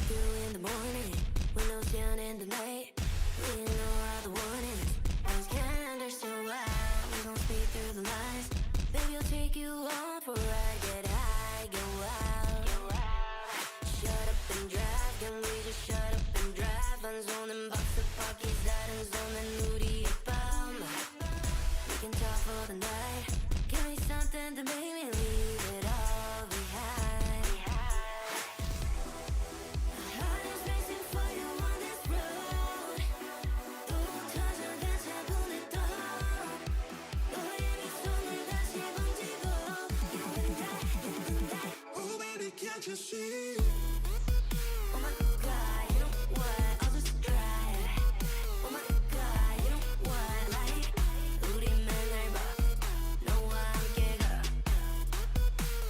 through in the morning, windows down in the night. We know all the warnings, eyes can't understand why we don't speak through the lines. Baby, I'll take you on for a ride, get high, get wild. Shut up and drive, can we just shut up and drive? 한 손은 박스박이 다른 손은 우리의 밤. We can talk for the night, give me something to make me leave it all behind. My heart is racing for you on this road. 또 터져간 차분했던 너의 미소를 다시 번지고 You and I. Oh baby, can't you see? Oh my God, you know what? I'll just drive. Oh my God, you know what? Like 우리 맨날 봐 너와 함께 가.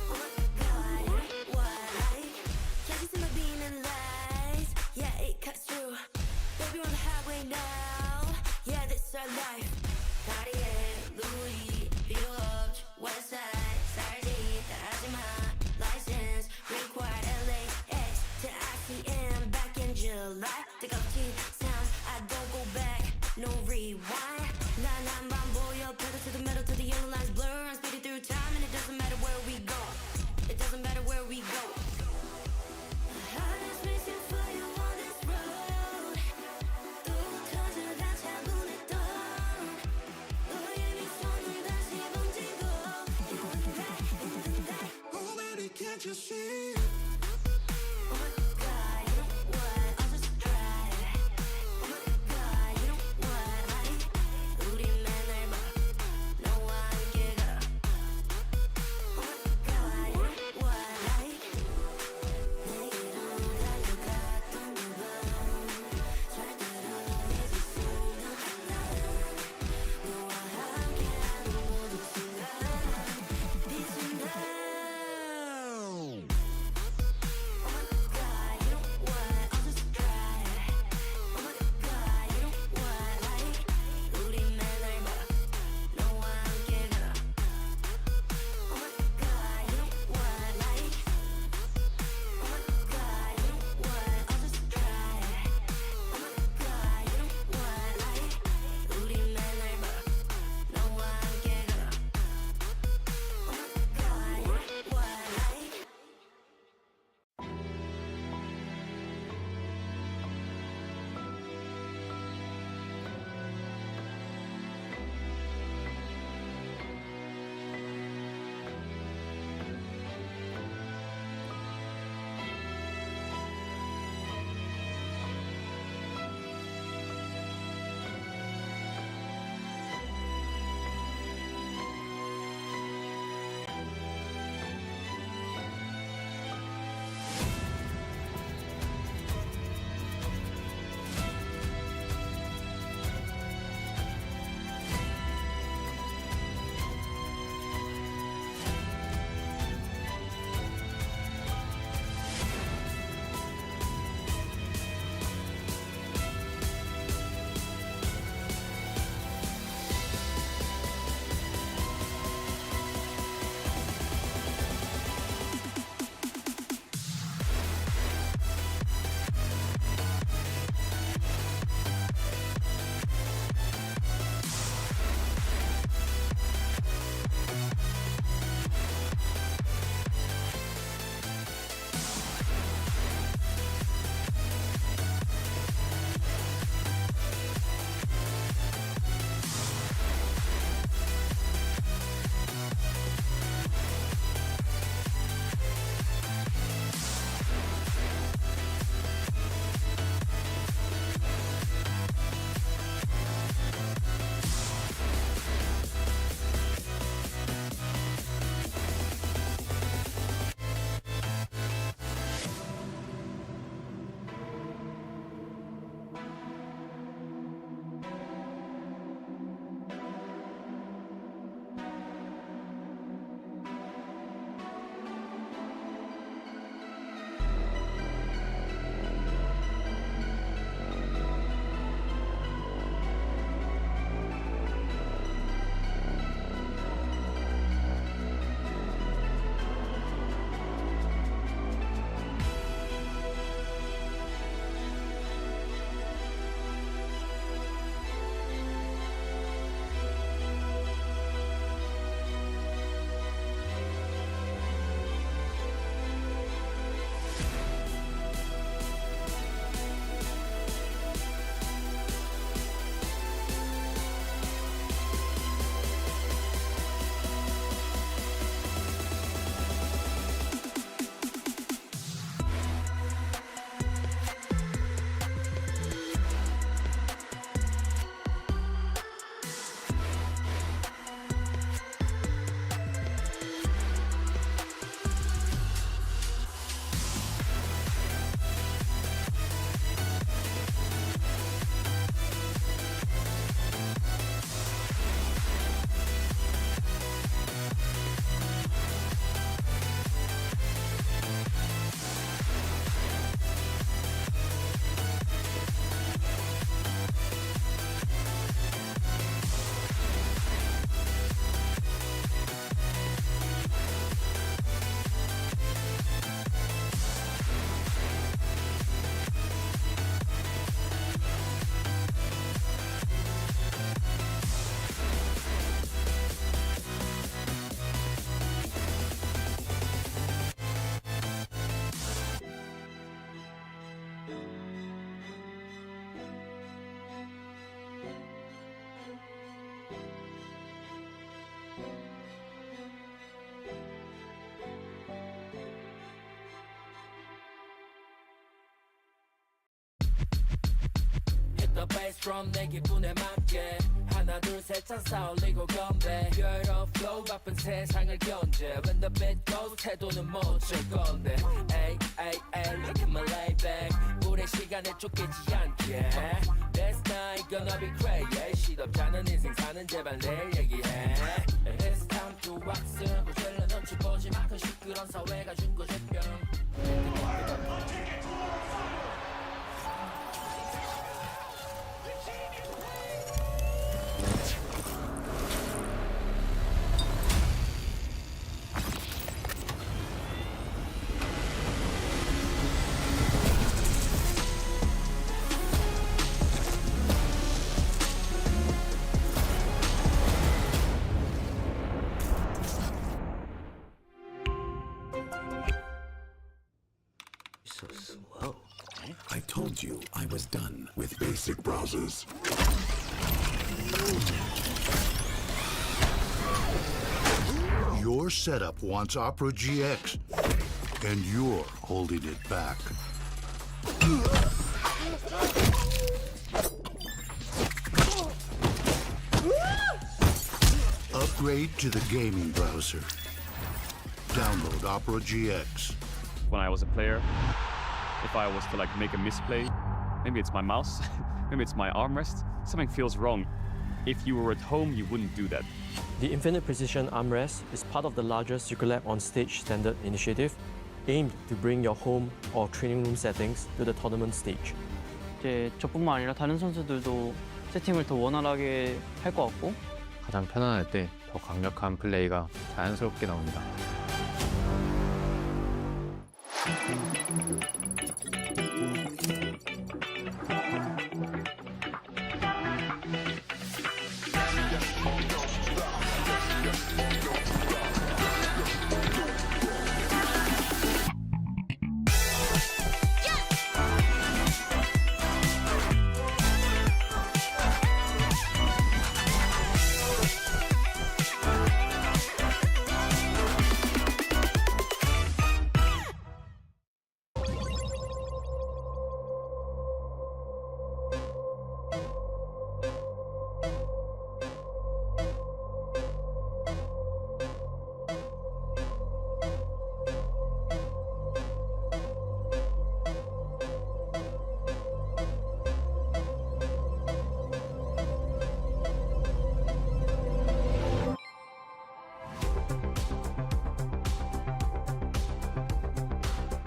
Oh my God, you know what? Like can't you see my beaming lights? Yeah, it cuts through. Baby, we're on the highway now. Yeah, this our life. Cartier, Louis, Village, Westside, Saturday, 따라하지마. License required LAX to ICM back in July. 뜨겁지 sound, I don't go back, no rewind. 난 한번 보여, pedal to the metal till the yellow lines blur. I'm speeding through time and it doesn't matter where we go. It doesn't matter where we go. My heart is racing for you on this road. 또 터져간 차분했던 너의 미소는 다시 번지고 You and I, you and I. Oh baby, can't you see? Oh my God, you know what? I'll just drive. Oh my God, you know what? Like 우리 맨날 봐 너와 함께 가. Oh my God, you know what? Like 내게로 달려갔던 그 밤 절대로 잊을 수 없는 너와 함께하는 모든 순간 이 순간 the bass drum 내 기분에 맞게 하나 둘 셋 찬사 올리고 건배 You're on flow 바쁜 세상을 견제 When the beat goes 태도는 못 칠 건데 Ay ay ay look at my layback 오랜 시간에 쫓기지 않게 This night gonna be crazy 시덥잖은 인생 사는 제발 내일 얘기해 It's time to rock 승부 젤러 눈치 보지 마 그 시끄러운 사회가 준 거제병 So slow. I told you I was done with basic browsers. Your setup wants Opera GX, and you're holding it back. Upgrade to the gaming browser. Download Opera GX. When I was a player, if I was to like make a misplay, maybe it's my mouse, maybe it's my armrest, something feels wrong. If you were at home, you wouldn't do that. The Infinite Precision Armrest is part of the larger Circulab on Stage standard initiative, aimed to bring your home or training room settings to the tournament stage. 이제 저뿐만 아니라 다른 선수들도 세팅을 더 원활하게 할 것 같고 가장 편안할 때 더 강력한 플레이가 자연스럽게 나옵니다.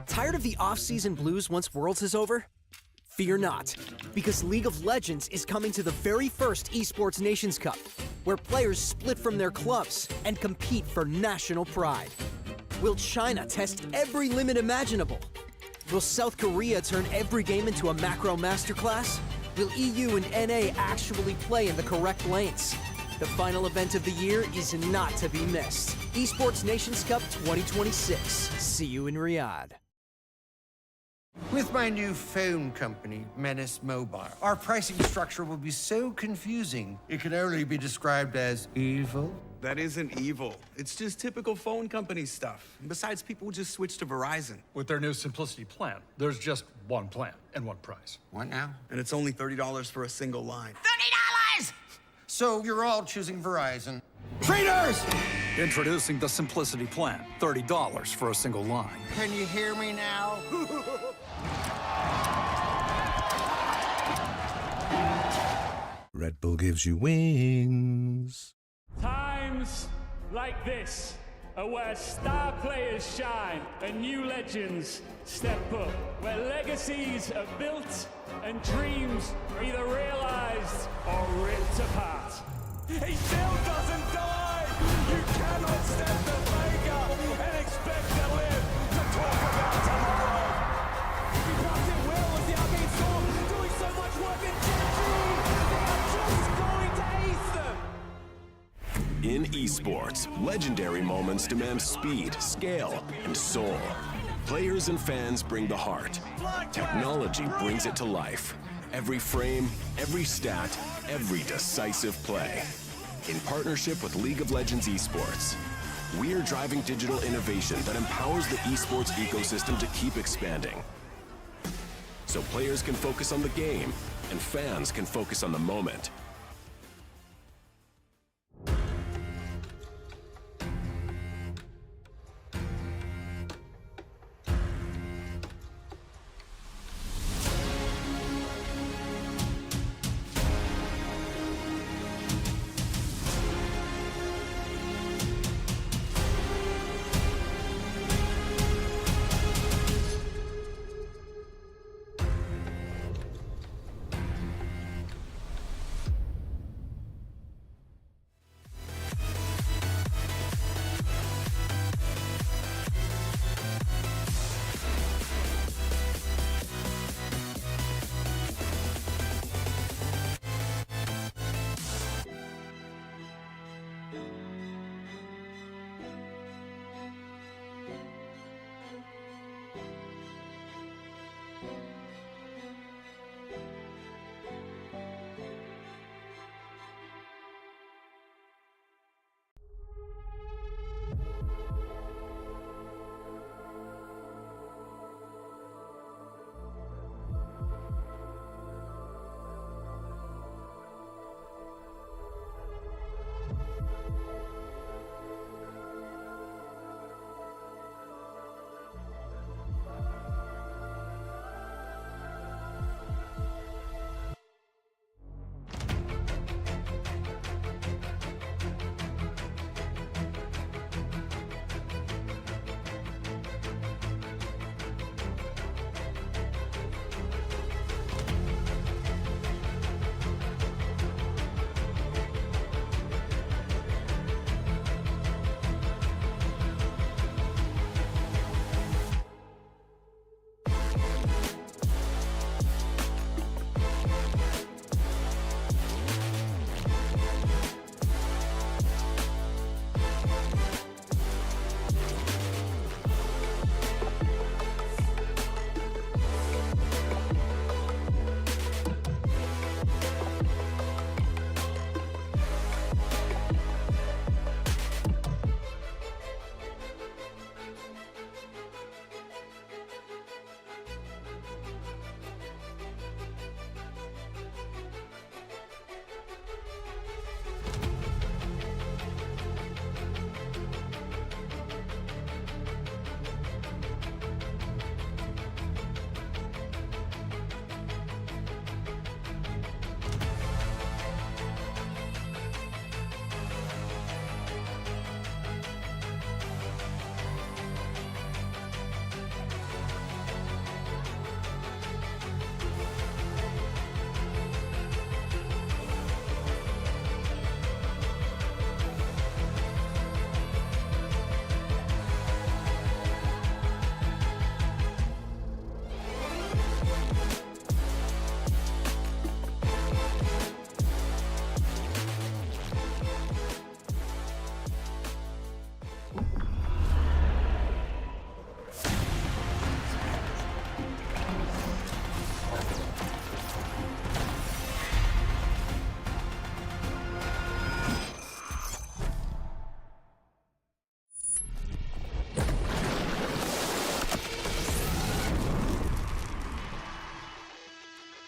Tired of the off-season blues once Worlds is over? Fear not, because League of Legends is coming to the very first Esports Nations Cup, where players split from their clubs and compete for national pride. Will China test every limit imaginable? Will South Korea turn every game into a macro masterclass? Will EU and NA actually play in the correct lanes? The final event of the year is not to be missed. Esports Nations Cup 2026. See you in Riyadh. With my new phone company, Menace Mobile, our pricing structure will be so confusing, it can only be described as evil. That isn't evil. It's just typical phone company stuff. Besides, people just switch to Verizon. With their new Simplicity plan, there's just one plan and one price. What now? And it's only $30 for a single line. $30! So you're all choosing Verizon. Traitors! Introducing the Simplicity plan, $30 for a single line. Can you hear me now? Red Bull gives you wings. Times like this are where star players shine and new legends step up, where legacies are built and dreams are either realized or ripped apart. He still doesn't die! You cannot step the faker and expect to live to talk about tomorrow! He passed it well as the arcade storm, doing so much work in Gen 3! They are just going to ace them! In esports, legendary moments demand speed, scale, and soul. Players and fans bring the heart. Technology brings it to life. Every frame, every stat, every decisive play. In partnership with League of Legends Esports, we're driving digital innovation that empowers the esports ecosystem to keep expanding. so players can focus on the game and fans can focus on the moment.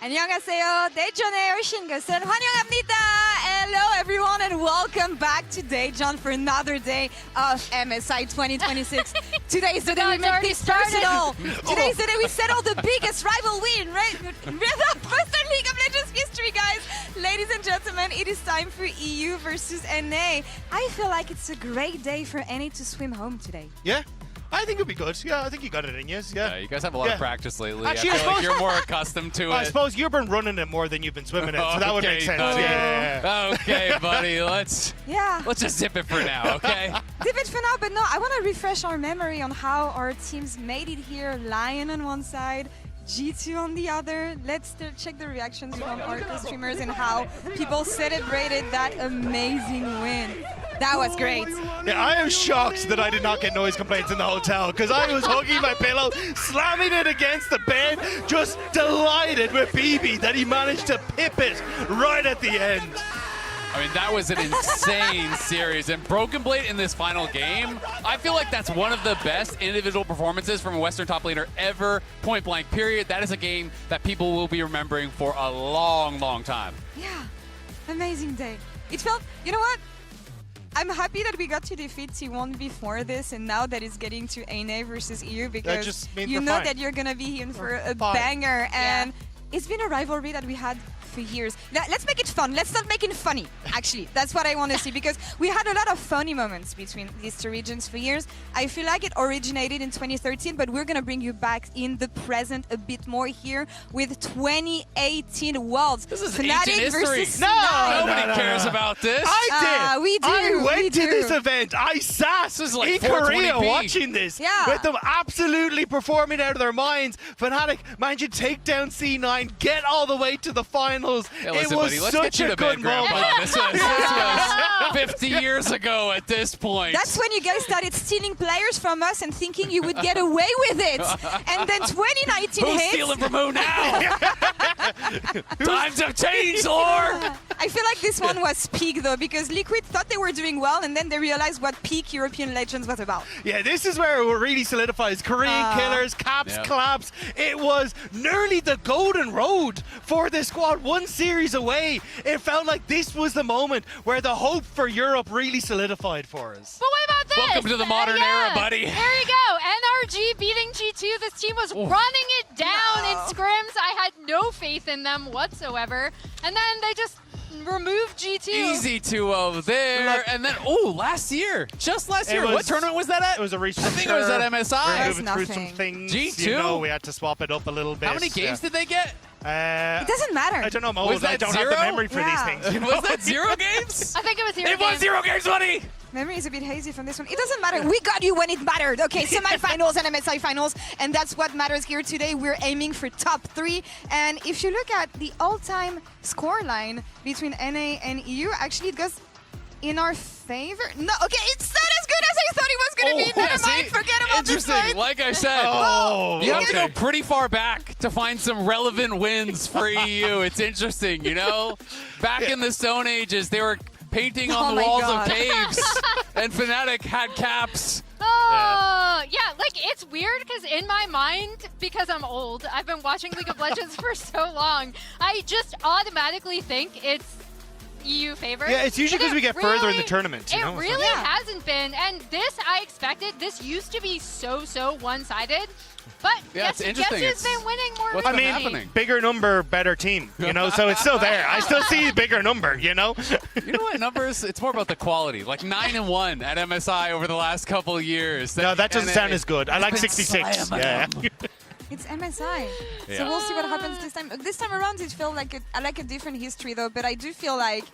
안녕하세요. 대전에 오신 것을 환영합니다. Hello everyone and welcome back to Daejeon for another day of MSI 2026. Today is the day we make this personal. Today is the day we settle the biggest rival win, right? Western League of Legends history, guys. Ladies and gentlemen, it is time for EU versus NA. I feel like it's a great day for NA to swim home today. Yeah? I think it'll be good. Yeah, I think you got it in you. Yeah, you guys have a lot of practice lately. Actually, I feel like you're more accustomed to it. I suppose you've been running it more than you've been swimming it, so that would make sense. Buddy. Yeah. Okay, buddy, let's just zip it for now, okay? Zip it for now, but no, I want to refresh our memory on how our teams made it here. LYON on one side, G2 on the other. Let's check the reactions from our streamers and how people celebrated that amazing win. That was great. Yeah, I am shocked that I did not get noise complaints in the hotel because I was hugging my pillow, slamming it against the bed, just delighted with BB that he managed to pip it right at the end. I mean, that was an insane series. And Broken Blade in this final game, I feel like that's one of the best individual performances from a Western top laner ever, point blank, period. That is a game that people will be remembering for a long, long time. Yeah, amazing day. It felt, you know what? I'm happy that we got to defeat T1 before this, and now that it's getting to NA versus EU, because just means you we're know fine. that you're going to be in for a fine. banger. And it's been a rivalry that we had for years. Now, let's make it fun. Let's start making funny, actually. That's what I want to see, because we had a lot of funny moments between these two regions for years. I feel like it originated in 2013, but we're going to bring you back in the present a bit more here with 2018 Worlds. This is Fnatic ancient history. versus No, C9. nobody cares about this. I did. We do. I went we to do. this event. I sat is like in Korea 420p. watching this. Yeah. With them absolutely performing out of their minds. Fnatic managed to take down C9, get all the way to the finals. Hey, it listen, was buddy, let's such get you a to good bed, Grandpa. moment. This was 50 years ago at this point. That's when you guys started stealing players from us and thinking you would get away with it. And then 2019 Who's hits. stealing from who now? Times have changed, Lord. I feel like this one was peak though, because Liquid thought they were doing well, and then they realized what peak European Legends was about. Yeah, this is where it really solidifies. Korean killers, caps, Yeah. collapse. It was nearly the golden road for the squad, one series away. It felt like this was the moment where the hope for Europe really solidified for us. But what about this? Welcome to the modern era, buddy. There you go. NRG beating G2. This team was running it down in scrims. I had no faith in them whatsoever. And then they just removed G2. Easy 2-0 there. Look. And then, last year. Just last It year. was- What tournament was that at? It was a restructure. I think it was at MSI. We're That's moving through some nothing. things. G2? You know, we had to swap it up a little bit. How many games did they get? It doesn't matter. I don't know, Mo. Was I that don't zero? have the memory for Yeah. these things. Was that 0 games? I think it was 0 It was 0 games, buddy. Memory is a bit hazy from this one. It doesn't matter. We got you when it mattered. Okay, semifinals and MSI finals, and that's what matters here today. We're aiming for top 3. And if you look at the all-time score line between NA and EU, actually it goes in our favor. No, okay, it's not as good as I thought it was going to be. Never mind, forget about this Interesting. fight. Like I said, you have to go pretty far back to find some relevant wins for EU. It's interesting, you know? Back in the Stone Ages, they were painting on the my walls God. of caves, and Fnatic had caps. Oh, yeah, like it's weird because in my mind, because I'm old, I've been watching League of Legends for so long, I just automatically think it's EU favorite. Yeah, it's usually But because we it get further in the really- tournament. You It know? really hasn't been, and this I expected. This used to be so one-sided, but Yeah, guess it's interesting. who's been winning more What's I recently? mean, happening? bigger number, better team. You know, so it's still there. I still see bigger number. You know. You know what numbers? It's more about the quality. Like 9-1 at MSI over the last couple of years. No, that doesn't And sound as good. I like been 66. slamming Yeah. them. It's MSI. Yeah. So we'll see what happens this time. This time around, it felt like I like a different history though, but I do feel like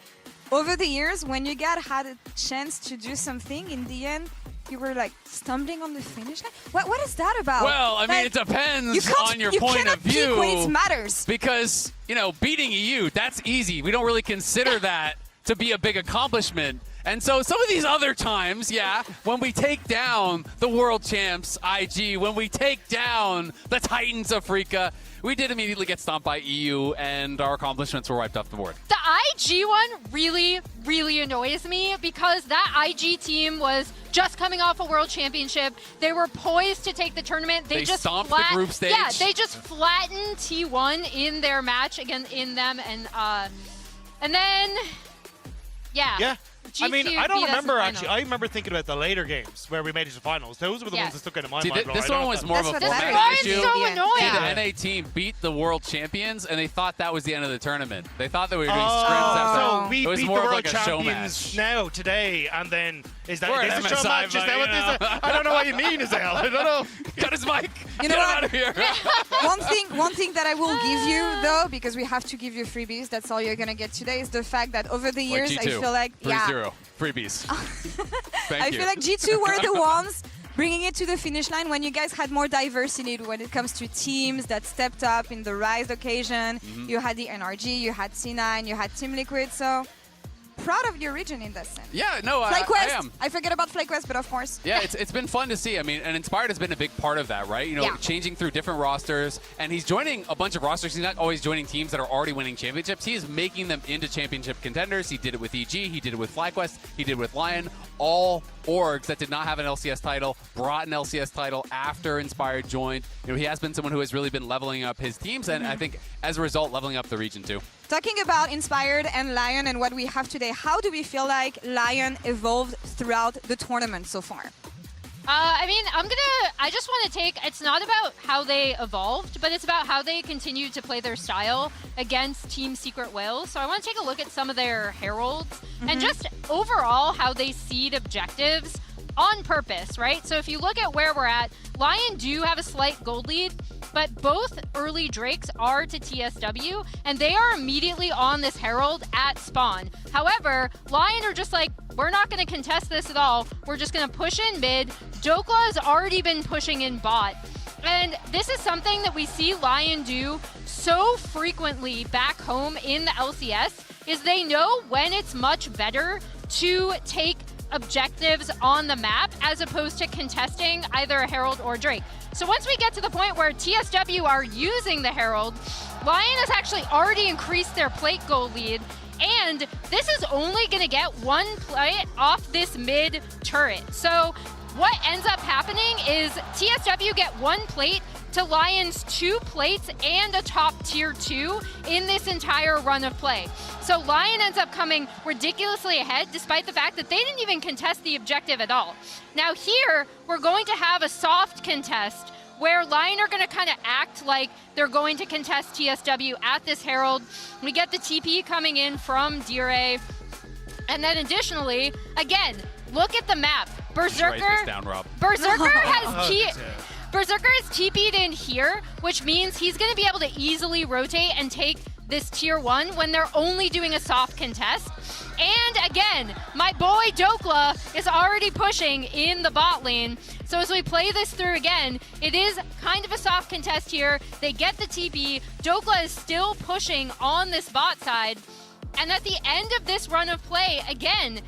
over the years, when you had a chance to do something, in the end, you were like stumbling on the finish line. What is that about? Well, I mean, Like, it depends you can't- on your you point cannot of view. peak when it matters. Because, beating EU, that's easy. We don't really consider that to be a big accomplishment. And so some of these other times, when we take down the world champs, IG, when we take down the Titans of Africa, we did immediately get stomped by EU, and our accomplishments were wiped off the board. The IG one really, really annoys me because that IG team was just coming off a world championship. They were poised to take the tournament. They just stomped the group stage. Yeah, they just flattened T1 in their match again in them, and then Yeah. I mean, G2 I don't beat us in remember the actually. finals. I remember thinking about the later games where we made it to finals. Those were the ones that stuck out in my See, mind. this bro. I one don't was know. more of a That's what format matters. issue. so annoying. See, the Yeah. NA team beat the world champions, and they thought that was the end of the tournament. They thought that we were doing Oh, scrims after. so we it was beat more the of world like a show champions match. now today, and then is that We're this at a show MSI, match? Is that buddy, what you this is? I don't know what you mean, Azale. I don't know. Cut his mic. You know Get him what? out of here. One thing that I will give you though, because we have to give you freebies, that's all you're gonna get today, is the fact that over the years Like I G2. feel like 3-0. Freebies. Thank I you. feel like G2 were the ones bringing it to the finish line when you guys had more diversity when it comes to teams that stepped up in the Rise occasion. Mm-hmm. You had the NRG, you had C9, you had Team Liquid, so proud of your region in this sense. Yeah, no, I am. I forget about FlyQuest, but of course. Yeah, it's been fun to see. I mean, and Inspired has been a big part of that, right? You know, changing through different rosters, and he's joining a bunch of rosters. He's not always joining teams that are already winning championships. He is making them into championship contenders. He did it with EG, he did it with FlyQuest, he did it with LYON. All orgs that did not have an LCS title brought an LCS title after Inspired joined. You know, he has been someone who has really been leveling up his teams, and I think as a result, leveling up the region too. Talking about Inspired and LYON and what we have today, how do we feel like LYON evolved throughout the tournament so far? I mean, I just want to take, it's not about how they evolved, but it's about how they continue to play their style against Team Secret Whales. So I want to take a look at some of their heralds and just overall how they seed objectives on purpose, right? So if you look at where we're at, LYON do have a slight gold lead, but both early Drakes are to TSW, and they are immediately on this Herald at spawn. However, LYON are just like, we're not going to contest this at all. We're just going to push in mid. Dokla has already been pushing in bot. And this is something that we see LYON do so frequently back home in the LCS, is they know when it's much better to take objectives on the map as opposed to contesting either a Herald or Drake. So once we get to the point where TSW are using the Herald, LYON has actually already increased their plate goal lead, and this is only going to get one plate off this mid turret. So what ends up happening is TSW get one plate to LYON's 2 plates and a top tier 2 in this entire run of play. So LYON ends up coming ridiculously ahead despite the fact that they didn't even contest the objective at all. Now here, we're going to have a soft contest where LYON are going to kind of act like they're going to contest TSW at this Herald. We get the TP coming in from Dire. And then additionally, again, look at the map. Berserker has TP'd in here, which means he's going to be able to easily rotate and take this tier 1 when they're only doing a soft contest. And again, my boy Dokla is already pushing in the bot lane. So as we play this through again, it is kind of a soft contest here. They get the TP. Dokla is still pushing on this bot side. And at the end of this run of play, again,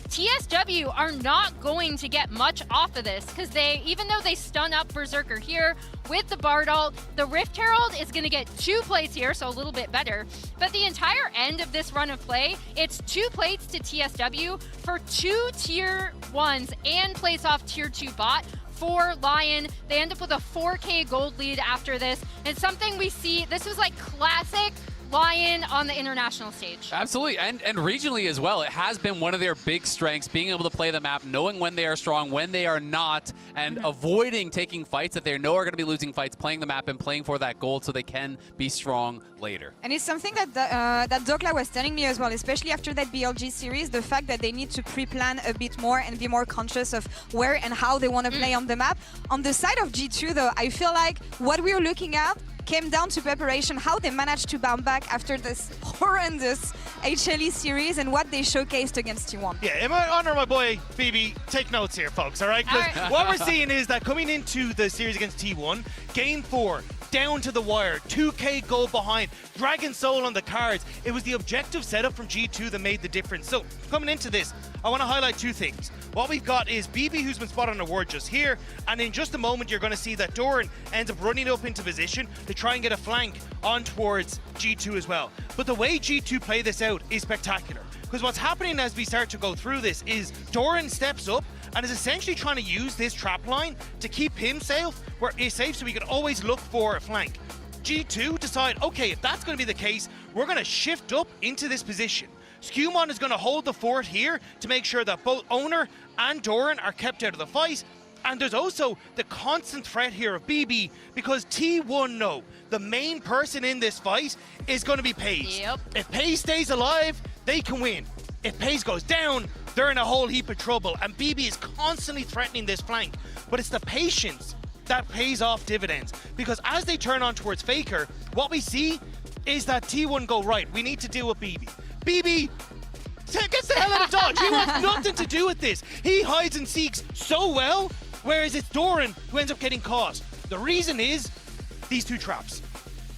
TSW are not going to get much off of this because even though they stun up Berserker here with the Bard ult, the Rift Herald is going to get 2 plates here, so a little bit better. But the entire end of this run of play, it's 2 plates to TSW for 2 tier 1s and plates off tier 2 bot for LYON. They end up with a 4K gold lead after this. It's something we see, this was like classic LYON on the international stage. Absolutely, and regionally as well. It has been one of their big strengths, being able to play the map, knowing when they are strong, when they are not, and avoiding taking fights that they know are going to be losing fights, playing the map and playing for that gold so they can be strong later. And it's something that that Dokla was telling me as well, especially after that BLG series, the fact that they need to pre-plan a bit more and be more conscious of where and how they want to play on the map. On the side of G2 though, I feel like what we're looking at came down to preparation, how they managed to bounce back after this horrendous HLE series and what they showcased against T1. Yeah, in my honor, my boy BB, take notes here, folks, all right? Because what we're seeing is that coming into the series against T1, Game 4, down to the wire, 2K goal behind, Dragon Soul on the cards. It was the objective setup from G2 that made the difference. So, coming into this, I want to highlight 2 things. What we've got is BB, who's been spotted on a ward just here, and in just a moment you're going to see that Doran ends up running up into position to try and get a flank on towards G2 as well. But the way G2 play this out is spectacular, because what's happening as we start to go through this is Doran steps up and is essentially trying to use this trap line to keep him safe, so he can always look for a flank. G2 decide, okay, if that's going to be the case, we're going to shift up into this position. Skewmon is going to hold the fort here to make sure that both Owner and Doran are kept out of the fight. And there's also the constant threat here of BB, because T1 know the main person in this fight is going to be Paze. Yep. If Paze stays alive, they can win. If Paze goes down, they're in a whole heap of trouble. And BB is constantly threatening this flank. But it's the patience that pays off dividends. Because as they turn on towards Faker, what we see is that T1 go, right, we need to deal with BB. BB gets the hell out of dodge. He wants nothing to do with this. He hides and seeks so well, whereas it's Doran who ends up getting caught. The reason is these 2 traps.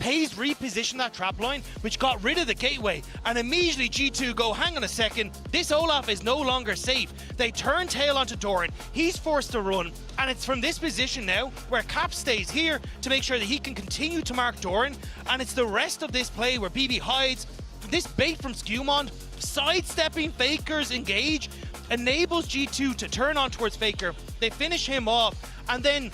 Pays repositioned that trap line, which got rid of the gateway, and immediately G2 go, hang on a second, this Olaf is no longer safe. They turn tail onto Doran, he's forced to run, and it's from this position now where Cap stays here to make sure that he can continue to mark Doran, and it's the rest of this play where BB hides. This bait from Skewmond, sidestepping Faker's engage, enables G2 to turn on towards Faker. They finish him off, and then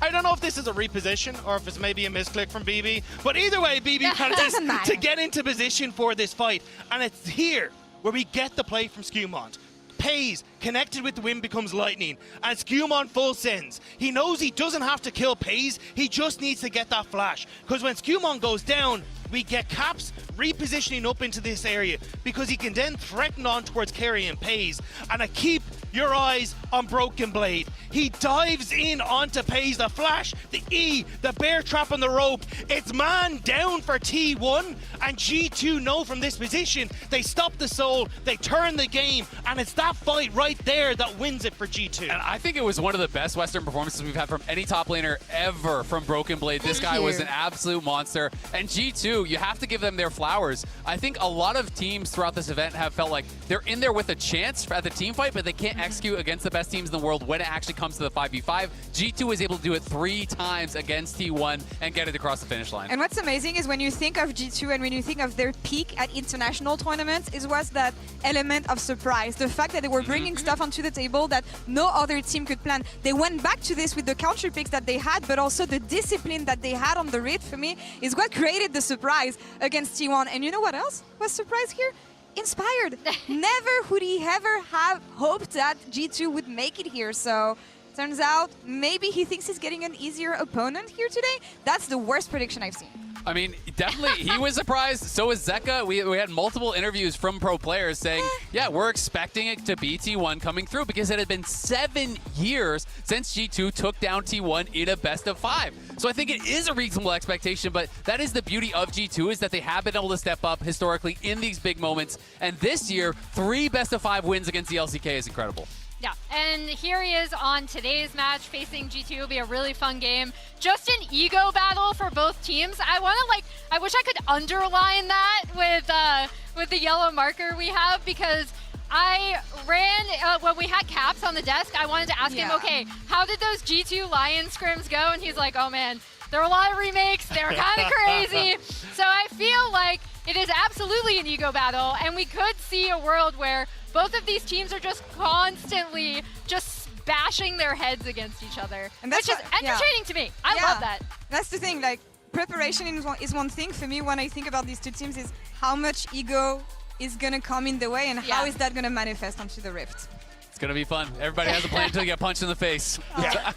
I don't know if this is a reposition or if it's maybe a misclick from BB, but either way, BB manages to get into position for this fight, and it's here where we get the play from Skewmond. Pays, connected with the wind, becomes lightning, and Skewmond full sends. He knows he doesn't have to kill Pays, he just needs to get that flash, because when Skewmond goes down, we get Caps repositioning up into this area because he can then threaten on towards Kerry and Pays. And I keep your eyes on Broken Blade. He dives in onto Pays, the flash, the E, the bear trap on the rope. It's man down for T1, and G2 know from this position, they stop the soul, they turn the game, and it's that fight right there that wins it for G2. And I think it was one of the best Western performances we've had from any top laner ever from Broken Blade. This guy was an absolute monster. And G2, you have to give them their flowers. I think a lot of teams throughout this event have felt like they're in there with a chance at the team fight, but they can't execute against the best teams in the world when it actually comes to the 5v5. G2 was able to do it 3 times against T1 and get it across the finish line. And what's amazing is when you think of G2 and when you think of their peak at international tournaments, it was that element of surprise. The fact that they were bringing stuff onto the table that no other team could plan. They went back to this with the counter picks that they had, but also the discipline that they had on the Rift, for me, is what created the surprise against T1. And you know what else was surprise here? Inspired. Never would he ever have hoped that G2 would make it here. So turns out maybe he thinks he's getting an easier opponent here today. That's the worst prediction I've seen. I mean, definitely, he was surprised. So was Zeka. We had multiple interviews from pro players saying, yeah, we're expecting it to be T1 coming through because it had been 7 years since G2 took down T1 in a best of 5. So I think it is a reasonable expectation, but that is the beauty of G2 is that they have been able to step up historically in these big moments. And this year, 3 best of 5 wins against the LCK is incredible. Yeah, and here he is on today's match facing G2. It'll be a really fun game. Just an ego battle for both teams. I wish I could underline that with the yellow marker we have, because I ran, when we had Caps on the desk, I wanted to ask him, okay, how did those G2 Lion scrims go? And he's like, oh man, there were a lot of remakes, they were kind of crazy. So I feel like it is absolutely an ego battle, and we could see a world where both of these teams are just constantly just bashing their heads against each other, and which is entertaining to me. I love that. That's the thing, like, preparation is one thing. For me, when I think about these two teams, is how much ego is going to come in the way, and how is that going to manifest onto the Rift. It's going to be fun. Everybody has a plan until you get punched in the face. Yeah.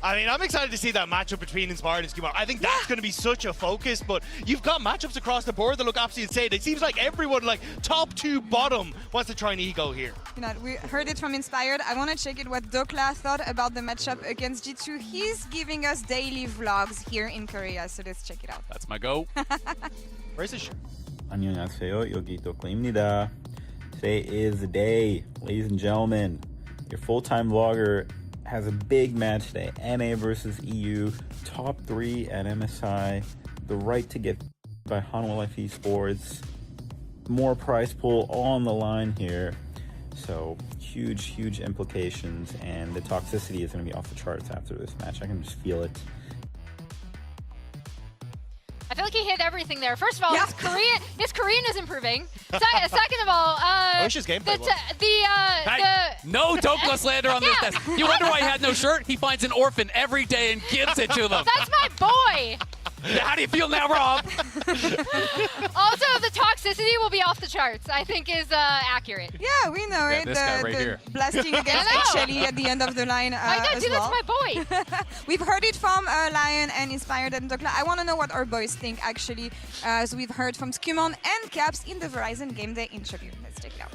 I mean, I'm excited to see that matchup between Inspired and Skewmond. I think that's going to be such a focus, but you've got matchups across the board that look absolutely insane. It seems like everyone, like top to bottom, wants to try an ego here. You know, we heard it from Inspired. I want to check it what Dokla thought about the matchup against G2. He's giving us daily vlogs here in Korea, so let's check it out. That's my go. Where's the shirt? 안녕하세요. 여기 도클입니다. Today is the day, ladies and gentlemen. Your full-time vlogger has a big match today. NA versus EU, top 3 at MSI. The right to get by LoL Esports. More prize pool all on the line here. So huge, huge implications, and the toxicity is going to be off the charts after this match. I can just feel it. I feel like he hit everything there. First of all, his Korean is improving. Second of all, no Dokla slander on this desk. You wonder why he had no shirt? He finds an orphan every day and gives it to them. That's my boy. How do you feel now, Rob? Also, the toxicity will be off the charts, I think is accurate. Yeah, we know it. This guy right here. Blasting against Shelly at the end of the line Dude, that's my boy. We've heard it from LYON and Inspired and Dokla. I want to know what our boys think, actually, as we've heard from Skewmond and Caps in the Verizon Game Day interview. Let's check it out.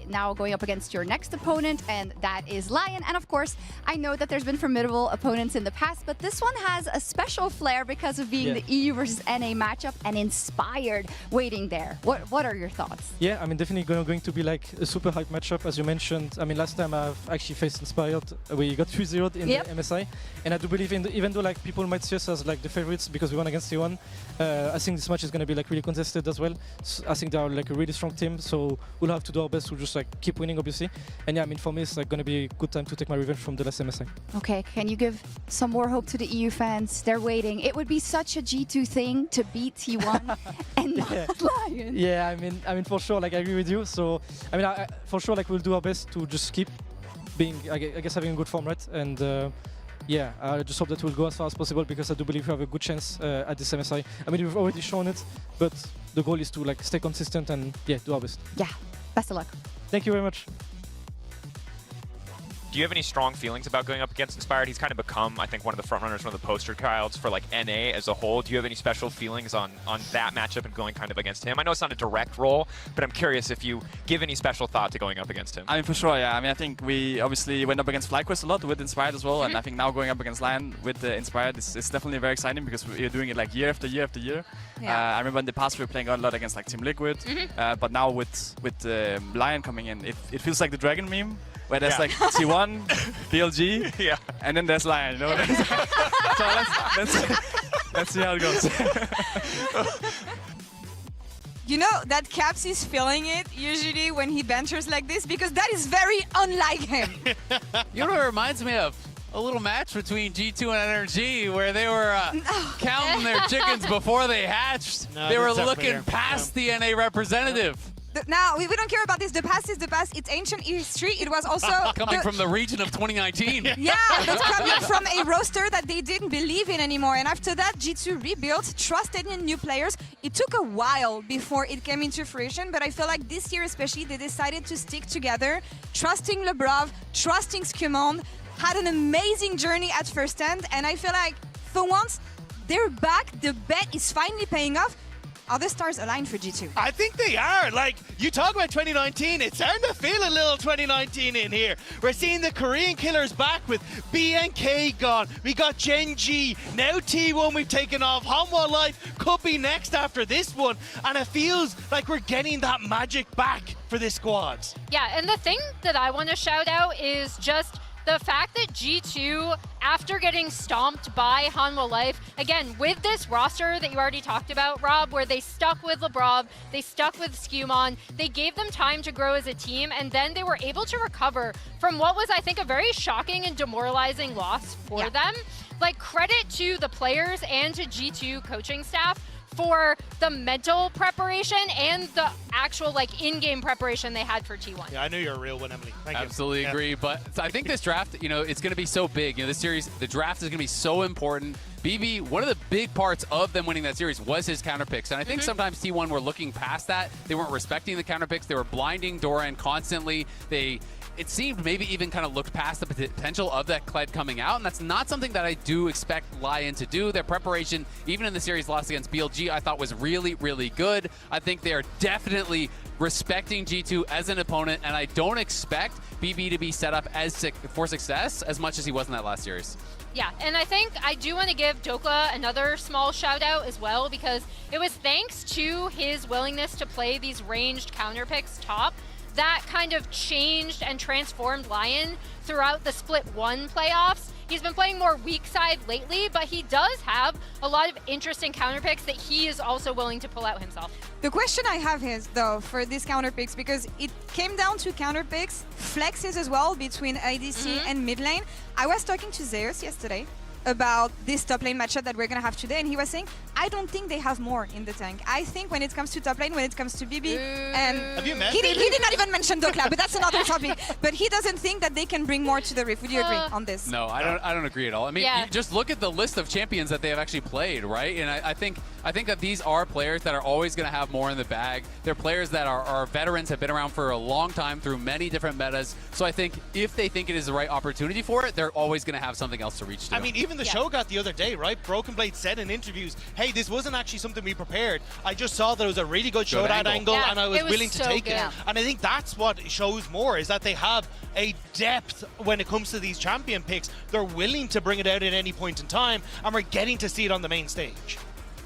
now going up against your next opponent, and that is LYON. And of course, I know that there's been formidable opponents in the past, but this one has a special flair because of being the EU versus NA matchup and Inspired waiting there. What are your thoughts? Yeah, I mean, definitely going to be like a super hype matchup, as you mentioned. I mean, last time I've actually faced Inspired, we got 3-0'd in the MSI, and I do believe even though like people might see us as like the favorites because we won against T1, I think this match is going to be like really contested as well. So I think they are like a really strong team, so we'll have to do our best to just like keep winning, obviously. And yeah, I mean, for me, it's like going to be a good time to take my revenge from the last MSI. Okay, can you give some more hope to the EU fans? They're waiting. It would be such a G2 thing to beat T1 and not LYON. Yeah, I mean, for sure, like I agree with you. So, I mean, for sure, like we'll do our best to just keep being, I guess, having a good form, right? And yeah, I just hope that we'll go as far as possible because I do believe we have a good chance at this MSI. I mean, we've already shown it, but the goal is to like stay consistent and yeah, do our best. Yeah, best of luck. Thank you very much. Do you have any strong feelings about going up against Inspired? He's kind of become, I think, one of the front runners, one of the poster childs for like NA as a whole. Do you have any special feelings on that matchup and going kind of against him? I know it's not a direct role, but I'm curious if you give any special thought to going up against him. I mean, for sure, yeah. I mean, I think we obviously went up against FlyQuest a lot with Inspired as well, and I think now going up against LYON with Inspired is definitely very exciting because we're doing it like year after year after year. Yeah. I remember in the past we were playing a lot against like Team Liquid, but now with LYON coming in, it feels like the Dragon meme. Where there's like T1, BLG, and then there's LYON, you know? So let's see how it goes. You know that Caps is feeling it usually when he banters like this because that is very unlike him. You know what it reminds me of? A little match between G2 and NRG where they were counting their chickens before they hatched. They were looking past the NA representative. Now, we don't care about this. The past is the past. It's ancient history. It was also... coming from the region of 2019. Yeah, but coming from a roster that they didn't believe in anymore. And after that, G2 rebuilt, trusted in new players. It took a while before it came into fruition, but I feel like this year especially, they decided to stick together, trusting Lebrov, trusting Scumond, had an amazing journey at First Hand, and I feel like, for once, they're back. The bet is finally paying off. Are the stars aligned for G2? I think they are. Like, you talk about 2019, it's starting to feel a little 2019 in here. We're seeing the Korean killers back with BNK gone. We got Gen G. Now T1 we've taken off. Hanwha Life could be next after this one. And it feels like we're getting that magic back for this squad. Yeah, and the thing that I want to shout out is just the fact that G2, after getting stomped by Hanwha Life, again, with this roster that you already talked about, Rob, where they stuck with Lebrov, they stuck with Scumon, they gave them time to grow as a team, and then they were able to recover from what was, I think, a very shocking and demoralizing loss for them. Like, credit to the players and to G2 coaching staff for the mental preparation and the actual like in-game preparation they had for T1. Yeah, I knew you were a real one, Emily. Thank you. Absolutely agree. But I think this draft, you know, it's going to be so big. You know, this series, the draft is going to be so important. BB, one of the big parts of them winning that series was his counter picks. And I think sometimes T1 were looking past that. They weren't respecting the counter picks. They were blinding Doran constantly. It seemed maybe even kind of looked past the potential of that Kled coming out, and that's not something that I do expect LYON to do. Their preparation, even in the series loss against BLG, I thought was really, really good. I think they are definitely respecting G2 as an opponent, and I don't expect BB to be set up for success as much as he was in that last series. Yeah, and I think I do want to give Dokla another small shout out as well, because it was thanks to his willingness to play these ranged counter picks top that kind of changed and transformed LYON throughout the Split 1 playoffs. He's been playing more weak side lately, but he does have a lot of interesting counter picks that he is also willing to pull out himself. The question I have is, though, for these counter picks, because it came down to counter picks, flexes as well between ADC and mid lane. I was talking to Zeus yesterday about this top lane matchup that we're going to have today, and he was saying, I don't think they have more in the tank. I think when it comes to top lane, when it comes to BB, and have you met he did not even mention Dokla, but that's another topic. But he doesn't think that they can bring more to the Rift. Would you agree on this? No, I don't agree at all. I mean, you just look at the list of champions that they have actually played, right? And I think that these are players that are always going to have more in the bag. They're players that are veterans, have been around for a long time through many different metas. So I think if they think it is the right opportunity for it, they're always going to have something else to reach to. I mean, even even the Shogat the other day, right? Broken Blade said in interviews, hey, this wasn't actually something we prepared. I just saw that it was a really good showdown angle, and I was willing to take it. And I think that's what shows more, is that they have a depth when it comes to these champion picks. They're willing to bring it out at any point in time, and we're getting to see it on the main stage.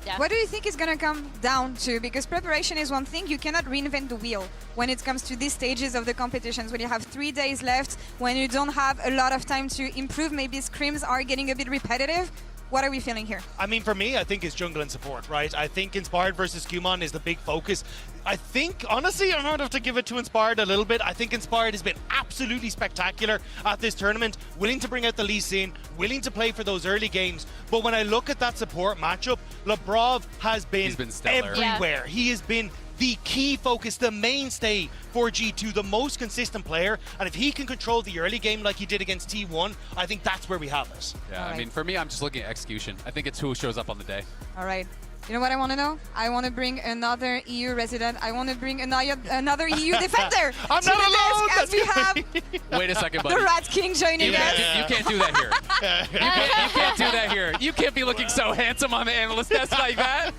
Yeah. What do you think is going to come down to? Because preparation is one thing, you cannot reinvent the wheel when it comes to these stages of the competitions, when you have 3 days left, when you don't have a lot of time to improve, maybe scrims are getting a bit repetitive. What are we feeling here? I mean, for me, I think it's jungle and support, right? I think Inspired versus Kumon is the big focus. I think, honestly, I might have to give it to Inspired a little bit. I think Inspired has been absolutely spectacular at this tournament, willing to bring out the Lee Sin, willing to play for those early games. But when I look at that support matchup, Lebrov has been everywhere. He has been the key focus, the mainstay for G2, the most consistent player. And if he can control the early game like he did against T1, I think that's where we have it. Yeah, I mean, for me, I'm just looking at execution. I think it's who shows up on the day. All right. You know what I want to know? I want to bring another EU resident. I want to bring another EU defender. I'm not alone! As we have Wait a second, buddy. the Rat King joining us. You can't do that here. You can't do that here. You can't be looking so handsome on the analyst desk like that.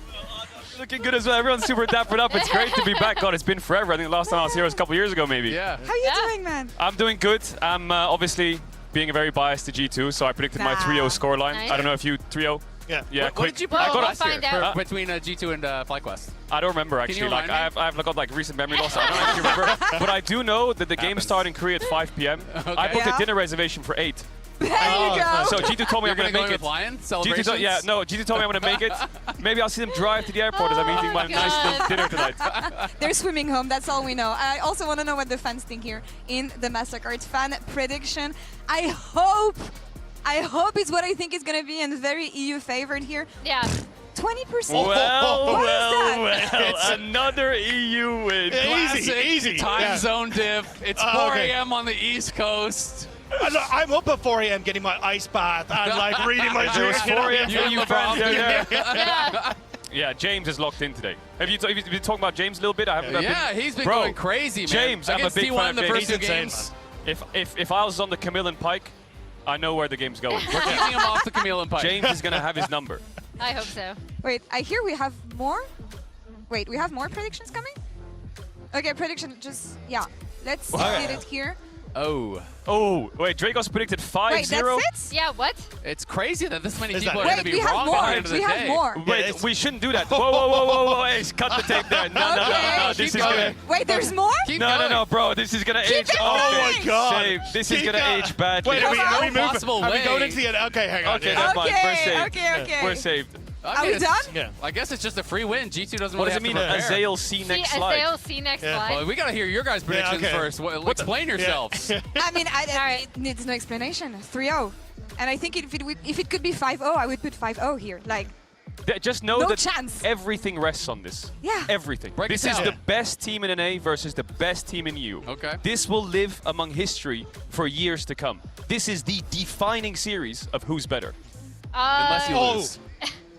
Looking good as well. Everyone's super dappered up. It's great to be back. God, it's been forever. I think the last time I was here was a couple years ago, maybe. Yeah. How are you doing, man? I'm doing good. I'm obviously being very biased to G2, so I predicted my 3-0 scoreline. Nice. I don't know if you 3-0. Yeah. What did you put last year between G2 and FlyQuest? I don't remember actually. Like I've got like recent memory loss. I don't actually remember. But I do know that the game started in Korea at 5 p.m. I booked a dinner reservation for 8. There you go. So G2 told me I'm going to make it. LYON celebrations? G2 told me I'm going to make it. Maybe I'll see them drive to the airport as I'm eating my nice little dinner tonight. They're swimming home, that's all we know. I also want to know what the fans think here in the Mastercard fan prediction. I hope it's what I think is going to be, and very EU favored here. Yeah. 20%. Well, another EU win. Easy. Time zone diff. It's 4 a.m. on the East Coast. I'm up at 4 a.m. getting my ice bath and like reading my drink. 4 a.m. You friends down there. Yeah, James is locked in today. Have you been talking about James a little bit? He's been going crazy, man. James, I'm a big fan of the James. first 2 games. If I was on the Camille and Pike, I know where the game's going. We're keeping him off the Camille and Pike. James is going to have his number. I hope so. Wait, I hear we have more? Wait, we have more predictions coming? Okay, prediction, let's get it here. Oh, wait, Dragos predicted 5-0. Wait, that's it? Yeah, what? It's crazy that this many people are Wait, going to be we have wrong more. by the end of the We have day. more. Wait, we shouldn't do that. Whoa, hey, cut the tape there. No, this is gonna... Wait, there's more? No, bro, this is gonna age. Oh my God. Shame. This is gonna age badly. Wait, are we possible moving? Are we going way. into the end? Okay, hang on. Okay, that's fine. We're saved. Okay. We're saved. Are we done? Yeah. I guess it's just a free win. G2 doesn't What really does it mean? have to prepare. Azale see next slide. Azale see next slide. Well, we got to hear your guys' predictions first. Explain yourselves. I mean, it needs no explanation. 3-0. And I think if it could be 5-0, I would put 5-0 here. Like, just know no that chance. everything rests on this. Yeah. Everything. This is the best team in NA versus the best team in EU. Okay. This will live among history for years to come. This is the defining series of who's better. Unless you lose.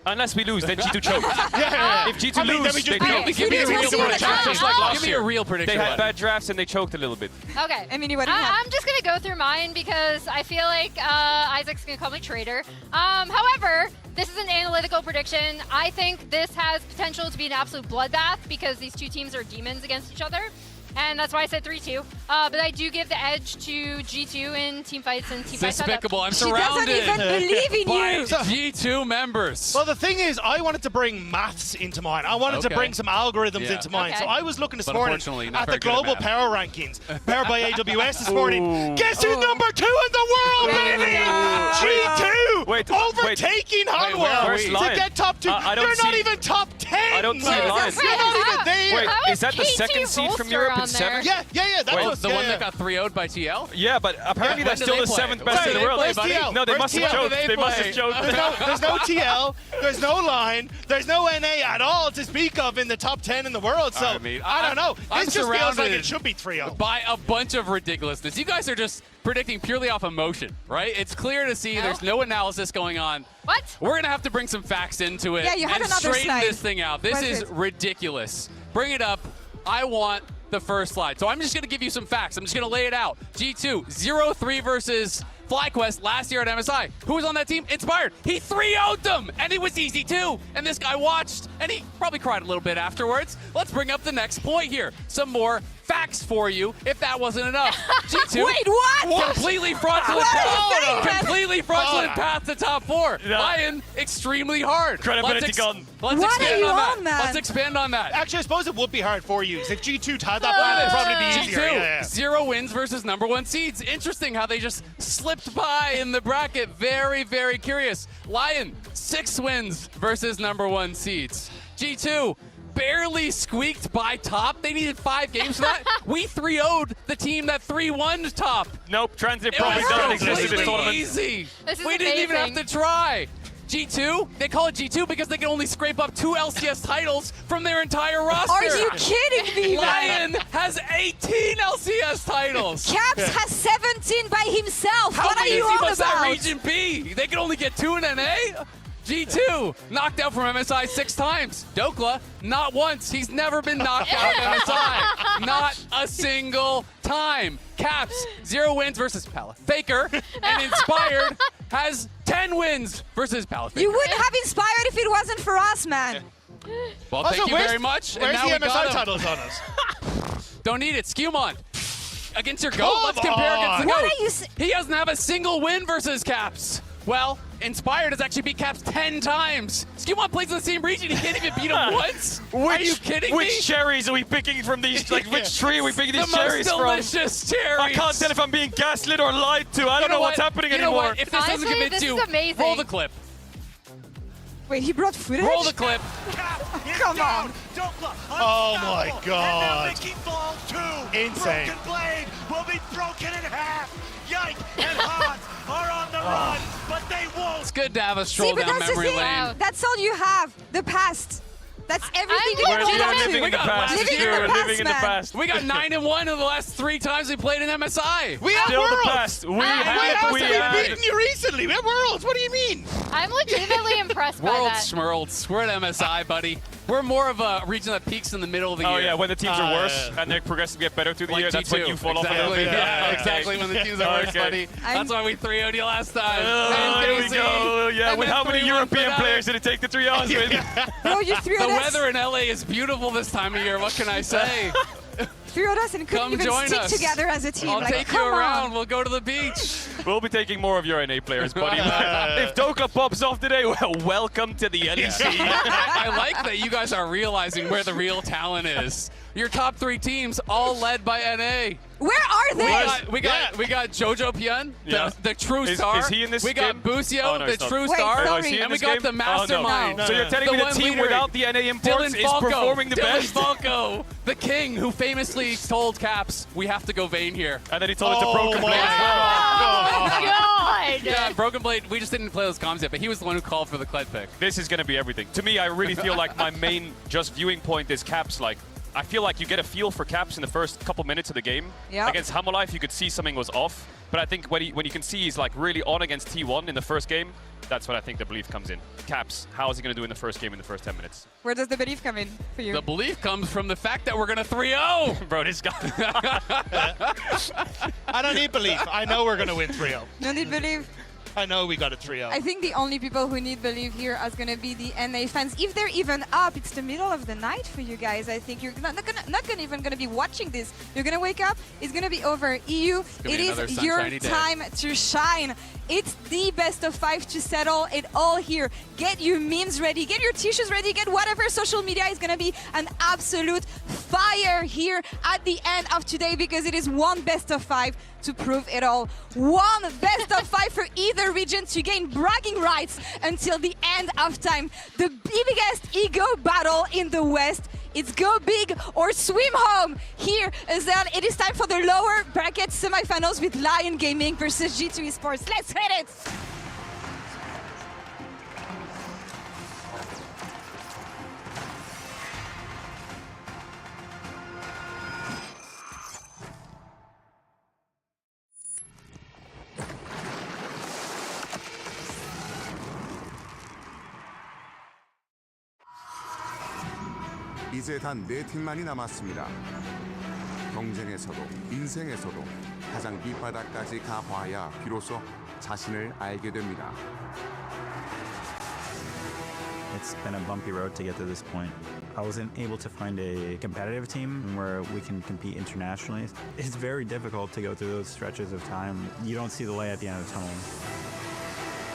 Unless we lose, then G2 choked. If G2 lose, they choked. Give me a real prediction. Just like last Give me year. a real prediction. They had bad drafts and they choked a little bit. Okay. Emily, what do you have? I'm just going to go through mine because I feel like Isaac's going to call me traitor. However, this is an analytical prediction. I think this has potential to be an absolute bloodbath because these two teams are demons against each other. And that's why I said 3-2. But I do give the edge to G2 in team fights and team fights. Despicable. I'm She doesn't surrounded even believe in by you. G2 members. Well, the thing is, I wanted to bring maths into mine. I wanted to bring some algorithms into mine. Okay. So I was looking this But morning unfortunately, not at the very good at global math. power rankings, powered by AWS this morning. Guess who's number 2 in the world, baby? G2! Wait, overtaking Hanwha where's to Lion? get top 2. I don't They're not see- even top 10. I don't see Lion. You're not even there. Wait, How is that the KT second seed from Rolster Europe in on there? 7? Yeah. That's Wait, what, The one that got 3-0'd by TL? Yeah, but apparently When they're do still they the play? 7th best in the world. Where's TL? No, they Where's must have TL? choked. They They must play. have choked. There's no TL, there's no line, there's no NA at all to speak of in the top 10 in the world. So, I don't know. I'm This just feels like surrounded it should be 3-0. by a bunch of ridiculousness. You guys are just predicting purely off emotion, right? It's clear to see there's no analysis going on. What? We're going to have to bring some facts into it Yeah, you had and another straighten slide. this thing out. This What is is it? ridiculous. Bring it up. I want the first slide. So I'm just going to give you some facts. I'm just going to lay it out. G2, 0-3 versus FlyQuest last year at MSI. Who was on that team? Inspired. He 3-0'd them, and it was easy too. And this guy watched, and he probably cried a little bit afterwards. Let's bring up the next point here. Some more facts for you, if that wasn't enough. G2. Wait, what? Completely fraudulent path. Completely fraudulent path to top 4. Yeah. LYON, extremely hard. Credibility gone. Let's What expand are you on that. on, man? Let's expand on that. Actually, I suppose it would be hard for you. If G2 tied that one, it'd probably be easier. G2, Yeah. 0 wins versus #1 seeds. Interesting how they just slipped by in the bracket. Very, very curious. LYON, 6 wins versus #1 seeds. G2, barely squeaked by top. They needed 5 games for that. We 3-0'd the team that 3-1'd top. Nope, Transit It probably was doesn't exist in this completely tournament. easy. This is We didn't even have amazing. to try. G2, they call it G2 because they can only scrape up 2 LCS titles from their entire roster. Are you kidding me, man? LYON has 18 LCS titles. Caps has 17 by himself. How What are many you teams on must that about? region be? They can only get 2 in NA? G2, knocked out from MSI 6 times. Dokla, not once. He's never been knocked out of MSI. Not a single time. Caps, 0 wins versus Faker, and Inspired has 10 wins versus Faker. You wouldn't have Inspired if it wasn't for us, man. Well, thank you very much. Where's and now the we got MSI him. titles on us? Don't need it. Skewmon. Against your Come GOAT. Let's compare against the What GOAT. are you He doesn't have a single win versus Caps. Well, Inspired has actually beat Caps 10 times. Skewmon plays in the same region. He can't even beat him once. Are you kidding me? Which cherries are we picking from these? Like, which tree are we picking these The most cherries from? delicious cherries. I can't tell if I'm being gaslit or lied to. I don't know what's happening you know anymore. What? If this doesn't Honestly, convince this you, is amazing. roll the clip. Wait, he brought footage? Roll the clip. Come on. Oh my God. Ball 2. Insane. Broken blade will be broken in half. Yike and Hans are on the run, but they won't. It's good to have a stroll See, but down that's the memory thing. lane. That's all you have. The past. That's everything you We're can hold on living to. in the past. Living in You're the past, living in the man. past. We got 9-1 in the last 3 times we played in MSI. We have Still the Worlds. past. We What have else we have we have beaten you recently? We have Worlds. What do you mean? I'm legitimately impressed by World that. Schmerlds. We're at MSI, buddy. We're more of a region that peaks in the middle of the Oh year. yeah, when the teams are worse and they progressively get better through the Like year, that's when G2. you fall off a little Exactly. bit. Yeah, okay. exactly when the teams are worse, Okay. buddy. That's why we 3-0'd you last time. Oh, here we go. Yeah, And with then how many 3-1 European for players did it take the 3 hours with? Bro, you threw The at us. weather in LA is beautiful this time of year. What can I say? Threw at us and couldn't Come even join stick us. together as a team. I'll like, take you come around. on. We'll go to the beach. We'll be taking more of your NA players, buddy. If Dokla pops off today, well, welcome to the LEC. I like that you guys are realizing where the real talent is. Your top 3 teams, all led by NA. Where are they? We got Jojo Pian, the true Is star. he in this We got game? Busio, Oh, no, the he's not. true Wait, star. sorry. Is he in And we this got game? the Oh, no. mastermind. So you're telling me the one team leader. without the NA imports Dylan is Falco. performing the Dylan best? Falco, the king who famously told Caps, we have to go Vayne here. And then he told it to Broken my Blade as well. Oh, God. Yeah, Broken Blade, we just didn't play those comms yet, but he was the one who called for the Kled pick. This is going to be everything. To me, I really feel like my main just viewing point is Caps. Like, I feel like you get a feel for Caps in the first couple minutes of the game. Yep. Against Hammerlife, you could see something was off. But I think when you can see he's like really on against T1 in the first game, that's when I think the belief comes in. Caps, how is he going to do in the first game in the first 10 minutes? Where does the belief come in for you? The belief comes from the fact that we're going to 3-0. Bro, this guy. I don't need belief. I know we're going to win 3-0. No need belief. I know we got a 3-0. I think the only people who need belief here are going to be the NA fans. If they're even up, it's the middle of the night for you guys. I think you're not even going to be watching this. You're going to wake up. It's going to be over. EU, it is your time to shine. It's the best of 5 to settle it all here. Get your memes ready. Get your t-shirts ready. Get whatever social media is going to be an absolute fire here at the end of today because it is one best of 5 to prove it all. One best of 5 for either region to gain bragging rights until the end of time. The biggest ego battle in the West. It's go big or swim home here as well. It is time for the lower bracket semifinals with LYON Gaming versus G2 Esports. Let's hit it! 이제 단 4팀만이 남았습니다. 경쟁에서도 인생에서도 가장 밑바닥까지 가봐야 비로소 자신을 알게 됩니다. It's been a bumpy road to get to this point. I wasn't able to find a competitive team where we can compete internationally. It's very difficult to go through those stretches of time. You don't see the light at the end of the tunnel.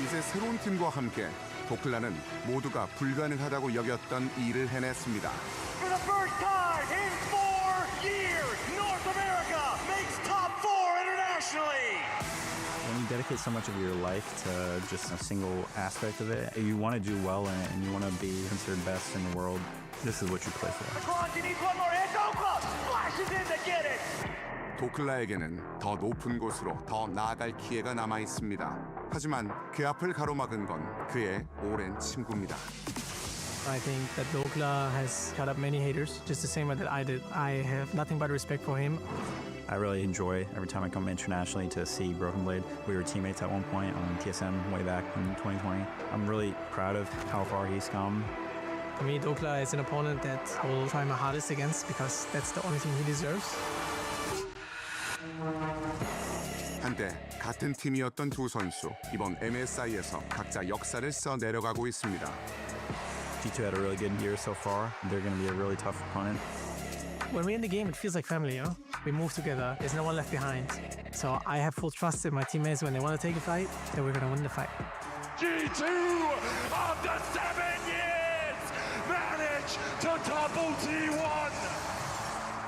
이제 새로운 팀과 함께 도클라는 모두가 불가능하다고 여겼던 일을 해냈습니다. For the first time in 4 years, North America makes top 4 internationally. When you dedicate so much of your life to just a single aspect of it, you want to do well in it and you want to be considered best in the world. This is what you play for. He needs one more. It's Oakland. Flashes in to get it. 도클라에게는 더 높은 곳으로 더 나아갈 기회가 남아 있습니다. 하지만 그 앞을 가로막은 건 그의 오랜 친구입니다. I think that Dokla has got up many haters, just the same way that I did. I have nothing but respect for him. I really enjoy every time I come internationally to see Broken Blade. We were teammates at one point on TSM way back in 2020. I'm really proud of how far he's come. For me, Dokla is an opponent that I will try my hardest against because that's the only thing he deserves. 한때 같은 팀이었던 두 선수 이번 MSI에서 각자 역사를 써 내려가고 있습니다. G2 had a really good year so far. They're going to be a really tough opponent. When we're in the game, it feels like family, you know? We move together. There's no one left behind. So I have full trust in my teammates when they want to take a fight, that we're going to win the fight. G2 after 7 years managed to double T1.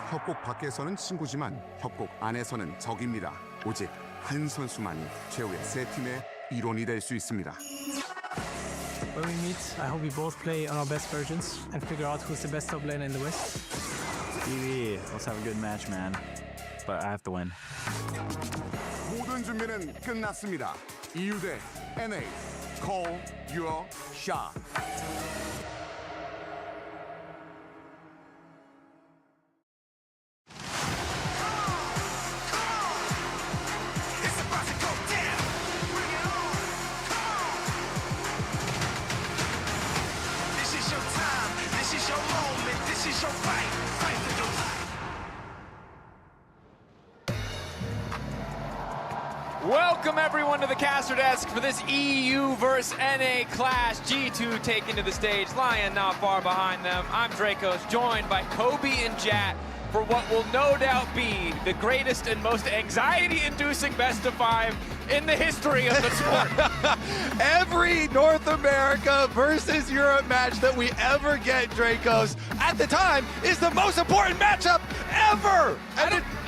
협곡 밖에서는 친구지만 협곡 안에서는 적입니다. 오직 한 선수만이 최후의 세 팀의 일원이 될 수 있습니다. When we meet, I hope we both play on our best versions and figure out who's the best top laner in the West. BB, let's have a good match, man. But I have to win. 모든 준비는 끝났습니다. EU 대 NA, call your shot. Welcome everyone to the caster desk for this EU versus NA clash. G2 taking to the stage, LYON not far behind them. I'm Dracos, joined by Kobe and Jat for what will no doubt be the greatest and most anxiety-inducing best of 5 in the history of the sport. Every North America versus Europe match that we ever get, Dracos, at the time, is the most important matchup ever!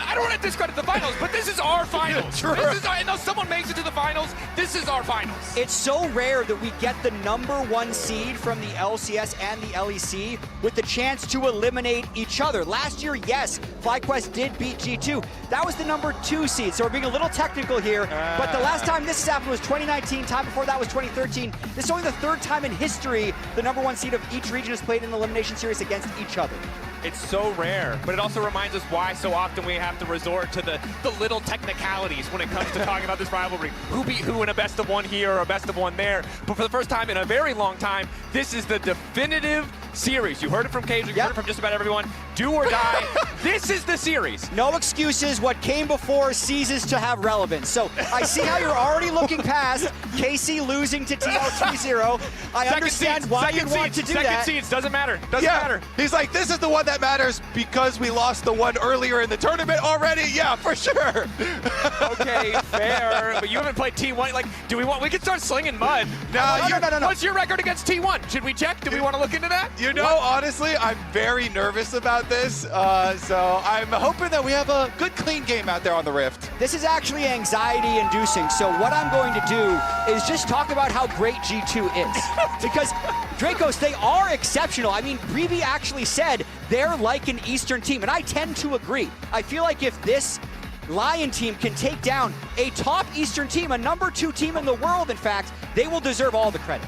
I don't want to discredit the finals, but this is our finals. True. This is our, and though someone makes it to the finals, this is our finals. It's so rare that we get the #1 seed from the LCS and the LEC with the chance to eliminate each other. Last year, yes, FlyQuest did beat G2. That was the #2 seed, so we're being a little technical here. But the last time this has happened was 2019. Time before that was 2013. This is only the 3rd time in history the #1 seed of each region has played in the elimination series against each other. It's so rare, but it also reminds us why so often we have to resort to the little technicalities when it comes to talking about this rivalry. Who beat who in a best of 1 here or a best of 1 there. But for the first time in a very long time, this is the definitive series. You heard it from Cage, you heard it from just about everyone. Do or die. This is the series. No excuses. What came before ceases to have relevance. So I see how you're already looking past KC losing to TL3-0. I understand why you want to do that. Second seeds, doesn't matter. Doesn't matter. He's like, this is the one that matters because we lost the one earlier in the tournament already? Yeah, for sure. Okay, fair. But you haven't played T1. Like, do we want? We can start slinging mud. No. What's your record against T1? Should we check? Do we want to look into that? You know, honestly, I'm very nervous about this. So I'm hoping that we have a good, clean game out there on the Rift. This is actually anxiety-inducing. So what I'm going to do is just talk about how great G2 is. Because, Dracos, they are exceptional. I mean, Breeby actually said they're like an Eastern team, and I tend to agree. I feel like if this LYON team can take down a top Eastern team, a #2 team in the world, in fact, they will deserve all the credit.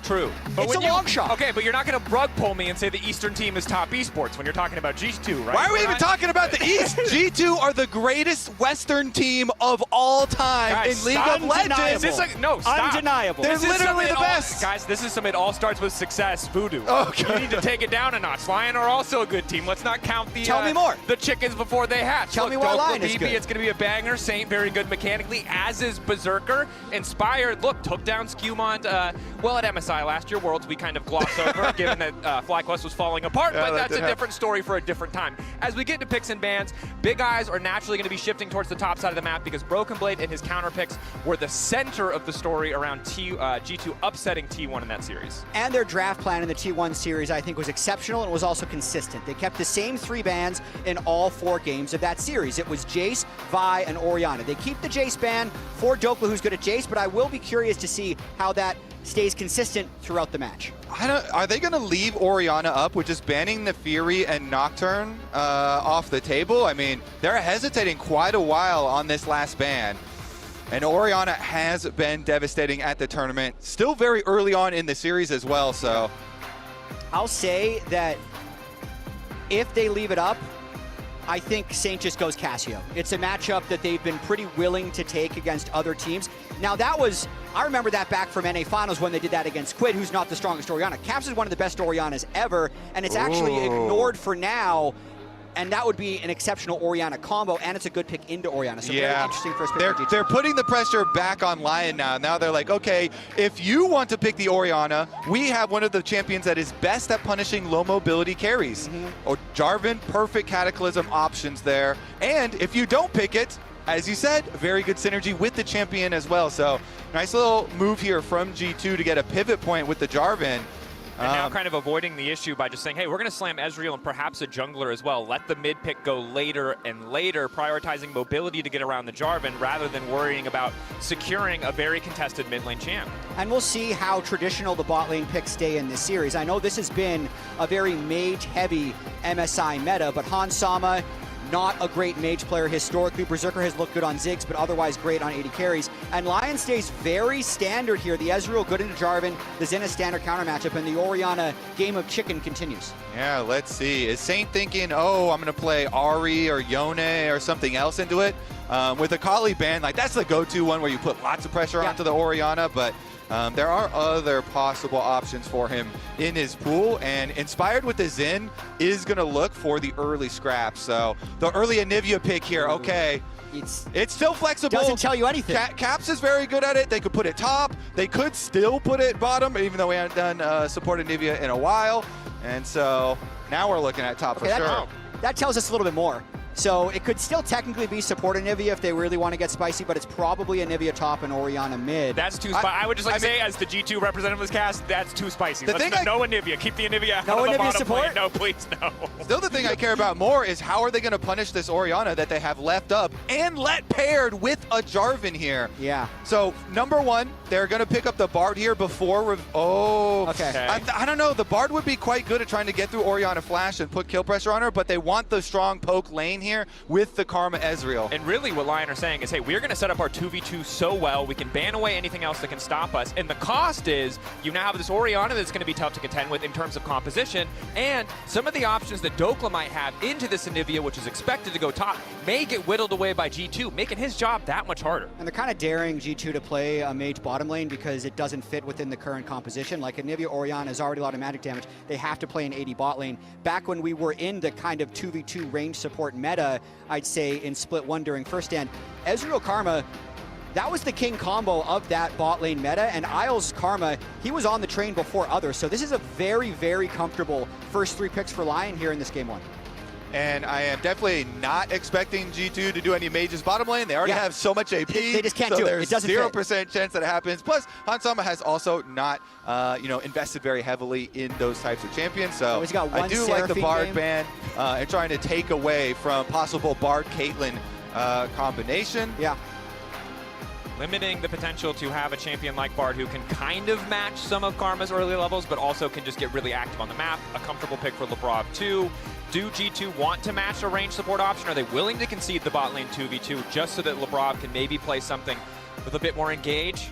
True. But It's a long shot. Okay, but you're not going to rug pull me and say the Eastern team is top esports when you're talking about G2, right? Why are we even talking about the East? G2 are the greatest Western team of all time Guys, in League of Legends. No, stop. Undeniable. They're literally the best. Guys, this is some it all starts with success voodoo. Okay. You need to take it down a notch. Lion are also a good team. Let's not count the Tell me more. the chickens before they hatch. Tell me why Lion is good. It's going to be a banger. Saint very good mechanically, as is Berserker. Inspired, look, took down Skewmont. Well, at MSI last year, Worlds, we kind of gloss over, given that FlyQuest was falling apart, but that's a different story for a different time. As we get into picks and bans, big eyes are naturally going to be shifting towards the top side of the map because Broken Blade and his counter picks were the center of the story around G2 upsetting T1 in that series. And their draft plan in the T1 series, I think, was exceptional and was also consistent. They kept the same 3 bans in all 4 games of that series. It was Jace, Vi, and Orianna. They keep the Jace ban for Dokla, who's good at Jace, but I will be curious to see how that stays consistent throughout the match. Are they going to leave Orianna up with just banning Nefiri and Nocturne off the table? I mean, they're hesitating quite a while on this last ban. And Orianna has been devastating at the tournament. Still very early on in the series as well, so. I'll say that if they leave it up, I think Saint just goes Cassio. It's a matchup that they've been pretty willing to take against other teams. Now I remember that back from NA Finals when they did that against Quid, who's not the strongest Orianna. Caps is one of the best Oriannas ever, and it's actually ignored for now. And that would be an exceptional Orianna combo, and it's a good pick into Orianna. So very interesting first pick. They're putting the pressure back on Lion now. Now they're like, okay, if you want to pick the Orianna, we have one of the champions that is best at punishing low mobility carries. Or Jarvan, perfect Cataclysm options there. And if you don't pick it, as you said, very good synergy with the champion as well. So nice little move here from G2 to get a pivot point with the Jarvan. And now kind of avoiding the issue by just saying, hey, we're going to slam Ezreal and perhaps a jungler as well. Let the mid pick go later and later, prioritizing mobility to get around the Jarvan rather than worrying about securing a very contested mid lane champ. And we'll see how traditional the bot lane picks stay in this series. I know this has been a very mage-heavy MSI meta, but Hans Sama, not a great mage player historically. Berserker has looked good on Ziggs, but otherwise great on 80 carries. And Lion stays very standard here. The Ezreal good into Jarvan, the Zenith standard counter matchup, and the Orianna game of chicken continues. Yeah, let's see. Is Saint thinking, oh, I'm going to play Ari or Yone or something else into it? With a Kali ban, like that's the go-to one where you put lots of pressure onto the Orianna, but there are other possible options for him in his pool, and Inspired with the Zen is going to look for the early scraps. So the early Anivia pick here, okay. It's still flexible. Doesn't tell you anything. Caps is very good at it. They could put it top. They could still put it bottom, even though we haven't done support Anivia in a while. And so now we're looking at top for sure. That tells us a little bit more. So it could still technically be support Anivia if they really want to get spicy, but it's probably Anivia top and Orianna mid. That's too spicy. I would just say, as the G2 representative of this cast, that's too spicy. No Anivia. Keep the Anivia out of the bottom support? lane. No, please, no. Still, the thing I care about more is how are they going to punish this Orianna that they have left up and let paired with a Jarvan here. Yeah. So, number one, they're going to pick up the Bard here before... Okay. I don't know. The Bard would be quite good at trying to get through Orianna Flash and put kill pressure on her, but they want the strong poke lane here with the Karma Ezreal. And really what Lion are saying is, hey, we're going to set up our 2v2 so well, we can ban away anything else that can stop us. And the cost is you now have this Orianna that's going to be tough to contend with in terms of composition, and some of the options that Dokla might have into this Anivia, which is expected to go top, may get whittled away by G2, making his job that much harder. And they're kind of daring G2 to play a mage bottom lane because it doesn't fit within the current composition. Like Anivia Orianna is already a lot of magic damage. They have to play an 80 bot lane. Back when we were in the kind of 2v2 range support meta, I'd say in split one during first stand, Ezreal Karma, that was the king combo of that bot lane meta, and Isles Karma, he was on the train before others. So this is a very, very comfortable first 3 picks for Lion here in this game 1. And I am definitely not expecting G2 to do any mages bottom lane. They already have so much AP. They just can't do it. It doesn't fit. 0% chance that it happens. Plus, Hansama has also not, invested very heavily in those types of champions. So I do like the Bard ban and trying to take away from possible Bard Caitlyn combination. Yeah. Limiting the potential to have a champion like Bard who can kind of match some of Karma's early levels, but also can just get really active on the map. A comfortable pick for Lebrov too. Do G2 want to match a range support option? Are they willing to concede the bot lane 2v2 just so that Lebrov can maybe play something with a bit more engage.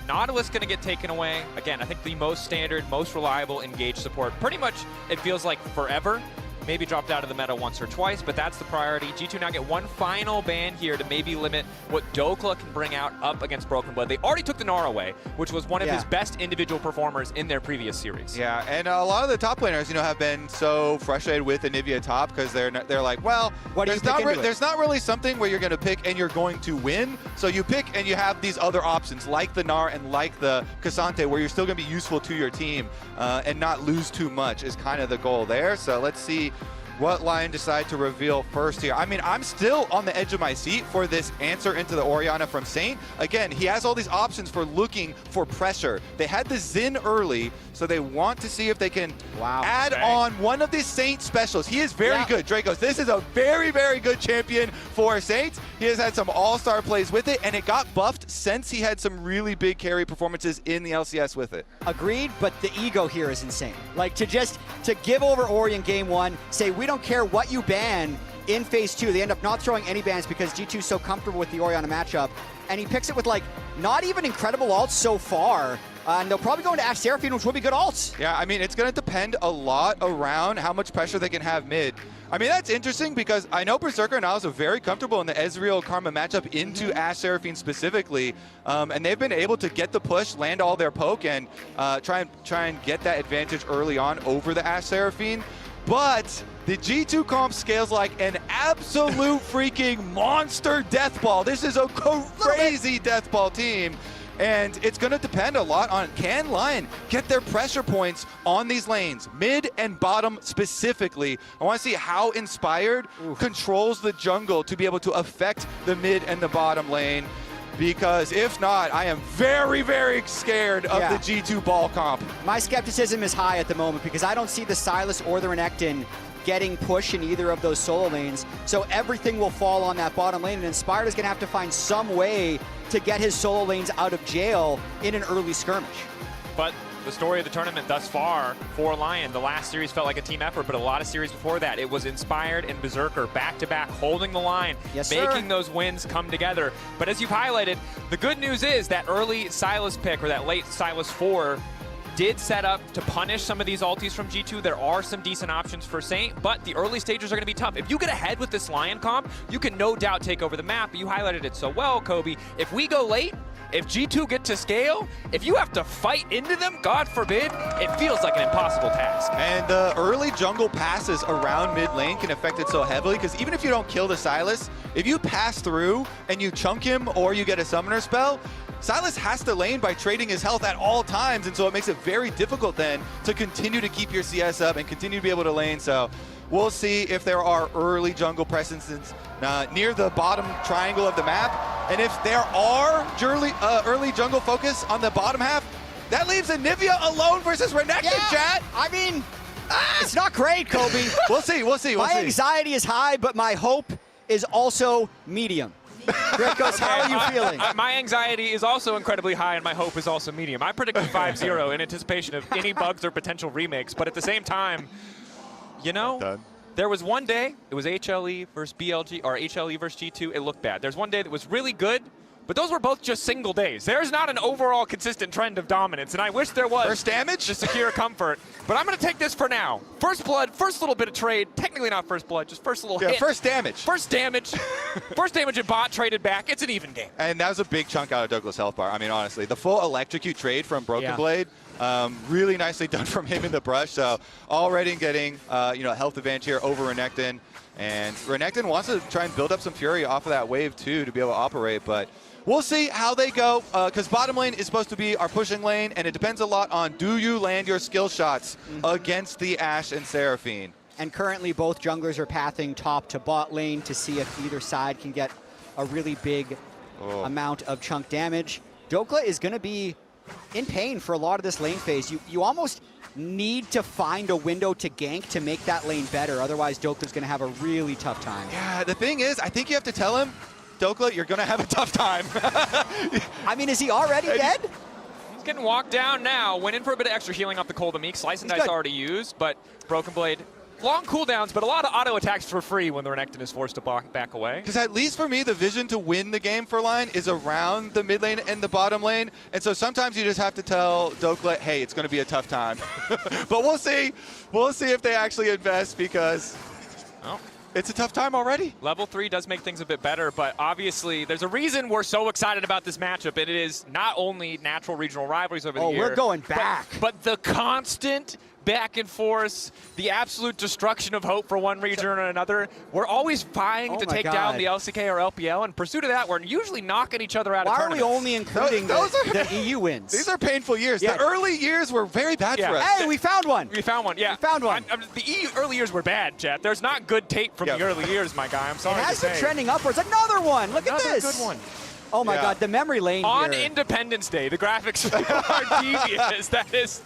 Nautilus going to get taken away. Again, I think the most standard, most reliable engage support. Pretty much, it feels like forever. Maybe dropped out of the meta once or twice, but that's the priority. G2 now get one final ban here to maybe limit what Dokla can bring out up against Broken Blood. They already took the Gnar away, which was one of his best individual performers in their previous series. Yeah, and a lot of the top laners, have been so frustrated with Anivia top because they're like, well, there's not really something where you're going to pick and you're going to win. So you pick and you have these other options like the Gnar and like the Cassante where you're still going to be useful to your team and not lose too much is kind of the goal there. So let's see what LYON decide to reveal first here. I mean, I'm still on the edge of my seat for this answer into the Orianna from Saint. Again, he has all these options for looking for pressure. They had the Xin early, so they want to see if they can add on one of the Saint specials. He is very good, Dracos. This is a very, very good champion for Saint. He has had some all-star plays with it, and it got buffed since he had some really big carry performances in the LCS with it. Agreed, but the ego here is insane. Like, to give over Orion game 1, say, we don't care what you ban in phase 2. They end up not throwing any bans because G2 is so comfortable with the Orianna matchup, and he picks it with, like, not even incredible ults so far. And they'll probably go into Ashe Seraphine, which will be good ults. Yeah, I mean, it's going to depend a lot around how much pressure they can have mid. I mean, that's interesting because I know Berserker and Niles are very comfortable in the Ezreal Karma matchup into Ashe Seraphine specifically, and they've been able to get the push, land all their poke, and try and get that advantage early on over the Ashe Seraphine. But the G2 comp scales like an absolute freaking monster death ball. This is a crazy death ball team. And it's going to depend a lot on, can LYON get their pressure points on these lanes, mid and bottom specifically. I want to see how Inspired controls the jungle to be able to affect the mid and the bottom lane. Because if not, I am very, very scared of the G2 ball comp. My skepticism is high at the moment because I don't see the Sylas or the Renekton getting push in either of those solo lanes. So everything will fall on that bottom lane, and Inspired is going to have to find some way to get his solo lanes out of jail in an early skirmish. But the story of the tournament thus far for LYON, the last series felt like a team effort, but a lot of series before that, it was Inspired and Berserker back-to-back holding the line, making those wins come together. But as you've highlighted, the good news is that early Sylas pick, or that late Sylas 4, did set up to punish some of these ultis from G2. There are some decent options for Saint, but the early stages are going to be tough. If you get ahead with this LYON comp, you can no doubt take over the map. You highlighted it so well, Kobe. If we go late, if G2 get to scale, if you have to fight into them, God forbid, it feels like an impossible task. And the early jungle passes around mid lane can affect it so heavily, because even if you don't kill the Sylas, if you pass through and you chunk him or you get a summoner spell, Sylas has to lane by trading his health at all times, and so it makes it very difficult then to continue to keep your CS up and continue to be able to lane. So we'll see if there are early jungle presences near the bottom triangle of the map. And if there are early jungle focus on the bottom half, that leaves Anivia alone versus Renekton, chat. I mean, it's not great, Kobe. We'll see. My anxiety is high, but my hope is also medium. Dracos, how are you feeling? My anxiety is also incredibly high, and my hope is also medium. I predicted 5-0 in anticipation of any bugs or potential remakes, but at the same time, there was one day, it was HLE versus BLG, or HLE versus G2, it looked bad. There's one day that was really good, but those were both just single days. There's not an overall consistent trend of dominance, and I wish there was. First damage? To secure comfort. But I'm going to take this for now. First blood, first little bit of trade. Technically not first blood, just first little hit. First damage. First damage. First damage in bot, traded back. It's an even game. And that was a big chunk out of Douglas' health bar. I mean, honestly, the full electrocute trade from Broken Blade, really nicely done from him in the brush. So already getting a health advantage here over Renekton. And Renekton wants to try and build up some fury off of that wave too to be able to operate, but we'll see how they go, because bottom lane is supposed to be our pushing lane, and it depends a lot on do you land your skill shots against the Ashe and Seraphine. And currently both junglers are pathing top to bot lane to see if either side can get a really big amount of chunk damage. Dokla is going to be in pain for a lot of this lane phase. You almost need to find a window to gank to make that lane better. Otherwise, Dokla's going to have a really tough time. Yeah, the thing is, I think you have to tell him, Dokla, you're going to have a tough time. I mean, is he already dead? He's getting walked down now. Went in for a bit of extra healing off the Cold Meek. Slice and Dice already used, but Broken Blade long cooldowns, but a lot of auto attacks for free when the Renekton is forced to back away. Because at least for me, the vision to win the game for LYON is around the mid lane and the bottom lane. And so sometimes you just have to tell Dokla, hey, it's going to be a tough time. But we'll see. We'll see if they actually invest because it's a tough time already. Level 3 does make things a bit better, but obviously there's a reason we're so excited about this matchup, and it is not only natural regional rivalries over the year. We're going back. But the constant back and forth, the absolute destruction of hope for one region or another. We're always vying to take down the LCK or LPL. In pursuit of that, we're usually knocking each other out of tournaments. Why are we only including the EU wins? These are painful years. Yeah. The early years were very bad for us. Hey, we found one. We found one, yeah. We found one. The EU early years were bad, chat. There's not good tape from the early years, my guy. I'm sorry It has to say. been trending upwards. Another one. Look at this. Another good one. Oh my God, the memory lane On here. Independence Day, the graphics are devious. That is...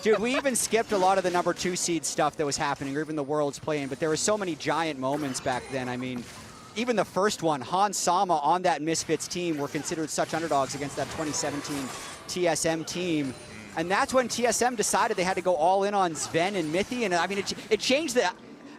Dude, we even skipped a lot of the number 2 seed stuff that was happening, or even the Worlds playing, but there were so many giant moments back then. I mean, even the first one, Hans Sama on that Misfits team were considered such underdogs against that 2017 TSM team. And that's when TSM decided they had to go all in on Sven and Mithy, and I mean, it changed the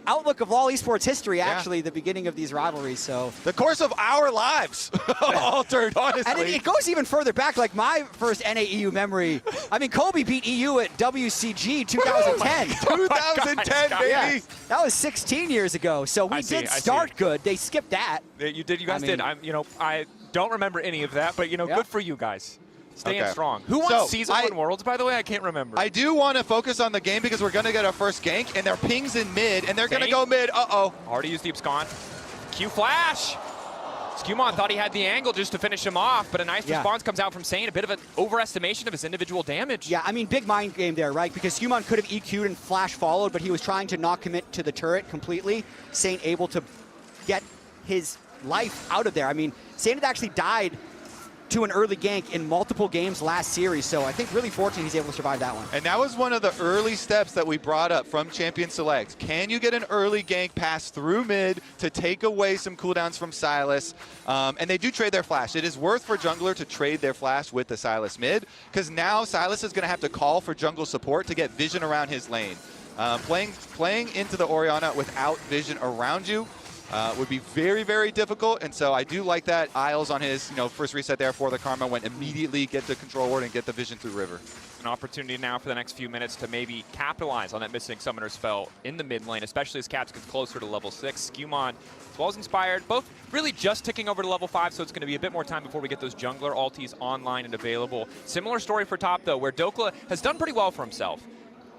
outlook of LoL Esports history, actually, the beginning of these rivalries. So the course of our lives altered, honestly. And it goes even further back. Like my first NA-EU memory, I mean, Kobe beat EU at WCG 2010. 2010, baby. Yeah, that was 16 years ago. So we did start good. They skipped that. You did. You guys did. I don't remember any of that, but good for you guys. Staying strong. Who won Season 1 Worlds, by the way? I can't remember. I do want to focus on the game because we're going to get our first gank, and their ping's in mid, and they're going to go mid. Uh-oh. Already used Deep Scon. Q Flash. Skumon thought he had the angle just to finish him off, but a nice response comes out from Saint. A bit of an overestimation of his individual damage. Yeah, I mean, big mind game there, right? Because Skumon could have EQ'd and Flash followed, but he was trying to not commit to the turret completely. Saint able to get his life out of there. I mean, Saint had actually died to an early gank in multiple games last series, so I think really fortunate he's able to survive that one. And that was one of the early steps that we brought up from Champion Select. Can you get an early gank pass through mid to take away some cooldowns from Sylas? And they do trade their flash. It is worth for jungler to trade their flash with the Sylas mid, because now Sylas is going to have to call for jungle support to get vision around his lane. Playing into the Orianna without vision around you would be very, very difficult, and so I do like that Isles on his first reset there for the Karma went immediately get the control ward and get the vision through River. An opportunity now for the next few minutes to maybe capitalize on that missing Summoner spell in the mid lane, especially as Caps gets closer to level 6. Skumon, as well as Inspired, both really just ticking over to level 5, so it's going to be a bit more time before we get those jungler ultis online and available. Similar story for top, though, where Dokla has done pretty well for himself.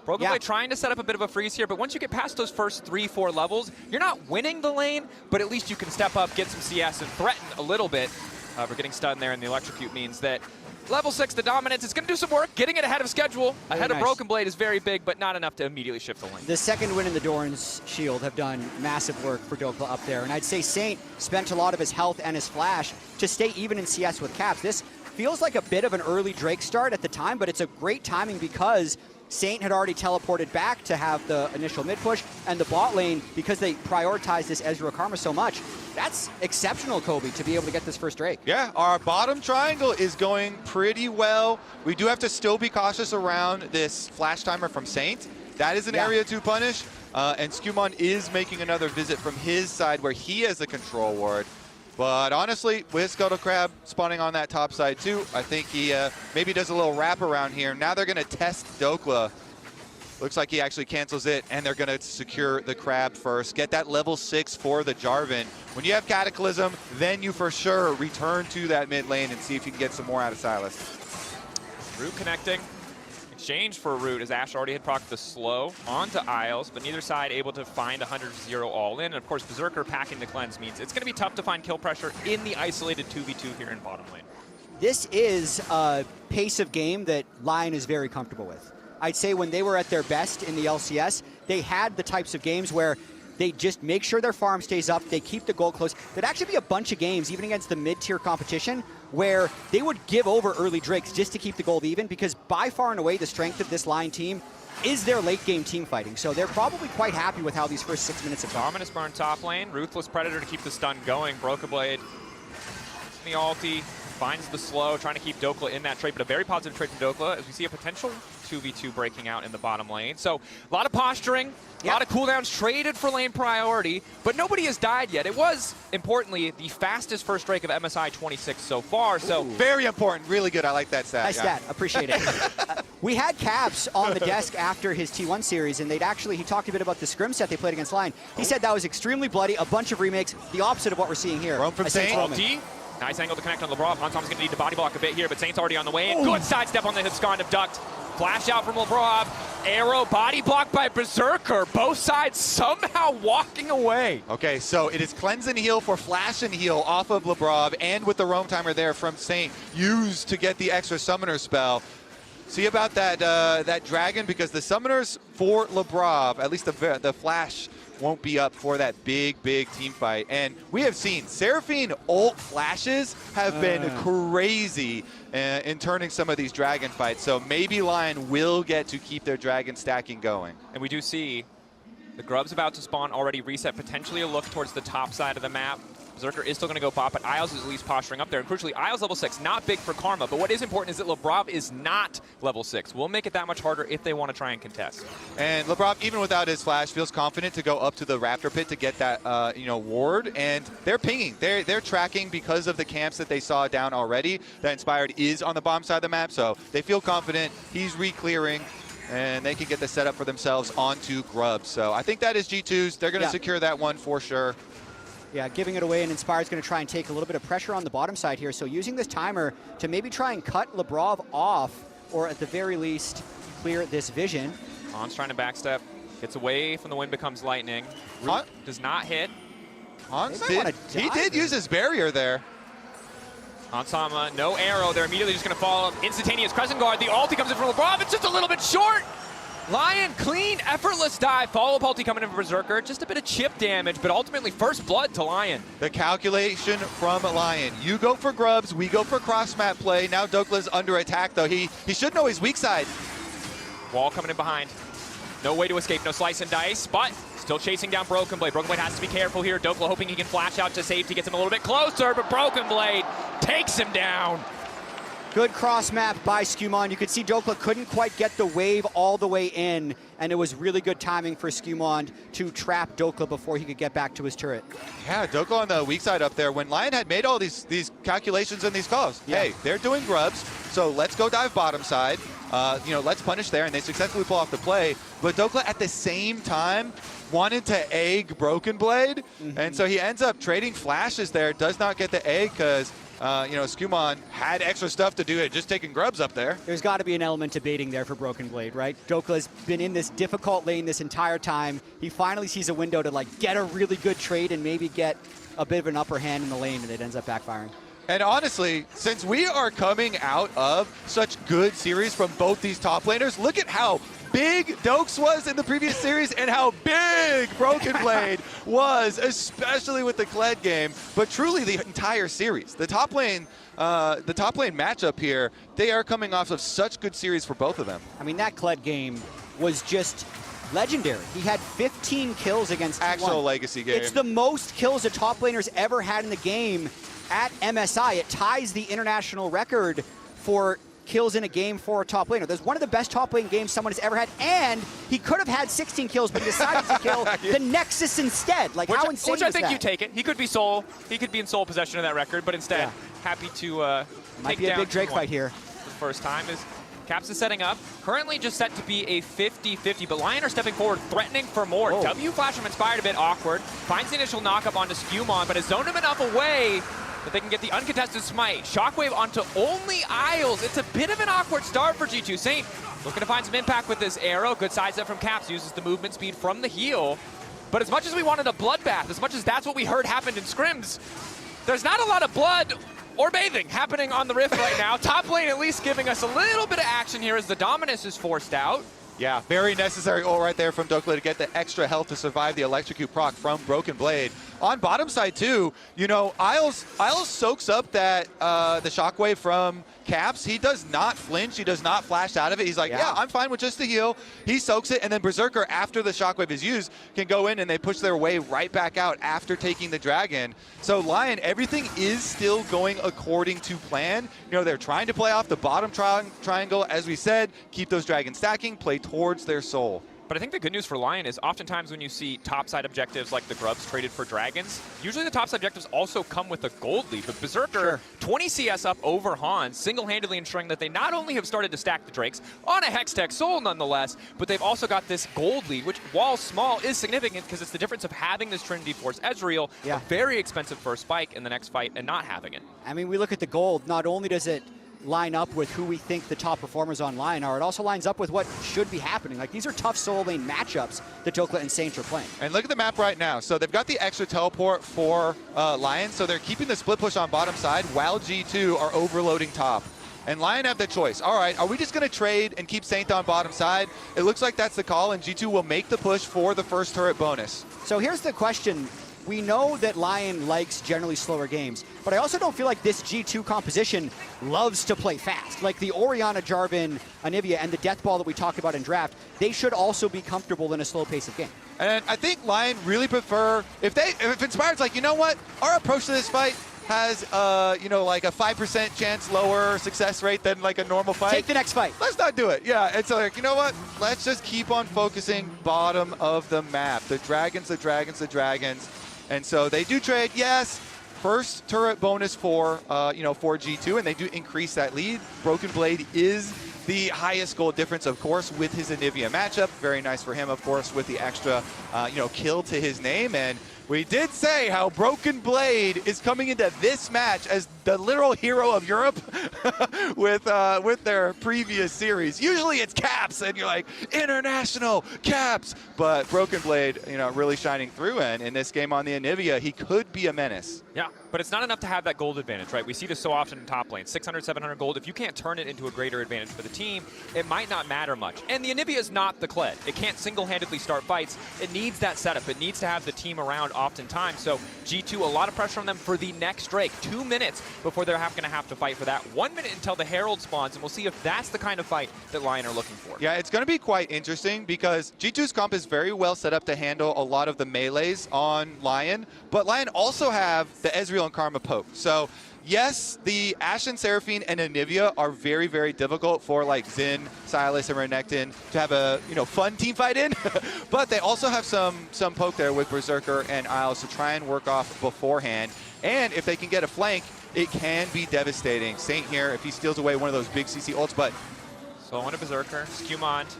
Brokenblade trying to set up a bit of a freeze here, but once you get past those first 3-4 levels, you're not winning the lane, but at least you can step up, get some CS, and threaten a little bit. We're getting stunned there, and the Electrocute means that level 6, the dominance, is going to do some work. Getting it ahead of schedule, ahead of Brokenblade is very big, but not enough to immediately shift the lane. The second win in the Doran's Shield have done massive work for Dokla up there, and I'd say Saint spent a lot of his health and his flash to stay even in CS with Caps. This feels like a bit of an early Drake start at the time, but it's a great timing because Saint had already teleported back to have the initial mid push, and the bot lane, because they prioritized this Ezreal Karma so much, that's exceptional, Kobe, to be able to get this first Drake. Yeah, our bottom triangle is going pretty well. We do have to still be cautious around this flash timer from Saint. That is an area to punish, and Skumon is making another visit from his side where he has the control ward. But honestly, with Scuttle Crab spawning on that top side too, I think he maybe does a little wrap around here. Now they're going to test Dokla. Looks like he actually cancels it, and they're going to secure the Crab first. Get that level 6 for the Jarvan. When you have Cataclysm, then you for sure return to that mid lane and see if you can get some more out of Sylas. Root connecting. Exchange for a root as Ash already had procced the slow onto Isles, but neither side able to find 100-0 all in. And of course, Berserker packing the cleanse means it's going to be tough to find kill pressure in the isolated 2v2 here in bottom lane. This is a pace of game that LYON is very comfortable with. I'd say when they were at their best in the LCS, they had the types of games where they just make sure their farm stays up, they keep the goal close. There'd actually be a bunch of games, even against the mid-tier competition, where they would give over early Drakes just to keep the gold even, because by far and away the strength of this LYON team is their late-game team fighting. So they're probably quite happy with how these first 6 minutes have gone. Dominus burn top lane, Ruthless Predator to keep the stun going, Brokenblade, the ulti, finds the slow, trying to keep Dokla in that trade, but a very positive trade from Dokla as we see a potential 2v2 breaking out in the bottom lane. So a lot of posturing, a lot of cooldowns traded for lane priority, but nobody has died yet. It was, importantly, the fastest first strike of MSI 26 so far. So very important, really good. I like that stat. Nice stat, appreciate it. We had Caps on the desk after his T1 series, and he talked a bit about the scrim set they played against LYON. He said that was extremely bloody, a bunch of remakes, the opposite of what we're seeing here. Roam from Saint. Nice angle to connect on LeBron. Hansom's going to need to body block a bit here, but Saint's already on the way in. Good sidestep on the Hipscond of Duct. Flash out from LeBron. Arrow body blocked by Berserker. Both sides somehow walking away. Okay, so it is cleanse and heal for flash and heal off of LeBron, and with the roam timer there from Saint, used to get the extra summoner spell. See about that that dragon, because the summoners for LeBron, at least the flash, won't be up for that big team fight. And we have seen Seraphine ult flashes have been crazy in turning some of these dragon fights. So maybe LYON will get to keep their dragon stacking going. And we do see the Grub's about to spawn, already reset, potentially a look towards the top side of the map. Berserker is still going to go bot, but Isles is at least posturing up there. And crucially, Isles level 6, not big for Karma, but what is important is that LeBron is not level 6. We'll make it that much harder if they want to try and contest. And LeBron, even without his flash, feels confident to go up to the Raptor Pit to get that ward. And they're pinging. They're tracking because of the camps that they saw down already. That Inspired is on the bomb side of the map, so they feel confident. He's re-clearing, and they can get the setup for themselves onto Grub. So I think that is G2's. They're going to secure that one for sure. Yeah, giving it away, and Inspired's going to try and take a little bit of pressure on the bottom side here. So using this timer to maybe try and cut Lebrov off, or at the very least, clear this vision. Han's trying to backstep, gets away from the wind, becomes lightning. Root does not hit. Hans he did use his barrier there. Hansama, no arrow. They're immediately just going to follow up. Instantaneous Crescent Guard. The ulti comes in from LeBron. It's just a little bit short. LYON, clean, effortless dive. Follow-up ulti coming in from Berserker. Just a bit of chip damage, but ultimately first blood to LYON. The calculation from LYON. You go for grubs, we go for cross-map play. Now Dokla's under attack, though. He should know his weak side. Wall coming in behind. No way to escape, no slice and dice, but still chasing down Broken Blade. Broken Blade has to be careful here. Dokla hoping he can flash out to safety, gets him a little bit closer, but Broken Blade takes him down. Good cross map by Skumon. You could see Dokla couldn't quite get the wave all the way in, and it was really good timing for Skumon to trap Dokla before he could get back to his turret. Yeah, Dokla on the weak side up there. When LYON had made all these calculations and these calls, hey, they're doing grubs, so let's go dive bottom side. Let's punish there, and they successfully pull off the play. But Dokla at the same time wanted to egg Broken Blade, and so he ends up trading flashes there. Does not get the egg because Skumon had extra stuff to do it, just taking grubs up there. There's got to be an element of baiting there for Broken Blade, right? Dokla's been in this difficult lane this entire time. He finally sees a window to get a really good trade and maybe get a bit of an upper hand in the lane, and it ends up backfiring. And honestly, since we are coming out of such good series from both these top laners, look at how big Dokes was in the previous series and how big Broken Blade was, especially with the Kled game, but truly the entire series. The top lane matchup here, they are coming off of such good series for both of them. I mean, that Kled game was just legendary. He had 15 kills against actual T1. legacy game. It's the most kills a top laner's ever had in the game at MSI. It ties the international record for kills in a game for a top laner. There's one of the best top lane games someone has ever had, and he could have had 16 kills, but decided to kill the Nexus instead. How insane Which I was think that? you take it. He could be in sole possession of that record, but instead, happy to Might be a big Drake fight here. The first time is Caps is setting up. Currently just set to be a 50-50, but LYON are stepping forward, threatening for more. W flash from Inspired a bit awkward. Finds the initial knock-up onto Skumon, but has zoned him enough away that they can get the uncontested smite. Shockwave onto only Isles. It's a bit of an awkward start for G2. Saint looking to find some impact with this arrow. Good sidestep from Caps. Uses the movement speed from the heal. But as much as we wanted a bloodbath, as much as that's what we heard happened in scrims, there's not a lot of blood or bathing happening on the Rift right now. Top lane at least giving us a little bit of action here as the Dominus is forced out. Yeah, very necessary ult right there from Dokla to get the extra health to survive the electrocute proc from Broken Blade. on bottom side too, you know, Isles soaks up that the shockwave from Caps. He does not flinch. He does not flash out of it. He's like, yeah, I'm fine with just the heal. He soaks it, and then Berserker, after the shockwave is used, can go in and they push their way right back out after taking the dragon. So LYON, everything is still going according to plan. You know, they're trying to play off the bottom triangle, as we said, keep those dragons stacking, play towards their soul. But I think the good news for LYON is oftentimes when you see topside objectives like the Grubs traded for Dragons, usually the topside objectives also come with a gold lead. But Berserker, 20 CS up over Hans, single-handedly ensuring that they not only have started to stack the Drakes on a Hextech Soul nonetheless, but they've also got this gold lead, which, while small, is significant because it's the difference of having this Trinity Force Ezreal, a very expensive first spike in the next fight, and not having it. I mean, we look at the gold, not only does it line up with who we think the top performers on LYON are, it also lines up with what should be happening. Like, these are tough solo lane matchups that Dokla and Saint are playing. And look at the map right now. So they've got the extra teleport for LYON, so they're keeping the split push on bottom side while G2 are overloading top. And LYON have the choice. All right, are we just going to trade and keep Saint on bottom side? It looks like that's the call, and G2 will make the push for the first turret bonus. So here's the question. We know that LYON likes generally slower games, but I also don't feel like this G2 composition loves to play fast. Like the Orianna, Jarvan, Anivia, and the Death Ball that we talked about in draft, they should also be comfortable in a slow pace of game. And I think LYON really prefer, if Inspired's like, you know what, our approach to this fight has, you know, like a 5% chance lower success rate than like a normal fight. Take the next fight. Let's not do it. Yeah, it's like, you know what? Let's just keep on focusing bottom of the map. The dragons, the dragons, the dragons. And so they do trade, yes, first turret bonus for, you know, for G2, and they do increase that lead. Broken Blade is the highest goal difference, of course, with his Anivia matchup. Very nice for him, of course, with the extra, you know, kill to his name. And we did say how Broken Blade is coming into this match as the literal hero of Europe with their previous series. Usually it's Caps, and you're like, international Caps. But Broken Blade, you know, really shining through. And in this game on the Anivia, he could be a menace. Yeah, but it's not enough to have that gold advantage, right? We see this so often in top lane. 600, 700 gold. If you can't turn it into a greater advantage for the team, it might not matter much. And the Anivia is not the Kled. It can't single-handedly start fights. It needs that setup. It needs to have the team around oftentimes. So G2, a lot of pressure on them for the next Drake. 2 minutes before they're going to have to fight for that. 1 minute until the Herald spawns, and we'll see if that's the kind of fight that LYON are looking for. Yeah, it's going to be quite interesting because G2's comp is very well set up to handle a lot of the melees on LYON, but LYON also have the Ezreal and Karma poke. So yes, the Ashen, Seraphine, and Anivia are very, very difficult for like Xin, Silas, and Renekton to have a, you know, fun team fight in. But they also have some poke there with Berserker and Isles to try and work off beforehand. And if they can get a flank, it can be devastating. Saint here, if he steals away one of those big CC ults, but... So on to Berserker, Skewmont,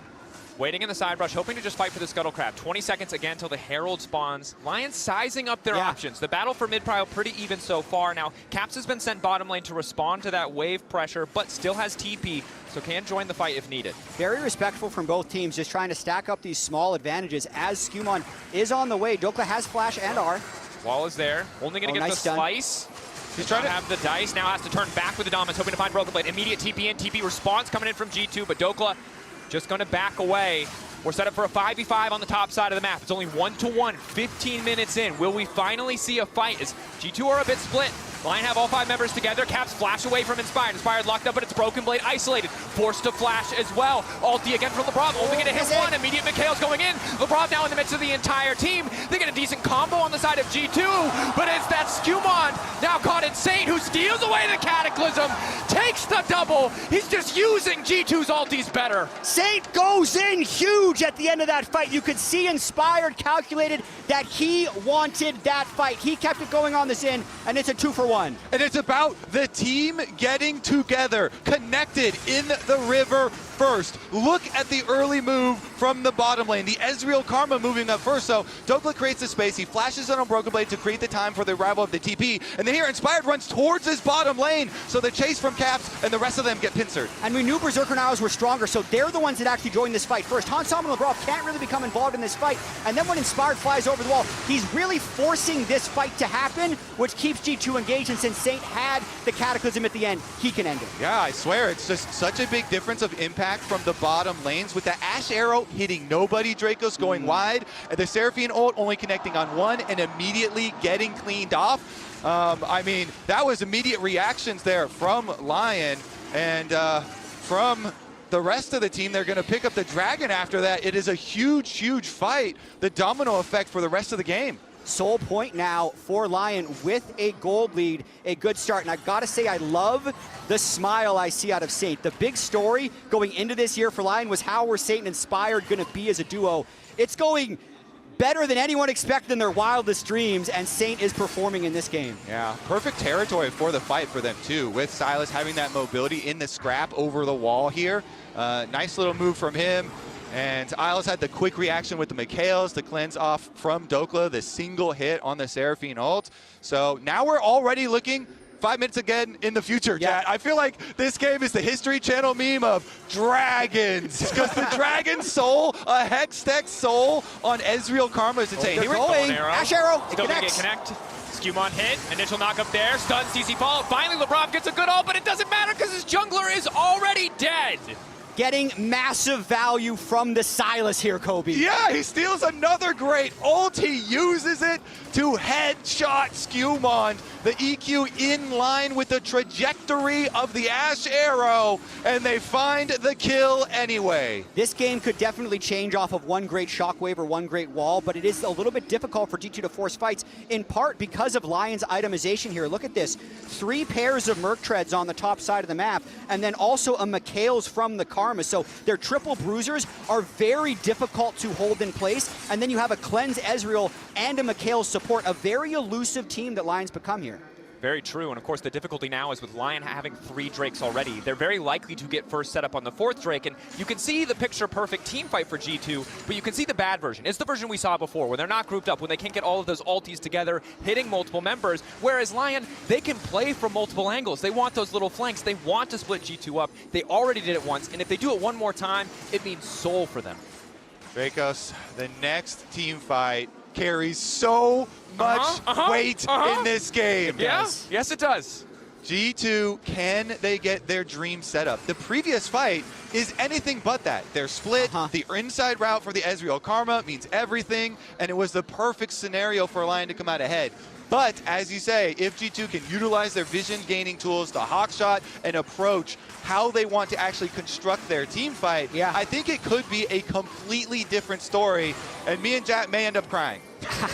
waiting in the side rush, hoping to just fight for the Scuttle Crab. 20 seconds again till the Herald spawns. LYON sizing up their options. The battle for mid-prio pretty even so far. Now, Caps has been sent bottom lane to respond to that wave pressure, but still has TP, so can join the fight if needed. Very respectful from both teams, just trying to stack up these small advantages as Skewmont is on the way. Dokla has Flash and R. Wall is there, only going to get the slice. He's trying to have the dice, now has to turn back with the Dominus, hoping to find Broken Blade. Immediate TP in, TP response coming in from G2, but Dokla just going to back away. We're set up for a 5v5 on the top side of the map. It's only 1-1, 15 minutes in. Will we finally see a fight? As G2 are a bit split. LYON have all 5 members together. Caps flash away from Inspired. Inspired locked up, but it's Broken Blade isolated. Forced to flash as well. Ulti again from LeBron. Only going to hit one. Immediate Mikhail's going in. LeBron now in the midst of the entire team. They get a decent combo on the side of G2, but it's that Skewmont now caught in Saint, who steals away the Cataclysm, takes the double. He's just using G2's ultis better. Saint goes in huge at the end of that fight. You could see Inspired calculated that he wanted that fight. He kept it going on the Xin, and it's a 2-for-1. And it's about the team getting together, connected in the river first. Look at the early move from the bottom lane. The Ezreal Karma moving up first. So Dokla creates the space. He flashes it on Broken Blade to create the time for the arrival of the TP. And then here Inspired runs towards his bottom lane. So the chase from Caps and the rest of them get pincered. And we knew Berserker and Isles were stronger, so they're the ones that actually joined this fight first. Hans Sama and LeBron can't really become involved in this fight. And then when Inspired flies over the wall, he's really forcing this fight to happen, which keeps G2 engaged. And since Saint had the Cataclysm at the end, he can end it. Yeah, I swear, it's just such a big difference of impact attack from the bottom lanes with the Ash Arrow hitting nobody. Dracos going wide, and the Seraphine ult only connecting on one and immediately getting cleaned off. I mean, that was immediate reactions there from LYON, and from the rest of the team. They're going to pick up the Dragon after that. It is a huge, huge fight. The domino effect for the rest of the game. Sole point now for LYON with a gold lead, a good start. And I've got to say, I love the smile I see out of Saint. The big story going into this year for LYON was how were Saint and Inspired going to be as a duo. It's going better than anyone expected in their wildest dreams, and Saint is performing in this game. Yeah, perfect territory for the fight for them too, with Silas having that mobility in the scrap over the wall here. Nice little move from him. And Isles had the quick reaction with the Mikhails to cleanse off from Dokla, the single hit on the Seraphine ult. So now we're already looking 5 minutes again in the future, chat. I feel like this game is the History Channel meme of dragons, because the dragon soul, a Hextech soul on Ezreal Karma is insane. Here we go. Ash Arrow, it Still gonna connects. get connect. Skewmon hit, initial knock up there, stun CC fall. Finally, LeBron gets a good ult, but it doesn't matter because his jungler is already dead. Getting massive value from the Silas here, Kobe. Yeah, he steals another great ult. He uses it to headshot Skewmon. The EQ in line with the trajectory of the Ash Arrow, and they find the kill anyway. This game could definitely change off of one great shockwave or one great wall, but it is a little bit difficult for G2 to force fights, in part because of LYON's itemization here. Look at this. 3 pairs of Merc Treads on the top side of the map, and then also a Mikhails from the Karma. So their triple bruisers are very difficult to hold in place, and then you have a Cleanse Ezreal and a Mikhails support, a very elusive team that LYON's become here. Very true, and of course the difficulty now is with LYON having 3 Drakes already. They're very likely to get first set up on the 4th Drake, and you can see the picture-perfect team fight for G2, but you can see the bad version. It's the version we saw before, when they're not grouped up, when they can't get all of those ultis together, hitting multiple members, whereas LYON, they can play from multiple angles. They want those little flanks. They want to split G2 up. They already did it once, and if they do it one more time, it means soul for them. Dracos, the next team fight carries so much weight in this game. Yes, it does. G2, can they get their dream set up? The previous fight is anything but that. They're split. The inside route for the Ezreal Karma means everything, and it was the perfect scenario for LYON to come out ahead. But, as you say, if G2 can utilize their vision-gaining tools to hawkshot and approach how they want to actually construct their team fight, I think it could be a completely different story, and me and Jack may end up crying.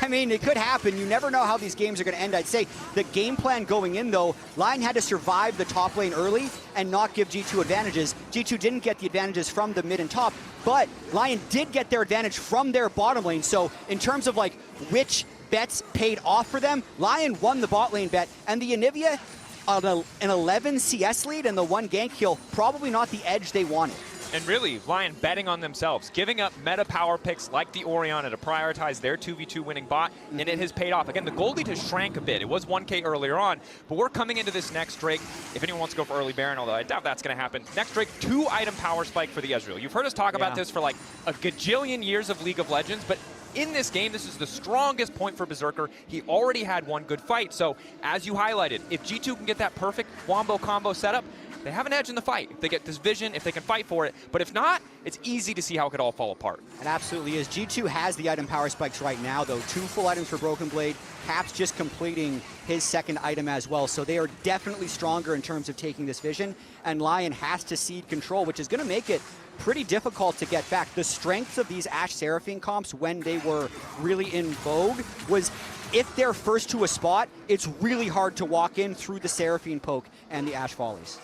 I mean, it could happen. You never know how these games are going to end. I'd say the game plan going in, though, LYON had to survive the top lane early and not give G2 advantages. G2 didn't get the advantages from the mid and top, but LYON did get their advantage from their bottom lane. So in terms of like which bets paid off for them, LYON won the bot lane bet, and the Anivia an 11 CS lead and the 1 gank kill, probably not the edge they wanted. And really, LYON betting on themselves, giving up meta power picks like the Orianna to prioritize their 2v2 winning bot, and it has paid off. Again, the gold lead has shrank a bit. It was 1K earlier on, but we're coming into this next Drake. If anyone wants to go for early Baron, although I doubt that's going to happen, next Drake, 2-item power spike for the Ezreal. You've heard us talk about this for like a gajillion years of League of Legends, but in this game, this is the strongest point for Berserker. He already had one good fight, so as you highlighted, if G2 can get that perfect wombo combo setup, they have an edge in the fight. If they get this vision, if they can fight for it. But if not, it's easy to see how it could all fall apart. It absolutely is. G2 has the item power spikes right now, though. 2 full items for Broken Blade. Caps just completing his 2nd item as well. So they are definitely stronger in terms of taking this vision. And LYON has to cede control, which is going to make it pretty difficult to get back. The strength of these Ashe Seraphine comps when they were really in vogue was if they're first to a spot, it's really hard to walk in through the Seraphine poke and the Ashe volleys.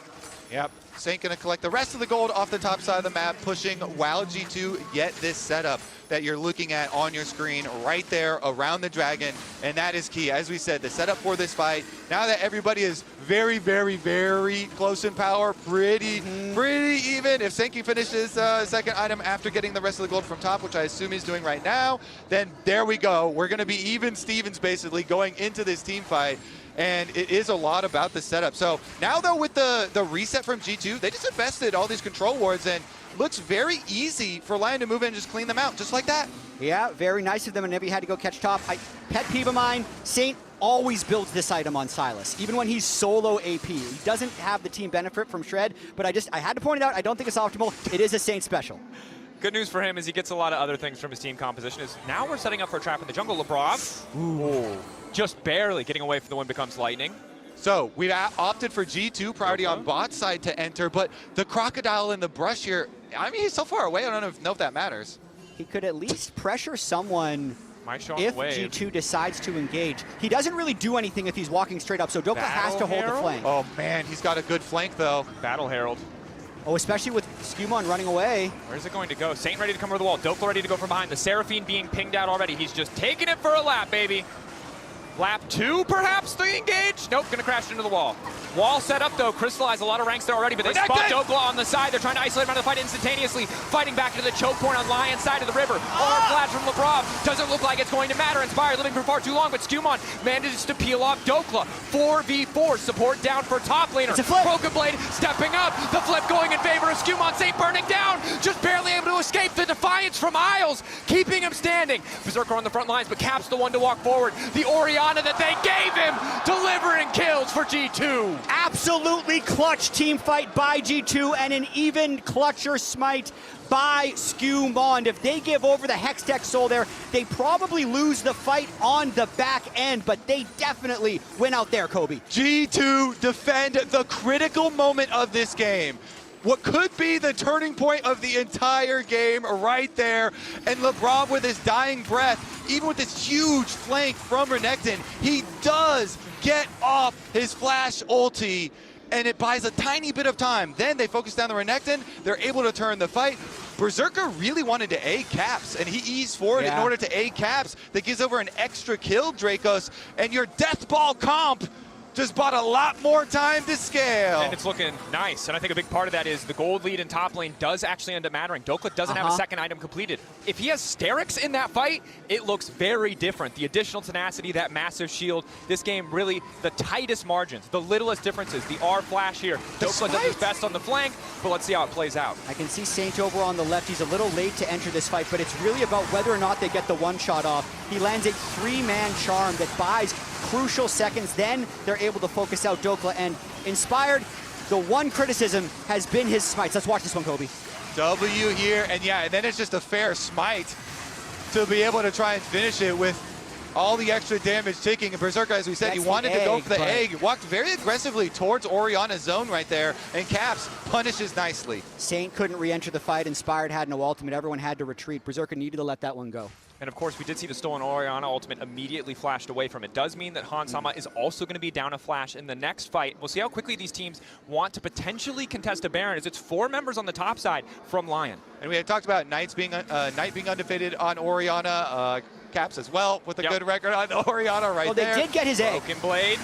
Yep. Saint gonna collect the rest of the gold off the top side of the map, pushing while G2 get this setup that you're looking at on your screen right there around the dragon, and that is key. As we said, the setup for this fight, now that everybody is very, very, very close in power, pretty even. If Saint finishes 2nd item after getting the rest of the gold from top, which I assume he's doing right now, then there we go. We're gonna be even Stevens basically going into this team fight. And it is a lot about the setup. So now, though, with the reset from G2, they just invested all these control wards, and looks very easy for LYON to move in and just clean them out, just like that. Yeah, very nice of them, and Nebby had to go catch top. Pet peeve of mine, Saint always builds this item on Silas, even when he's solo AP. He doesn't have the team benefit from Shred, but I had to point it out, I don't think it's optimal. It is a Saint special. Good news for him is he gets a lot of other things from his team composition. Is now we're setting up for a trap in the jungle. Lebrov, just barely getting away from the one becomes lightning. So we've opted for G2 priority on bot side to enter, but the crocodile in the brush here, I mean, he's so far away, I don't know if that matters. He could at least pressure someone if wave. G2 decides to engage. He doesn't really do anything if he's walking straight up, so Dokla has to hold the flank. Oh man, he's got a good flank though. Battle Herald. Oh, especially with Skumon running away. Where's it going to go? Saint ready to come over the wall. Dokla ready to go from behind. The Seraphine being pinged out already. He's just taking it for a lap, baby. Lap 2, perhaps, the engage? Nope, gonna crash into the wall. Wall set up, though. Crystallize a lot of ranks there already, but they spot Dokla on the side. They're trying to isolate him out of the fight instantaneously. Fighting back into the choke point on LYON side of the river. Arm flash from Lebrov. Doesn't look like it's going to matter. Inspired living for far too long, but Skumon manages to peel off Dokla. 4v4, support down for top laner. Broken Blade stepping up. The flip going in favor of Skumon. Saint burning down. Just barely able to escape the Defiance from Isles, keeping him standing. Berserker on the front lines, but Cap's the one to walk forward. The Orianna that they gave him, delivering kills for G2. Absolutely clutch team fight by G2 and an even clutcher smite by Skumon. If they give over the Hextech Soul there, they probably lose the fight on the back end, but they definitely win out there, Kobe. G2 defend the critical moment of this game. What could be the turning point of the entire game right there. And Lebrov with his dying breath, even with this huge flank from Renekton, he does get off his flash ulti, and it buys a tiny bit of time. Then they focus down the Renekton, they're able to turn the fight. Berserker really wanted to A Caps, and he eased forward in order to A Caps. That gives over an extra kill, Dracos, and your Death Ball comp just bought a lot more time to scale. And it's looking nice. And I think a big part of that is the gold lead in top lane does actually end up mattering. Dokla doesn't have a second item completed. If he has Sterix in that fight, it looks very different. The additional tenacity, that massive shield, this game really the tightest margins, the littlest differences. The R flash here. Dokla does his best on the flank, but let's see how it plays out. I can see Saint over on the left. He's a little late to enter this fight, but it's really about whether or not they get the one shot off. He lands a 3-man charm that buys crucial seconds. Then they're able to focus out Dokla, and Inspired, the one criticism has been his smites. Let's watch this one, Kobe. W here, and and then it's just a fair smite to be able to try and finish it with all the extra damage taking. And Berserker, as we said, he wanted to go for the egg, walked very aggressively towards Orianna's zone right there, and Caps punishes nicely. Saint couldn't re-enter the fight. Inspired had no ultimate. Everyone had to retreat. Berserker needed to let that one go. And of course, we did see the stolen Orianna ultimate immediately flashed away from it. Does mean that Hansama is also going to be down a flash in the next fight. We'll see how quickly these teams want to potentially contest a Baron, as it's 4 members on the top side from LYON. And we had talked about Knight being undefeated on Orianna, Caps as well with a good record on Orianna right there. Well, they did get his egg. Broken Blade.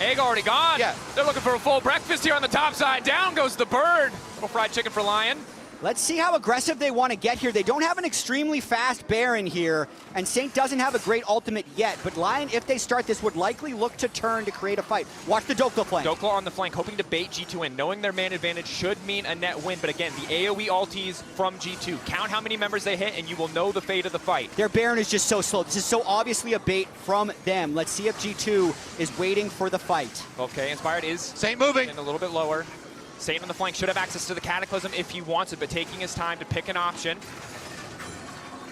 Egg already gone. Yeah. They're looking for a full breakfast here on the top side. Down goes the bird. Little fried chicken for LYON. Let's see how aggressive they want to get here. They don't have an extremely fast Baron here, and Saint doesn't have a great ultimate yet, but LYON, if they start this, would likely look to turn to create a fight. Watch the Dokla flank. Dokla on the flank, hoping to bait G2 in. Knowing their man advantage should mean a net win, but again, the AoE ultis from G2. Count how many members they hit, and you will know the fate of the fight. Their Baron is just so slow. This is so obviously a bait from them. Let's see if G2 is waiting for the fight. Okay, Inspired is Saint moving. And a little bit lower. Saint on the flank should have access to the Cataclysm if he wants it, but taking his time to pick an option.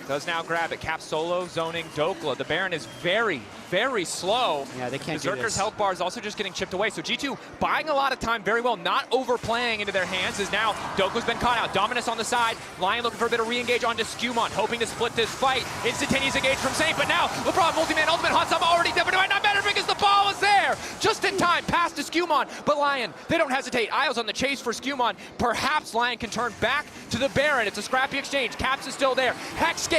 Does now grab it. Cap solo, zoning Dokla. The Baron is very, very slow. Yeah, they can't do Berserker's this. health bar is also just getting chipped away. So G2 buying a lot of time very well, not overplaying into their hands, as now Dokla's been caught out. Dominus on the side. LYON looking for a bit of re-engage onto Skumon, hoping to split this fight. Instantaneous engage from Saint, but now Lebrov multi-man ultimate. Hansama already dead, but it might not matter because the ball is there. Just in time, pass to Skumon, but LYON, they don't hesitate. Isles on the chase for Skumon. Perhaps LYON can turn back to the Baron. It's a scrappy exchange. Caps is still there. Hexgate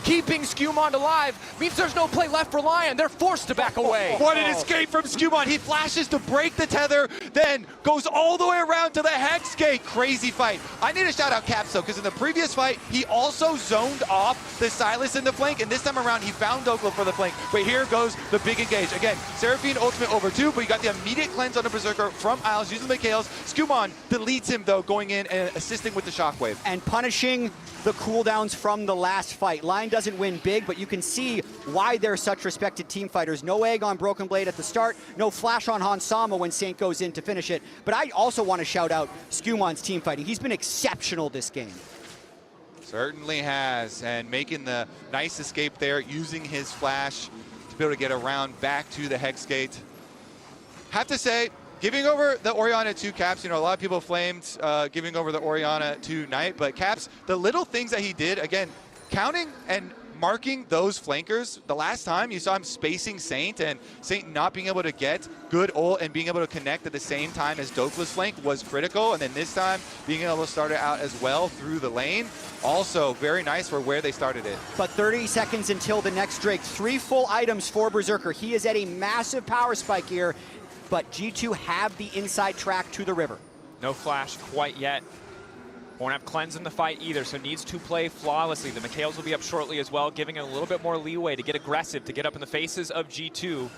keeping Skumon alive means there's no play left for LYON. They're forced to back away. What an escape from Skumon. He flashes to break the tether, then goes all the way around to the Hex Gate. Crazy fight. I need to shout out Caps though, because in the previous fight, he also zoned off the Silas in the flank, and this time around, he found Dokla for the flank. But here goes the big engage. Again, Seraphine ultimate over 2, but you got the immediate cleanse on the Berserker from Isles using the Mikhails. Skumon deletes him though, going in and assisting with the Shockwave. And punishing the cooldowns from the last fight. LYON doesn't win big, but you can see why they're such respected team fighters. No egg on Broken Blade at the start, no flash on Han Sama when Saint goes in to finish it. But I also want to shout out Skumon's team fighting. He's been exceptional this game. Certainly has, and making the nice escape there, using his flash to be able to get around back to the Hex Gate. Have to say, giving over the Orianna to Caps, you know, a lot of people flamed giving over the Orianna to Knight, but Caps, the little things that he did, again, counting and marking those flankers. The last time you saw him spacing Saint, and Saint not being able to get good ult and being able to connect at the same time as Dokka's flank was critical. And then this time, being able to start it out as well through the lane, also very nice for where they started it. But 30 seconds until the next Drake. 3 full items for Berserker. He is at a massive power spike here, but G2 have the inside track to the river. No flash quite yet. Won't have cleanse in the fight either, so needs to play flawlessly. The Mikhails will be up shortly as well, giving it a little bit more leeway to get aggressive, to get up in the faces of G2.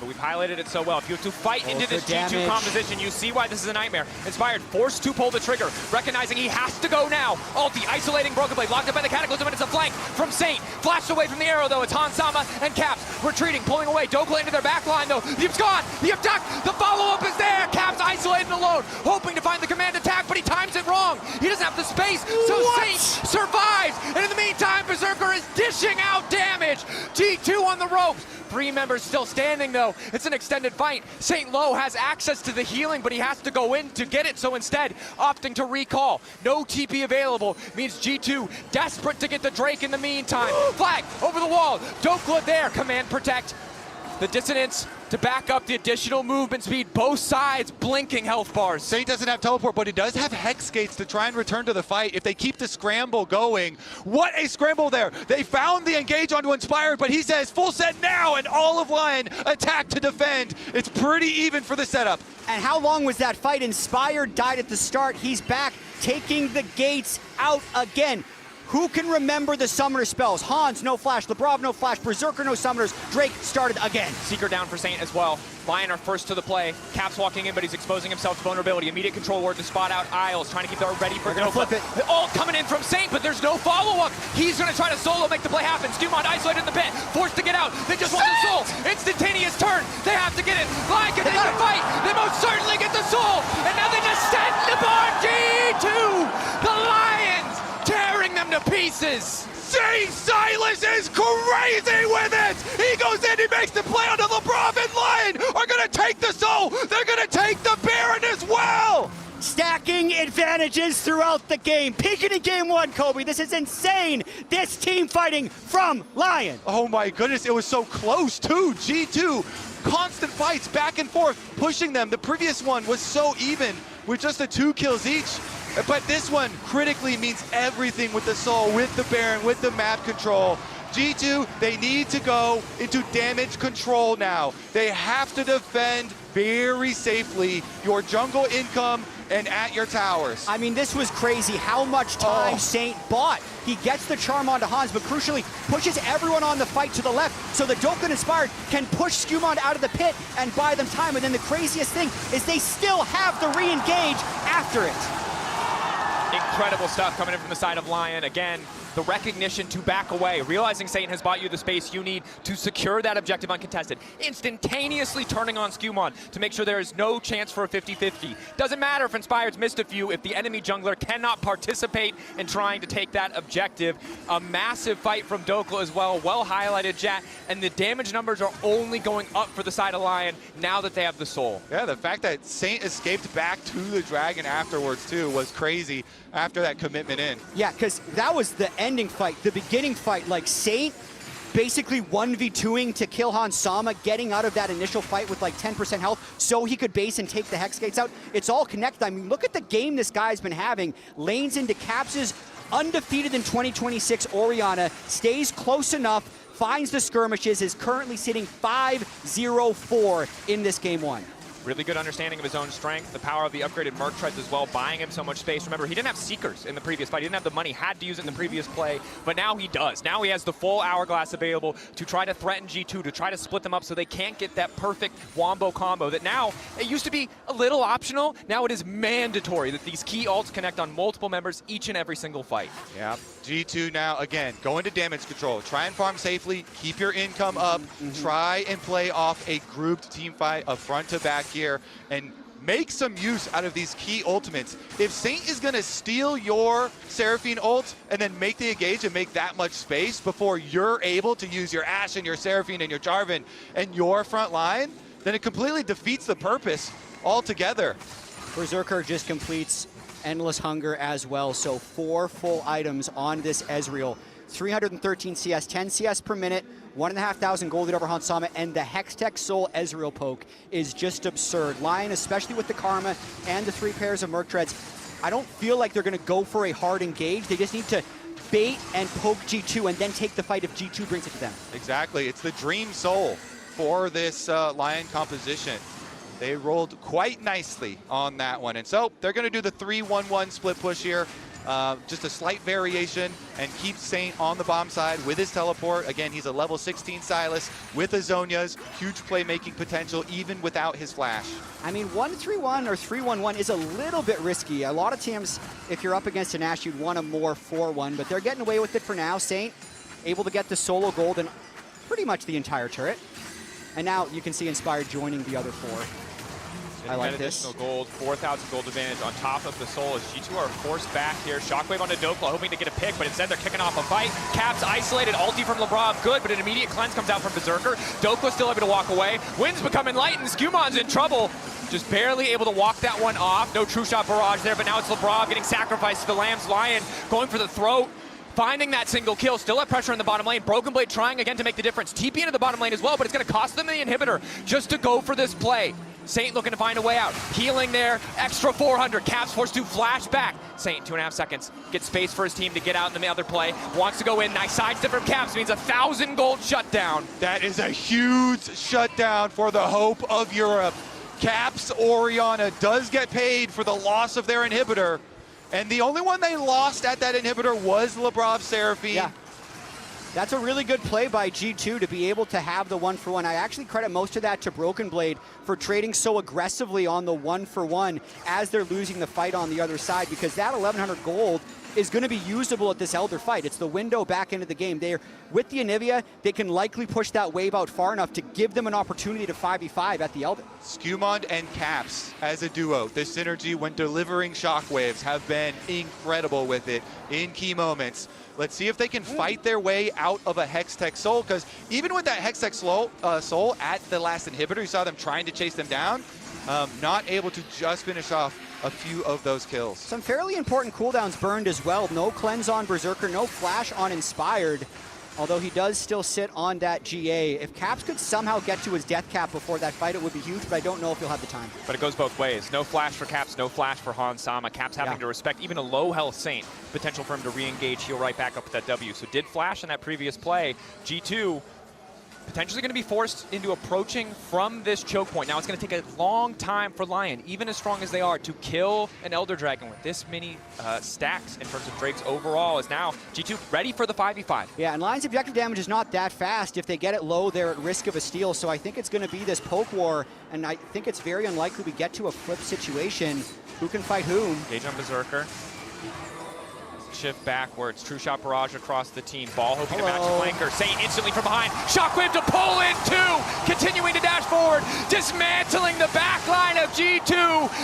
But we've highlighted it so well. If you have to fight into this G2 composition, you see why this is a nightmare. Inspired, forced to pull the trigger, recognizing he has to go now. Ulti, isolating Broken Blade, locked up by the Cataclysm, and it's a flank from Saint. Flashed away from the arrow, though. It's Han Sama and Caps retreating, pulling away. Dokka into their back line, though. The Yip's gone. The Yip duck. The follow-up is there. Caps isolated and alone, hoping to find the command attack, but he times it wrong. He doesn't have the space, so Saint survives. And in the meantime, Berserker is dishing out damage. G2 on the ropes. 3 members still standing, though. It's an extended fight. St. Lo has access to the healing, but he has to go in to get it, so instead, opting to recall. No TP available means G2 desperate to get the Drake in the meantime. Flag over the wall. Dokka there. Command protect. The dissonance to back up the additional movement speed. Both sides blinking health bars. Saint doesn't have teleport, but he does have Hex Gates to try and return to the fight if they keep the scramble going. What a scramble there. They found the engage onto Inspired, but he says full set now, and all of LYON attack to defend. It's pretty even for the setup. And how long was that fight? Inspired died at the start. He's back, taking the gates out again. Who can remember the summoner spells? Hans, no flash. Lebrov, no flash. Berserker, no summoners. Drake started again. Seeker down for Saint as well. LYON are first to the play. Caps walking in, but he's exposing himself to vulnerability. Immediate control ward to spot out Isles, trying to keep them ready for Dokka. Flip it. All coming in from Saint, but there's no follow-up. He's going to try to solo make the play happen. Skumon isolated in the pit, forced to get out. They just want the soul. Instantaneous turn. They have to get it. LYON can take the fight. They most certainly get the soul. And now they descend the bar. G2. The Lions tearing them to pieces. Saint Silas is crazy with it! He goes in, he makes the play onto Lebrov, and LYON are gonna take the soul! They're gonna take the Baron as well! Stacking advantages throughout the game. Peaking in game 1, Kobe. This is insane. This team fighting from LYON. Oh my goodness, it was so close too. G2, constant fights back and forth, pushing them. The previous one was so even with just the 2 kills each. But this one critically means everything with the soul, with the Baron, with the map control. G2, they need to go into damage control now. They have to defend very safely your jungle income and at your towers. I mean, this was crazy how much time Saint bought. He gets the charm onto Hans, but crucially pushes everyone on the fight to the left so the Dokka Inspired can push Skumon out of the pit and buy them time. And then the craziest thing is they still have the re-engage after it. Incredible stuff coming in from the side of LYON. Again, the recognition to back away, realizing Saint has bought you the space you need to secure that objective uncontested, instantaneously turning on Skumon to make sure there is no chance for a 50-50. Doesn't matter if Inspired's missed a few, if the enemy jungler cannot participate in trying to take that objective. A massive fight from Dokka as well highlighted, Jat, and the damage numbers are only going up for the side of LYON now that they have the soul. Yeah, the fact that Saint escaped back to the Dragon afterwards too was crazy after that commitment in. Yeah, because that was the ending fight, the beginning fight. Like Saint basically 1v2ing to kill Han Sama, getting out of that initial fight with like 10% health so he could base and take the Hex Gates out. It's all connected. I mean, look at the game this guy's been having. Lanes into Caps' undefeated in 2026 Orianna, stays close enough, finds the skirmishes, is currently sitting 5-0-4 in this game 1. Really good understanding of his own strength, the power of the upgraded Merc Treads as well, buying him so much space. Remember, he didn't have Seekers in the previous fight. He didn't have the money, had to use it in the previous play, but now he does. Now he has the full Hourglass available to try to threaten G2, to try to split them up so they can't get that perfect wombo combo that now, it used to be a little optional, now it is mandatory that these key ults connect on multiple members each and every single fight. Yeah, G2 now, again, go into damage control. Try and farm safely, keep your income up, try and play off a grouped team fight, a front to back here, and make some use out of these key ultimates. If Saint is gonna steal your Seraphine ult and then make the engage and make that much space before you're able to use your Ashe and your Seraphine and your Jarvan and your front line, then it completely defeats the purpose altogether. Berserker just completes Endless Hunger as well, so 4 full items on this Ezreal. 313 CS, 10 CS per minute, 1,500 gold lead over Hansama, and the Hextech Soul Ezreal poke is just absurd. LYON, especially with the Karma and the 3 pairs of Merc Treads, I don't feel like they're going to go for a hard engage. They just need to bait and poke G2 and then take the fight if G2 brings it to them. Exactly. It's the Dream Soul for this LYON composition. They rolled quite nicely on that one. And so they're going to do the 3-1-1 split push here. Just a slight variation and keep Saint on the bomb side with his teleport. Again, he's a level 16 Sylas with his Zhonya's huge playmaking potential even without his flash. I mean, 1-3-1 or 3-1-1 is a little bit risky. A lot of teams, if you're up against an Ashe, you'd want a more 4-1, but they're getting away with it for now. Saint able to get the solo gold and pretty much the entire turret. And now you can see Inspired joining the other 4. I like this. Additional gold, 4,000 gold advantage on top of the Soul as G2 are forced back here. Shockwave onto Dokla, hoping to get a pick, but instead they're kicking off a fight. Caps isolated, ulti from LeBron, good, but an immediate cleanse comes out from Berserker. Dokla still able to walk away. Wind's becoming light, and Skumon's in trouble. Just barely able to walk that one off. No true shot barrage there, but now it's LeBron getting sacrificed to the Lamb's LYON, going for the throat. Finding that single kill, still have pressure in the bottom lane. Broken Blade trying again to make the difference. TP into the bottom lane as well, but it's going to cost them the inhibitor just to go for this play. Saint looking to find a way out. Healing there, extra 400. Caps forced to flash back. Saint, 2.5 seconds. Gets space for his team to get out in the other play. Wants to go in. Nice sidestep from Caps. Means 1,000 gold shutdown. That is a huge shutdown for the hope of Europe. Caps Orianna does get paid for the loss of their inhibitor. And the only one they lost at that inhibitor was LeBron Seraphine. Yeah. That's a really good play by G2 to be able to have the 1-for-1. I actually credit most of that to Broken Blade for trading so aggressively on the 1-for-1 as they're losing the fight on the other side, because that 1,100 gold is going to be usable at this Elder fight. It's the window back into the game. They're with the Anivia, they can likely push that wave out far enough to give them an opportunity to 5v5 at the Elder. Skumond and Caps as a duo, the synergy when delivering shockwaves have been incredible with it in key moments. Let's see if they can fight their way out of a Hextech Soul, because even with that Hextech Soul at the last inhibitor, you saw them trying to chase them down, not able to just finish off a few of those kills. Some fairly important cooldowns burned as well. No cleanse on Berserker, no flash on Inspired, although he does still sit on that GA. If Caps could somehow get to his death cap before that fight, it would be huge, but I don't know if he'll have the time. But it goes both ways. No flash for Caps, no flash for Hansama. Caps having to respect even a low health Saint. Potential for him to re-engage, heal right back up with that W. So did flash in that previous play. G2 potentially going to be forced into approaching from this choke point. Now it's going to take a long time for LYON, even as strong as they are, to kill an Elder Dragon with this many stacks in terms of Drakes overall. Is now G2 ready for the 5v5. Yeah, and LYON's objective damage is not that fast. If they get it low, they're at risk of a steal. So I think it's going to be this poke war, and I think it's very unlikely we get to a flip situation. Who can fight whom? Daejeon Berserker. Shift backwards, true shot barrage across the team. Ball hoping to match the flanker. Saint instantly from behind. Shockwave to pull in 2. Continuing to dash forward. Dismantling the back line of G2.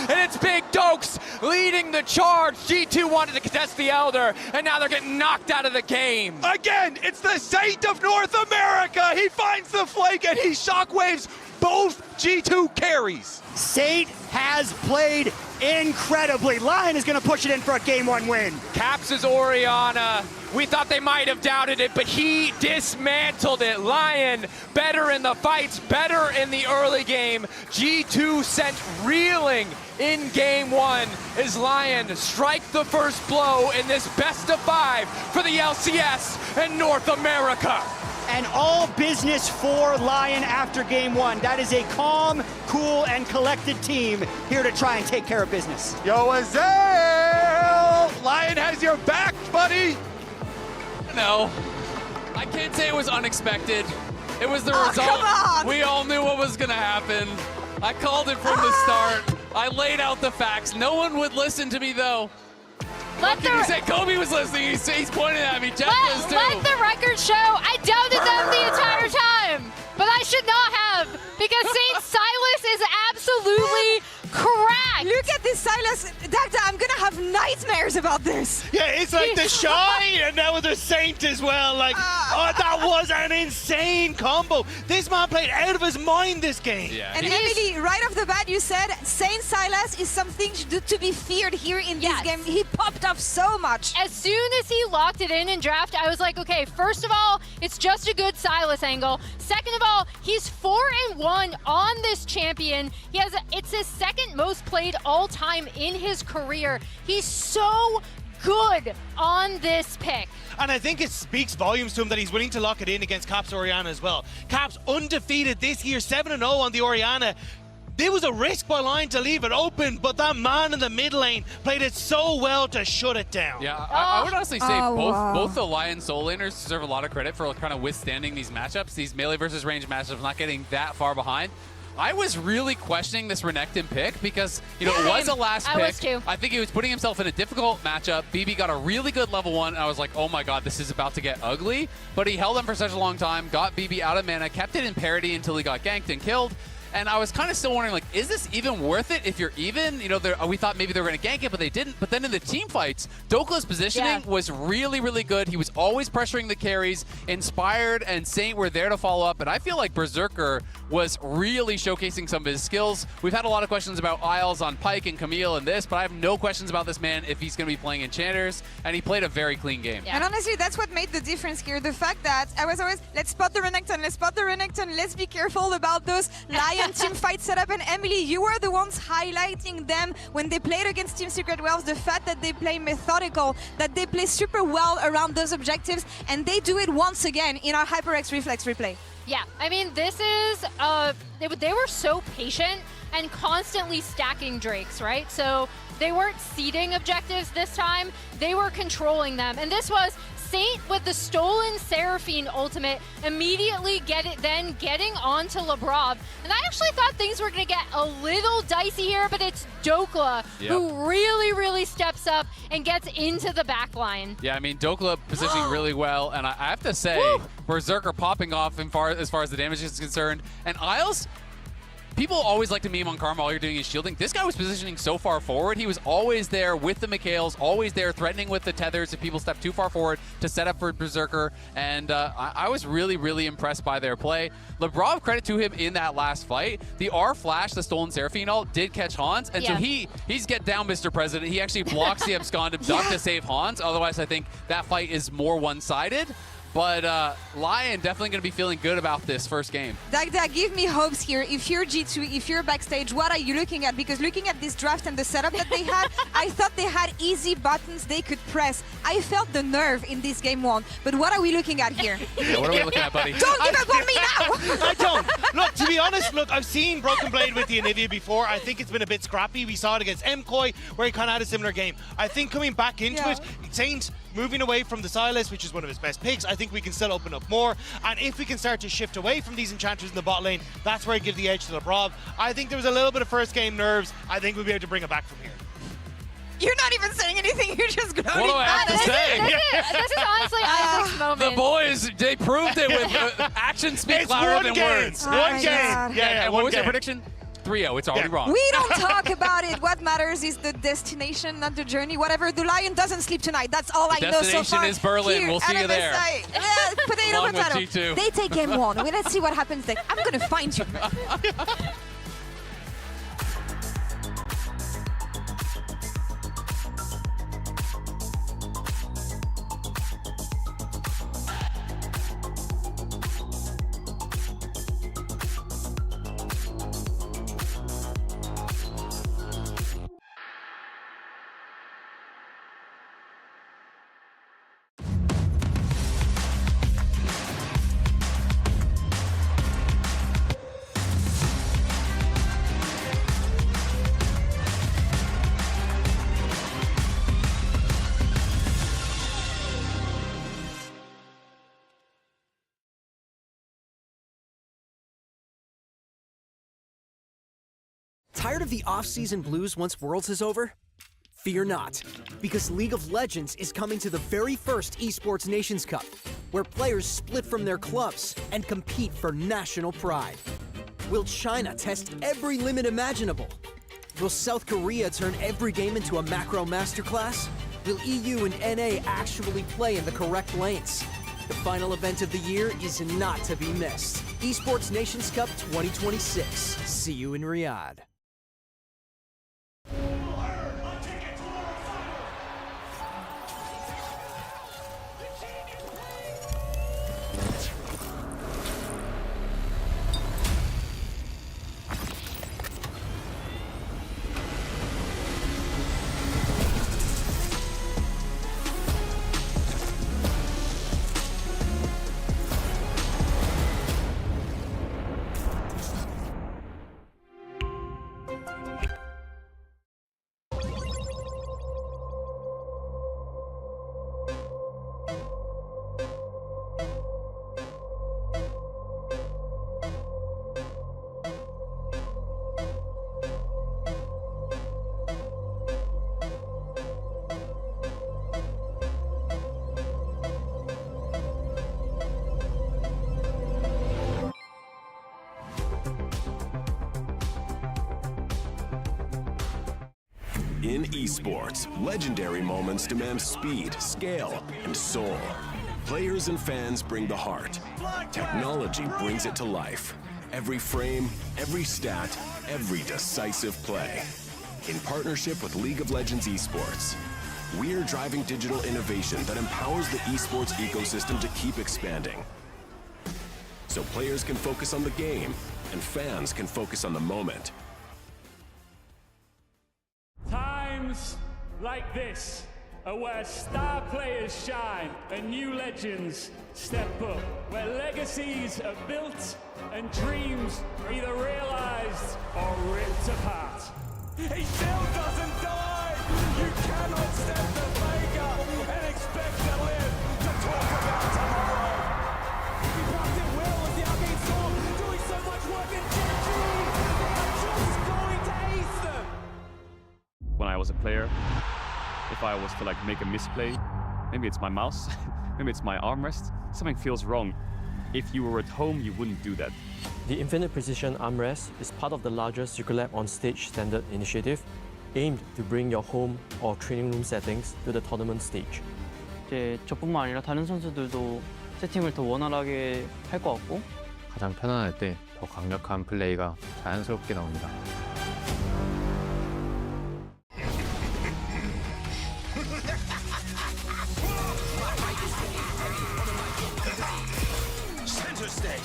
And it's Big Dokes leading the charge. G2 wanted to contest the Elder, and now they're getting knocked out of the game. Again, it's the Saint of North America. He finds the flank and he shockwaves both G2 carries. Saint has played incredibly. LYON is going to push it in for a Game 1 win. Caps is Orianna. We thought they might have doubted it, but he dismantled it. LYON better in the fights, better in the early game. G2 sent reeling in Game 1 as LYON strike the first blow in this best of 5 for the LCS and North America. and all business for LYON after game one. That is a calm, cool, and collected team here to try and take care of business. Yo, Azael! LYON has your back, buddy! No, I can't say it was unexpected. It was the Oh, result. come on. We all knew what was gonna happen. I called it from the start. I laid out the facts. No one would listen to me though. What can you say? Kobe was listening. He's pointing at me. Jeff was too. Let the record show I doubted them the entire time, but I should not have, because St. Silas is absolutely correct. Look at this Silas. Dagda, I'm gonna have nightmares about this. Yeah, it's like the Shy and now the Saint as well. Like, oh, that was an insane combo. This man played out of his mind this game. Yeah, And Emily, right off the bat, you said Saint Silas is something to be feared here in this game. He popped off so much. As soon as he locked it in draft, I was like, okay, first of all, it's just a good Silas angle. Second of all, he's 4-1 on this champion. It's his second most played all time in his career. He's so good on this pick. And I think it speaks volumes to him that he's willing to lock it in against Caps Oriana as well. Caps undefeated this year, 7-0 on the Oriana. There was a risk by LYON to leave it open, but that man in the mid lane played it so well to shut it down. Yeah, I would honestly say both the LYON Soul laners deserve a lot of credit for kind of withstanding these matchups, these melee versus range matchups, not getting that far behind. I was really questioning this Renekton pick because, you know, it was a last pick. I was too. I think he was putting himself in a difficult matchup. BB got a really good level 1, and I was like, oh my god, this is about to get ugly. But he held him for such a long time, got BB out of mana, kept it in parity until he got ganked and killed. And I was kind of still wondering, like, is this even worth it if you're even? You know, we thought maybe they were going to gank it, but they didn't. But then in the team fights, Dokla's positioning was really, really good. He was always pressuring the carries. Inspired and Saint were there to follow up. And I feel like Berserker was really showcasing some of his skills. We've had a lot of questions about Isles on Pyke and Camille and this, but I have no questions about this man if he's going to be playing Enchanters. And he played a very clean game. And honestly, that's what made the difference here. The fact that I was always, let's spot the Renekton, let's be careful about those LYON team fight setup. And Emily, you were the ones highlighting them when they played against Team Secret Wells, the fact that they play methodical, that they play super well around those objectives, and they do it once again in our HyperX Reflex replay. Yeah, I mean, this is, they were so patient and constantly stacking Drakes, right? So they weren't seeding objectives this time, they were controlling them. And this was Saint with the stolen Seraphine ultimate, immediately getting onto Labrov. And I actually thought things were going to get a little dicey here, but it's Dokla who really, really steps up and gets into the back line. Yeah, I mean, Dokla positioning really well, and I have to say, Berserker popping off as far as the damage is concerned. And Isles, people always like to meme on Karma, all you're doing is shielding. This guy was positioning so far forward. He was always there with the Mikhails, always there threatening with the tethers if people step too far forward to set up for Berserker. And I was really, really impressed by their play. Labrov, credit to him in that last fight. The R flash, the stolen Seraphine ult, did catch Hans. And so he's get down, Mr. President. He actually blocks the abscond of Duck to save Hans. Otherwise, I think that fight is more one-sided. But LYON definitely going to be feeling good about this first game. Dagda, give me hopes here. If you're G2, if you're backstage, what are you looking at? Because looking at this draft and the setup that they had, I thought they had easy buttons they could press. I felt the nerve in this game 1. But what are we looking at here? Yeah, what are we looking at, buddy? Don't give up on me now! I don't. Look, to be honest, I've seen Broken Blade with the Anivia before. I think it's been a bit scrappy. We saw it against MKOI, where he kind of had a similar game. I think coming back into it, Saint moving away from the Silas, which is one of his best picks, I think we can still open up more. And if we can start to shift away from these enchanters in the bot lane, that's where I give the edge to Labrov. I think there was a little bit of first game nerves. I think we'll be able to bring it back from here. You're not even saying anything, you're just gloating. What do I have to say? This is honestly Isaac's moment. The boys, they proved it with actions speak louder than words. One game. Yeah, and what was your prediction? 3-0, it's already wrong. We don't talk about it. What matters is the destination, not the journey. Whatever, the LYON doesn't sleep tonight. That's all I know so far. The destination is Berlin. We'll see you there. Potato, Along with potato. G2. They take game 1. Let's see what happens next. I'm going to find you. Tired of the off-season blues once Worlds is over? Fear not, because League of Legends is coming to the very first Esports Nations Cup, where players split from their clubs and compete for national pride. Will China test every limit imaginable? Will South Korea turn every game into a macro masterclass? Will EU and NA actually play in the correct lanes? The final event of the year is not to be missed. Esports Nations Cup 2026. See you in Riyadh. In esports, legendary moments demand speed, scale, and soul. Players and fans bring the heart. Technology brings it to life. Every frame, every stat, every decisive play. In partnership with League of Legends Esports, we're driving digital innovation that empowers the esports ecosystem to keep expanding. So players can focus on the game, and fans can focus on the moment. Times like this are where star players shine and new legends step up, where legacies are built and dreams are either realized or ripped apart. He still doesn't die! You cannot step the Vega and expect to live to talk about tomorrow! He blocked it well with the Arcane Storm, doing so much work in GG! They are just going to ace them! When I was a player, if I was to like make a misplay, maybe it's my mouse, maybe it's my armrest, something feels wrong. If you were at home, you wouldn't do that. The Infinite Precision Armrest is part of the larger Secret Lab on Stage standard initiative, aimed to bring your home or training room settings to the tournament stage. 이제 저뿐만 아니라 다른 선수들도 세팅을 더 원활하게 할 것 같고 가장 편안할 때 더 강력한 플레이가 자연스럽게 나옵니다. Center stage!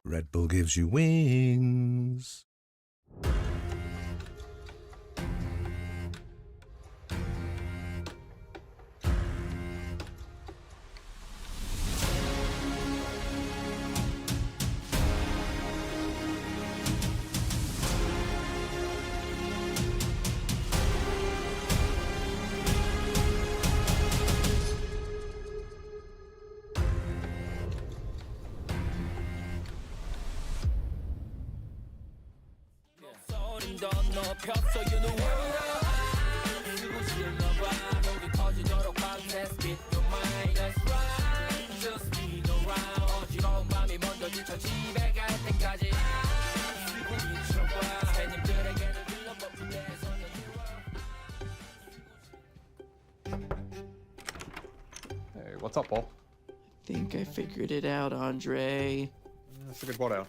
Red Bull gives you wings. Hey, what's up, Paul? I think I figured it out, Andre. Figured what out?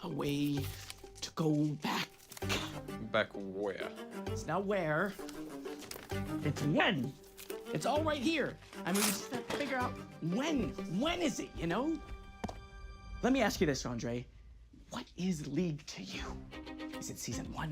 A way to go back. Back where? It's not where. It's when. It's all right here. I mean, we just have to figure out when. When is it, you know? Let me ask you this, Andre. What is League to you? Is it season 1?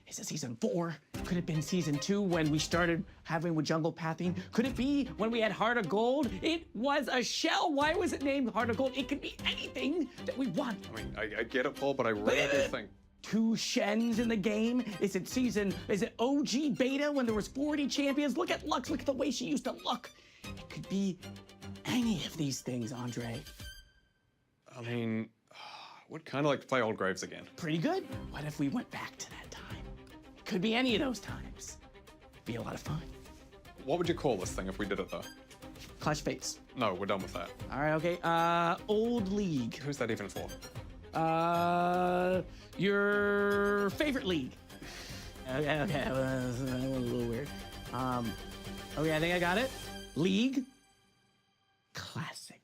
Is it season 4? Could it have been season 2 when we started having with jungle pathing? Could it be when we had Heart of Gold? It was a shell. Why was it named Heart of Gold? It could be anything that we want. I mean, I get it, Paul, but I really do think... 2 Shens in the game? Is it OG beta when there was 40 champions? Look at Lux, look at the way she used to look. It could be any of these things, Andre. I mean, would kind of like to play Old Graves again. Pretty good. What if we went back to that time? It could be any of those times. Be a lot of fun. What would you call this thing if we did it though? Clash Fates. No, we're done with that. All right, okay. Old League. Who's that even for? Your favorite league. Okay, that was a little weird. Okay, I think I got it. League Classic.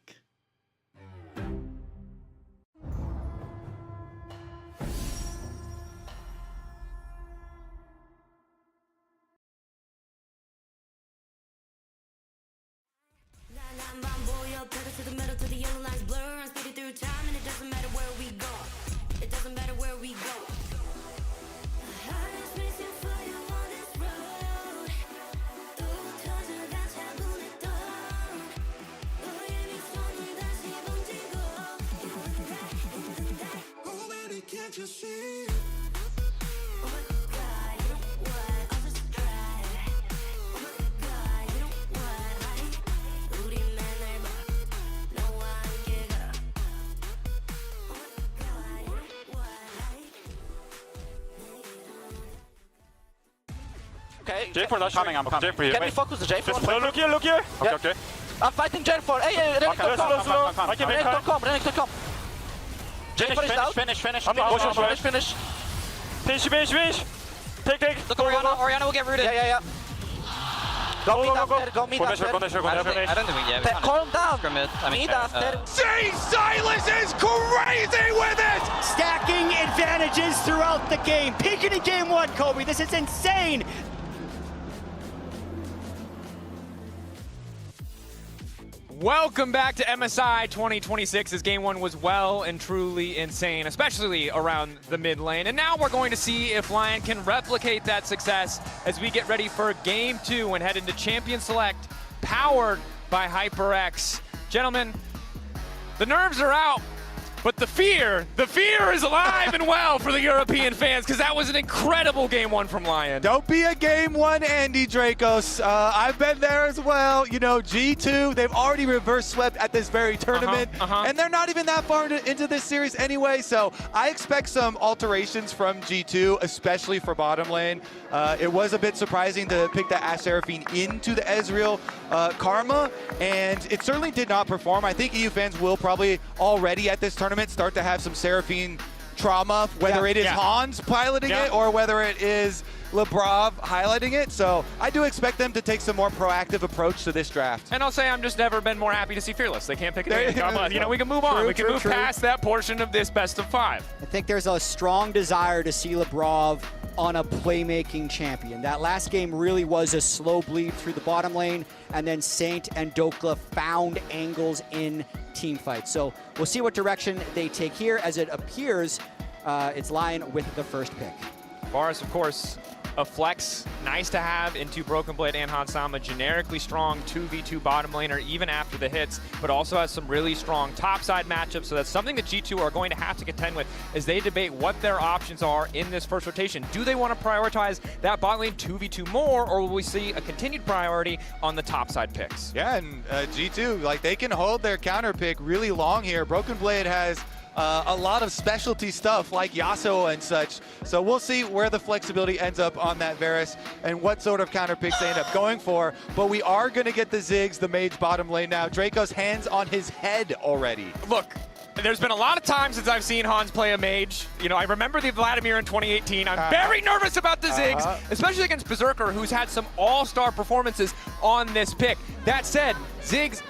To the middle, to the yellow lines blur. I'm speeding through time, and it doesn't matter where we go. It doesn't matter where we go. Oh baby, can't you see? Okay. J4 that's coming, I'm coming. J4 here. Can we focus the J4? Just look here, look here. Yeah. Okay. I'm fighting J4. Hey, Renekton, okay, come. I can make Renekton, come. Renekton, come. J4 is out. Finish. I'm finish. Finish. Take. Look, Orianna will get rooted. Yeah. Go meet after. Go there. I don't think we get it. Calm down. Meet after. Silas is crazy with it! Stacking advantages throughout the game. Peaking in game 1, Kobe. This is insane. Welcome back to MSI 2026, as Game 1 was well and truly insane, especially around the mid lane. And now we're going to see if LYON can replicate that success as we get ready for Game 2 and head into Champion Select, powered by HyperX. Gentlemen, the nerves are out, but the fear is alive and well for the European fans, because that was an incredible Game 1 from LYON. Don't be a Game 1 Andy Dracos. I've been there as well. You know, G2, they've already reverse swept at this very tournament, and they're not even that far into this series anyway, so I expect some alterations from G2, especially for bottom lane. It was a bit surprising to pick the Ashe Seraphine into the Ezreal Karma, and it certainly did not perform. I think EU fans will probably already at this tournament start to have some Seraphine trauma, whether it is Hans piloting it or whether it is Lebrov highlighting it. So I do expect them to take some more proactive approach to this draft. And I'll say I'm just never been more happy to see Fearless. They can't pick it. You know, we can move on. We can move past that portion of this best of 5. I think there's a strong desire to see Lebrov on a playmaking champion. That last game really was a slow bleed through the bottom lane, and then Saint and Dokla found angles in team fights. So we'll see what direction they take here. As it appears, it's LYON with the first pick. Varus, of course, a flex, nice to have into Broken Blade and Hansama, generically strong 2v2 bottom laner even after the hits, but also has some really strong topside matchups, so that's something that G2 are going to have to contend with as they debate what their options are in this first rotation. Do they want to prioritize that bot lane 2v2 more, or will we see a continued priority on the topside picks? Yeah, and G2, like, they can hold their counter pick really long here. Broken Blade has a lot of specialty stuff like Yasuo and such. So we'll see where the flexibility ends up on that Varus and what sort of counter picks they end up going for. But we are going to get the Ziggs, the mage bottom lane now. Draco's hands on his head already. Look, there's been a lot of times since I've seen Hans play a mage. You know, I remember the Vladimir in 2018. I'm very nervous about the Ziggs, especially against Berserker, who's had some all-star performances on this pick. That said, Ziggs,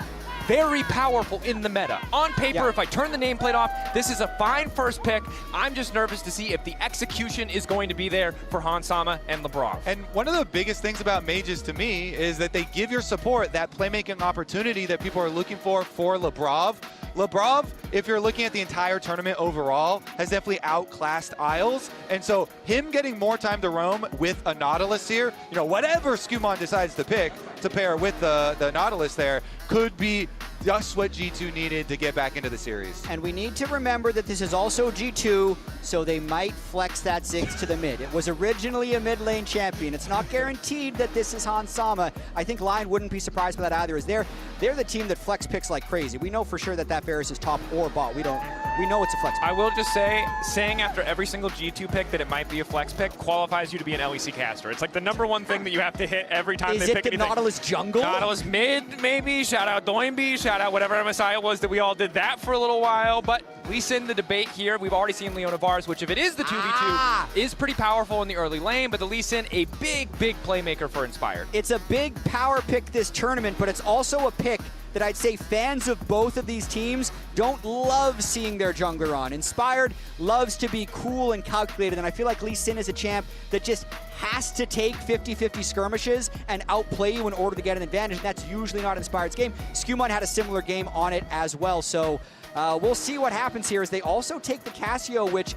very powerful in the meta. On paper, if I turn the nameplate off, this is a fine first pick. I'm just nervous to see if the execution is going to be there for Hansama and Lebrov. And one of the biggest things about mages to me is that they give your support that playmaking opportunity that people are looking for Lebrov. Lebrov, if you're looking at the entire tournament overall, has definitely outclassed Isles. And so him getting more time to roam with a Nautilus here, you know, whatever Skumon decides to pick to pair with the Nautilus there, could be just what G2 needed to get back into the series. And we need to remember that this is also G2, so they might flex that Ziggs to the mid. It was originally a mid lane champion. It's not guaranteed that this is Hans Sama. I think LYON wouldn't be surprised by that either, as they're the team that flex picks like crazy. We know for sure that Varus is top or bot. We know it's a flex pick. I will just say, saying after every single G2 pick that it might be a flex pick qualifies you to be an LEC caster. It's like the #1 thing that you have to hit every time they pick anything. Is it the Nautilus jungle? Nautilus mid, maybe. Shout out Doinby, shout out whatever MSI it was that we all did that for a little while. But Lee Sin, the debate here, we've already seen LYON Vars, which if it is the 2v2, is pretty powerful in the early lane, but the Lee Sin, a big playmaker for Inspired. It's a big power pick this tournament, but it's also a pick that I'd say fans of both of these teams don't love seeing their jungler on. Inspired loves to be cool and calculated, and I feel like Lee Sin is a champ that just has to take 50-50 skirmishes and outplay you in order to get an advantage, and that's usually not Inspired's game. Skumon had a similar game on it as well, so we'll see what happens here as they also take the Cassio, which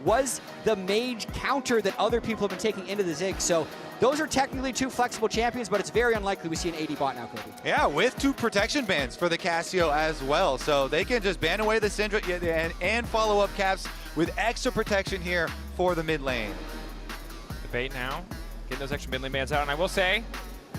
was the mage counter that other people have been taking into the Ziggs. So those are technically two flexible champions, but it's very unlikely we see an AD bot now, Kobe. Yeah, with 2 protection bans for the Cassio as well. So they can just ban away the Syndra and follow up caps with extra protection here for the mid lane. Debate now, getting those extra mid lane bans out. And I will say,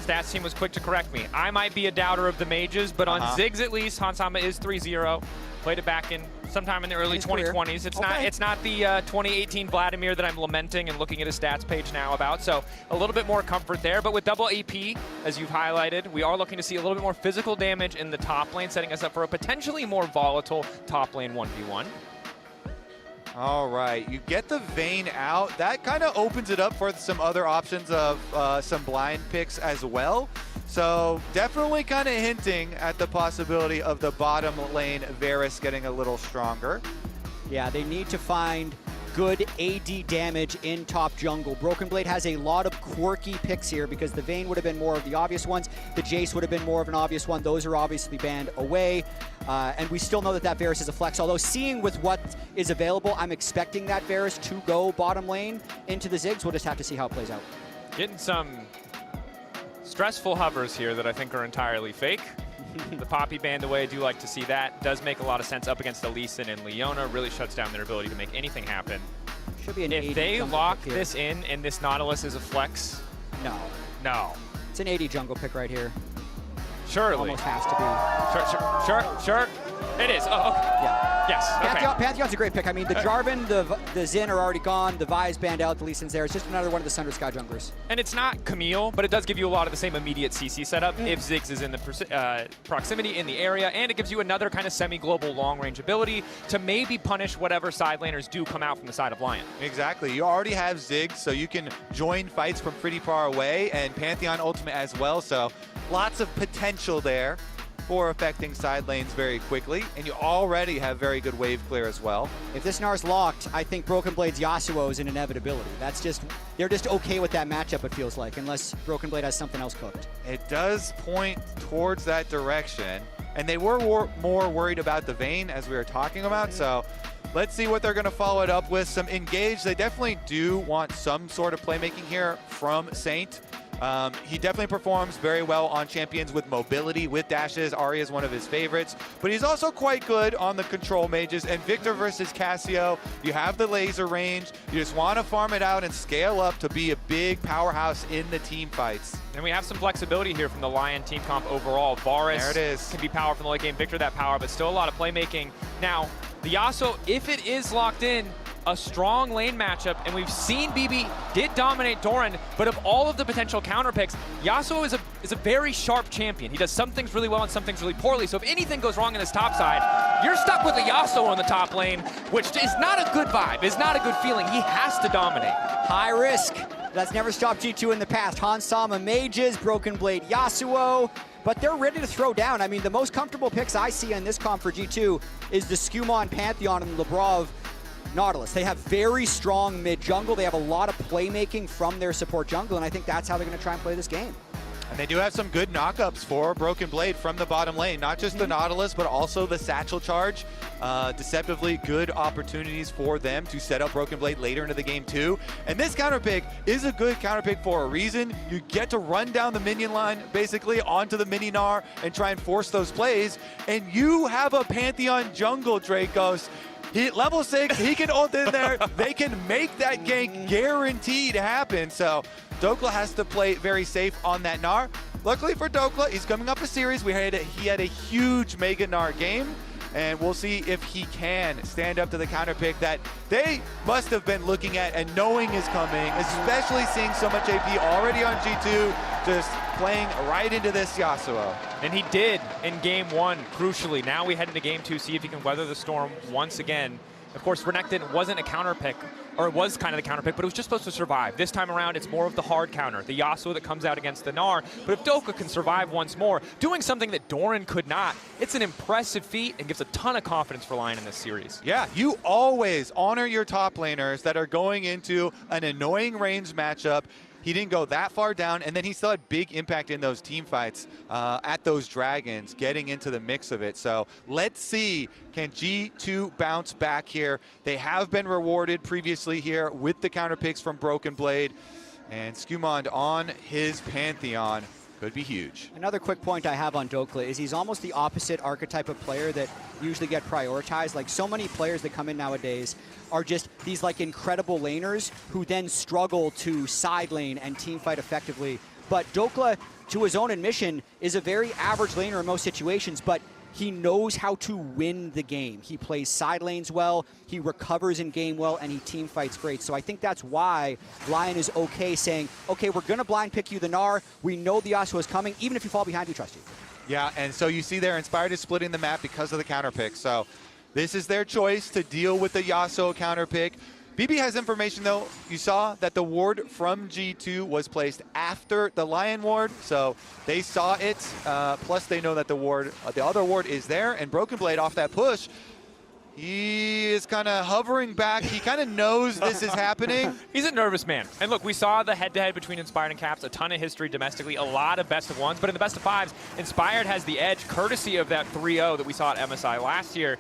Stats team was quick to correct me. I might be a doubter of the mages, but on Ziggs at least, Hans Sama is 3-0. Played it back in sometime in the early 2020s. It's not the 2018 Vladimir that I'm lamenting and looking at his stats page now about. So a little bit more comfort there. But with double AP, as you've highlighted, we are looking to see a little bit more physical damage in the top lane, setting us up for a potentially more volatile top lane 1v1. All right, you get the Vayne out. That kind of opens it up for some other options of some blind picks as well. So definitely kind of hinting at the possibility of the bottom lane Varus getting a little stronger. Yeah, they need to find good AD damage in top jungle. Broken Blade has a lot of quirky picks here because the Vayne would have been more of the obvious ones. The Jace would have been more of an obvious one. Those are obviously banned away. And we still know that Varus is a flex. Although seeing with what is available, I'm expecting that Varus to go bottom lane into the Ziggs. We'll just have to see how it plays out. Getting some stressful hovers here that I think are entirely fake. The Poppy banned away, I do like to see that. Does make a lot of sense up against the Lee Sin and Leona. Really shuts down their ability to make anything happen. Should be an if AD they jungle lock pick here. this in and this Nautilus is a flex, no. It's an AD jungle pick right here. Surely. Almost has to be. Sure. It is. Oh, okay. Yeah. Yes. Pantheon's a great pick. I mean, the Jarvan, the Xin are already gone. The Vi's banned out. The Lee Sin's there. It's just another one of the Sunder Sky junglers. And it's not Camille, but it does give you a lot of the same immediate CC setup if Ziggs is in the proximity in the area, and it gives you another kind of semi-global long-range ability to maybe punish whatever side laners do come out from the side of LYON. Exactly. You already have Ziggs, so you can join fights from pretty far away, and Pantheon ultimate as well, so lots of potential there for affecting side lanes very quickly, and you already have very good wave clear as well. If this Nar's locked, I think Broken Blade's Yasuo is an inevitability. They're just okay with that matchup, it feels like, unless Broken Blade has something else cooked. It does point towards that direction, and they were more worried about the Vayne as we were talking about, so let's see what they're going to follow it up with. Some engage. They definitely do want some sort of playmaking here from Saint. He definitely performs very well on champions with mobility, with dashes. Ahri is one of his favorites, but he's also quite good on the control mages. And Victor versus Cassio, you have the laser range. You just want to farm it out and scale up to be a big powerhouse in the team fights. And we have some flexibility here from the LYON team comp overall. Varus there it is. Can be powerful in the late game. Victor that power, but still a lot of playmaking. Now, the Yasuo, if it is locked in, a strong lane matchup, and we've seen BB did dominate Doran, but of all of the potential counter picks, Yasuo is a very sharp champion. He does some things really well and some things really poorly, so if anything goes wrong in his top side, you're stuck with a Yasuo on the top lane, which is not a good vibe, is not a good feeling. He has to dominate. High risk. That's never stopped G2 in the past. Hans Sama mages, Broken Blade Yasuo, but they're ready to throw down. I mean, the most comfortable picks I see in this comp for G2 is the Skumon Pantheon and Lebrov Nautilus. They have very strong mid jungle. They have a lot of playmaking from their support jungle, and I think that's how they're going to try and play this game. And they do have some good knockups for Broken Blade from the bottom lane. Not just the Nautilus, but also the Satchel Charge. Deceptively good opportunities for them to set up Broken Blade later into the game too. And this counter pick is a good counter pick for a reason. You get to run down the minion line basically onto the mini Gnar and try and force those plays. And you have a Pantheon jungle, Dracos. He level 6, he can ult in there. They can make that gank guaranteed happen. So Dokla has to play very safe on that Gnar. Luckily for Dokla, he's coming up a series. He had a huge Mega Gnar game, and we'll see if he can stand up to the counter pick that they must have been looking at and knowing is coming, especially seeing so much AP already on G2, just playing right into this Yasuo. And he did in game 1, crucially. Now we head into game 2, see if he can weather the storm once again. Of course, Renekton wasn't a counter pick, or it was kind of the counter pick, but it was just supposed to survive. This time around, it's more of the hard counter, the Yasuo that comes out against the Gnar. But if Dokla can survive once more, doing something that Doran could not, it's an impressive feat and gives a ton of confidence for LYON in this series. Yeah, you always honor your top laners that are going into an annoying range matchup. He didn't go that far down, and then he still had big impact in those team fights at those dragons, getting into the mix of it. So let's see, can G2 bounce back here? They have been rewarded previously here with the counter picks from Broken Blade, and Skumond on his Pantheon could be huge. Another quick point I have on Dokla is he's almost the opposite archetype of player that usually get prioritized. Like, so many players that come in nowadays are just these like incredible laners who then struggle to side lane and team fight effectively. But Dokla, to his own admission, is a very average laner in most situations, but he knows how to win the game. He plays side lanes well, he recovers in game well, and he team fights great. So I think that's why LYON is okay saying, okay, we're gonna blind pick you the Gnar. We know the Yasuo is coming. Even if you fall behind, we trust you. Yeah, and so you see there, Inspired is splitting the map because of the counter pick. So this is their choice to deal with the Yasuo counter pick. BB has information though. You saw that the ward from G2 was placed after the LYON ward, so they saw it. Plus they know that the ward, the other ward is there, and Broken Blade off that push, he is kind of hovering back. He kind of knows this is happening. He's a nervous man. And look, we saw the head-to-head between Inspired and Caps, a ton of history domestically, a lot of best of ones, but in the best of fives, Inspired has the edge courtesy of that 3-0 that we saw at MSI last year.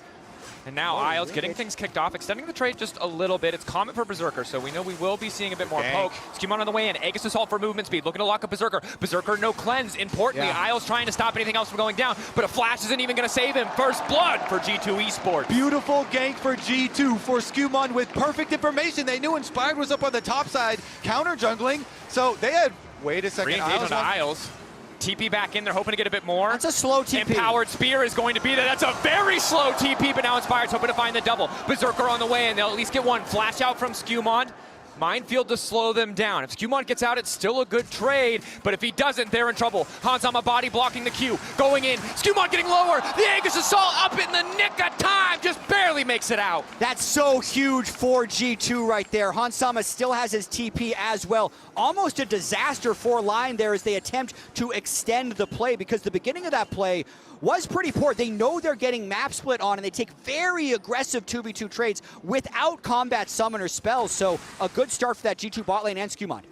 And now Isles getting things kicked off, extending the trade just a little bit. It's common for Berserker, so we know we will be seeing a bit more poke. Skumon on the way in. Aegis assault for movement speed, looking to lock up Berserker. Berserker no cleanse. Importantly, Isles trying to stop anything else from going down, but a flash isn't even going to save him. First blood for G2 Esports. Beautiful gank for G2 for Skumon with perfect information. They knew Inspired was up on the top side, counter jungling, so they had, wait a second, Isles. TP back in, they're hoping to get a bit more. That's a slow TP. Empowered Spear is going to be there. That's a very slow TP, but now Inspired's hoping to find the double. Berserker on the way, and they'll at least get one. Flash out from Skumon. Minefield to slow them down. If Skumon gets out, it's still a good trade, but if he doesn't, they're in trouble. Hansama body blocking the Q, going in. Skumon getting lower. The Aegis assault up in the nick of time, just barely makes it out. That's so huge for G2 right there. Hansama still has his TP as well. Almost a disaster for LYON there as they attempt to extend the play, because the beginning of that play was pretty poor. They know they're getting map split on, and they take very aggressive 2v2 trades without combat summoner spells. So a good start for that G2 bot lane and Skumon.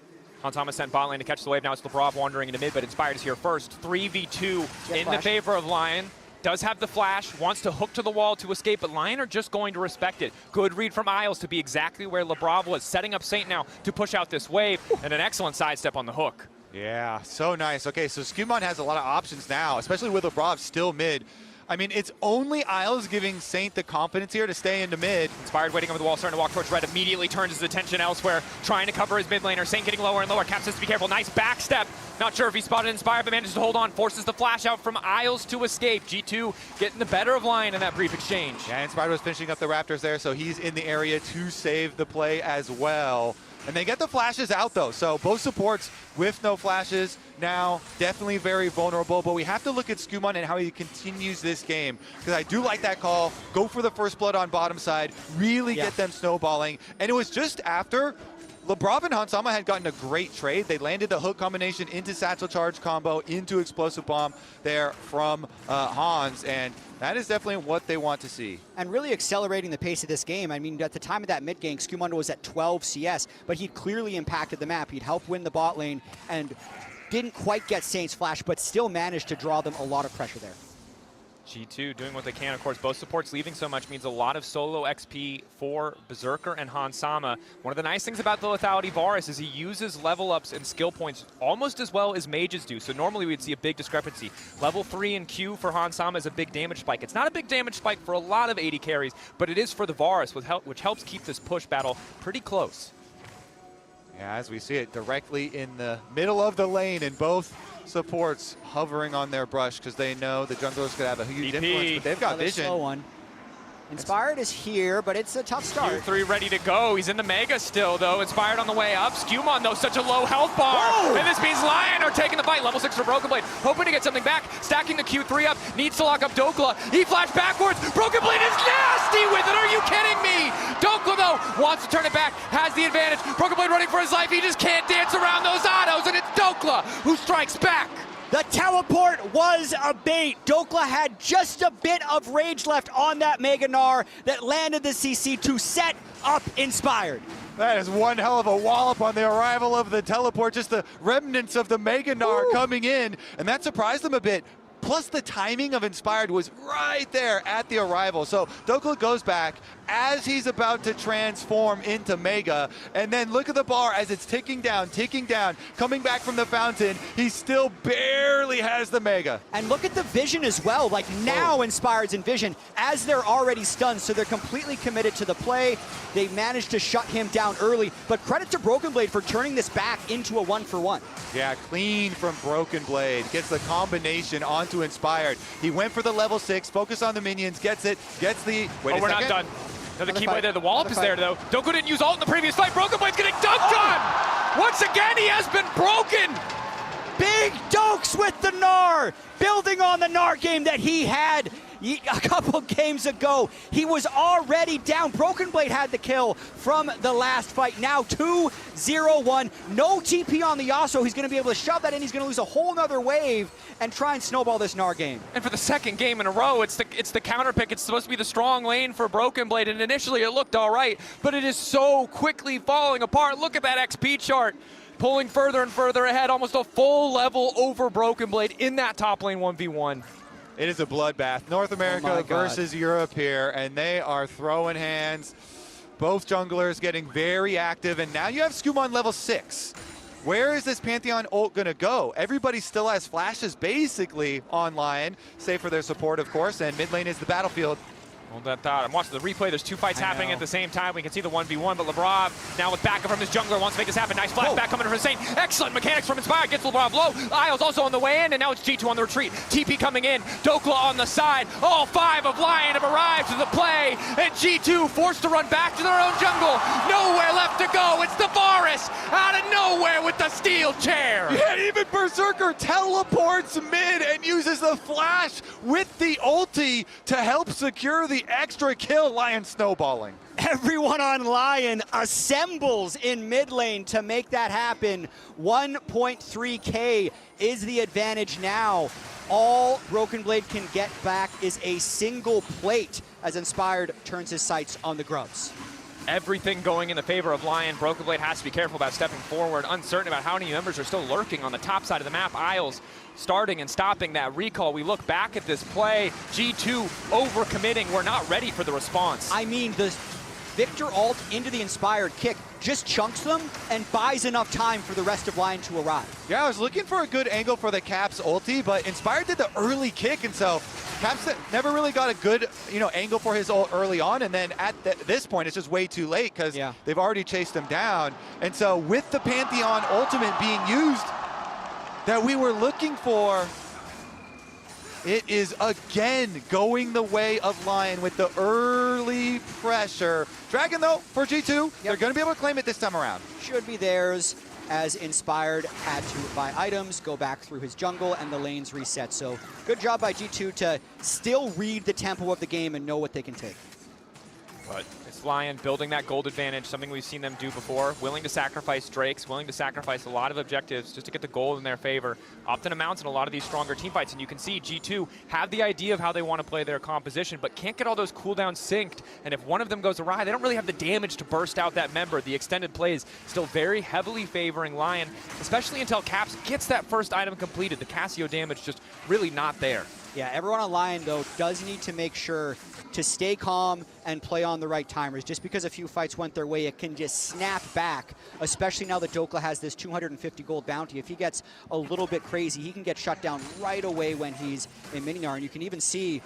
Hansama sent bot lane to catch the wave. Now it's Lebrov wandering into mid, but Inspired is here first. 3v2 in the favor of LYON. Does have the flash, wants to hook to the wall to escape, but LYON are just going to respect it. Good read from Isles to be exactly where Lebrov was, setting up Saint now to push out this wave, and an excellent sidestep on the hook. Yeah, so nice. Okay, so Skumon has a lot of options now, especially with Lebrov still mid. I mean, it's only Isles giving Saint the confidence here to stay into mid. Inspired waiting over the wall, starting to walk towards red, immediately turns his attention elsewhere, trying to cover his mid laner. Saint getting lower and lower. Caps has to be careful. Nice back step. Not sure if he spotted Inspired, but manages to hold on. Forces the flash out from Isles to escape. G2 getting the better of LYON in that brief exchange. Yeah, Inspired was finishing up the Raptors there, so he's in the area to save the play as well. And they get the flashes out though, so both supports with no flashes now, definitely very vulnerable, but we have to look at Skumon and how he continues this game, because I do like that call. Go for the first blood on bottom side, really get them snowballing, and it was just after Lebrov and Hansama had gotten a great trade. They landed the hook combination into Satchel Charge combo, into Explosive Bomb there from Hans, and that is definitely what they want to see. And really accelerating the pace of this game. I mean, at the time of that mid gank, Skumon was at 12 CS, but he'd clearly impacted the map. He'd helped win the bot lane, and didn't quite get Saint's flash, but still managed to draw them a lot of pressure there. G2 doing what they can. Of course, both supports leaving so much means a lot of solo XP for Berserker and Han Sama. One of the nice things about the Lethality Varus is he uses level ups and skill points almost as well as mages do. So normally we'd see a big discrepancy. Level 3 in Q for Han Sama is a big damage spike. It's not a big damage spike for a lot of AD carries, but it is for the Varus, which helps keep this push battle pretty close. Yeah, as we see it directly in the middle of the lane, and both supports hovering on their brush because they know the junglers could have a huge influence, but they've got vision. Slow one. Inspired is here, but it's a tough start. Q3 ready to go. He's in the Mega still, though. Inspired on the way up. Skewmon, though, such a low health bar. Whoa! And this means Lion are taking the fight. Level 6 for Broken Blade. Hoping to get something back. Stacking the Q3 up. Needs to lock up Dokla. He flashed backwards. Broken Blade is nasty with it. Are you kidding me? Dokla, though, wants to turn it back. Has the advantage. Broken Blade running for his life. He just can't dance around those autos. And it's Dokla who strikes back. The teleport was a bait. Dokla had just a bit of rage left on that Mega Gnar that landed the CC to set up Inspired. That is one hell of a wallop on the arrival of the teleport. Just the remnants of the Mega Gnar coming in, and that surprised them a bit. Plus the timing of Inspired was right there at the arrival. So Dokla goes back as he's about to transform into Mega, and then look at the bar as it's ticking down, coming back from the fountain. He still barely has the Mega. And look at the vision as well. Like now Inspired's in vision as they're already stunned, so they're completely committed to the play. They managed to shut him down early, but credit to Broken Blade for turning this back into a 1-for-1. Yeah, clean from Broken Blade. Gets the combination onto Inspired. He went for the level 6, focus on the minions, gets it, gets the... Wait, we're not done. Another Keyblade there. The wallop is there, though. Dokla didn't use ult in the previous fight. Broken Blade's getting dunked on! Once again, he has been broken! Big Dokes with the Gnar, building on the Gnar game that he had a couple games ago. He was already down. Broken Blade had the kill from the last fight. Now 2-0-1. No TP on the Yasuo. He's going to be able to shove that in. He's going to lose a whole nother wave and try and snowball this Gnar game. And for the second game in a row, it's the counter pick. It's supposed to be the strong lane for Broken Blade, and initially it looked all right, but it is so quickly falling apart. Look at that XP chart. Pulling further and further ahead, almost a full level over Broken Blade in that top lane 1v1. It is a bloodbath. North America versus Europe here, and they are throwing hands. Both junglers getting very active, and now you have Skewmon level 6. Where is this Pantheon ult going to go? Everybody still has flashes basically on LYON, save for their support, of course, and mid lane is the battlefield. Hold that thought. I'm watching the replay. There's two fights happening at the same time. We can see the 1v1, but Lebrov now with backup from his jungler wants to make this happen. Nice flashback coming from Saint. Excellent mechanics from Inspired. Gets Lebrov low. Isles also on the way in, and now it's G2 on the retreat. TP coming in. Dokla on the side. All 5 of LYON have arrived to the play, and G2 forced to run back to their own jungle. Nowhere left to go. It's the Varus out of nowhere with the steel chair. Yeah, even Berserker teleports mid and uses the flash with the ulti to help secure the extra kill. LYON snowballing. Everyone on LYON assembles in mid lane to make that happen. 1.3K is the advantage now. All Broken Blade can get back is a single plate as Inspired turns his sights on the Grubs. Everything going in the favor of LYON. Broken Blade has to be careful about stepping forward, uncertain about how many members are still lurking on the top side of the map. Isles starting and stopping that recall. We look back at this play. G2 overcommitting. We're not ready for the response. I mean, the Victor ult into the Inspired kick just chunks them and buys enough time for the rest of LYON to arrive. Yeah, I was looking for a good angle for the Caps ulti, but Inspired did the early kick, and so Caps never really got a good, angle for his ult early on, and then at this point, it's just way too late because they've already chased him down. And so with the Pantheon ultimate being used that we were looking for, it is again going the way of LYON with the early pressure. Dragon, though, for G2, they're going to be able to claim it this time around. Should be theirs, as Inspired had to buy items, go back through his jungle, and the lanes reset. So good job by G2 to still read the tempo of the game and know what they can take. But it's LYON building that gold advantage, something we've seen them do before. Willing to sacrifice Drakes, willing to sacrifice a lot of objectives just to get the gold in their favor. Often amounts in a lot of these stronger team fights, and you can see G2 have the idea of how they want to play their composition, but can't get all those cooldowns synced, and if one of them goes awry, they don't really have the damage to burst out that member. The extended plays still very heavily favoring LYON, especially until Caps gets that first item completed. The Cassio damage just really not there. Yeah, everyone on LYON, though, does need to make sure to stay calm and play on the right timers. Just because a few fights went their way, it can just snap back, especially now that Dokla has this 250 gold bounty. If he gets a little bit crazy, he can get shut down right away when he's in Mininar. And you can even see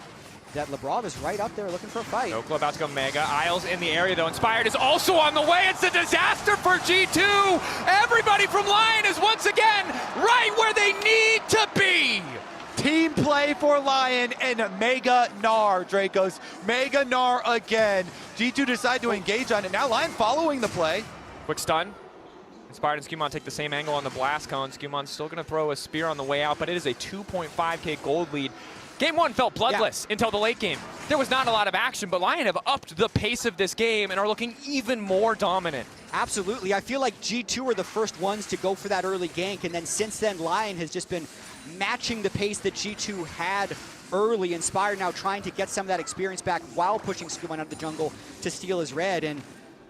that Lebrov is right up there looking for a fight. Dokla about to go mega. Isles in the area, though. Inspired is also on the way. It's a disaster for G2. Everybody from LYON is once again right where they need to be. Team play for LYON and Mega Gnar, Dracos. Mega Gnar again. G2 decide to engage on it. Now LYON following the play. Quick stun. Inspired and Skumon take the same angle on the blast cone. Skumon's still going to throw a spear on the way out, but it is a 2.5k gold lead. Game one felt bloodless until the late game. There was not a lot of action, but LYON have upped the pace of this game and are looking even more dominant. Absolutely. I feel like G2 were the first ones to go for that early gank, and then since then, LYON has just been matching the pace that G2 had early. Inspired now trying to get some of that experience back while pushing Skumon out of the jungle to steal his red. And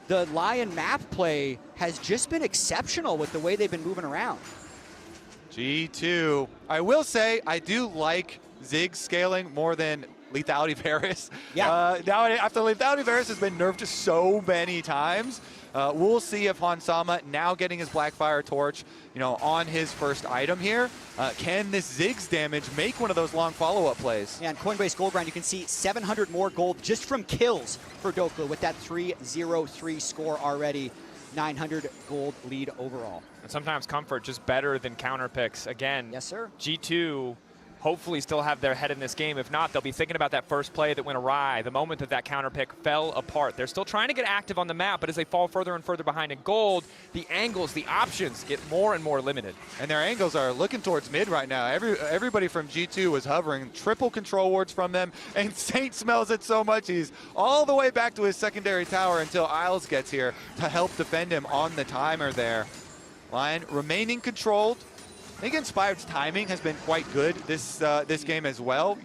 the LYON map play has just been exceptional with the way they've been moving around. G2. I will say, I do like Ziggs scaling more than Lethality Varus. Yeah. Now, after Lethality Varus has been nerfed so many times, we'll see if Hansama, now getting his Blackfire Torch, on his first item here, can this Ziggs damage make one of those long follow-up plays? Yeah, and Coinbase Gold Round, you can see 700 more gold just from kills for Dokla with that 3-0-3 score already. 900 gold lead overall. And sometimes comfort just better than counter picks. Again, yes, sir. G2 hopefully still have their head in this game. If not, they'll be thinking about that first play that went awry, the moment that counter pick fell apart. They're still trying to get active on the map, but as they fall further and further behind in gold, the angles, the options get more and more limited. And their angles are looking towards mid right now. Everybody from G2 was hovering, triple control wards from them, and Saint smells it so much he's all the way back to his secondary tower until Isles gets here to help defend him on the timer there. LYON remaining controlled. I think Inspired's timing has been quite good this game as well.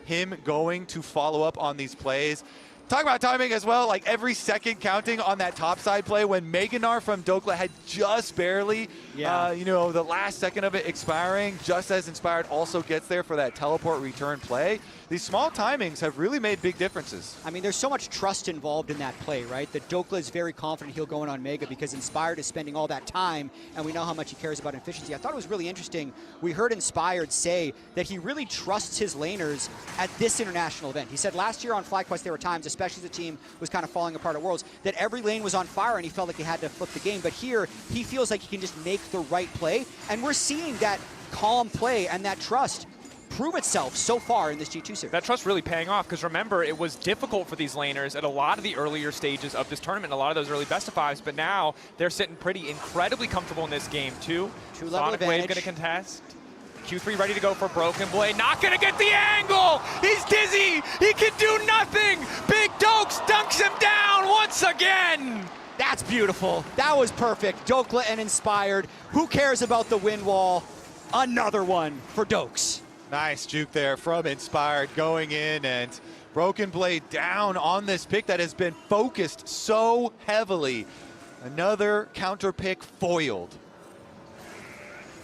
Him going to follow up on these plays. Talk about timing as well, like every second counting on that top side play when Mega Gnar from Dokla had just barely, the last second of it expiring, just as Inspired also gets there for that teleport return play. These small timings have really made big differences. I mean, there's so much trust involved in that play, right? That Dokla is very confident he'll go in on Mega because Inspired is spending all that time, and we know how much he cares about efficiency. I thought it was really interesting. We heard Inspired say that he really trusts his laners at this international event. He said last year on FlyQuest there were times, especially as the team was kind of falling apart at Worlds, that every lane was on fire and he felt like he had to flip the game. But here, he feels like he can just make the right play, and we're seeing that calm play and that trust prove itself so far in this G2 series. That trust really paying off, because remember, it was difficult for these laners at a lot of the earlier stages of this tournament, a lot of those early best of fives, but now they're sitting pretty incredibly comfortable in this game too. Two-level Sonic Wave going to contest. Q3 ready to go for Broken Blade. Not going to get the angle! He's dizzy! He can do nothing! Big Dokes dunks him down once again! That's beautiful. That was perfect. Dokla and Inspired. Who cares about the wind wall? Another one for Dokes. Nice juke there from Inspired going in, and Broken Blade down on this pick that has been focused so heavily. Another counter pick foiled.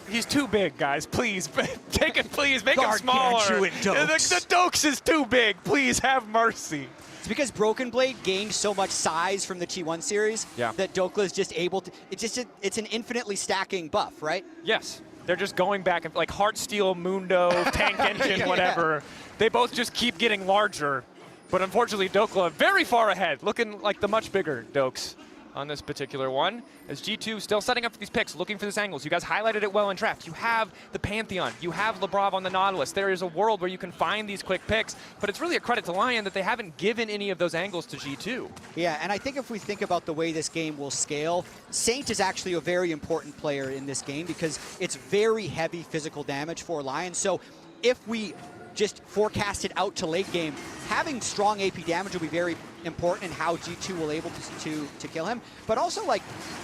He's too big, guys. Please, take it, please. Make him smaller. The Dokes is too big. Please have mercy. It's because Broken Blade gained so much size from the T1 series that Dokla is just able to, it's an infinitely stacking buff, right? Yes. They're just going back and like Heartsteel, Mundo, Tank Engine, whatever. They both just keep getting larger. But unfortunately, Dokla very far ahead, looking like the much bigger Dokes on this particular one. As G2 still setting up for these picks, looking for these angles. You guys highlighted it well in draft. You have the Pantheon. You have Lebrov on the Nautilus. There is a world where you can find these quick picks, but it's really a credit to LYON that they haven't given any of those angles to G2. Yeah, and I think if we think about the way this game will scale, Saint is actually a very important player in this game because it's very heavy physical damage for LYON. So if we just forecast it out to late game, having strong AP damage will be very important in how G2 will able to kill him. But also, like,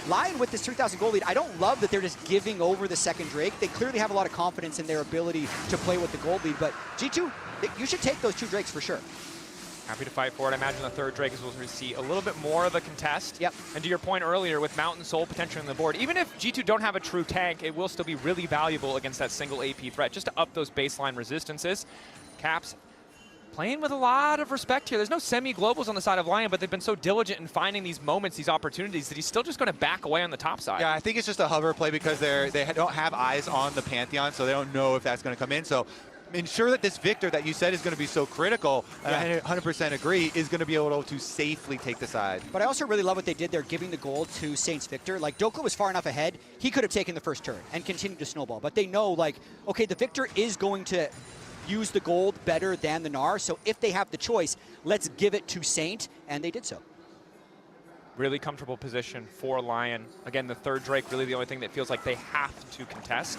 LYON with this 3,000 gold lead, I don't love that they're just giving over the second Drake. They clearly have a lot of confidence in their ability to play with the gold lead, but G2, you should take those 2 Drakes for sure. Happy to fight for it. I imagine the third Drake is we'll see a little bit more of a contest. Yep. And to your point earlier, with Mountain Soul potentially on the board, even if G2 don't have a true tank, it will still be really valuable against that single AP threat, just to up those baseline resistances. Caps playing with a lot of respect here. There's no semi-globals on the side of LYON, but they've been so diligent in finding these moments, these opportunities, that he's still just going to back away on the top side. Yeah, I think it's just a hover play because they don't have eyes on the Pantheon, so they don't know if that's going to come in. So ensure that this Victor that you said is going to be so critical, and I 100% agree, is going to be able to safely take the side. But I also really love what they did there, giving the gold to Saints Victor. Like, Dokla was far enough ahead, he could have taken the first turn and continued to snowball. But they know, like, okay, the Victor is going to use the gold better than the Gnar, so if they have the choice, let's give it to Saint, and they did so. Really comfortable position for LYON. Again, the third Drake, really the only thing that feels like they have to contest.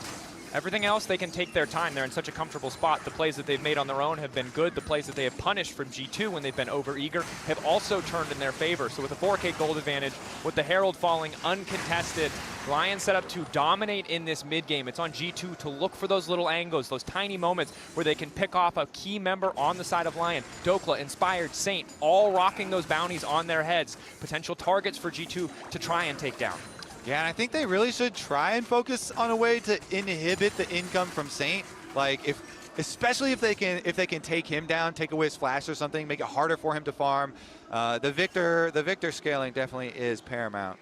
Everything else, they can take their time. They're in such a comfortable spot. The plays that they've made on their own have been good. The plays that they have punished from G2 when they've been over-eager have also turned in their favor. So with a 4K gold advantage, with the Herald falling uncontested, LYON set up to dominate in this mid-game. It's on G2 to look for those little angles, those tiny moments where they can pick off a key member on the side of LYON. Dokla, Inspired, Saint, all rocking those bounties on their heads. Potential targets for G2 to try and take down. Yeah, and I think they really should try and focus on a way to inhibit the income from Saint. Like, especially if they can take him down, take away his flash or something, make it harder for him to farm. The Victor scaling definitely is paramount.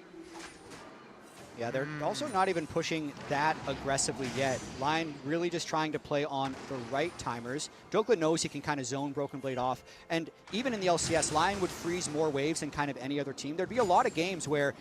Yeah, they're also not even pushing that aggressively yet. LYON really just trying to play on the right timers. Dokla knows he can kind of zone Broken Blade off. And even in the LCS, LYON would freeze more waves than kind of any other team. There'd be a lot of games where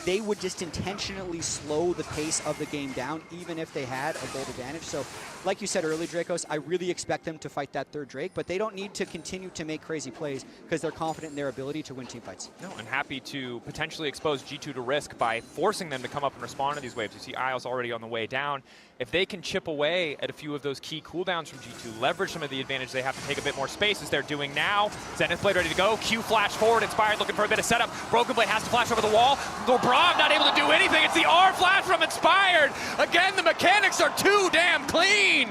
they would just intentionally slow the pace of the game down, even if they had a gold advantage. So, like you said earlier, Dracos, I really expect them to fight that third Drake, but they don't need to continue to make crazy plays because they're confident in their ability to win team fights. No, and happy to potentially expose G2 to risk by forcing them to come up and respond to these waves. You see Isles already on the way down. If they can chip away at a few of those key cooldowns from G2, leverage some of the advantage they have to take a bit more space as they're doing now. Zenith Blade ready to go. Q flash forward. Inspired looking for a bit of setup. Broken Blade has to flash over the wall. Brav not able to do anything. It's the R flash from Inspired. Again, the mechanics are too damn clean.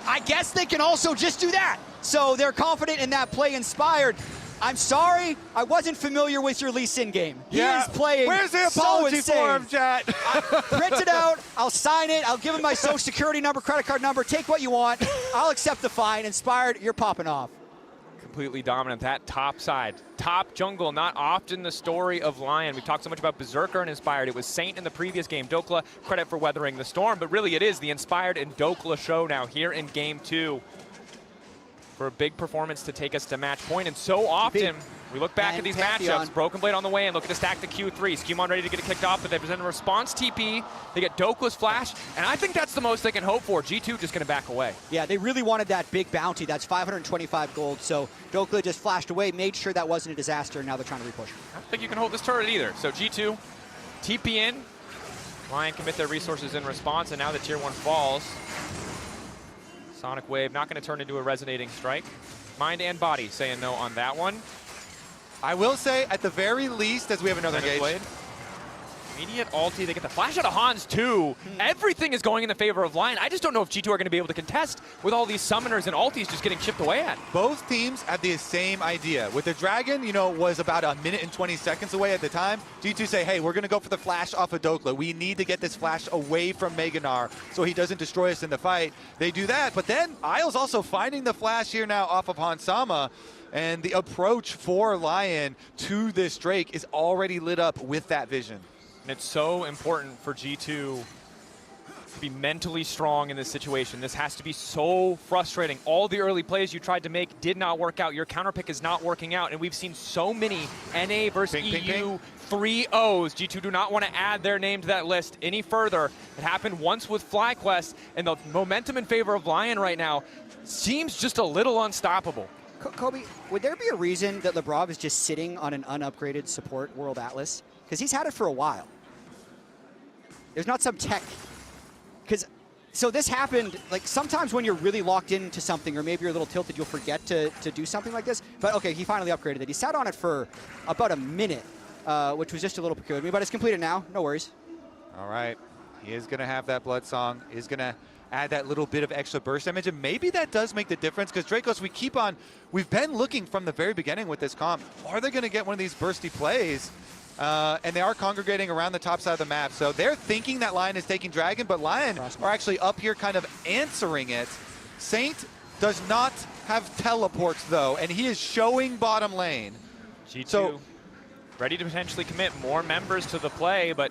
I guess they can also just do that. So they're confident in that play. Inspired. I'm sorry, I wasn't familiar with your Lee Sin game. He is playing. Where's the apology for him, chat? Print it out, I'll sign it, I'll give him my social security number, credit card number, take what you want. I'll accept the fine. Inspired, you're popping off. Completely dominant, that top side. Top jungle, not often the story of LYON. We've talked so much about Berserker and Inspired. It was Saint in the previous game. Dokla, credit for weathering the storm, but really it is the Inspired and Dokla show now here in game 2. For a big performance to take us to match point, and so often we look back at these matchups. Broken Blade on the way and looking to stack the Q3. Skewmon ready to get it kicked off, but they present a response TP. They get Dokla's flash, and I think that's the most they can hope for. G2 just going to back away. Yeah, they really wanted that big bounty. That's 525 gold, so Dokla just flashed away, made sure that wasn't a disaster, and now they're trying to repush. I don't think you can hold this turret either. So G2, TP in. LYON commit their resources in response, and now the tier 1 falls. Sonic Wave not going to turn into a resonating strike. Mind and body saying no on that one. I will say, at the very least, as we have another engage. Blade. Immediate ulti, they get the flash out of Hans too. Everything is going in the favor of LYON. I just don't know if G2 are going to be able to contest with all these summoners and ultis just getting chipped away at. Both teams have the same idea. With the Dragon, you know, was about a minute and 20 seconds away at the time. G2 say, hey, we're going to go for the flash off of Dokla. We need to get this flash away from Mega Gnar so he doesn't destroy us in the fight. They do that, but then Isles also finding the flash here now off of Hansama. And the approach for LYON to this Drake is already lit up with that vision. And it's so important for G2 to be mentally strong in this situation. This has to be so frustrating. All the early plays you tried to make did not work out. Your counter pick is not working out. And we've seen so many NA versus EU 3-0s. G2 do not want to add their name to that list any further. It happened once with FlyQuest, and the momentum in favor of LYON right now seems just a little unstoppable. Kobe, would there be a reason that Lebrov is just sitting on an unupgraded support World Atlas? Because he's had it for a while. There's not some tech. Because So this happened, like sometimes when you're really locked into something or maybe you're a little tilted, you'll forget to do something like this. But okay, he finally upgraded it. He sat on it for about a minute, which was just a little peculiar to me, but it's completed now, no worries. All right, he is gonna have that Blood Song, is gonna add that little bit of extra burst damage, and maybe that does make the difference, because Dracos, we've been looking from the very beginning with this comp, are they gonna get one of these bursty plays? And they are congregating around the top side of the map. So they're thinking that LYON is taking Dragon, but LYON are actually up here kind of answering it. Saint does not have teleports though, and he is showing bottom lane. G2 so, ready to potentially commit more members to the play, but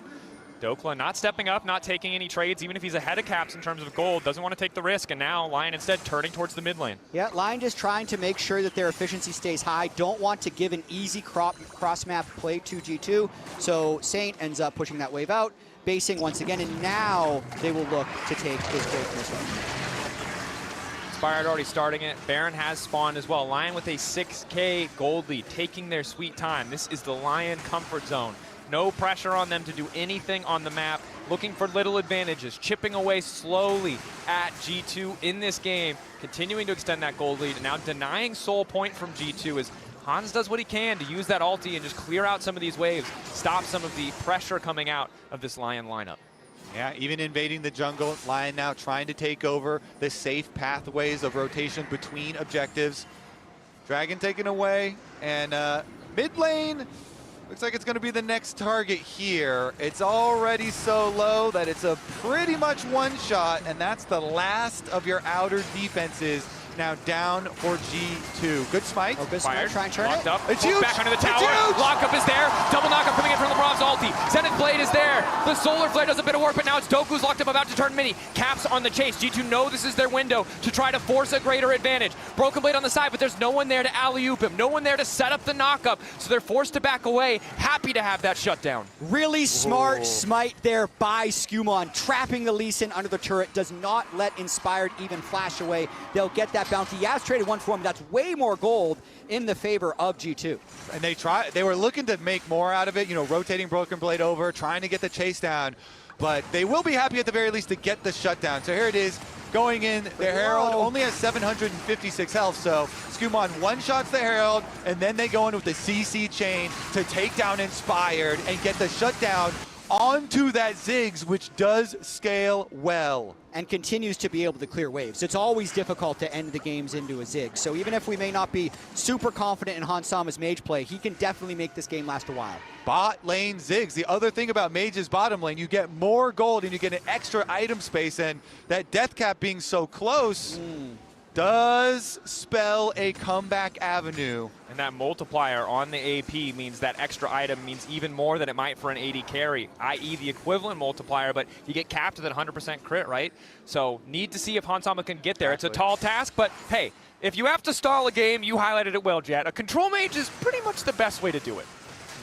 Dokla not stepping up, not taking any trades, even if he's ahead of Caps in terms of gold, doesn't want to take the risk, and now LYON instead turning towards the mid lane. Yeah, LYON just trying to make sure that their efficiency stays high, don't want to give an easy cross-map play to G2, so Saint ends up pushing that wave out, basing once again, and now they will look to take this trade from this one. Inspired already starting it. Baron has spawned as well. LYON with a 6K gold lead, taking their sweet time. This is the LYON comfort zone. No pressure on them to do anything on the map. Looking for little advantages, chipping away slowly at G2 in this game, continuing to extend that gold lead, and now denying soul point from G2 as Hans does what he can to use that ulti and just clear out some of these waves, stop some of the pressure coming out of this LYON lineup. Yeah, even invading the jungle, LYON now trying to take over the safe pathways of rotation between objectives. Dragon taken away, and mid lane, looks like it's going to be the next target here. It's already so low that it's a pretty much one shot, and that's the last of your outer defenses now down for G2. Good smite. Oh, good smite. Try and turn Locked it. up. It's huge. Back under the tower. It's huge. Lockup is there. Double knockup coming in from LeBron's ulti. Zenith Blade is there. The Solar Flare does a bit of work, but now it's Doku's locked up, about to turn mini. Caps on the chase. G2 know this is their window to try to force a greater advantage. Broken Blade on the side, but there's no one there to alley-oop him. No one there to set up the knockup, so they're forced to back away. Happy to have that shutdown. Really smart smite there by Skumon, trapping the Lee Sin under the turret, does not let Inspired even flash away. They'll get that bounty. Yaz traded one for him. That's way more gold in the favor of G2. And they were looking to make more out of it, you know, rotating Broken Blade over, trying to get the chase down, but they will be happy at the very least to get the shutdown. So here it is, going in. The Herald only has 756 health, so Skumon one-shots the Herald, and then they go in with the CC chain to take down Inspired and get the shutdown onto that Ziggs, which does scale well. And continues to be able to clear waves. It's always difficult to end the games into a Ziggs. So even if we may not be super confident in Hansama's mage play, he can definitely make this game last a while. Bot lane Ziggs. The other thing about Mage's bottom lane, you get more gold and you get an extra item space, and that death cap being so close does spell a comeback avenue. And that multiplier on the AP means that extra item means even more than it might for an AD carry, i.e. the equivalent multiplier, but you get capped with that 100% crit, right? So need to see if Hansama can get there. Exactly. It's a tall task, but hey, if you have to stall a game, you highlighted it well, Jet. A control mage is pretty much the best way to do it.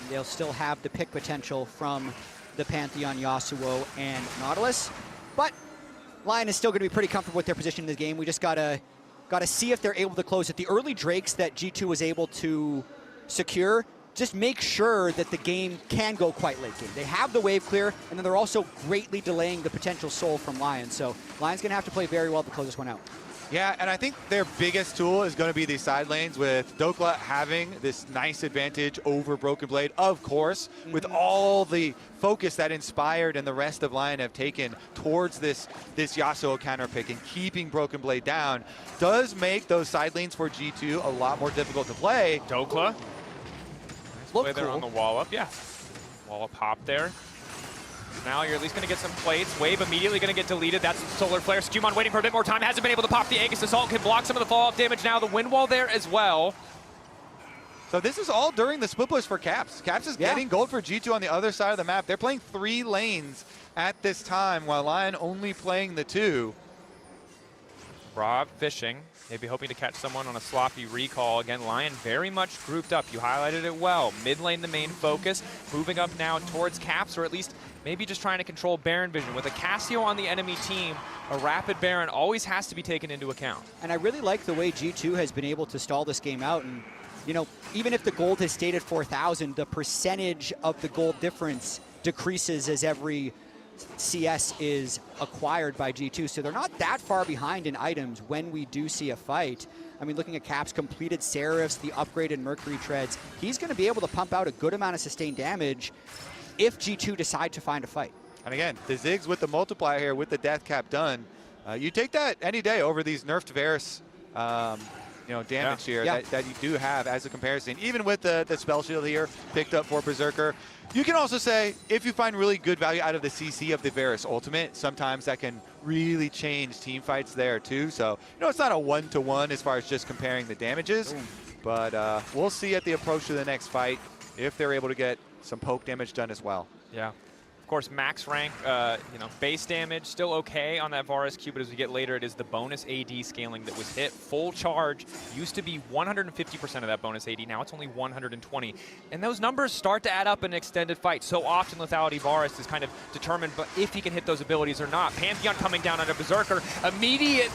They'll still have the pick potential from the Pantheon, Yasuo, and Nautilus, but LYON is still going to be pretty comfortable with their position in the game. We just got to see if they're able to close it. The early Drakes that G2 was able to secure just make sure that the game can go quite late game. They have the wave clear, and then they're also greatly delaying the potential soul from LYON. So LYON's going to have to play very well to close this one out. Yeah, and I think their biggest tool is going to be these side lanes, with Dokla having this nice advantage over Broken Blade, of course, with all the focus that Inspired and the rest of LYON have taken towards this Yasuo counter pick, and keeping Broken Blade down does make those side lanes for G2 a lot more difficult to play. Dokla. Nice play there on the wall up, yeah. Wall up hop there. Now you're at least going to get some plates. Wave immediately going to get deleted. That's Solar Flare. Skumon waiting for a bit more time. Hasn't been able to pop the Aegis Assault. Can block some of the fall-off damage now. The wind wall there as well. So this is all during the split push for Caps. Caps is getting gold for G2 on the other side of the map. They're playing 3 lanes at this time, while LYON only playing the 2. Rob fishing, maybe hoping to catch someone on a sloppy recall. Again, LYON very much grouped up. You highlighted it well. Mid lane the main focus, moving up now towards Caps, or at least maybe just trying to control Baron vision. With a Cassio on the enemy team, a rapid Baron always has to be taken into account. And I really like the way G2 has been able to stall this game out. And, you know, even if the gold has stayed at 4,000, the percentage of the gold difference decreases as every CS is acquired by G2, so they're not that far behind in items when we do see a fight. I mean, looking at Cap's completed Seraphs, the upgraded Mercury Treads, he's going to be able to pump out a good amount of sustained damage if G2 decide to find a fight. And again, the Ziggs with the multiplier here, with the death cap done, you take that any day over these nerfed Varus damage here that you do have as a comparison. Even with the spell shield here picked up for Berserker, you can also say if you find really good value out of the CC of the Varus ultimate, sometimes that can really change team fights there too. So it's not a one-to-one as far as just comparing the damages, but we'll see at the approach to the next fight if they're able to get some poke damage done as well. Yeah. Of course, max rank, base damage, still okay on that Varus Q, but as we get later, it is the bonus AD scaling that was hit. Full charge used to be 150% of that bonus AD, now it's only 120. And those numbers start to add up in an extended fight. So often lethality Varus is kind of determined but if he can hit those abilities or not. Pantheon coming down under Berserker, immediate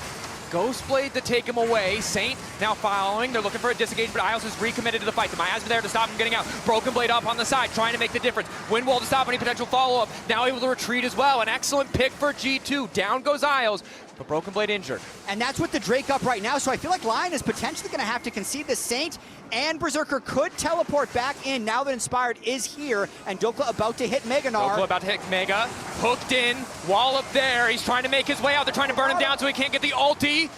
Ghost Blade to take him away. Saint now following. They're looking for a disengage, but Isles is recommitted to the fight. The Miasma there to stop him getting out. Broken Blade up on the side, trying to make the difference. Windwall to stop any potential follow-up. Now able to retreat as well. An excellent pick for G2. Down goes Isles, but Broken Blade injured. And that's with the Drake up right now, so I feel like LYON is potentially going to have to concede the Saint, and Berserker could teleport back in now that Inspired is here, and Dokla about to hit Meganar. Dokla about to hit Mega. Hooked in, wall up there. He's trying to make his way out. They're trying to burn him down so he can't get the ulti.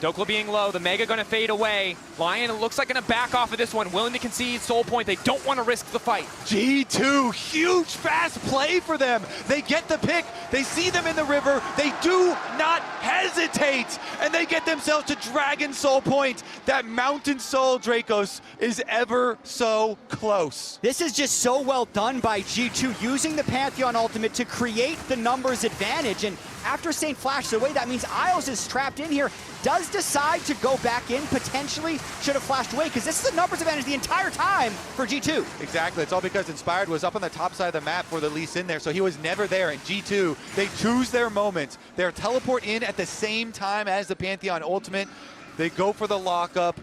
Dokla being low, the Mega gonna fade away. LYON, it looks like gonna back off of this one, willing to concede Soul Point. They don't want to risk the fight. G2, huge fast play for them. They get the pick, they see them in the river, they do not hesitate, and they get themselves to Dragon Soul Point. That Mountain Soul Dracos is ever so close. This is just so well done by G2, using the Pantheon ultimate to create the numbers advantage, and after Saint flashes away, that means Isles is trapped in here, does decide to go back in, potentially should have flashed away, because this is a numbers advantage the entire time for G2. Exactly, it's all because Inspired was up on the top side of the map for the Lee Sin there, so he was never there, and G2, they choose their moment. They're teleport in at the same time as the Pantheon ultimate. They go for the lockup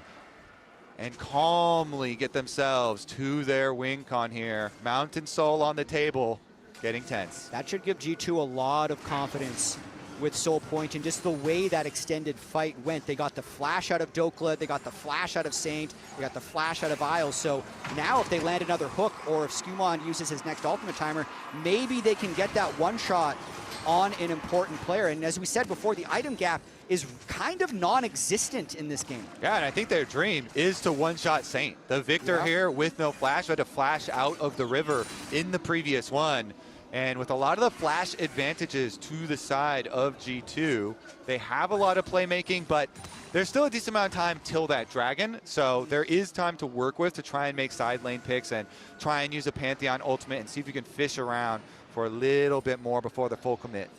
and calmly get themselves to their win con here. Mountain Soul on the table, getting tense. That should give G2 a lot of confidence with Soul Point and just the way that extended fight went. They got the flash out of Dokla, they got the flash out of Saint, they got the flash out of Isles. So now if they land another hook, or if Skumon uses his next ultimate timer, maybe they can get that one shot on an important player. And as we said before, the item gap is kind of non-existent in this game. Yeah, and I think their dream is to one-shot Saint. The Victor here with no flash had to flash out of the river in the previous one. And with a lot of the flash advantages to the side of G2, they have a lot of playmaking, but there's still a decent amount of time till that dragon. So there is time to work with to try and make side lane picks and try and use a Pantheon ultimate and see if you can fish around for a little bit more before the full commit.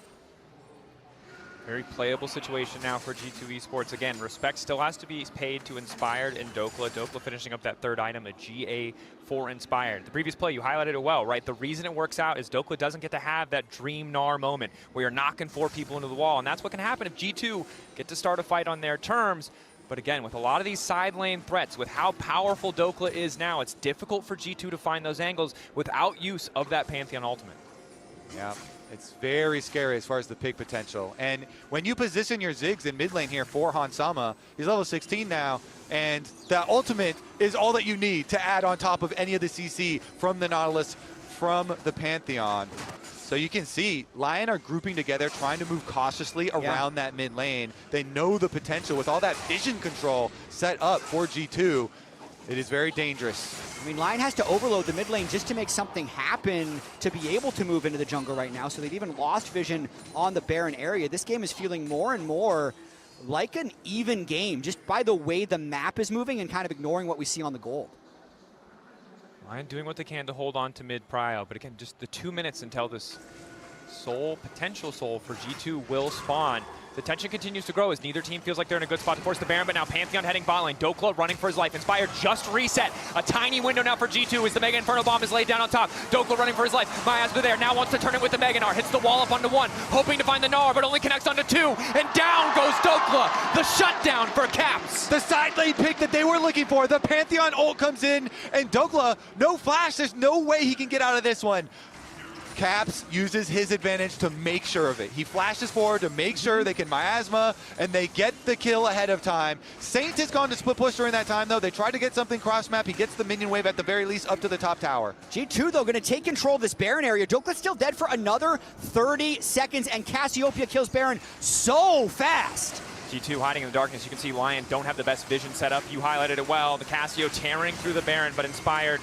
Very playable situation now for G2 Esports. Again, respect still has to be paid to Inspired and Dokla. Dokla finishing up that third item, a GA for Inspired. The previous play, you highlighted it well, right? The reason it works out is Dokla doesn't get to have that Dream Gnar moment where you're knocking 4 people into the wall, and that's what can happen if G2 get to start a fight on their terms. But again, with a lot of these side lane threats, with how powerful Dokla is now, it's difficult for G2 to find those angles without use of that Pantheon ultimate. Yeah. It's very scary as far as the pick potential. And when you position your Ziggs in mid lane here for Hansama, he's level 16 now, and that ultimate is all that you need to add on top of any of the CC from the Nautilus, from the Pantheon. So you can see LYON are grouping together, trying to move cautiously around that mid lane. They know the potential with all that vision control set up for G2. It is very dangerous. I mean, LYON has to overload the mid lane just to make something happen to be able to move into the jungle right now. So they've even lost vision on the Baron area. This game is feeling more and more like an even game, just by the way the map is moving and kind of ignoring what we see on the gold. LYON doing what they can to hold on to mid prio, but again, just the 2 minutes until this potential soul for G2 will spawn. The tension continues to grow as neither team feels like they're in a good spot to force the Baron, but now Pantheon heading bot lane. Dokla running for his life. Inspired just reset. A tiny window now for G2 as the Mega Inferno Bomb is laid down on top. Dokla running for his life. Miasma there, now wants to turn it with the Mega Gnar. Hits the wall up onto 1, hoping to find the Gnar, but only connects onto 2. And down goes Dokla. The shutdown for Caps. The side lane pick that they were looking for. The Pantheon ult comes in, and Dokla, no flash. There's no way he can get out of this one. Caps uses his advantage to make sure of it. He flashes forward to make sure they can miasma, and they get the kill ahead of time. Saint has gone to split push during that time, though. They tried to get something cross-map. He gets the minion wave at the very least up to the top tower. G2, though, going to take control of this Baron area. Dokka's still dead for another 30 seconds, and Cassiopeia kills Baron so fast. G2 hiding in the darkness. You can see LYON don't have the best vision set up. You highlighted it well. The Cassio tearing through the Baron, but Inspired.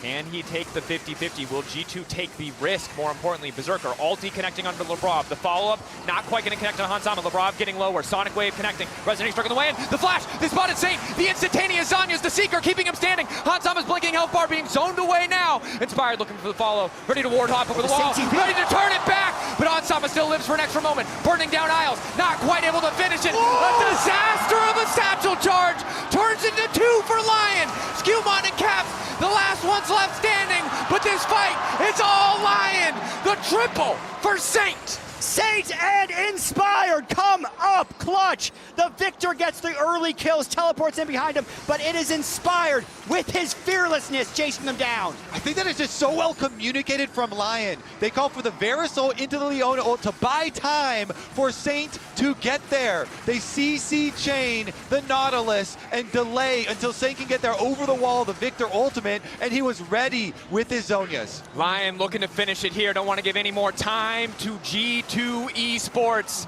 Can he take the 50-50? Will G2 take the risk? More importantly, Berserker ulti connecting onto Labrov. The follow-up not quite going to connect on Hansama. Labrov getting lower. Sonic Wave connecting. Resonating struck in the way in. The flash. They spotted Saint. The instantaneous Zanya's the Seeker keeping him standing. Hansama's blinking health bar being zoned away now. Inspired looking for the follow. Ready to ward hop over the wall. Ready to turn it back. But Hansama still lives for an extra moment. Burning down Isles. Not quite able to finish it. A disaster of a satchel charge. Turns into 2 for LYON. Skewmon and Caps. The last one's left standing, but this fight, it's all LYON. The triple for Saint. Saint and Inspired come up clutch. The Victor gets the early kills, teleports in behind him, but it is Inspired with his fearlessness chasing them down. I think that is just so well communicated from LYON. They call for the Verisol into the Leona ult to buy time for Saint to get there. They CC chain the Nautilus and delay until Saint can get there over the wall, the Victor ultimate, and he was ready with his Zhonya's. LYON looking to finish it here. Don't want to give any more time to G2 Esports.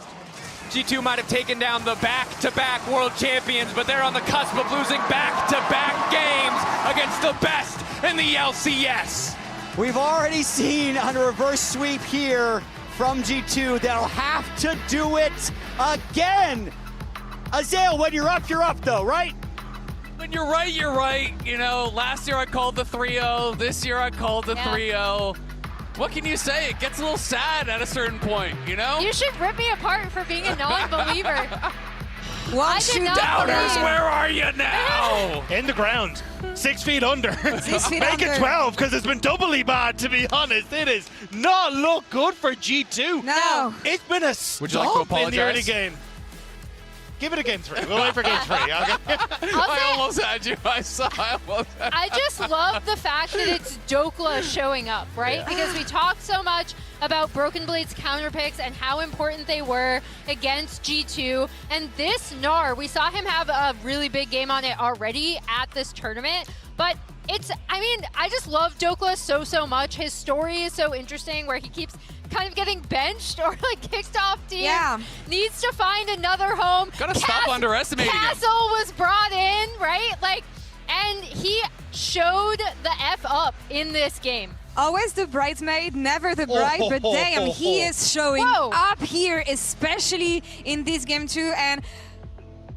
G2 might have taken down the back-to-back world champions, but they're on the cusp of losing back-to-back games against the best in the LCS. We've already seen on a reverse sweep here from G2. They'll have to do it again. Azael, when you're up though, right? When you're right, you're right. You know, last year I called the 3-0. This year I called the 3-0. What can you say? It gets a little sad at a certain point, you know? You should rip me apart for being a non-believer. Doubters, where are you now? In the ground. 6 feet under. 6 feet Make it 12 because it's been doubly bad, to be honest. It is not look good for G2. No. It's been a stomp in the early game. Give it a game 3. We'll wait for game 3. I almost had you. I just love the fact that it's Dokla showing up, right? Yeah. Because we talked so much about Broken Blade's counter picks and how important they were against G2. And this Gnar, we saw him have a really big game on it already at this tournament. But I just love Dokla so much. His story is so interesting where he keeps kind of getting benched or like kicked off teams. Yeah. Needs to find another home. Gotta stop underestimating him. Castle was brought in, right? And he showed the F up in this game. Always the bridesmaid, never the bride, but damn, he is showing up here, especially in this game too. And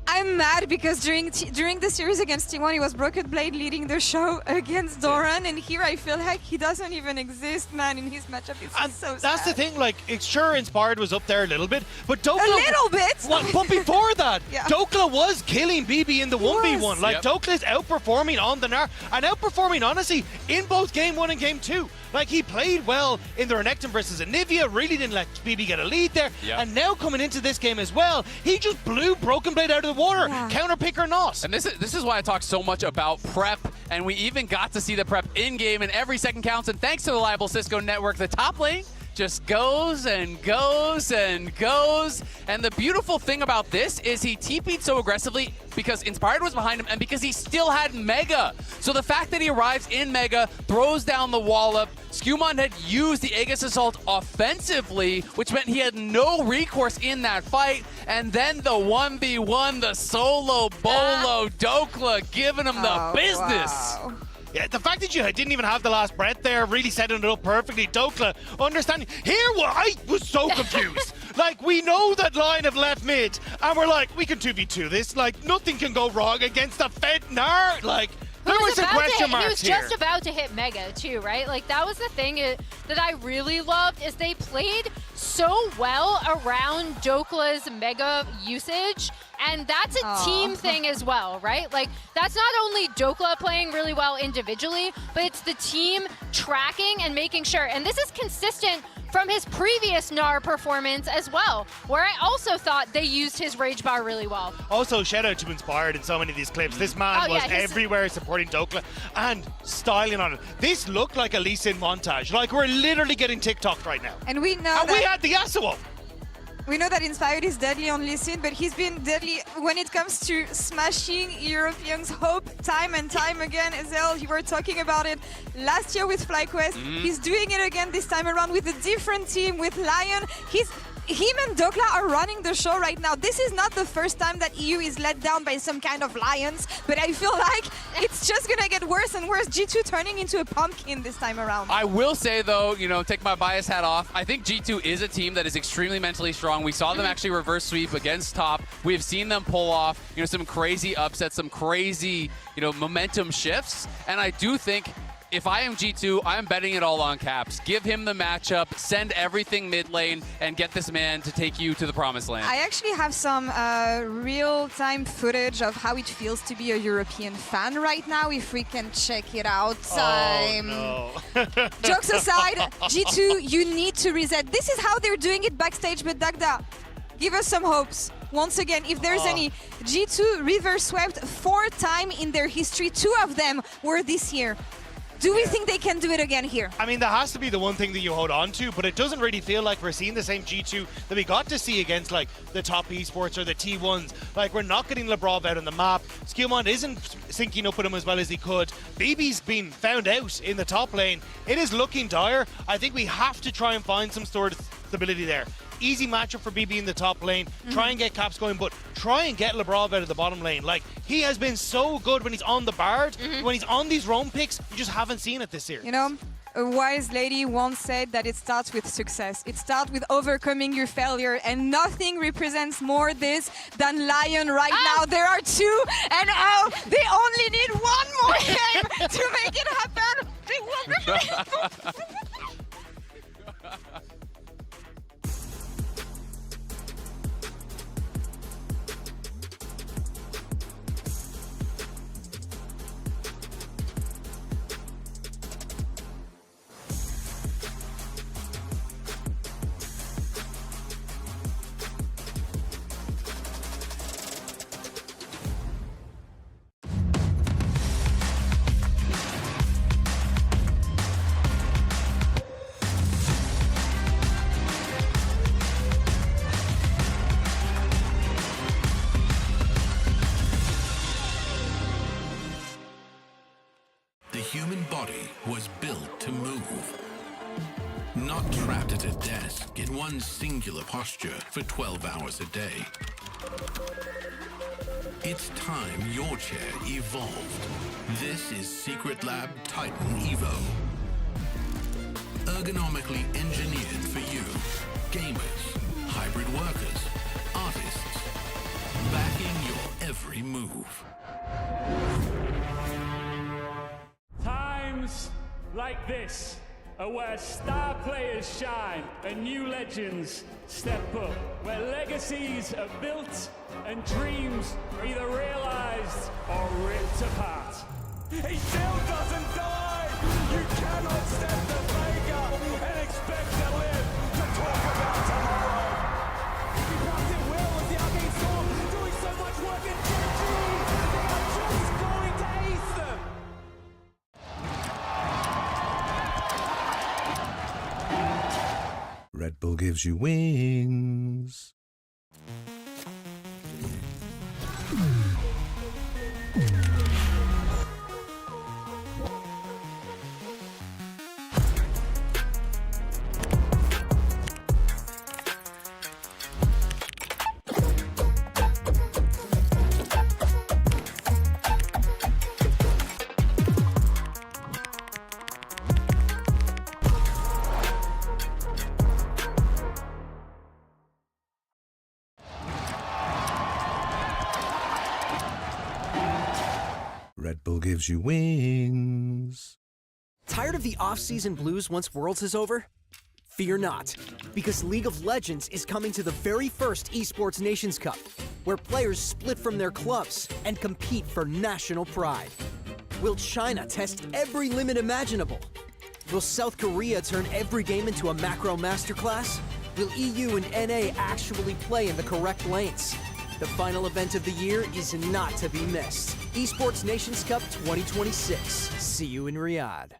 I'm mad because during the series against T1, he was Broken Blade leading the show against Doran, and here I feel like he doesn't even exist, man, in his matchup. It's so sad. That's the thing, like, it's sure Inspired was up there a little bit, but Dokla... A little bit? But before that, yeah. Dokla was killing BB in the 1v1. Like, Dokla's outperforming on the Gnar, and outperforming, honestly, in both Game 1 and Game 2. Like, he played well in the Renekton versus Anivia, really didn't let BB get a lead there, and now coming into this game as well, he just blew Broken Blade out of the water, counter pick or not. And this is why I talk so much about prep, and we even got to see the prep in-game, and every second counts, and thanks to the reliable Cisco network, the top lane just goes and goes and goes. And the beautiful thing about this is he TP'd so aggressively because Inspired was behind him and because he still had Mega. So the fact that he arrives in Mega, throws down the wallop, Skewmon had used the Aegis Assault offensively, which meant he had no recourse in that fight. And then the 1v1, the solo bolo Dokla giving him the business. Wow. Yeah, the fact that you didn't even have the last breath there really setting it up perfectly. Dokla, understanding. I was so confused. Like, we know that line have left mid, and we're like, we can 2v2 this. Like, nothing can go wrong against the Fed Gnar. Like, there was some question marks here. He was just about to hit Mega, too, right? Like, that was the thing that I really loved, is they played so well around Dokla's Mega usage. And that's a team thing as well, right? Like, that's not only Dokla playing really well individually, but it's the team tracking and making sure. And this is consistent from his previous NAR performance as well, where I also thought they used his Rage Bar really well. Also, shout out to Inspired in so many of these clips. This man was everywhere supporting Dokla and styling on it. This looked like a Lee Sin montage. Like, we're literally getting TikToked right now. And we know we had the Yasuo. We know that Inspired is deadly on Lee Sin, but he's been deadly when it comes to smashing Europeans' hope time and time again. Ezel, you were talking about it last year with FlyQuest. He's doing it again this time around with a different team, with LYON. Him and Dokla are running the show right now. This is not the first time that EU is let down by some kind of lions, but I feel like it's just gonna get worse and worse. G2 turning into a pumpkin this time around. I will say though, take my bias hat off. I think G2 is a team that is extremely mentally strong. We saw them actually reverse sweep against top. We have seen them pull off, some crazy upsets, some crazy, momentum shifts. And I do think if I am G2, I'm betting it all on Caps. Give him the matchup, send everything mid lane, and get this man to take you to the promised land. I actually have some real-time footage of how it feels to be a European fan right now, if we can check it out. Oh, no. Jokes aside, G2, you need to reset. This is how they're doing it backstage, but Dagda, give us some hopes. Once again, if there's any, G2 reverse swept 4 times in their history. 2 of them were this year. Do we think they can do it again here? I mean, that has to be the one thing that you hold on to, but it doesn't really feel like we're seeing the same G2 that we got to see against, like, the top esports or the T1s. Like, we're not getting Lebrov out on the map. Skillmon isn't syncing up with him as well as he could. BB's been found out in the top lane. It is looking dire. I think we have to try and find some sort of stability there. Easy matchup for BB in the top lane. Try and get Caps going, but try and get Lebrov out of the bottom lane. Like, he has been so good when he's on the Bard. When he's on these roam picks, you just haven't seen it this series. A wise lady once said that it starts with success. It starts with overcoming your failure, and nothing represents more this than LYON right now. There are 2, and they only need 1 more game to make it happen. They will The human body was built to move. Not trapped at a desk in one singular posture for 12 hours a day. It's time your chair evolved. This is Secret Lab Titan Evo. Ergonomically engineered for you. Gamers, hybrid workers, artists. Backing your every move. Times like this are where star players shine and new legends step up, where legacies are built and dreams are either realized or ripped apart. He still doesn't die! You cannot step the Vega and expect to live to talk about tomorrow! He blocked it well with the Arcane Storm, doing so much work in G2! They are just going to ace them! Red Bull gives you wings. Red Bull gives you wings. Tired of the off-season blues once Worlds is over? Fear not, because League of Legends is coming to the very first Esports Nations Cup, where players split from their clubs and compete for national pride. Will China test every limit imaginable? Will South Korea turn every game into a macro masterclass? Will EU and NA actually play in the correct lanes? The final event of the year is not to be missed. Esports Nations Cup 2026. See you in Riyadh.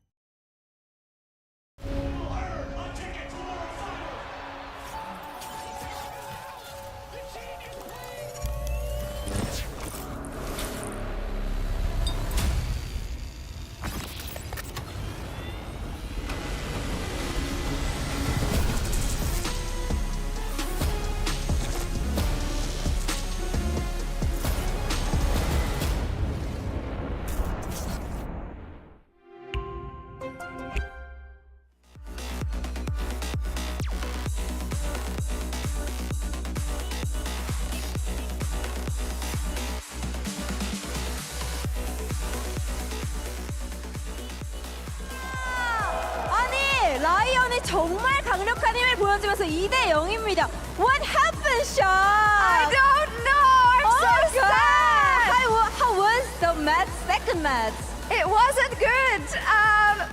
라이언이 정말 강력한 힘을 보여주면서 2대 0입니다. What happened, Sean? I don't know. I'm so sad. How was the match? Second match? It wasn't good.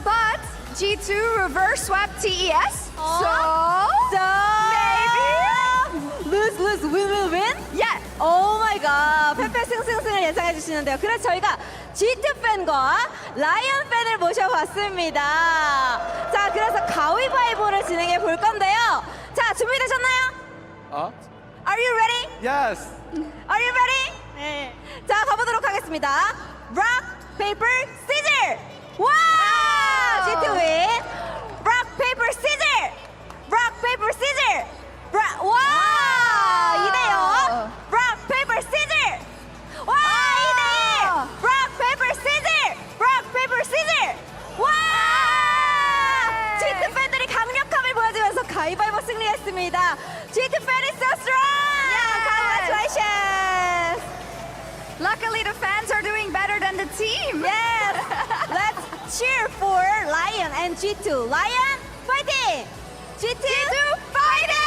But G2 reverse swept TES. So maybe lose, win. Yeah. Oh my god. 페페 승승승을 예상해 주시는데요. 그래서 저희가 G2 팬과 라이언 팬을 모셔봤습니다. 자, 그래서 가위바위보를 진행해 볼 건데요. 자, 준비되셨나요? Are you ready? Yes. Are you ready? 네. 자, 가보도록 하겠습니다. Rock, paper, scissors. 와! G2 win. Rock, paper, scissors. Rock, paper, scissors. 와! 2대 0. Rock, paper, scissors. 와! 2대 1. Rock, paper, scissors. Rock, paper, scissors. 와! G2 팬들이 강력함을 보여주면서 가위바위보 승리했습니다. G2 fan is so strong. Yeah, congratulations. luckily the fans are doing better than the team. Yes. Let's cheer for LYON and G2. LYON, fighting! G2, fighting!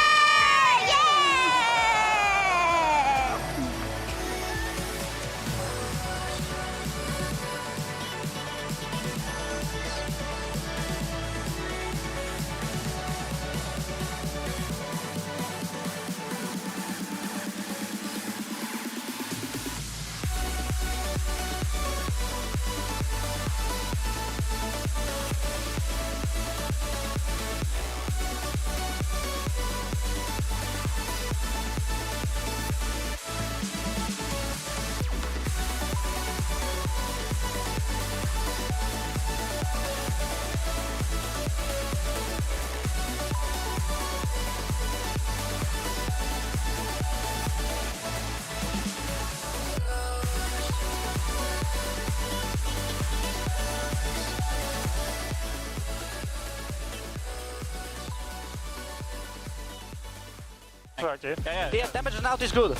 Yeah! Yeah, damage now is good.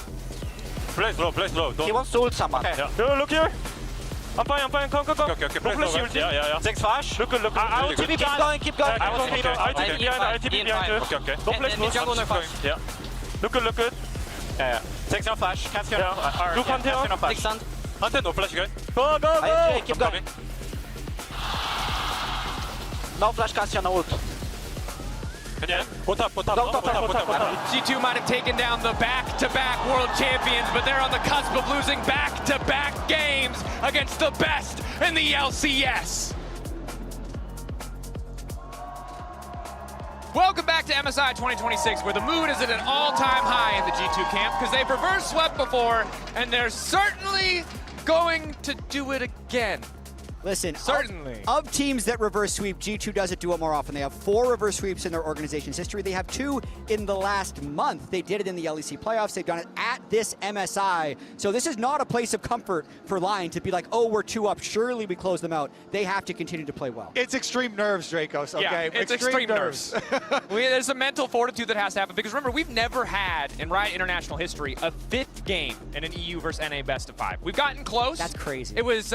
Play slow. He wants to ult someone. Okay. Yeah. Look here. I'm fine. Come. Okay. No flash ult. Yeah. 6 flash. Look. I will TP behind. Keep going. I will TP behind. Okay. No flash. No flash. Yeah. Look good. Yeah. 6 no flash. Can't get Yeah. Look Hunter. no flash. Hunter no flash guys. Go. I keep going. No flash, Cassian, no ult. Yeah. Put up. G2 might have taken down the back-to-back world champions, but they're on the cusp of losing back-to-back games against the best in the LCS. Welcome back to MSI 2026, where the mood is at an all-time high in the G2 camp because they've reverse swept before, and they're certainly going to do it again. Listen, certainly. Of teams that reverse sweep, G2 doesn't do it more often. They have 4 reverse sweeps in their organization's history. They have 2 in the last month. They did it in the LEC playoffs. They've done it at this MSI. So this is not a place of comfort for LYON to be like, oh, we're 2 up. Surely we close them out. They have to continue to play well. It's extreme nerves, Dracos, okay? Yeah, it's extreme nerves. There's a mental fortitude that has to happen because remember, we've never had in Riot International history a 5th game in an EU versus NA best of 5. We've gotten close. That's crazy. It was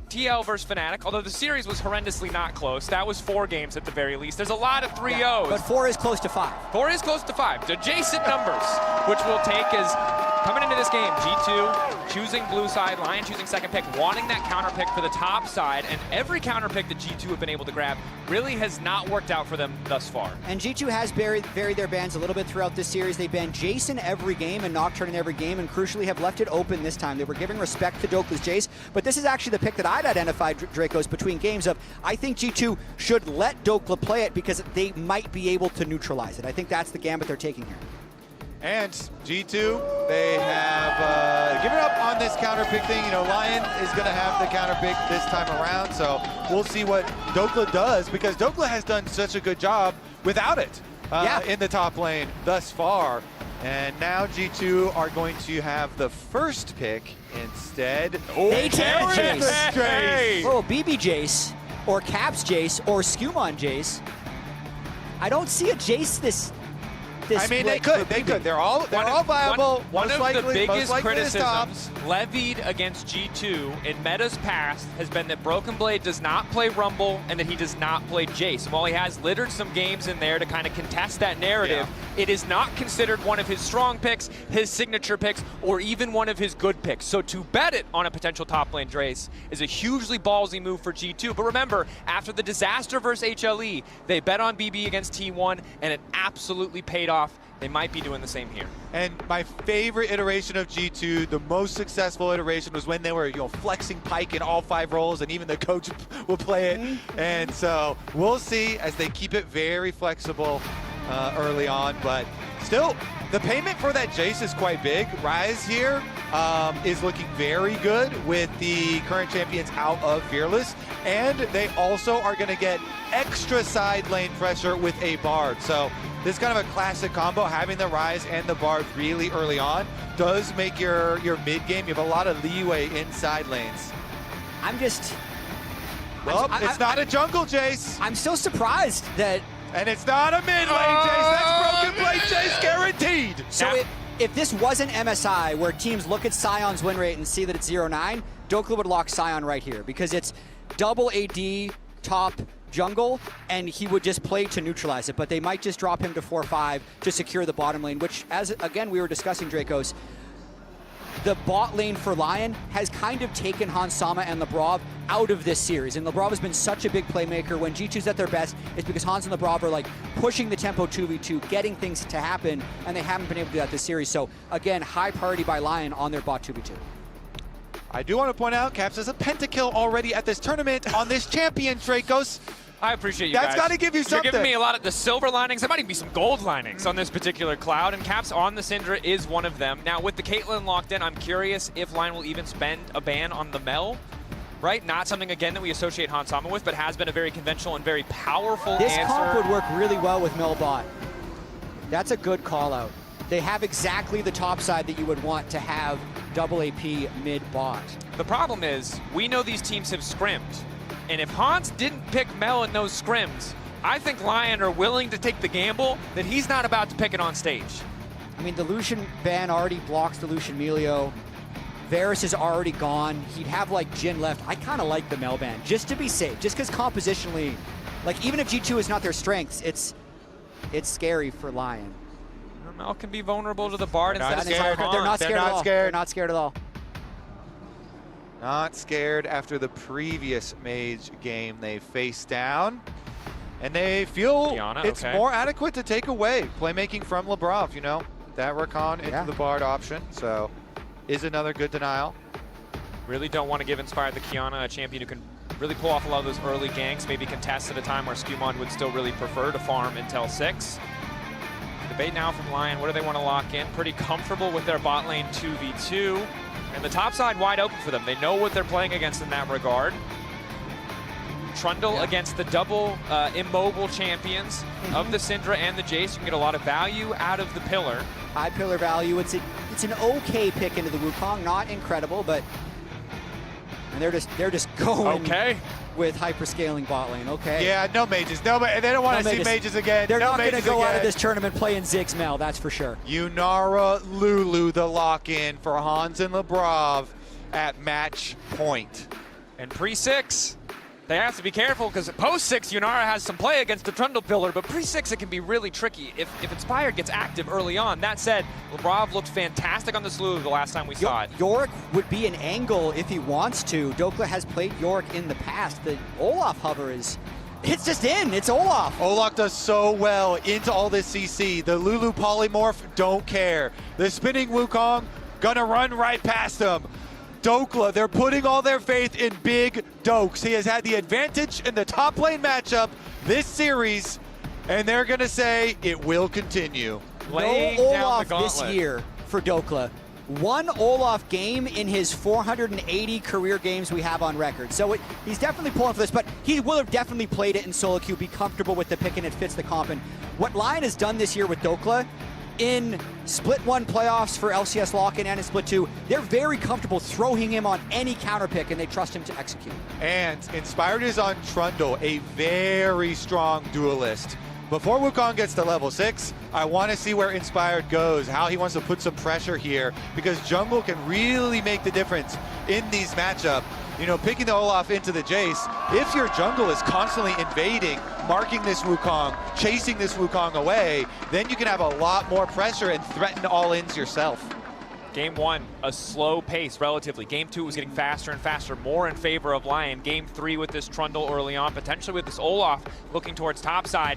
TL versus Fnatic, although the series was horrendously not close. That was 4 games at the very least. There's a lot of 3-0s. But 4 is close to 5. 4 is close to 5. Adjacent numbers, which we'll take as Coming into this game, G2 choosing blue side, Lion choosing second pick, wanting that counter pick for the top side, and every counter pick that G2 have been able to grab really has not worked out for them thus far. And G2 has varied their bans a little bit throughout this series. They banned Jason every game and Nocturne in every game, and crucially have left it open this time. They were giving respect to Dokla's Jace, but this is actually the pick that I'd identified, Dracos, between games of, I think G2 should let Dokla play it because they might be able to neutralize it. I think that's the gambit they're taking here. And G2, they have given up on this counter pick thing. You know, Lion is going to have the counter pick this time around, so we'll see what Dokla does, because Dokla has done such a good job without it in the top lane thus far. And now G2 are going to have the first pick instead. Oh, they take Jace. Oh, BB Jace, or Caps Jace, or Skumon Jace. I don't see a Jace this I mean, they could. They're all viable. One of the biggest criticisms levied against G2 in meta's past has been that Broken Blade does not play Rumble and that he does not play Jace. And while he has littered some games in there to kind of contest that narrative, it is not considered one of his strong picks, his signature picks, or even one of his good picks. So to bet it on a potential top lane Jace is a hugely ballsy move for G2. But remember, after the disaster versus HLE, they bet on BB against T1, and it absolutely paid off. They might be doing the same here. And my favorite iteration of G2, the most successful iteration, was when they were, flexing Pyke in all 5 roles, and even the coach would play it. And so we'll see as they keep it very flexible early on. But still, the payment for that Jace is quite big. Rise here is looking very good with the current champions out of Fearless. And they also are going to get extra side lane pressure with a Bard. So this is kind of a classic combo. Having the Rise and the Bard really early on does make your mid game. You have a lot of leeway in side lanes. Well, it's not a jungle Jace. I'm so surprised that. And it's not a mid lane Jace. That's Broken Blade Jace guaranteed. So if this wasn't MSI, where teams look at Sion's win rate and see that it's 0-9, Dokla would lock Sion right here because it's double AD top jungle, and he would just play to neutralize it, but they might just drop him to 4-5 to secure the bottom lane, which, as again we were discussing, Dracos, the bot lane for Lion has kind of taken Hans-Sama and Labrov out of this series, and Labrov has been such a big playmaker. When G2's at their best, it's because Hans and Labrov are like pushing the tempo 2v2, getting things to happen, and they haven't been able to do that this series. So again, high priority by Lion on their bot 2v2. I do want to point out, Caps has a pentakill already at this tournament on this champion, Dracos. I appreciate you guys. That's got to give you something. You're giving me a lot of the silver linings. There might even be some gold linings on this particular cloud, and Caps on the Syndra is one of them. Now, with the Caitlyn locked in, I'm curious if Lion will even spend a ban on the Mel, right? Not something, again, that we associate Hans-Sama with, but has been a very conventional and very powerful answer. This comp would work really well with Mel bot. That's a good call out. They have exactly the top side that you would want to have double AP mid bot. The problem is, we know these teams have scrimmed. And if Hans didn't pick Mel in those scrims, I think Lion are willing to take the gamble that he's not about to pick it on stage. I mean, the Lucian ban already blocks the Lucian Melio. Varus is already gone. He'd have like Jhin left. I kind of like the Mel ban, just to be safe, just because compositionally, like even if G2 is not their strengths, it's scary for Lion. Mel can be vulnerable to the Bard instead of They're not scared at all. They're not scared at all. Not scared after the previous Mage game they faced down. And they feel it's more adequate to take away playmaking from Labrov, that Rakan into the Bard option. So is another good denial. Really don't want to give Inspired the Kiana a champion who can really pull off a lot of those early ganks, maybe contest at a time where Skumon would still really prefer to farm until 6. Debate now from Lion, what do they want to lock in? Pretty comfortable with their bot lane 2v2. And the top side wide open for them. They know what they're playing against in that regard. Trundle against the double immobile champions of the Syndra and the Jace. You can get a lot of value out of the pillar. High pillar value. It's an okay pick into the Wukong, not incredible, but and they're just going with hyperscaling bot lane. Okay. Yeah, no mages. No, they don't want to see mages again. They're not going to go out of this tournament playing Ziggs Mel, that's for sure. Yunara Lulu, the lock-in for Hans and Labrov at match point. And pre-6, They have to be careful because post-6, Yunara has some play against the Trundle pillar, but pre-6 it can be really tricky if Inspired gets active early on. That said, Labrov looked fantastic on the slew the last time we saw it. Yorick would be an angle if he wants to. Dokla has played Yorick in the past. The Olaf hover it's just in. It's Olaf. Olaf does so well into all this CC. The Lulu polymorph, don't care. The spinning Wukong, gonna run right past him. Dokla, they're putting all their faith in Big Dokes. He has had the advantage in the top lane matchup this series, and they're going to say it will continue. No Olaf this year for Dokla. One Olaf game in his 480 career games we have on record. So he's definitely pulling for this, but he will have definitely played it in solo queue, be comfortable with the pick, and it fits the comp. And what LYON has done this year with Dokla, in Split 1 playoffs for LCS Lock-In and in Split 2, they're very comfortable throwing him on any counter pick, and they trust him to execute. And Inspired is on Trundle, a very strong duelist. Before Wukong gets to level 6, I want to see where Inspired goes, how he wants to put some pressure here, because jungle can really make the difference in these matchups. You know, picking the Olaf into the Jace, if your jungle is constantly invading, marking this Wukong, chasing this Wukong away, then you can have a lot more pressure and threaten all-ins yourself. Game 1, a slow pace relatively. Game 2 was getting faster and faster, more in favor of LYON. Game 3 with this Trundle early on, potentially with this Olaf looking towards topside.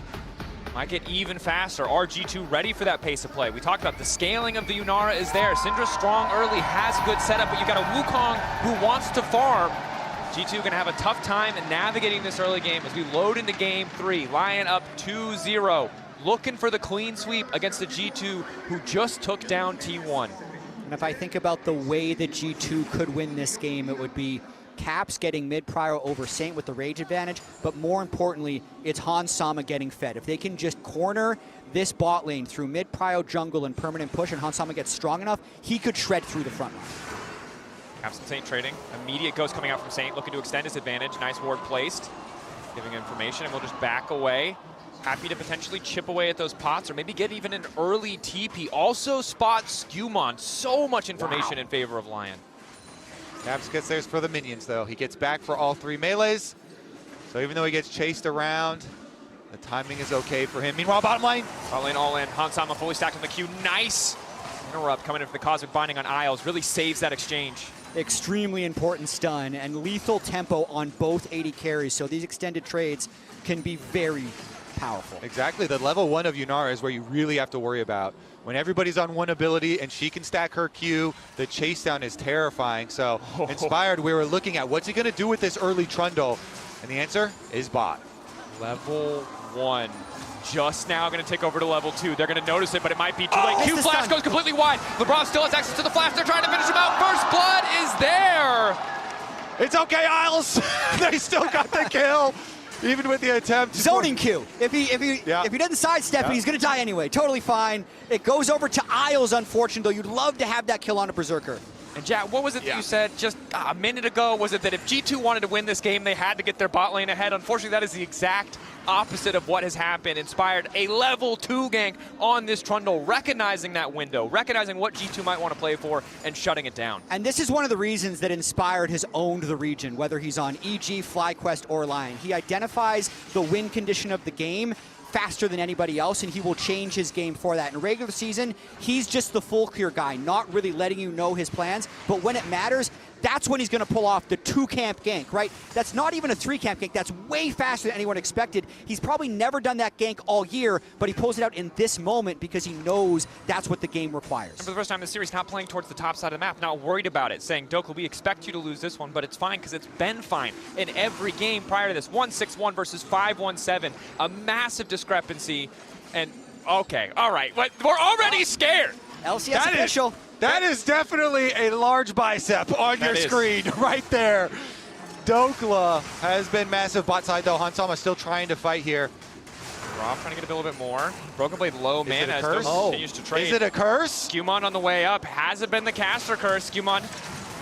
Might get even faster. RG2 ready for that pace of play. We talked about the scaling of the Yunara is there. Syndra strong early, has a good setup, but you got a Wukong who wants to farm. G2 gonna have a tough time in navigating this early game as we load into game 3. LYON up 2-0. Looking for the clean sweep against the G2 who just took down T1. And if I think about the way that G2 could win this game, it would be Caps getting mid-prio over Saint with the rage advantage, but more importantly, it's Hans Sama getting fed. If they can just corner this bot lane through mid-prio jungle and permanent push, and Hans Sama gets strong enough, he could shred through the front line. Caps and Saint trading. Immediate ghost coming out from Saint, looking to extend his advantage. Nice ward placed, giving information, and we'll just back away. Happy to potentially chip away at those pots or maybe get even an early TP. Also spot Skewmon. So much information in favor of LYON. Caps gets theirs for the minions, though. He gets back for all 3 melees. So even though he gets chased around, the timing is okay for him. Meanwhile, bottom lane. Bottom lane all in. Hans Sama fully stacked on the queue. Nice interrupt coming in for the Cosmic Binding on Isles. Really saves that exchange. Extremely important stun and lethal tempo on both 80 carries. So these extended trades can be very powerful. Exactly. The level 1 of Yunara is where you really have to worry about. When everybody's on one ability and she can stack her Q, the chase down is terrifying. So Inspired, we were looking at what's he going to do with this early Trundle, and the answer is bot. Level 1. Just now going to take over to level 2. They're going to notice it, but it might be too late. Q flash goes completely wide. LeBron still has access to the flash. They're trying to finish him out. First blood is there. It's okay, Isles. They still got the kill. Even with the attempt. Zoning Q. If he doesn't sidestep it, he's going to die anyway. Totally fine. It goes over to Isles, unfortunately, though. You'd love to have that kill on a Berserker. And Jack, what was it that you said just a minute ago? Was it that if G2 wanted to win this game, they had to get their bot lane ahead? Unfortunately, that is the exact opposite of what has happened. Inspired a level 2 gank on this Trundle, recognizing that window, recognizing what G2 might want to play for, and shutting it down. And this is one of the reasons that Inspired has owned the region, whether he's on EG, FlyQuest, or LYON. He identifies the win condition of the game faster than anybody else, and he will change his game for that. In regular season, he's just the full clear guy, not really letting you know his plans, but when it matters, that's when he's going to pull off the 2-camp gank, right? That's not even a 3-camp gank. That's way faster than anyone expected. He's probably never done that gank all year, but he pulls it out in this moment because he knows that's what the game requires. And for the first time in the series, not playing towards the top side of the map, not worried about it, saying, Dokla, we expect you to lose this one, but it's fine because it's been fine in every game prior to this. 1-6-1 versus 5-1-7, a massive discrepancy. And, okay, all right, but we're already scared. LCS official. That is definitely a large bicep on your screen right there. Dokla has been massive bot side, though. Hans Sama still trying to fight here. Rob trying to get a little bit more. Broken Blade low mana as Dose continues to trade. Is it a curse? Skewmon on the way up. Has it been the caster curse? Skewmon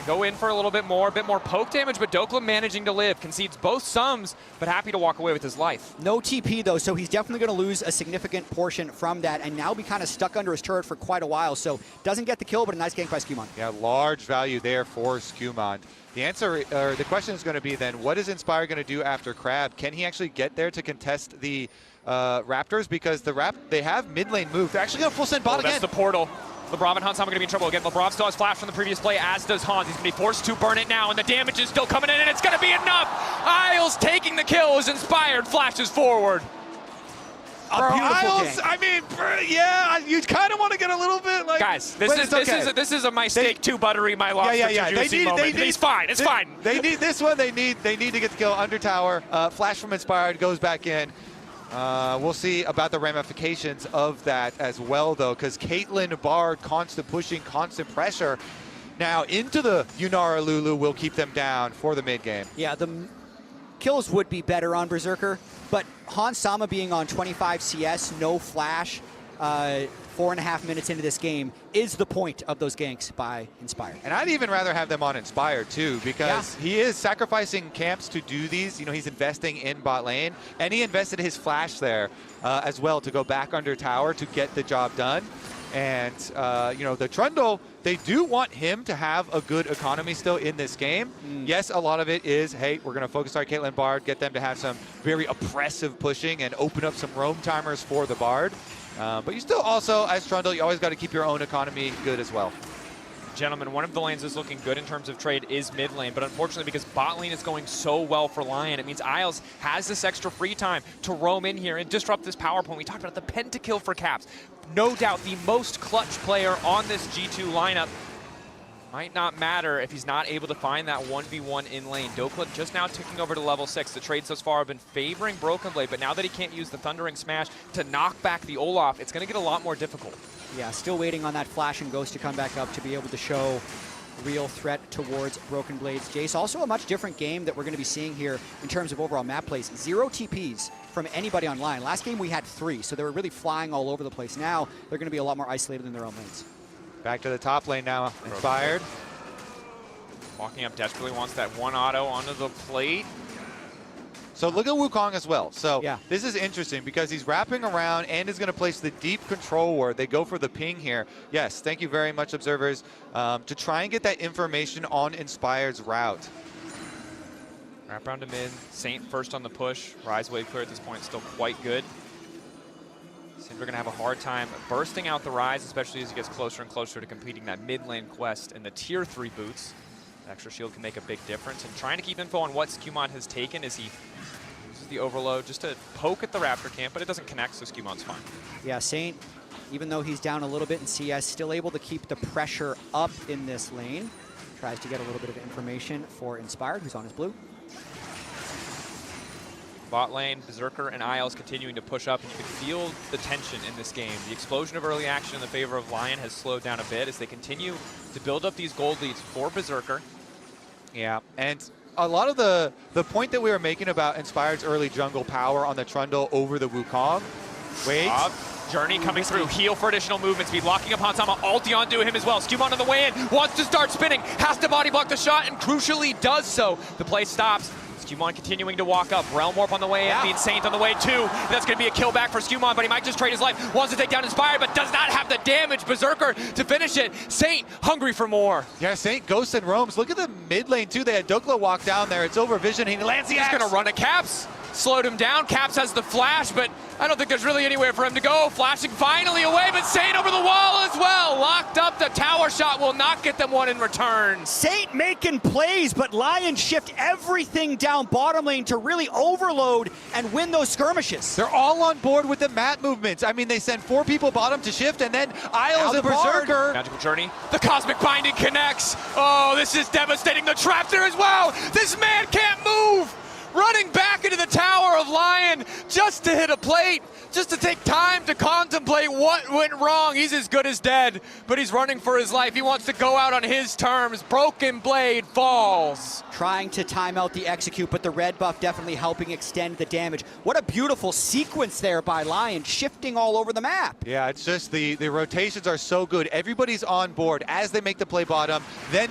Go in for a little bit more poke damage, but Dokla managing to live. Concedes both sums, but happy to walk away with his life. No TP though, so he's definitely going to lose a significant portion from that and now be kind of stuck under his turret for quite a while. So doesn't get the kill, but a nice gank by Skumon. Yeah, large value there for Skumon. The answer, or the question is going to be then, what is Inspire going to do after Crab? Can he actually get there to contest the Raptors? Because they have mid lane moved. They're actually going to full send bot again. That's the portal. LeBron and Hans are going to be in trouble again. LeBron still has flash from the previous play, as does Hans. He's going to be forced to burn it now, and the damage is still coming in, and it's going to be enough. Isles taking the kill as Inspired flashes forward. Isles, I mean, yeah, you kind of want to get a little bit like. Guys, this is a my steak too buttery, my lobster too juicy moment. He's fine. It's fine. They need this one. They need to get the kill under tower. Flash from Inspired goes back in. We'll see about the ramifications of that as well, though, because Caitlyn, Bard, constant pushing, constant pressure. Now into the Yunara Lulu will keep them down for the mid game. Yeah, the kills would be better on Berserker, but Hans Sama being on 25 CS, no flash, 4.5 minutes into this game is the point of those ganks by Inspired. And I'd even rather have them on Inspired too, because he is sacrificing camps to do these. You know, he's investing in bot lane, and he invested his flash there as well to go back under tower to get the job done. And, you know, the Trundle, they do want him to have a good economy still in this game. Yes, a lot of it is, hey, we're going to focus our Caitlyn Bard, get them to have some very oppressive pushing and open up some roam timers for the Bard. But you still also, as Trundle, you always got to keep your own economy good as well. Gentlemen, one of the lanes is looking good in terms of trade is mid lane, but unfortunately because bot lane is going so well for LYON, it means Isles has this extra free time to roam in here and disrupt this power point. We talked about the pentakill for Caps. No doubt the most clutch player on this G2 lineup. Might not matter if he's not able to find that 1v1 in lane. Dokla just now ticking over to level 6. The trades thus far have been favoring Broken Blade, but now that he can't use the Thundering Smash to knock back the Olaf, it's going to get a lot more difficult. Yeah, still waiting on that Flash and Ghost to come back up to be able to show real threat towards Broken Blade's Jace. Also a much different game that we're going to be seeing here in terms of overall map plays. 0 TPs from anybody online. Last game we had 3, so they were really flying all over the place. Now they're going to be a lot more isolated in their own lanes. Back to the top lane now, Inspired. Walking up desperately, wants that one auto onto the plate. So look at Wukong as well. So this is interesting because he's wrapping around and is going to place the deep control ward. They go for the ping here. Yes, thank you very much, observers, to try and get that information on Inspired's route. Wrap around to mid. Saint first on the push. Rise wave clear at this point, still quite good. Seems we're going to have a hard time bursting out the Rise, especially as he gets closer and closer to completing that mid lane quest and the tier 3 boots. The extra shield can make a big difference. And trying to keep info on what Skumon has taken as he uses the overload just to poke at the Raptor camp, but it doesn't connect, so Skumon's fine. Yeah, Saint, even though he's down a little bit in CS, still able to keep the pressure up in this lane. Tries to get a little bit of information for Inspired, who's on his blue. Bot lane, Berserker and Isles continuing to push up, and you can feel the tension in this game. The explosion of early action in the favor of LYON has slowed down a bit as they continue to build up these gold leads for Berserker. Yeah, and a lot of the point that we were making about Inspired's early jungle power on the Trundle over the Wukong. Wait. Journey coming through, heal for additional movement speed, locking up Hansama, ulti onto him as well. Skumon on the way in, wants to start spinning, has to body block the shot, and crucially does so. The play stops. Skumon continuing to walk up. Realm Warp on the way in, the Saint on the way too. That's going to be a kill back for Skumon, but he might just trade his life. Wants to take down Inspired, but does not have the damage. Berserker to finish it. Saint hungry for more. Yeah, Saint ghosts and roams. Look at the mid lane too. They had Dokla walk down there. It's over vision. He lands the axe. He's going to run a Caps. Slowed him down. Caps has the flash, but I don't think there's really anywhere for him to go. Flashing finally away, but Saint over the wall as well. Locked up. The tower shot will not get them one in return. Saint making plays, but LYON shift everything down bottom lane to really overload and win those skirmishes. They're all on board with the mat movements. I mean, they send 4 people bottom to shift, and then Isles and Berserker. Magical Journey. The Cosmic Binding connects. Oh, this is devastating. The trap there as well. This man can't move. Running back into the tower of LYON just to hit a plate, just to take time to contemplate what went wrong. He's as good as dead, but he's running for his life. He wants to go out on his terms. Broken Blade falls. Trying to time out the execute, but the red buff definitely helping extend the damage. What a beautiful sequence there by LYON, shifting all over the map. Yeah, it's just the rotations are so good. Everybody's on board as they make the play bottom. Then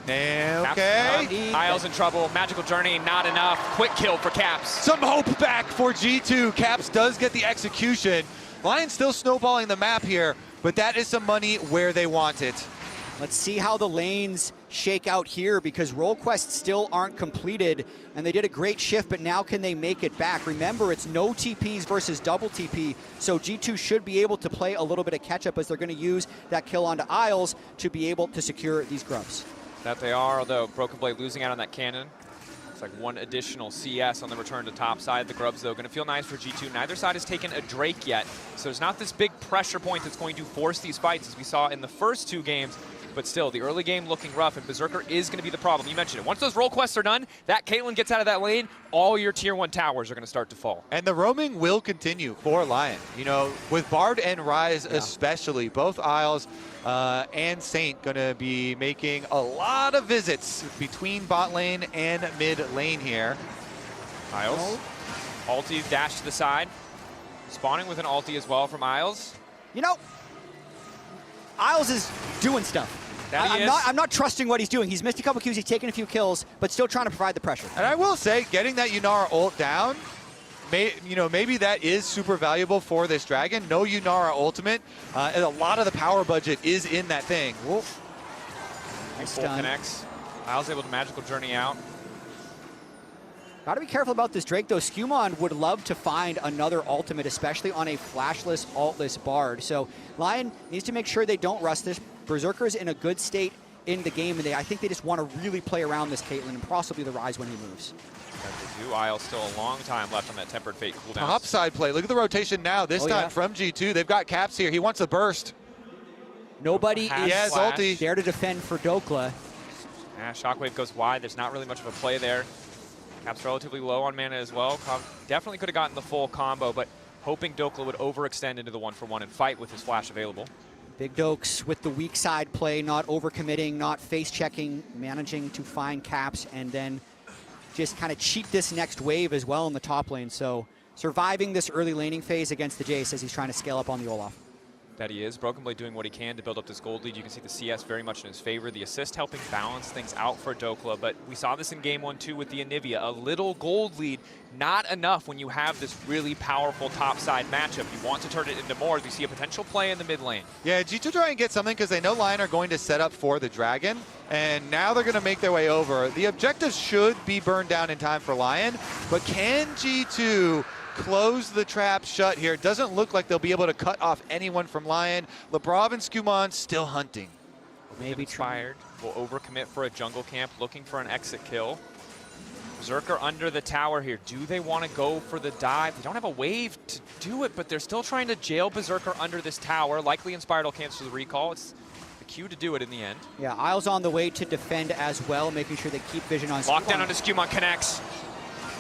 Okay. Isles in trouble. Magical Journey, not enough. Quick kill for Caps. Some hope back for G2. Caps does get the execution. LYON still snowballing the map here, but that is some money where they want it. Let's see how the lanes shake out here, because role quests still aren't completed, and they did a great shift, but now can they make it back? Remember, it's no TPs versus double TP, so G2 should be able to play a little bit of catch-up as they're going to use that kill onto Isles to be able to secure these grubs. That they are, although Broken Blade losing out on that cannon. It's like one additional CS on the return to top side. The grubs, though, going to feel nice for G2. Neither side has taken a Drake yet, so there's not this big pressure point that's going to force these fights as we saw in the first 2 games. But still, the early game looking rough, and Berserker is going to be the problem. You mentioned it. Once those role quests are done, that Caitlyn gets out of that lane, all your tier 1 towers are going to start to fall. And the roaming will continue for LYON. You know, with Bard and Ryze especially, both Isles and Saint going to be making a lot of visits between bot lane and mid lane here. Isles, ulti dash to the side. Spawning with an ulti as well from Isles. You know, Isles is doing stuff. I'm not trusting what he's doing. He's missed a couple Qs, he's taken a few kills, but still trying to provide the pressure. And I will say, getting that Yunara ult down, maybe that is super valuable for this Dragon. No Yunara ultimate, and a lot of the power budget is in that thing. Wolf. Nice stun. Connects. Isles able to magical journey out. Got to be careful about this Drake, though. Skumon would love to find another ultimate, especially on a flashless, altless Bard. So LYON needs to make sure they don't rush this. Berserker's in a good state in the game, and I think they just want to really play around this Caitlyn and possibly the Ryze when he moves. Isles still a long time left on that Tempered Fate cooldown. Top side play. Look at the rotation now. This time from G2. They've got Caps here. He wants a burst. Nobody is there to defend for Dokla. Yeah, Shockwave goes wide. There's not really much of a play there. Caps relatively low on mana as well. Definitely could have gotten the full combo, but hoping Dokla would overextend into the 1-for-1 and fight with his flash available. Big Dokes with the weak side play, not overcommitting, not face checking, managing to find Caps, and then just kind of cheat this next wave as well in the top lane. So surviving this early laning phase against the Jace as he's trying to scale up on the Olaf. That he is. Broken Blade doing what he can to build up this gold lead. You can see the CS very much in his favor. The assist helping balance things out for Dokla, but we saw this in game 1-2 with the Anivia. A little gold lead, not enough when you have this really powerful topside matchup. You want to turn it into more. We see a potential play in the mid lane. Yeah, G2 try and get something because they know LYON are going to set up for the Dragon, and now they're going to make their way over. The objectives should be burned down in time for LYON, but can G2 close the trap shut here? It doesn't look like they'll be able to cut off anyone from LYON. Lebrov and Skumon still hunting. Maybe Inspired will overcommit for a jungle camp, looking for an exit kill. Berserker under the tower here. Do they want to go for the dive? They don't have a wave to do it, but they're still trying to jail Berserker under this tower. Likely Inspired will cancel the recall. It's the cue to do it in the end. Yeah, Isles on the way to defend as well, making sure they keep vision on Skumon. Lockdown onto Skumon, connects.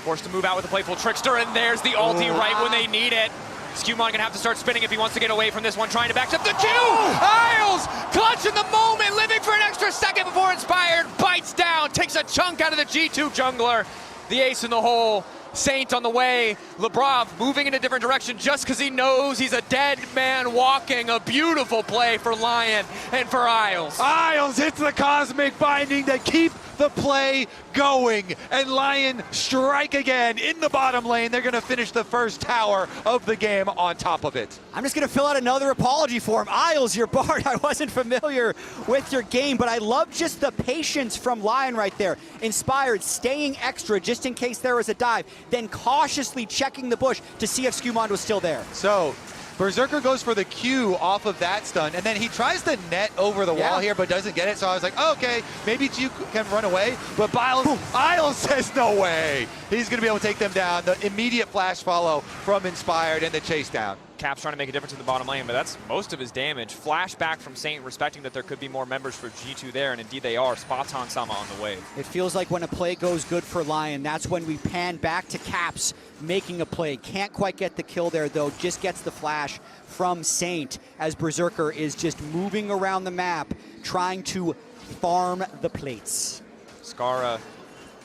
Forced to move out with the playful Trickster, and there's the ulti right when they need it. Skumon gonna have to start spinning if he wants to get away from this one, trying to back up the Q! Isles clutching the moment, living for an extra second before Inspired bites down, takes a chunk out of the G2 jungler. The ace in the hole. Saint on the way. Lebrov moving in a different direction just because he knows he's a dead man walking. A beautiful play for LYON and for Isles. Isles hits the cosmic binding to keep the play going, and LYON strike again in the bottom lane. They're going to finish the first tower of the game on top of it. I'm just going to fill out another apology for him. Isles, your Bard, I wasn't familiar with your game, but I love just the patience from LYON right there. Inspired, staying extra just in case there was a dive, then cautiously checking the bush to see if Skumon was still there. So Berserker goes for the Q off of that stun, and then he tries to net over the wall here, but doesn't get it. So I was like, oh, okay, maybe Q can run away. But Isles says no way. He's going to be able to take them down. The immediate flash follow from Inspired and the chase down. Caps trying to make a difference in the bottom lane, but that's most of his damage. Flashback from Saint, respecting that there could be more members for G2 there, and indeed they are. Spoton Sama on the wave. It feels like when a play goes good for LYON, that's when we pan back to Caps making a play. Can't quite get the kill there, though. Just gets the flash from Saint as Berserker is just moving around the map, trying to farm the plates. Skara,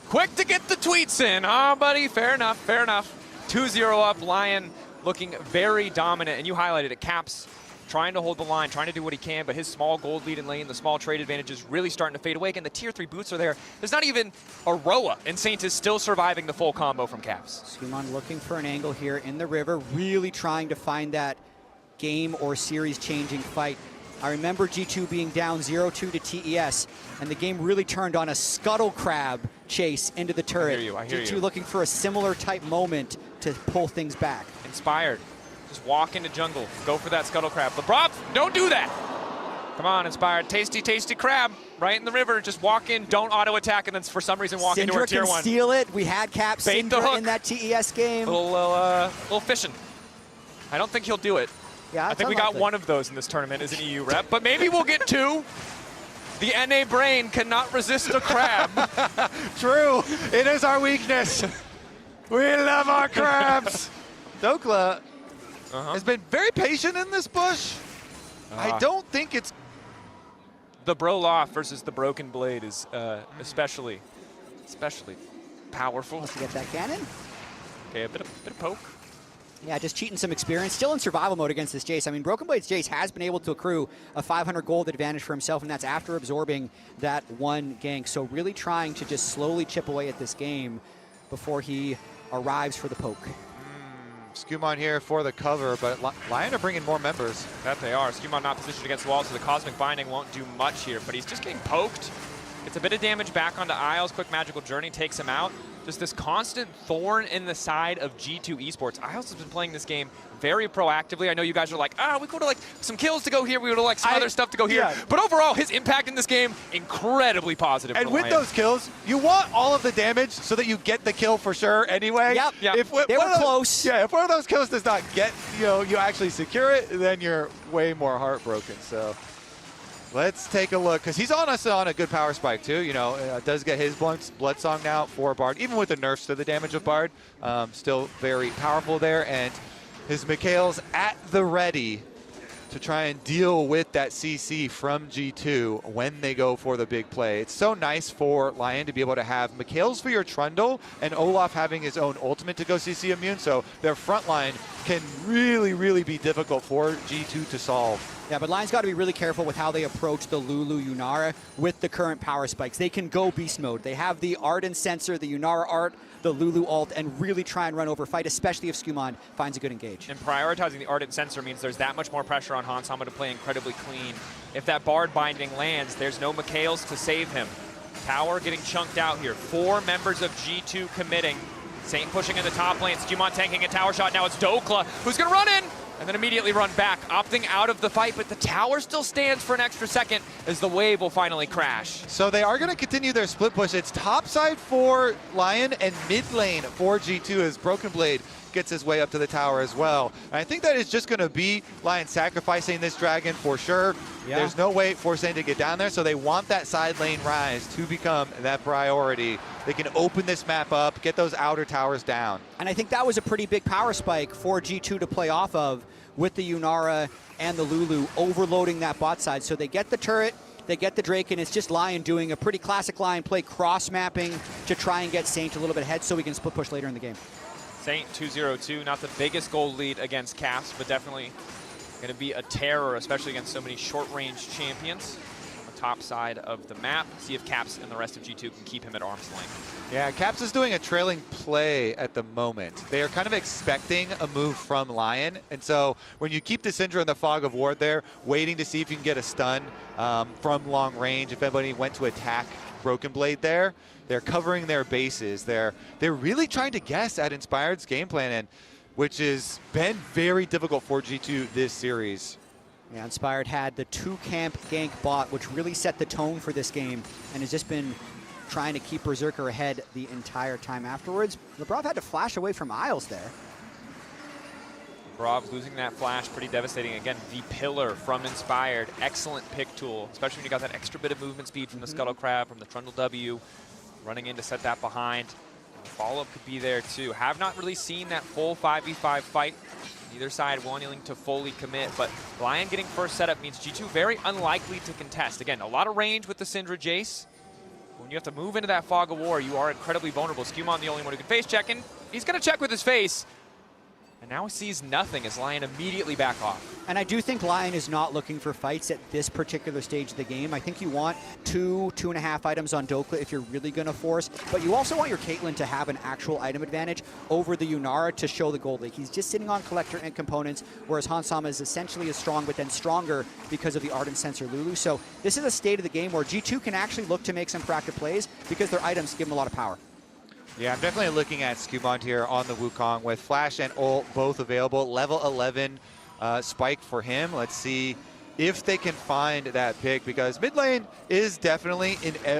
quick to get the tweets in. Oh, buddy, fair enough, fair enough. 2-0 up, LYON looking very dominant, and you highlighted it. Caps trying to hold the line, trying to do what he can, but his small gold lead in lane, the small trade advantage is really starting to fade away. Again, the tier 3 boots are there. There's not even a Roa, and Saint is still surviving the full combo from Caps. Skumon looking for an angle here in the river, really trying to find that game or series-changing fight. I remember G2 being down 0-2 to TES, and the game really turned on a scuttle crab chase into the turret. I hear G2 you. looking for a similar type moment to pull things back. Inspired. Just walk into jungle. Go for that scuttle crab. LeBron, don't do that. Come on, Inspired. Tasty, tasty crab right in the river. Just walk in, don't auto-attack, and then for some reason walk into our tier 1. Syndra can steal it. We had Cap Bait the Syndra hook. in that TES game. Little fishing. I don't think he'll do it. Yeah, I think we got one of those in this tournament as an EU rep, but maybe we'll get 2. The NA brain cannot resist a crab. True. It is our weakness. We love our crabs. Dokla has been very patient in this bush. I don't think it's... The Broloff versus the Broken Blade is especially powerful. Wants to get that cannon. Okay, a bit of poke. Yeah, just cheating some experience. Still in survival mode against this Jace. I mean, Broken Blade's Jace has been able to accrue a 500 gold advantage for himself, and that's after absorbing that one gank. So really trying to just slowly chip away at this game before he arrives for the poke. Skumon here for the cover, but LYON are bringing more members. That they are. Skumon not positioned against the wall, so the Cosmic Binding won't do much here, but he's just getting poked. It's a bit of damage back onto Isles. Quick Magical Journey takes him out. Just this constant thorn in the side of G2 Esports. Isles has been playing this game very proactively. I know you guys are like, we could have like some kills to go here. We would have like some other stuff to go here. Yeah. But overall, his impact in this game, incredibly positive. And with those kills, you want all of the damage so that you get the kill for sure anyway. Yep. If They were close. Yeah, if one of those kills does not get, you actually secure it, then you're way more heartbroken. So let's take a look, because he's on a good power spike too. Does get his Blood Song now for Bard, even with the nerfs to the damage of Bard. Still very powerful there, and his Mikhail's at the ready to try and deal with that CC from G2 when they go for the big play. It's so nice for LYON to be able to have Mikhail's for your Trundle and Olaf having his own ultimate to go CC immune, so their front line can really, really be difficult for G2 to solve. Yeah, but LYON's got to be really careful with how they approach the Lulu Yunara with the current power spikes. They can go beast mode. They have the Arden Sensor, the Yunara Art, the Lulu ult, and really try and run over fight, especially if Skumon finds a good engage. And prioritizing the Ardent Sensor means there's that much more pressure on Hans Hama to play incredibly clean. If that Bard Binding lands, there's no Mikhail's to save him. Tower getting chunked out here. 4 members of G2 committing. Saint pushing in the top lane. Skumon tanking a tower shot. Now it's Dokla who's going to run in and then immediately run back, opting out of the fight, but the tower still stands for an extra second as the wave will finally crash. So they are going to continue their split push. It's top side for LYON and mid lane for G2 as Broken Blade gets his way up to the tower as well. And I think that is just going to be LYON sacrificing this dragon for sure. Yeah. There's no way for Saint to get down there, so they want that side lane rise to become that priority. They can open this map up, get those outer towers down. And I think that was a pretty big power spike for G2 to play off of with the Yunara and the Lulu overloading that bot side. So they get the turret, they get the Drake, and it's just LYON doing a pretty classic LYON play, cross-mapping to try and get Saint a little bit ahead so we can split push later in the game. Saint 2-0-2, not the biggest gold lead against Caps, but definitely going to be a terror, especially against so many short-range champions on the top side of the map. See if Caps and the rest of G2 can keep him at arm's length. Yeah, Caps is doing a trailing play at the moment. They are kind of expecting a move from LYON, and so when you keep the Syndra in the Fog of War there, waiting to see if you can get a stun from long range, if anybody went to attack Broken Blade there, they're covering their bases. They're really trying to guess at Inspired's game plan, and which has been very difficult for G2 this series. Yeah, Inspired had the 2-camp gank bot, which really set the tone for this game, and has just been trying to keep Berserker ahead the entire time afterwards. Lebrov had to flash away from Isles there. Lebrov losing that flash, pretty devastating. Again, the pillar from Inspired, excellent pick tool, especially when you got that extra bit of movement speed from the Scuttle Crab, from the Trundle W, running in to set that behind. Follow-up could be there too. Have not really seen that full 5v5 fight. Either side wanting to fully commit, but LYON getting first setup means G2 very unlikely to contest. Again, a lot of range with the Syndra Jace. When you have to move into that Fog of War, you are incredibly vulnerable. Skumon the only one who can face check, and he's going to check with his face. And now sees nothing as LYON immediately back off. And I do think LYON is not looking for fights at this particular stage of the game. I think you want 2.5 items on Dokla if you're really going to force, but you also want your Caitlyn to have an actual item advantage over the Yunara to show the gold league. He's just sitting on Collector and Components, whereas Hansama is essentially as strong, but then stronger because of the Ardent Sensor Lulu. So this is a state of the game where G2 can actually look to make some proactive plays because their items give them a lot of power. Yeah, I'm definitely looking at Skewmont here on the Wukong with Flash and ult both available. Level 11 spike for him. Let's see if they can find that pick, because mid lane is definitely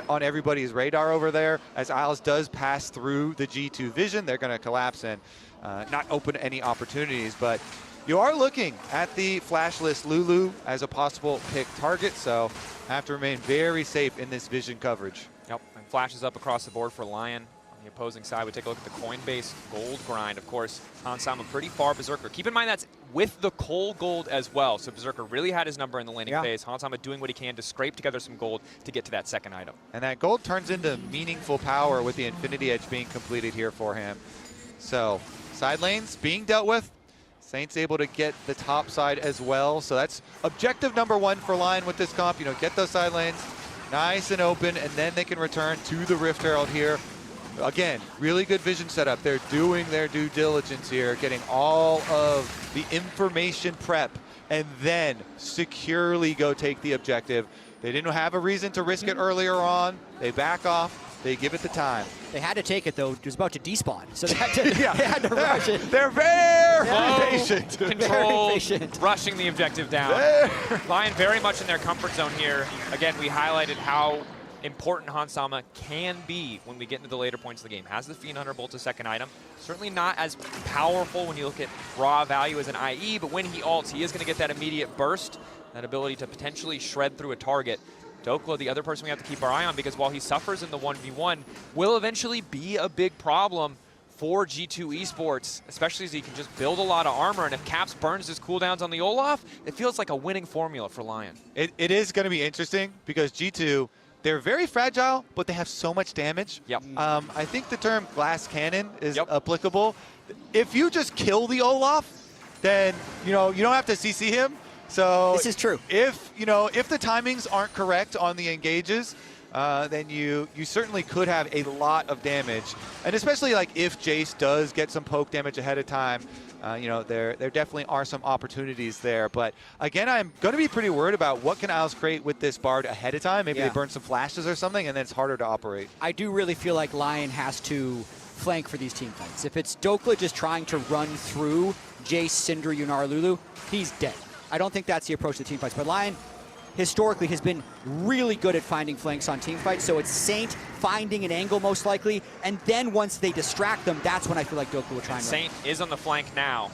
on everybody's radar over there. As Isles does pass through the G2 vision, they're going to collapse and not open any opportunities. But you are looking at the flashless Lulu as a possible pick target, so have to remain very safe in this vision coverage. Yep, and flashes up across the board for LYON. The opposing side, we take a look at the coin-based gold grind. Of course, Hansama pretty far Berserker. Keep in mind that's with the Cole gold as well. So Berserker really had his number in the laning phase. Hansama doing what he can to scrape together some gold to get to that second item. And that gold turns into meaningful power with the Infinity Edge being completed here for him. So side lanes being dealt with. Saints able to get the top side as well. So that's objective number one for LYON with this comp. You know, get those side lanes nice and open, and then they can return to the Rift Herald here. Again, really good vision setup. They're doing their due diligence here, getting all of the information prep, and then securely go take the objective. They didn't have a reason to risk it earlier on. They back off. They give it the time. They had to take it, though. It was about to despawn, so they had to, they had to rush it. They're very patient. Controlled, rushing the objective down. LYON very much in their comfort zone here. Again, we highlighted how important Hansama can be when we get into the later points of the game. Has the Fiend Hunter Bolt a second item. Certainly not as powerful when you look at raw value as an IE, but when he ults, he is going to get that immediate burst, that ability to potentially shred through a target. Dokla, the other person we have to keep our eye on, because while he suffers in the 1v1, will eventually be a big problem for G2 Esports, especially as he can just build a lot of armor, and if Caps burns his cooldowns on the Olaf, it feels like a winning formula for LYON. It is going to be interesting, because G2, they're very fragile, but they have so much damage. Yep. I think the term glass cannon is applicable. If you just kill the Olaf, then you don't have to CC him. So this is true. If the timings aren't correct on the engages, then you certainly could have a lot of damage. And especially like if Jace does get some poke damage ahead of time, there definitely are some opportunities there. But again, I'm going to be pretty worried about what can Isles create with this Bard ahead of time. Maybe they burn some flashes or something, and then it's harder to operate. I do really feel like LYON has to flank for these team fights. If it's Dokla just trying to run through Jace, Syndra, Yunara, Lulu, he's dead. I don't think that's the approach to team fights. But LYON historically has been really good at finding flanks on team fights, so it's Saint finding an angle most likely, and then once they distract them, that's when I feel like Dokla will try and Saint is on the flank now.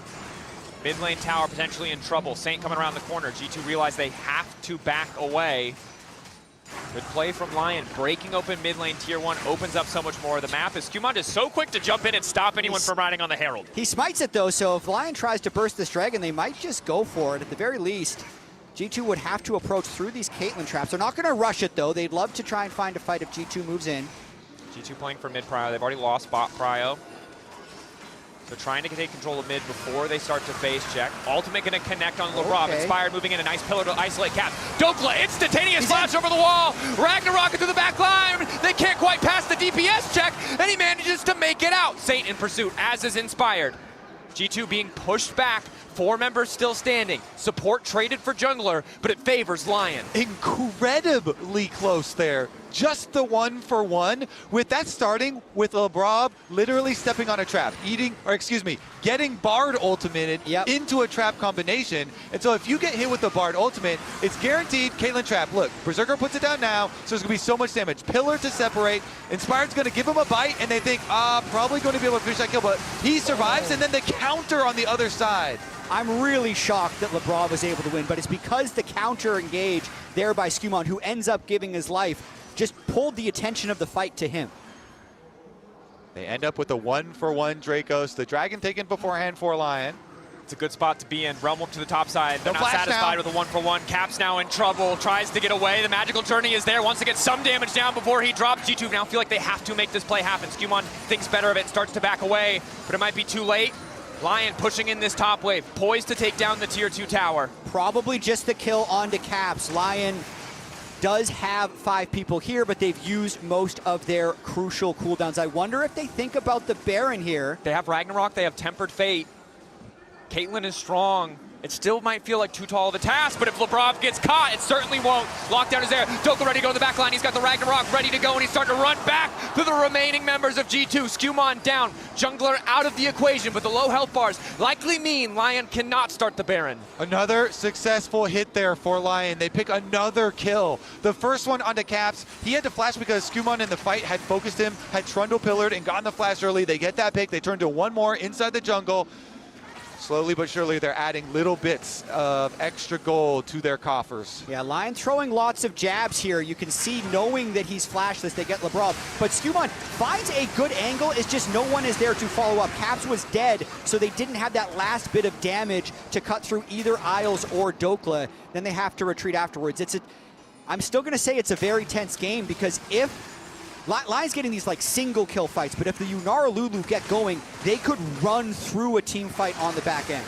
Mid lane tower potentially in trouble. Saint coming around the corner. G2 realize they have to back away. Good play from LYON, breaking open mid lane tier 1, opens up so much more of the map. As Skewmont is so quick to jump in and stop anyone from riding on the Herald. He smites it though, so if LYON tries to burst this dragon, they might just go for it. At the very least, G2 would have to approach through these Caitlyn traps. They're not going to rush it though. They'd love to try and find a fight if G2 moves in. G2 playing for mid prio. They've already lost bot prio. So trying to take control of mid before they start to phase check. Ultimate going to connect on LeBron. Okay. Inspired moving in, a nice pillar to isolate Cap. Dokla, instantaneous flash over the wall. Ragnarok through the back line. They can't quite pass the DPS check, and he manages to make it out. Saint in pursuit, as is Inspired. G2 being pushed back. 4 members still standing. Support traded for jungler, but it favors LYON. Incredibly close there. Just the 1-for-1, with that starting with LeBron literally stepping on a trap, getting Bard ultimated into a trap combination. And so if you get hit with the Bard ultimate, it's guaranteed Caitlyn trap. Look, Berserker puts it down now, so there's gonna be so much damage. Pillar to separate, Inspired's gonna give him a bite, and they think, probably gonna be able to finish that kill, but he survives, and then the counter on the other side. I'm really shocked that LeBron was able to win, but it's because the counter engage there by Skewmont, who ends up giving his life, just pulled the attention of the fight to him. They end up with a 1-for-1 Dracos. The dragon taken beforehand for LYON. It's a good spot to be in. Realm up to the top side. They're No not flash satisfied now. with a 1-for-1. Cap's now in trouble. Tries to get away. The magical journey is there. Wants to get some damage down before he drops. G2 now feel like they have to make this play happen. Skewmon thinks better of it. Starts to back away, but it might be too late. LYON pushing in this top wave, poised to take down the tier 2 tower. Probably just the kill onto Caps. LYON does have 5 people here, but they've used most of their crucial cooldowns. I wonder if they think about the Baron here. They have Ragnarok, they have Tempered Fate. Caitlyn is strong. It still might feel like too tall of a task, but if Lebrov gets caught, it certainly won't. Lockdown is there. Doka ready to go to the back line. He's got the Ragnarok ready to go, and he's starting to run back to the remaining members of G2. Skewmon down. Jungler out of the equation, but the low health bars likely mean LYON cannot start the Baron. Another successful hit there for LYON. They pick another kill. The first one onto Caps. He had to flash because Skewmon in the fight had focused him, had Trundle pillared and gotten the flash early. They get that pick. They turn to one more inside the jungle. Slowly but surely, they're adding little bits of extra gold to their coffers. Yeah, LYON throwing lots of jabs here. You can see, knowing that he's flashless, they get Lebrov. But Skewmon finds a good angle. It's just no one is there to follow up. Caps was dead, so they didn't have that last bit of damage to cut through either Isles or Dokla. Then they have to retreat afterwards. I'm still going to say it's a very tense game, because if LYON's getting these like single kill fights, but if the Yunara Lulu get going, they could run through a team fight on the back end.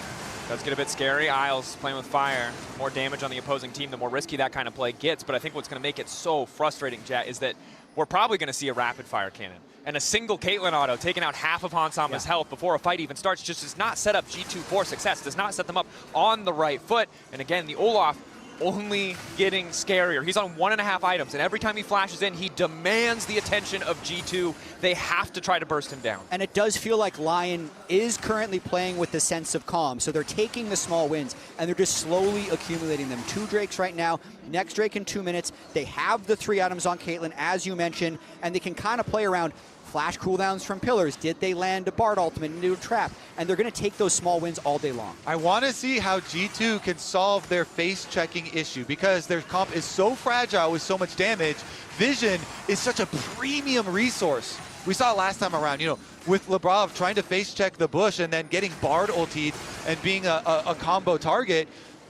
Does get a bit scary. Isles playing with fire. More damage on the opposing team, the more risky that kind of play gets. But I think what's going to make it so frustrating, Jet, is that we're probably going to see a rapid fire cannon. And a single Caitlyn auto taking out half of Hansama's health before a fight even starts just does not set up G2 for success, does not set them up on the right foot. And again, the Olaf only getting scarier. He's on 1.5 items, and every time he flashes in, he demands the attention of G2. They have to try to burst him down. And it does feel like LYON is currently playing with the sense of calm. So they're taking the small wins, and they're just slowly accumulating them. 2 Drakes right now, next Drake in 2 minutes. They have the 3 items on Caitlyn, as you mentioned, and they can kind of play around flash cooldowns from pillars. Did they land a Bard ultimate into a trap? And they're going to take those small wins all day long. I want to see how G2 can solve their face-checking issue, because their comp is so fragile with so much damage. Vision is such a premium resource. We saw it last time around, you know, with Lebrov trying to face-check the bush and then getting Bard ultied and being a combo target.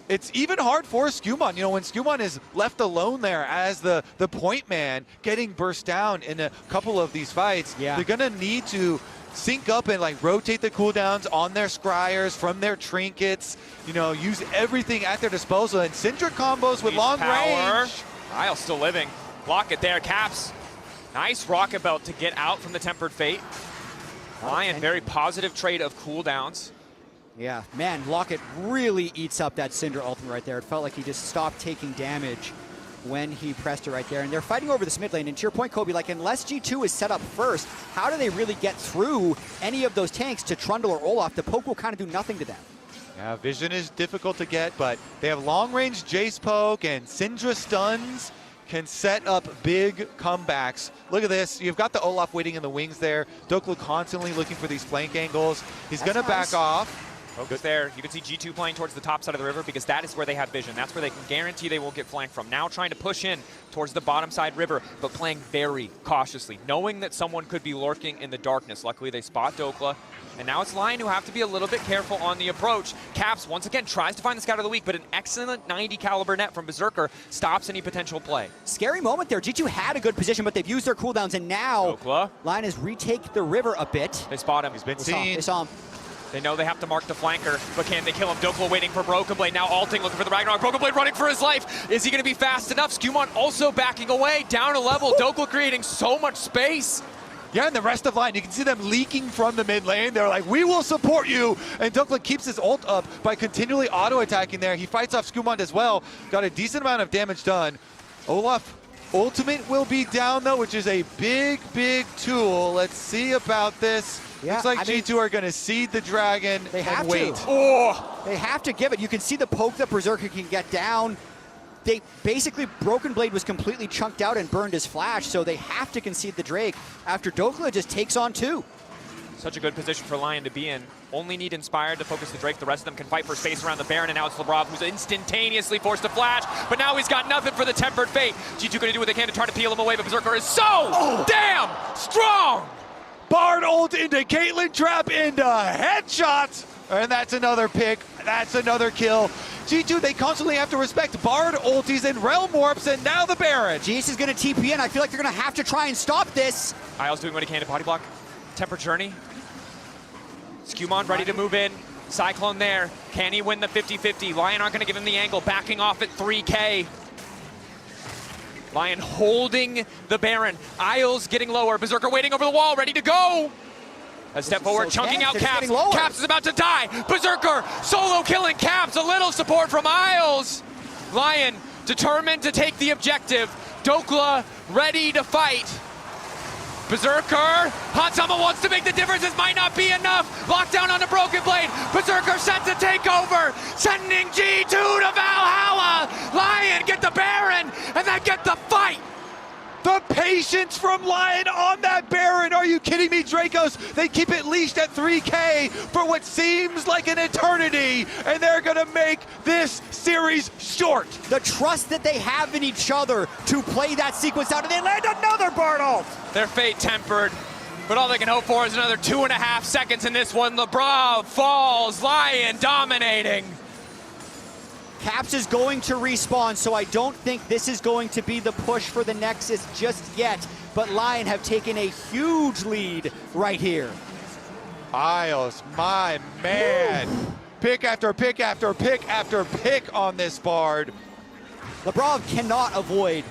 It's even hard for Skewmon. You know, when Skewmon is left alone there as the point man, getting burst down in a couple of these fights, they're going to need to sync up and like rotate the cooldowns on their scryers from their trinkets, you know, use everything at their disposal. And Syndra combos with long range. Isles still living. Block it there, Caps. Nice rocket belt to get out from the Tempered Fate. LYON, very positive trade of cooldowns. Yeah, man, Lockett really eats up that Syndra ultimate right there. It felt like he just stopped taking damage when he pressed it right there. And they're fighting over this mid lane. And to your point, Kobe, like, unless G2 is set up first, how do they really get through any of those tanks to Trundle or Olaf? The poke will kind of do nothing to them. Yeah, Vision is difficult to get, but they have long-range Jace poke, and Syndra stuns can set up big comebacks. Look at this. You've got the Olaf waiting in the wings there. Dokla constantly looking for these flank angles. He's going to back off. Focus there. You can see G2 playing towards the top side of the river, because that is where they have vision. That's where they can guarantee they won't get flanked from. Now trying to push in towards the bottom side river, but playing very cautiously, knowing that someone could be lurking in the darkness. Luckily, they spot Dokla. And now it's LYON who have to be a little bit careful on the approach. Caps, once again, tries to find the Scout of the Week, but an excellent 90 caliber net from Berserker stops any potential play. Scary moment there. G2 had a good position, but they've used their cooldowns, and now LYON has retake the river a bit. They spot him. He's been seen. They saw him. They know they have to mark the flanker, but can they kill him? Dokla waiting for Broken Blade, now ulting, looking for the Ragnarok. Broken Blade running for his life. Is he going to be fast enough? Skewmon also backing away, down a level. Dokla creating so much space. Yeah, and the rest of LYON, you can see them leaking from the mid lane. They're like, we will support you. And Dokla keeps his ult up by continually auto-attacking there. He fights off Skewmon as well. Got a decent amount of damage done. Olaf ultimate will be down though, which is a big, big tool. Let's see about this. Yeah, looks like G2 are going to seed the dragon and wait. They have to give it. You can see the poke that Berserker can get down. They basically, Broken Blade was completely chunked out and burned his flash, so they have to concede the Drake after Dokla just takes on 2. Such a good position for LYON to be in. Only need Inspired to focus the Drake. The rest of them can fight for space around the Baron, and now it's Lebrov who's instantaneously forced to flash, but now he's got nothing for the Tempered Fate. G2 going to do what they can to try to peel him away, but Berserker is so damn strong! Bard ult into Caitlyn, trap into headshot, and that's another pick. That's another kill. G2, they constantly have to respect Bard ultis and Realm Warps, and now the Baron. Jace is going to TP in. I feel like they're going to have to try and stop this. Isles doing what he can to body block. Tempered Journey. Skewmon ready to move in. Cyclone there. Can he win the 50-50? LYON aren't going to give him the angle. Backing off at 3K. LYON holding the Baron. Isles getting lower. Berserker waiting over the wall, ready to go. A step forward, chunking out Caps. Caps is about to die. Berserker solo killing Caps. A little support from Isles. LYON determined to take the objective. Dokla ready to fight. Berserker, Hansama wants to make the difference. This might not be enough. Lockdown on the Broken Blade. Berserker sent to take over, sending G2 to Valhalla. LYON get the Baron and then get the fight. The patience from LYON on that Baron. Are you kidding me, Dracos? They keep it leashed at 3K for what seems like an eternity, and they're gonna make this series short. The trust that they have in each other to play that sequence out, and they land another Bartle. Their fate tempered, but all they can hope for is another 2.5 seconds in this one. LeBron falls, LYON dominating. Caps is going to respawn, so I don't think this is going to be the push for the Nexus just yet. But LYON have taken a huge lead right here. Isles, my man. Woo. Pick after pick after pick after pick on this Bard. Lebrov cannot avoid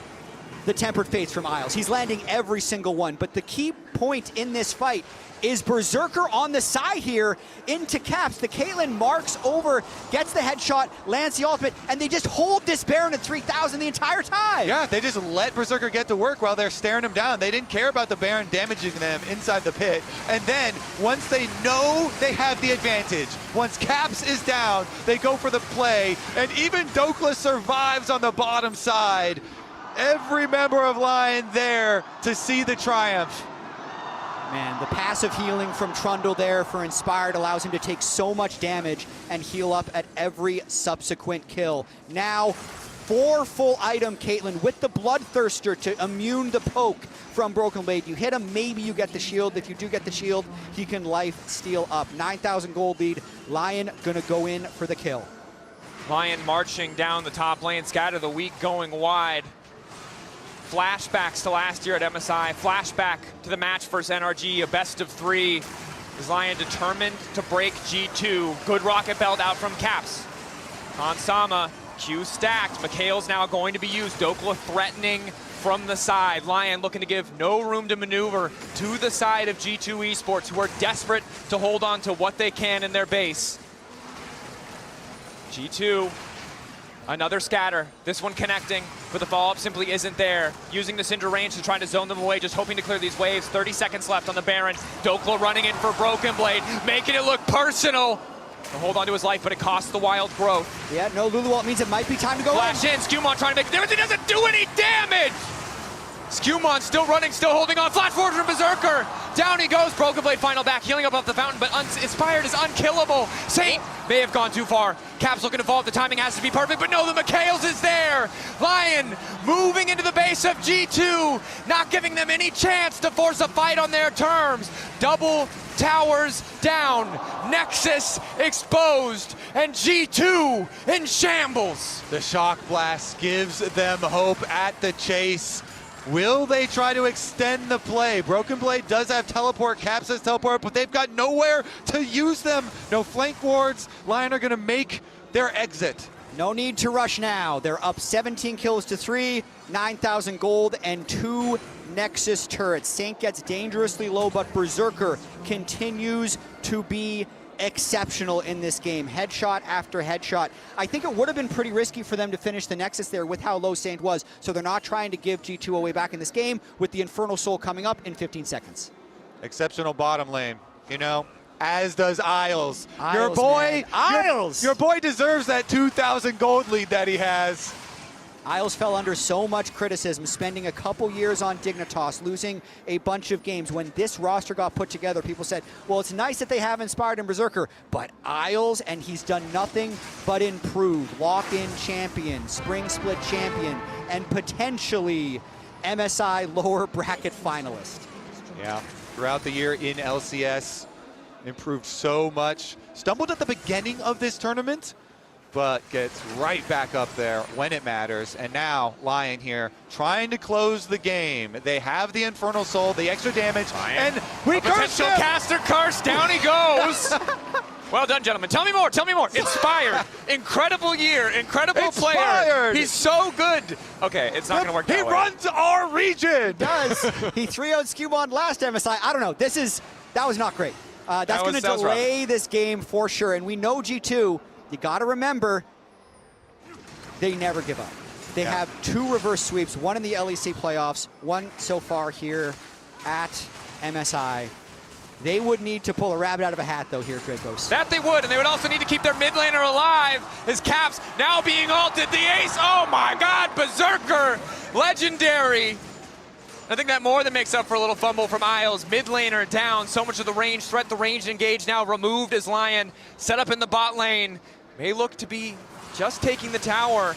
the tempered fates from Isles. He's landing every single one, but the key point in this fight is Berserker on the side here into Caps. The Caitlyn marks over, gets the headshot, lands the ultimate, and they just hold this Baron at 3,000 the entire time. Yeah, they just let Berserker get to work while they're staring him down. They didn't care about the Baron damaging them inside the pit. And then, once they know they have the advantage, once Caps is down, they go for the play, and even Dokla survives on the bottom side. Every member of LYON there to see the triumph. Man, the passive healing from Trundle there for Inspired allows him to take so much damage and heal up at every subsequent kill. Now, 4 full item Caitlyn with the Bloodthirster to immune the poke from Broken Blade. You hit him, maybe you get the shield. If you do get the shield, he can life steal up. 9,000 gold lead. LYON gonna go in for the kill. LYON marching down the top lane. Scatter the weak going wide. Flashbacks to last year at MSI, flashback to the match versus NRG, a best of 3. Is LYON determined to break G2? Good rocket belt out from Caps. Hansama, Q stacked. Mikhail's now going to be used. Dokla threatening from the side. LYON looking to give no room to maneuver to the side of G2 Esports, who are desperate to hold on to what they can in their base. G2. Another scatter, this one connecting, but the follow-up simply isn't there. Using the Syndra range to try to zone them away, just hoping to clear these waves. 30 seconds left on the Baron. Dokla running in for Broken Blade, making it look personal. He'll hold on to his life, but it costs the wild growth. Yeah, no Luluwalt means it might be time to go Flash in, Skewmon trying to make a difference. He doesn't do any damage! Skewmon still running, still holding on. Flash forward from Berserker. Down he goes. Broken Blade final back, healing up off the fountain, but Inspired is unkillable. Saint may have gone too far. Caps looking to fall. The timing has to be perfect, but no, the Mikhails is there. LYON moving into the base of G2, not giving them any chance to force a fight on their terms. Double towers down, Nexus exposed, and G2 in shambles. The shock blast gives them hope at the chase. Will they try to extend the play? Broken Blade does have teleport, Caps has teleport, but they've got nowhere to use them. No flank wards. LYON are gonna make their exit. No need to rush now. They're up 17 kills to 3, 9,000 gold, and 2 Nexus turrets. Saint gets dangerously low, but Berserker continues to be exceptional in this game. Headshot after headshot. I think it would have been pretty risky for them to finish the Nexus there with how low Saint was, so they're not trying to give G2 away back in this game with the Infernal Soul coming up in 15 seconds. Exceptional bottom lane, you know, as does Isles. Your boy, Isles! Your boy deserves that 2,000 gold lead that he has. Isles fell under so much criticism, spending a couple years on Dignitas, losing a bunch of games. When this roster got put together, people said, well, it's nice that they have Inspired and Berserker, but Isles, and he's done nothing but improve. Lock-in champion, spring split champion, and potentially MSI lower bracket finalist. Yeah, throughout the year in LCS, improved so much. Stumbled at the beginning of this tournament, but gets right back up there when it matters. And now LYON here trying to close the game. They have the Infernal Soul, the extra damage, and we potential caster curse. Down he goes. Well done, gentlemen. Tell me more. Tell me more. Inspired. Incredible year. Incredible player. He's so good. Okay, it's not going to work that way. He runs our region. Does. He 3-0'd Skewmon last MSI. I don't know. That was not great. That's going to delay this game for sure. And we know G2, you got to remember, they never give up. They have 2 reverse sweeps, one in the LEC playoffs, one so far here at MSI. They would need to pull a rabbit out of a hat, though, here, Dracos. That they would, and they would also need to keep their mid laner alive. His Caps now being ulted. The ace, oh my god, Berserker, legendary. I think that more than makes up for a little fumble from Isles. Mid laner down, so much of the range threat, the range engage now removed as LYON set up in the bot lane. May look to be just taking the tower.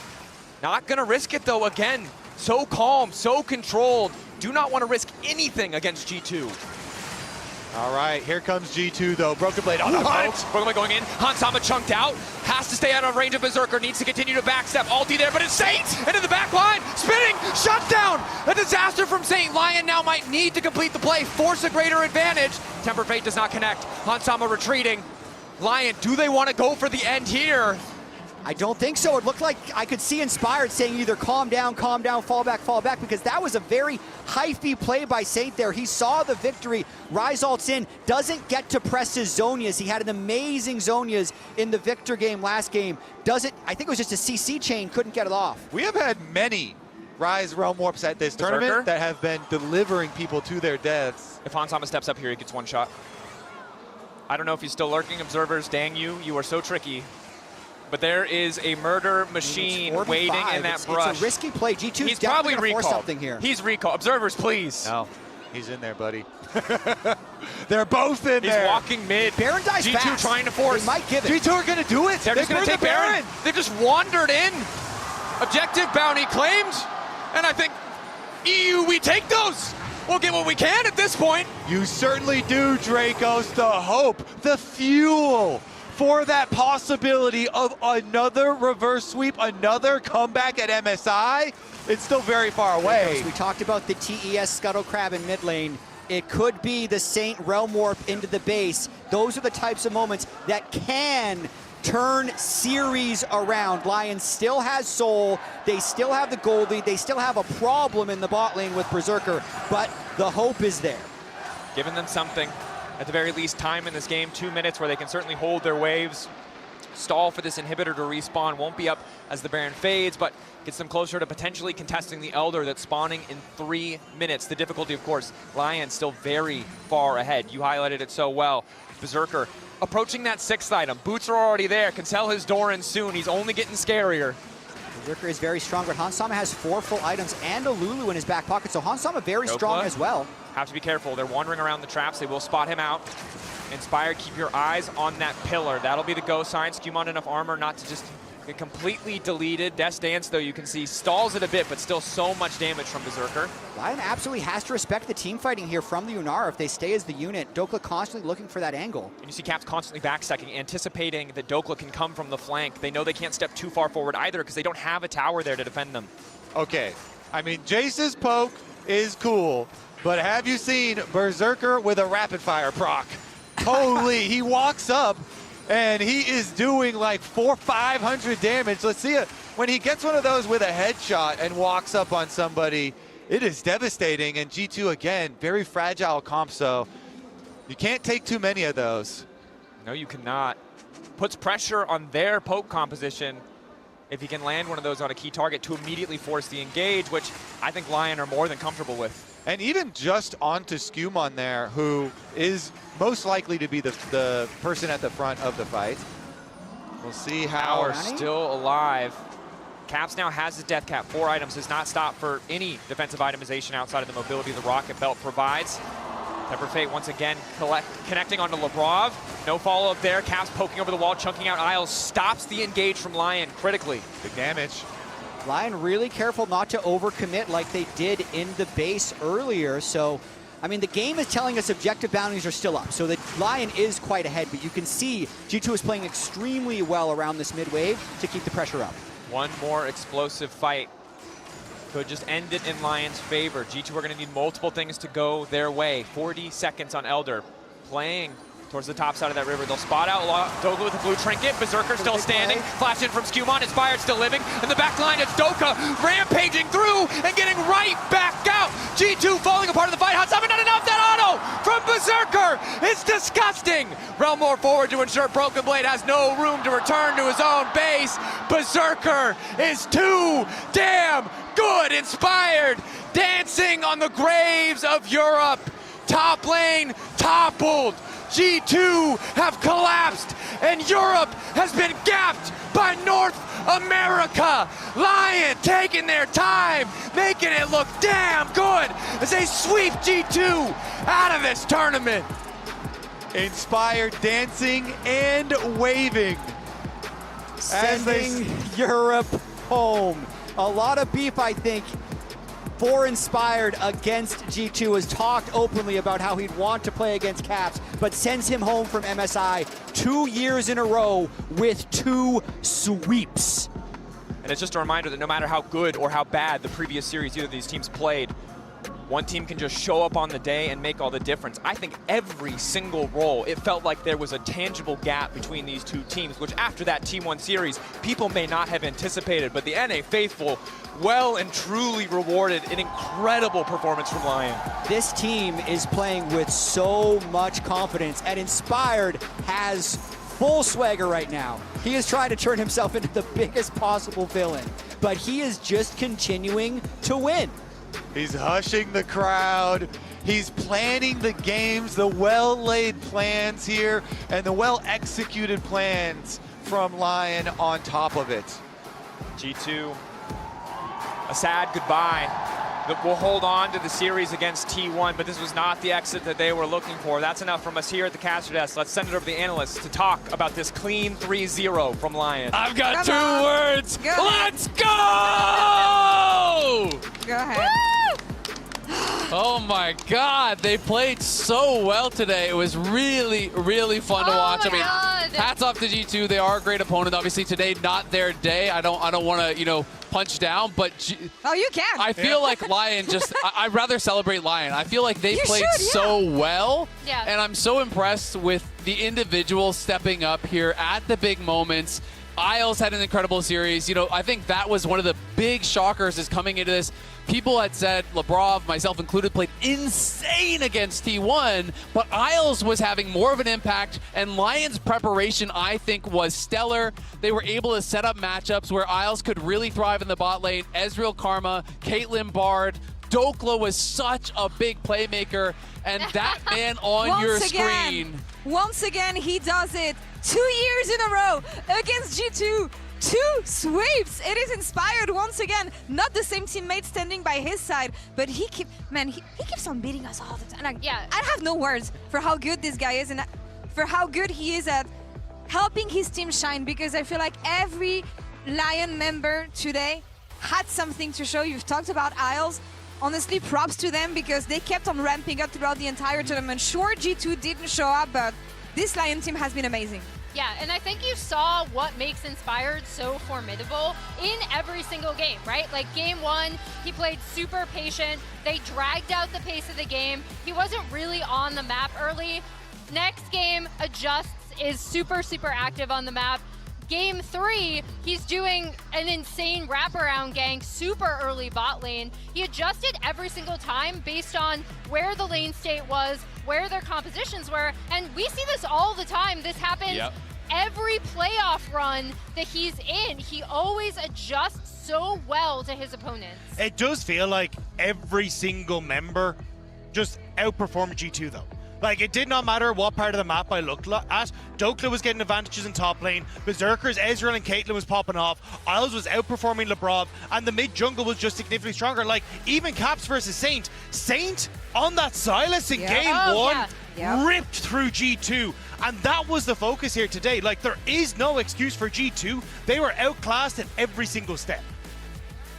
Not gonna risk it though, again. So calm, so controlled. Do not want to risk anything against G2. All right, here comes G2 though. Broken Blade on the hunt. Broken Blade going in. Hansama chunked out. Has to stay out of range of Berserker. Needs to continue to backstep. Ulti there, but it's Saint into the back line. Spinning. Shutdown. A disaster from Saint. LYON now might need to complete the play. Force a greater advantage. Temper Fate does not connect. Hansama retreating. LYON, do they want to go for the end here? I don't think so. It looked like I could see Inspired saying either calm down, fall back, because that was a very hyphy play by Saint there. He saw the victory. Rise ults in, doesn't get to press his Zonias. He had an amazing Zonias in the Victor game last game. I think it was just a CC chain, couldn't get it off. We have had many Rise Realm Warps at this tournament that have been delivering people to their deaths. If Hansama steps up here, he gets one shot. I don't know if he's still lurking. Observers, dang you are so tricky. But there is a murder machine waiting in that brush. It's a risky play. G2's he's probably recalled something here. He's recalled. Observers, please. No, he's in there, buddy. They're both in there. He's walking mid. Baron dies G2 fast. trying to force. They might give it. G2 are going to do it. They're just going to take Baron. They've just wandered in. Objective bounty claimed. And I think, EU, we take those. We'll get what we can at this point. You certainly do, Dracos. The hope, the fuel for that possibility of another reverse sweep, another comeback at MSI, it's still very far away. We talked about the TES Scuttle Crab in mid lane. It could be the Saint Realm Warp into the base. Those are the types of moments that can turn series around. LYON still has Soul, they still have the Goldie, they still have a problem in the bot lane with Berserker, but the hope is there. Giving them something. At the very least, time in this game, 2 minutes where they can certainly hold their waves. Stall for this inhibitor to respawn. Won't be up as the Baron fades, but gets them closer to potentially contesting the Elder that's spawning in 3 minutes. The difficulty, of course, LYON still very far ahead. You highlighted it so well. Berserker approaching that 6th item. Boots are already there. Can sell his Doran soon. He's only getting scarier. Berserker is very strong, but Hansama has 4 full items and a Lulu in his back pocket, so Hansama very strong as well. Have to be careful. They're wandering around the traps. They will spot him out. Inspired, keep your eyes on that pillar. That'll be the go sign. Skewmon enough armor not to just get completely deleted. Death's Dance, though, you can see, stalls it a bit, but still so much damage from Berserker. LYON absolutely has to respect the team fighting here from the Unar if they stay as the unit. Dokla constantly looking for that angle. And you see Caps constantly backstacking, anticipating that Dokla can come from the flank. They know they can't step too far forward either because they don't have a tower there to defend them. Okay, I mean, Jace's poke is cool, but have you seen Berserker with a rapid fire proc? Holy, he walks up and he is doing like 400-500 damage. Let's see it. When he gets one of those with a headshot and walks up on somebody, it is devastating. And G2, again, very fragile comp, so you can't take too many of those. No, you cannot. Puts pressure on their poke composition if he can land one of those on a key target to immediately force the engage, which I think LYON are more than comfortable with. And even just onto Skewmon there, who is most likely to be the person at the front of the fight. We'll see how. Power still alive. Caps now has his death cap. 4 items, does not stop for any defensive itemization outside of the mobility the Rocket Belt provides. Temper Fate once again connecting onto Labrov. No follow-up there. Caps poking over the wall, chunking out Isles. Stops the engage from LYON critically. Big damage. LYON really careful not to overcommit like they did in the base earlier. So, I mean, the game is telling us objective bounties are still up, so the LYON is quite ahead, but you can see G2 is playing extremely well around this mid-wave to keep the pressure up. One more explosive fight could just end it in LYON's favor. G2 are going to need multiple things to go their way. 40 seconds on Elder, playing towards the top side of that river. They'll spot out Doka with a blue trinket. Berserker still standing. Flash in from Skumon. Inspired still living. In the back line, it's Doka rampaging through and getting right back out. G2 falling apart in the fight. Hatsame not enough. That auto from Berserker is disgusting. Relmore forward to ensure Broken Blade has no room to return to his own base. Berserker is too damn good. Inspired dancing on the graves of Europe. Top lane toppled. G2 have collapsed, and Europe has been gapped by North America. LYON taking their time, making it look damn good as they sweep G2 out of this tournament. Inspired dancing and waving. Sending Europe home. A lot of beef, I think, for Inspired against G2 has talked openly about how he'd want to play against Caps, but sends him home from MSI 2 years in a row with 2 sweeps. And it's just a reminder that no matter how good or how bad the previous series either of these teams played, one team can just show up on the day and make all the difference. I think every single role, it felt like there was a tangible gap between these two teams, which after that T1 series, people may not have anticipated, but the NA faithful well and truly rewarded an incredible performance from LYON. This team is playing with so much confidence, and Inspired has full swagger right now. He is trying to turn himself into the biggest possible villain, but he is just continuing to win. He's hushing the crowd. He's planning the games, the well-laid plans here, and the well-executed plans from LYON on top of it. G2, a sad goodbye. We'll hold on to the series against T1, but this was not the exit that they were looking for. That's enough from us here at the caster desk. Let's send it over to the analysts to talk about this clean 3-0 from LYON. I've got two words. Go Let's go! Go ahead. Oh my God, they played so well today. It was really, really fun to watch. I mean, hats off to G2. They are a great opponent. Obviously today, not their day. I don't want to, punch down, but oh, you can. I feel like LYON I'd rather celebrate LYON. I feel like they played so well. Yeah. And I'm so impressed with the individuals stepping up here at the big moments. Isles had an incredible series. I think that was one of the big shockers is coming into this. People had said, Labrov, myself included, played insane against T1, but Isles was having more of an impact, and LYON's preparation, I think, was stellar. They were able to set up matchups where Isles could really thrive in the bot lane. Ezreal Karma, Caitlyn Bard, Dokla was such a big playmaker, and that man on your screen. Once again, he does it. 2 years in a row against G2. 2 sweeps. It is Inspired once again. Not the same teammate standing by his side, but he keeps on beating us all the time. I have no words for how good this guy is and for how good he is at helping his team shine, because I feel like every LYON member today had something to show. You've talked about Isles. Honestly, props to them because they kept on ramping up throughout the entire tournament. Sure, G2 didn't show up, but this LYON team has been amazing. Yeah, and I think you saw what makes Inspired so formidable in every single game, right? Like game 1, he played super patient. They dragged out the pace of the game. He wasn't really on the map early. Next game, adjusts, is super, super active on the map. Game 3, he's doing an insane wraparound gank, super early bot lane. He adjusted every single time based on where the lane state was, where their compositions were, and we see this all the time. This happens every playoff run that he's in. He always adjusts so well to his opponents. It does feel like every single member just outperformed G2 though. Like, it did not matter what part of the map I looked at. Dokla was getting advantages in top lane. Berserkers, Ezreal and Caitlyn was popping off. Isles was outperforming Labrov. And the mid jungle was just significantly stronger. Like, even Caps versus Saint. Saint on that Silas in game 1 ripped through G2. And that was the focus here today. Like, there is no excuse for G2. They were outclassed at every single step.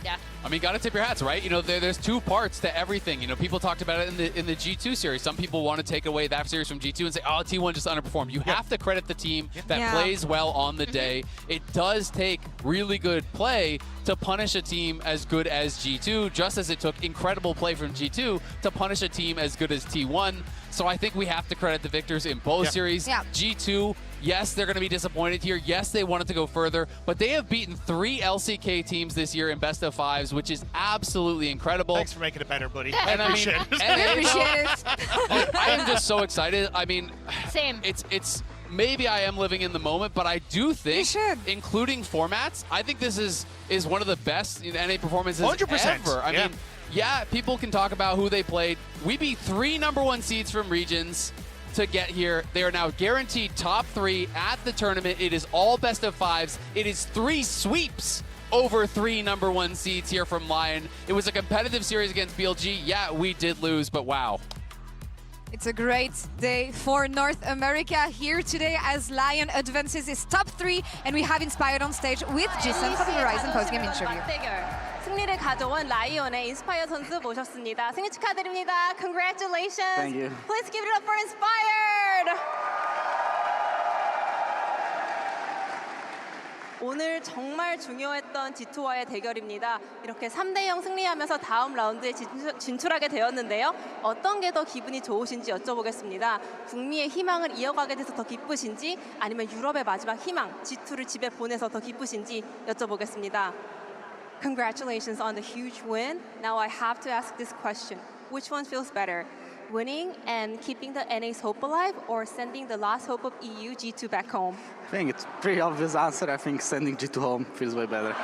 Yeah, I mean, gotta tip your hats, right? You know, there's two parts to everything. You know, people talked about it in the G2 series. Some people want to take away that series from G2 and say, oh, T1 just underperformed. You have to credit the team that plays well on the day. It does take really good play to punish a team as good as G2, just as it took incredible play from G2 to punish a team as good as T1. So I think we have to credit the victors in both series. G2, yes, they're going to be disappointed here. Yes, they wanted to go further, but they have beaten 3 LCK teams this year in best of 5s, which is absolutely incredible. Thanks for making it better, buddy. And I appreciate it. I appreciate it. I am just so excited. I mean, same. It's maybe I am living in the moment, but I do think, including formats, I think this is one of the best NA performances 100%. ever. I mean, yeah, people can talk about who they played. We beat 3 #1 seeds from regions to get here. They are now guaranteed top 3 at the tournament. It is all best of 5s. It is 3 sweeps over 3 #1 seeds here from LYON. It was a competitive series against BLG. Yeah, we did lose, but wow. It's a great day for North America here today as LYON advances its top 3, and we have Inspired on stage with Jason for the Verizon postgame interview. 승리를 가져온 라이온의 인스파이어 선수 모셨습니다. 생일 축하드립니다. Congratulations. Thank you. Please give it up for Inspired. 오늘 정말 중요했던 G2와의 대결입니다. 이렇게 3대0 승리하면서 다음 라운드에 진출하게 되었는데요. 어떤 게 더 기분이 좋으신지 여쭤보겠습니다. 북미의 희망을 이어가게 돼서 더 기쁘신지 아니면 유럽의 마지막 희망, G2를 집에 보내서 더 기쁘신지 여쭤보겠습니다. Congratulations on the huge win. Now I have to ask this question. Which one feels better? Winning and keeping the NA's hope alive, or sending the last hope of EU G2 back home? I think it's a pretty obvious answer. I think sending G2 home feels way better.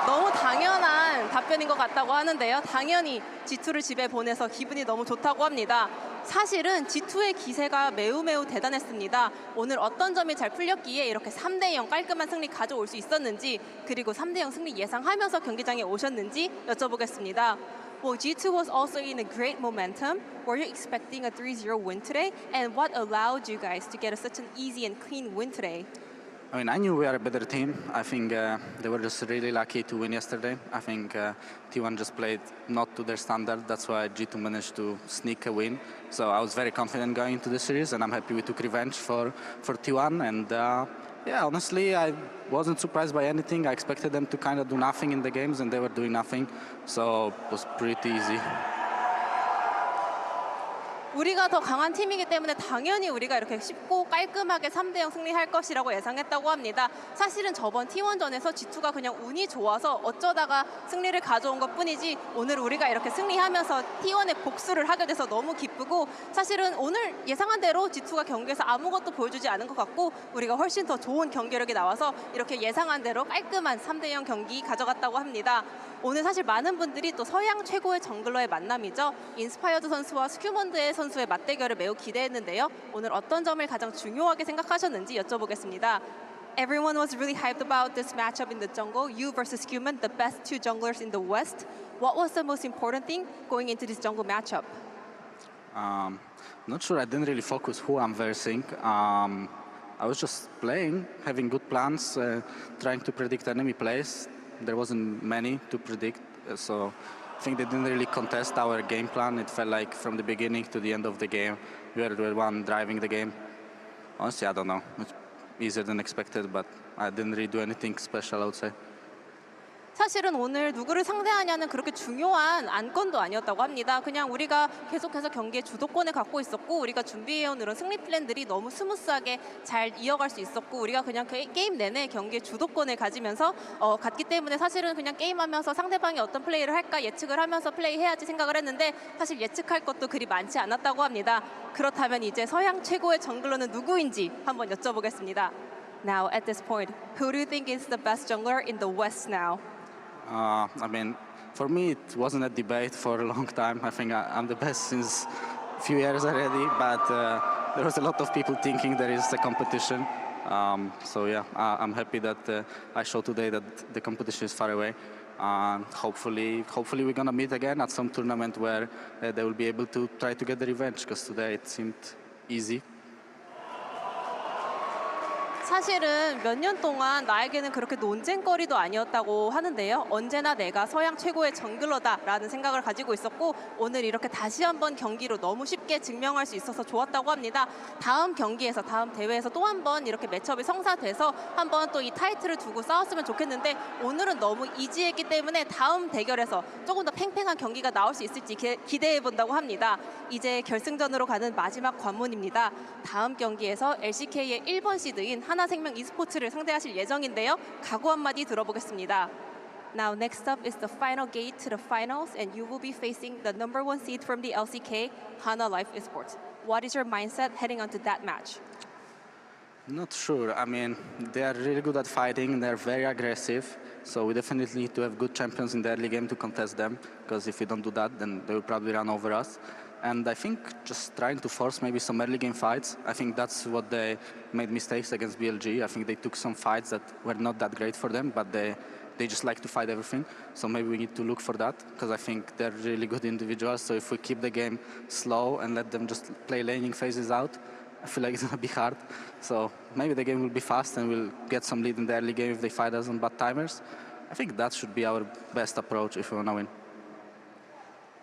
너무 당연한 답변인 것 같다고 하는데요. 당연히 G2를 집에 보내서 기분이 너무 좋다고 합니다. 사실은 G2의 기세가 매우 대단했습니다. 오늘 어떤 점이 잘 풀렸기에 이렇게 3대0 깔끔한 승리 가져올 수 있었는지, 그리고 3대0 승리 예상하면서 경기장에 오셨는지 여쭤보겠습니다. Well, G2 was also in a great momentum. Were you expecting a 3-0 win today? And what allowed you guys to get such an easy and clean win today? I mean, I knew we are a better team. I think they were just really lucky to win yesterday. I think T1 just played not to their standard. That's why G2 managed to sneak a win. So I was very confident going into the series, and I'm happy we took revenge for T1. And yeah, honestly, I wasn't surprised by anything. I expected them to kind of do nothing in the games, and they were doing nothing. So it was pretty easy. 우리가 더 강한 팀이기 때문에 당연히 우리가 이렇게 쉽고 깔끔하게 3대0 승리할 것이라고 예상했다고 합니다. 사실은 저번 T1전에서 G2가 그냥 운이 좋아서 어쩌다가 승리를 가져온 것뿐이지, 오늘 우리가 이렇게 승리하면서 T1의 복수를 하게 돼서 너무 기쁘고, 사실은 오늘 예상한 대로 G2가 경기에서 아무것도 보여주지 않은 것 같고 우리가 훨씬 더 좋은 경기력이 나와서 이렇게 예상한 대로 깔끔한 3대0 경기 가져갔다고 합니다. 오늘 사실 많은 분들이 또 서양 최고의 정글러의 만남이죠. 인스파이어드 선수와 스큐먼드 선수의 맞대결을 매우 기대했는데요. 오늘 어떤 점을 가장 중요하게 생각하셨는지 여쭤보겠습니다. Everyone was really hyped about this matchup in the jungle. You versus Scuman, the best 2 junglers in the West. What was the most important thing going into this jungle matchup? Not sure. I didn't really focus who I'm versing. I was just playing, having good plans, trying to predict enemy plays. There wasn't many to predict, so I think they didn't really contest our game plan. It felt like from the beginning to the end of the game, we were the one driving the game. Honestly, I don't know. It's easier than expected, but I didn't really do anything special, I would say. 사실은 오늘 누구를 상대하냐는 그렇게 중요한 안건도 아니었다고 합니다. 그냥 우리가 계속해서 경기의 주도권을 갖고 있었고, 우리가 준비해온 이런 승리 플랜들이 너무 스무스하게 잘 이어갈 수 있었고, 우리가 그냥 게임 내내 경기의 주도권을 가지면서 갔기 때문에 사실은 그냥 게임하면서 상대방이 어떤 플레이를 할까 예측을 하면서 플레이해야지 생각을 했는데, 사실 예측할 것도 그리 많지 않았다고 합니다. 그렇다면 이제 서양 최고의 정글러는 누구인지 한번 여쭤보겠습니다. Now at this point, who do you think is the best jungler in the West now? I mean, for me, it wasn't a debate for a long time. I think I'm the best since a few years already, but there was a lot of people thinking there is a competition. So yeah, I'm happy that I showed today that the competition is far away. Hopefully we're gonna meet again at some tournament where they will be able to try to get the revenge, because today it seemed easy. 사실은 몇 년 동안 나에게는 그렇게 논쟁거리도 아니었다고 하는데요. 언제나 내가 서양 최고의 정글러다라는 생각을 가지고 있었고 오늘 이렇게 다시 한번 경기로 너무 쉽게 증명할 수 있어서 좋았다고 합니다. 다음 경기에서 다음 대회에서 또 한 번 이렇게 매첩이 성사돼서 한번 또 이 타이틀을 두고 싸웠으면 좋겠는데 오늘은 너무 이지했기 때문에 다음 대결에서 조금 더 팽팽한 경기가 나올 수 있을지 기대해 본다고 합니다. 이제 결승전으로 가는 마지막 관문입니다. 다음 경기에서 LCK의 1번 시드인 하나생명 e스포츠를 상대하실 예정인데요. 각오 한마디 들어보겠습니다. Now next up is the final gate to the finals and you will be facing the number 1 seed from the LCK, Hana Life Esports. What is your mindset heading onto that match? Not sure. I mean, they are really good at fighting. They're very aggressive. So we definitely need to have good champions in the early game to contest them. Because if we don't do that, then they will probably run over us. And I think just trying to force maybe some early game fights. I think that's what they made mistakes against BLG. I think they took some fights that were not that great for them, but they just like to fight everything. So maybe we need to look for that, because I think they're really good individuals. So if we keep the game slow and let them just play laning phases out, I feel like it's gonna be hard. So maybe the game will be fast and we'll get some lead in the early game if they fight us on bad timers. I think that should be our best approach if we wanna win.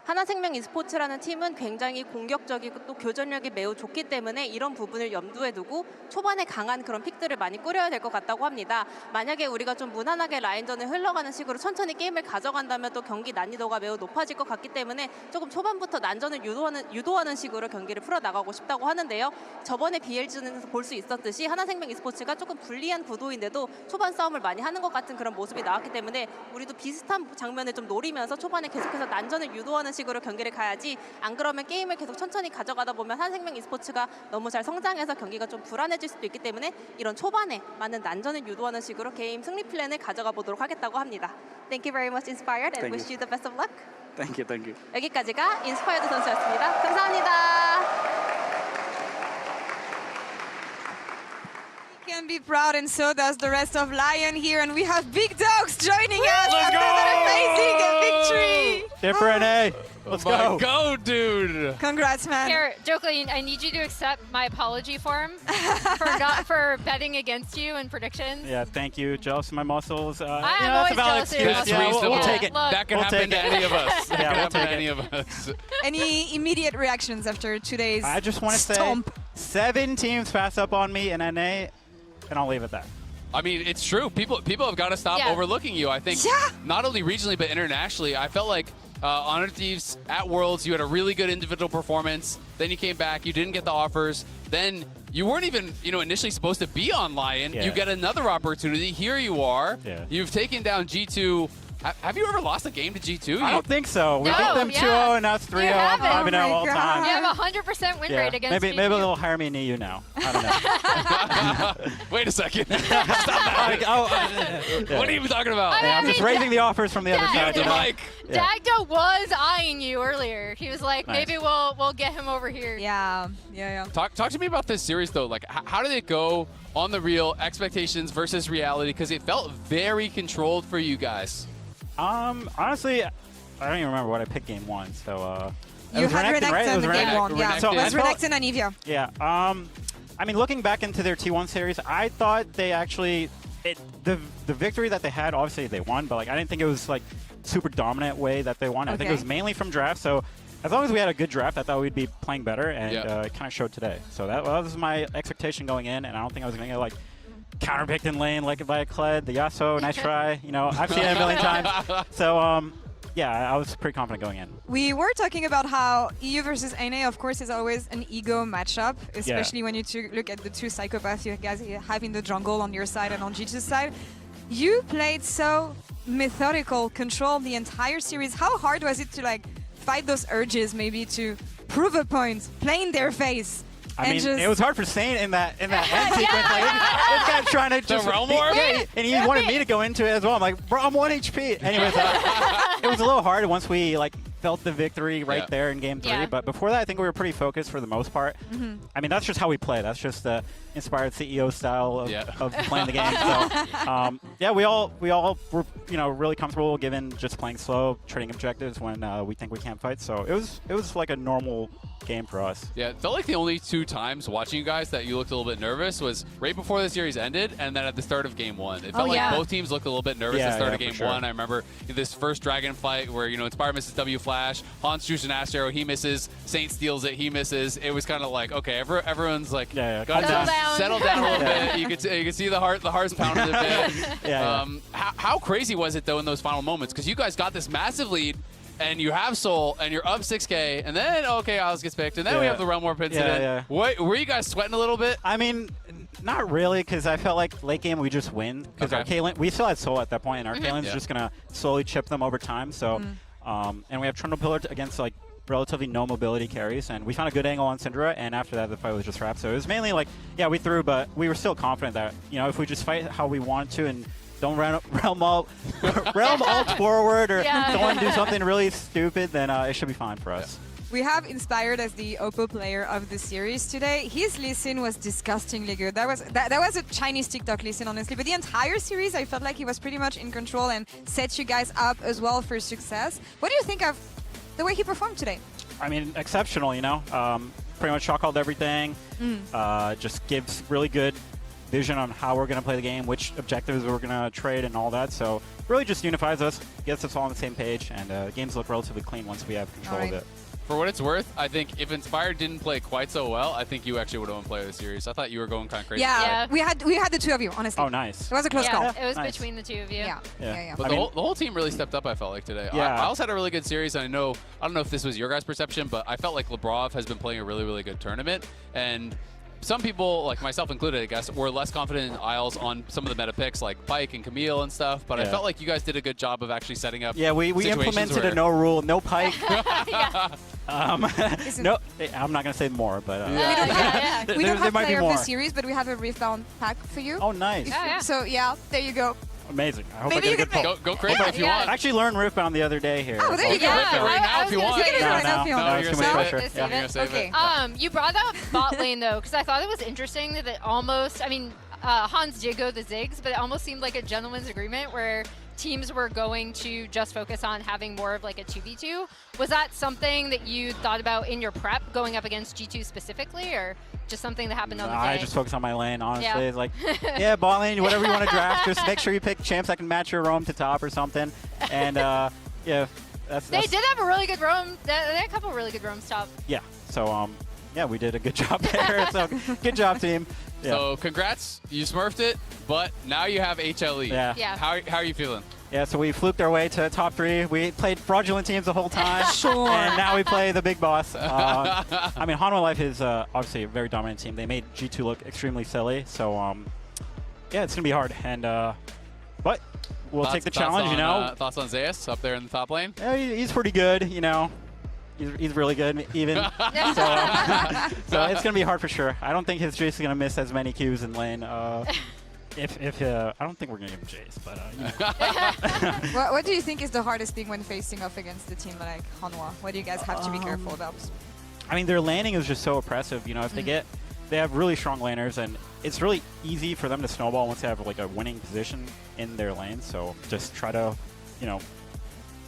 하나생명 e스포츠라는 팀은 굉장히 공격적이고 또 교전력이 매우 좋기 때문에 이런 부분을 염두에 두고 초반에 강한 그런 픽들을 많이 꾸려야 될 것 같다고 합니다. 만약에 우리가 좀 무난하게 라인전을 흘러가는 식으로 천천히 게임을 가져간다면 또 경기 난이도가 매우 높아질 것 같기 때문에 조금 초반부터 난전을 유도하는 식으로 경기를 풀어나가고 싶다고 하는데요. 저번에 BLG전에서 볼 수 있었듯이 하나생명 e스포츠가 조금 불리한 구도인데도 초반 싸움을 많이 하는 것 같은 그런 모습이 나왔기 때문에 우리도 비슷한 장면을 좀 노리면서 초반에 계속해서 난전을 유도하는 식으로 경기를 가야지 안 그러면 게임을 계속 천천히 가져가다 보면 한생명 e스포츠가 너무 잘 성장해서 경기가 좀 불안해질 수도 있기 때문에 이런 초반에 많은 난전을 유도하는 식으로 게임 승리 플랜을 가져가 보도록 하겠다고 합니다. Thank you very much, Inspired, and wish you the best of luck. Thank you, thank you. 여기까지가 인스파이어드 선수였습니다. 감사합니다. Can be proud, and so does the rest of LYON here, and we have Big Dogs joining us Let's after go! that amazing victory. Different A. Let's go. Go, dude. Congrats, man. Here, Jokelyn, I need you to accept my apology for him for betting against you in predictions. Yeah, thank you. Jealous of my muscles. I'm always jealous of your That's muscles. reasonable. We'll take it. Look, That can We'll happen take to it. any of us. That Yeah, can we'll happen to take any it. of us. Any immediate reactions after today's I just want to say stomp? 7 teams pass up on me in NA, and I'll leave it at that. I mean, it's true. People have got to stop Yeah. overlooking you. I think not only regionally but internationally. I felt like Honor Thieves at Worlds, you had a really good individual performance. Then you came back, you didn't get the offers. Then you weren't even, initially supposed to be on LYON. Yeah. You get another opportunity. Here you are. Yeah. You've taken down G2. Have you ever lost a game to G2? I don't think so. We No, beat them 2-0 and now it's 3-0. You haven't. 5-0 Oh my all God. time. You have a 100% win rate against maybe GT. they'll hire me in EU now. I don't know. Wait a second. Stop that. Yeah. What are you talking about? I mean, I'm just raising the offers from the other side. the you know? mic. Yeah. Dagda was eyeing you earlier. He was like, Nice. maybe we'll get him over here. Yeah. Talk to me about this series though. Like, how did it go on the real? Expectations versus reality, because it felt very controlled for you guys. Honestly, I don't even remember what I picked game 1. So You had Renekton in game 1. Yeah, So it was I felt- Renekton and Evia. Yeah. I mean, looking back into their T1 series, I thought they actually the victory that they had. Obviously, they won, but I didn't think it was super dominant way that they won. I think it was mainly from draft. So as long as we had a good draft, I thought we'd be playing better, and it kind of showed today. So that was my expectation going in, and I don't think I was going to get counterpicked in lane like by a Kled, the Yasuo, nice try. I've seen it a million times. So yeah, I was pretty confident going in. We were talking about how EU versus NA, of course, is always an ego matchup, especially when you look at the two psychopaths you guys have in the jungle on your side and on G2's side. You played so methodical, controlled the entire series. How hard was it to fight those urges, maybe to prove a point, play in their face? I mean, it was hard for Sane in that end sequence. This guy's trying to just realm war? Yeah, and he wanted me to go into it as well. I'm like, bro, I'm 1 HP. Anyways, it was a little hard once we felt the victory right there in Game 3. Yeah. But before that, I think we were pretty focused for the most part. I mean, that's just how we play. That's just the inspired CEO style of playing the game. So, yeah, we all were, you know, really comfortable given just playing slow, trading objectives when we think we can't fight. So it was like a normal game for us. Yeah, it felt like the only 2 times watching you guys that you looked a little bit nervous was right before the series ended and then at the start of Game 1. It felt like both teams looked a little bit nervous at the start of Game 1. I remember this first Dragon fight where, you know, Inspire misses W Flash, Hans shoots an Ash Arrow, he misses, Saint steals it, he misses. It was kind of like, okay, everyone's like, settle down a little bit. You could see the heart's pounding a bit. How crazy was it, though, in those final moments? Because you guys got this massive lead, and you have Soul, and you're up 6K, and then, okay, Oz gets picked, and then we have the Realm Warp incident. Were you guys sweating a little bit? I mean, not really, because I felt like late game we just win. Because our Caitlyn, we still had Soul at that point, and our Caitlyn's just going to slowly chip them over time. So, and we have Trundle Pillar against like relatively no mobility carries, and we found a good angle on Syndra, and after that the fight was just wrapped. So it was mainly like, yeah, we threw, but we were still confident that, you know, if we just fight how we want to and don't realm alt forward or don't do something really stupid, then it should be fine for us. We have Inspired as the Oppo player of the series today. His listen was disgustingly good. That was a Chinese TikTok listen, honestly. But the entire series, I felt like he was pretty much in control and set you guys up as well for success. What do you think of the way he performed today? I mean, exceptional, you know. Pretty much shot called everything. Just gives really good vision on how we're going to play the game, which objectives we're going to trade and all that. So really just unifies us, gets us all on the same page, and games look relatively clean once we have control of it. For what it's worth, I think if Inspired didn't play quite so well, I think you actually would have won player of the series. I thought you were going kind of crazy. Yeah, we had the 2 of you, honestly. Oh, nice. It was a close call. It was between the 2 of you. But the whole team really stepped up, I felt like, today. Isles had a really good series, and I don't know if this was your guys' perception, but I felt like Lebrov has been playing a really, really good tournament, and some people, like myself included, I guess, were less confident in Isles on some of the meta picks like Pike and Camille and stuff, but I felt like you guys did a good job of actually setting up we implemented a no rule, no Pike. No, I'm not going to say more, but we don't have player of the series, but we have a Riftbound pack for you. Oh, nice. So yeah, there you go. Amazing. I hope I get a good pull. Go crazy if you want. I actually learned Riftbound the other day here. Oh, there you go. Right now if you want. You can do it right now if you want. No, it's too much pressure. You're going to save it. You brought up bot lane, though, because I thought it was interesting that it almost, I mean, Hans did go the Ziggs, but it almost seemed like a gentleman's agreement where teams were going to just focus on having more of like a 2v2. Was that something that you thought about in your prep going up against G2 specifically, or just something that happened on the day? I just focus on my lane, honestly. It's like, yeah, bot lane, whatever you want to draft, just make sure you pick champs that can match your roam to top or something. And yeah, they did have a really good roam. They had a couple really good roams top. Yeah, so yeah, we did a good job there. So good job, team. Yeah. So congrats, you smurfed it, but now you have HLE. Yeah. How are you feeling? Yeah, so we fluked our way to top 3. We played fraudulent teams the whole time. And now we play the big boss. I mean, Hanwha Life is obviously a very dominant team. They made G2 look extremely silly. So, yeah, it's going to be hard. And but we'll take the challenge, you know. Thoughts on Zeus up there in the top lane? Yeah, he's pretty good, you know. He's really good, even. So it's going to be hard for sure. I don't think his Jace is going to miss as many Qs in lane. I don't think we're going to give him Jace, but you know. What do you think is the hardest thing when facing off against a team like Hanwha? What do you guys have to be careful about? I mean, their laning is just so oppressive. You know, if they have really strong laners, and it's really easy for them to snowball once they have like a winning position in their lane. So just try to, you know,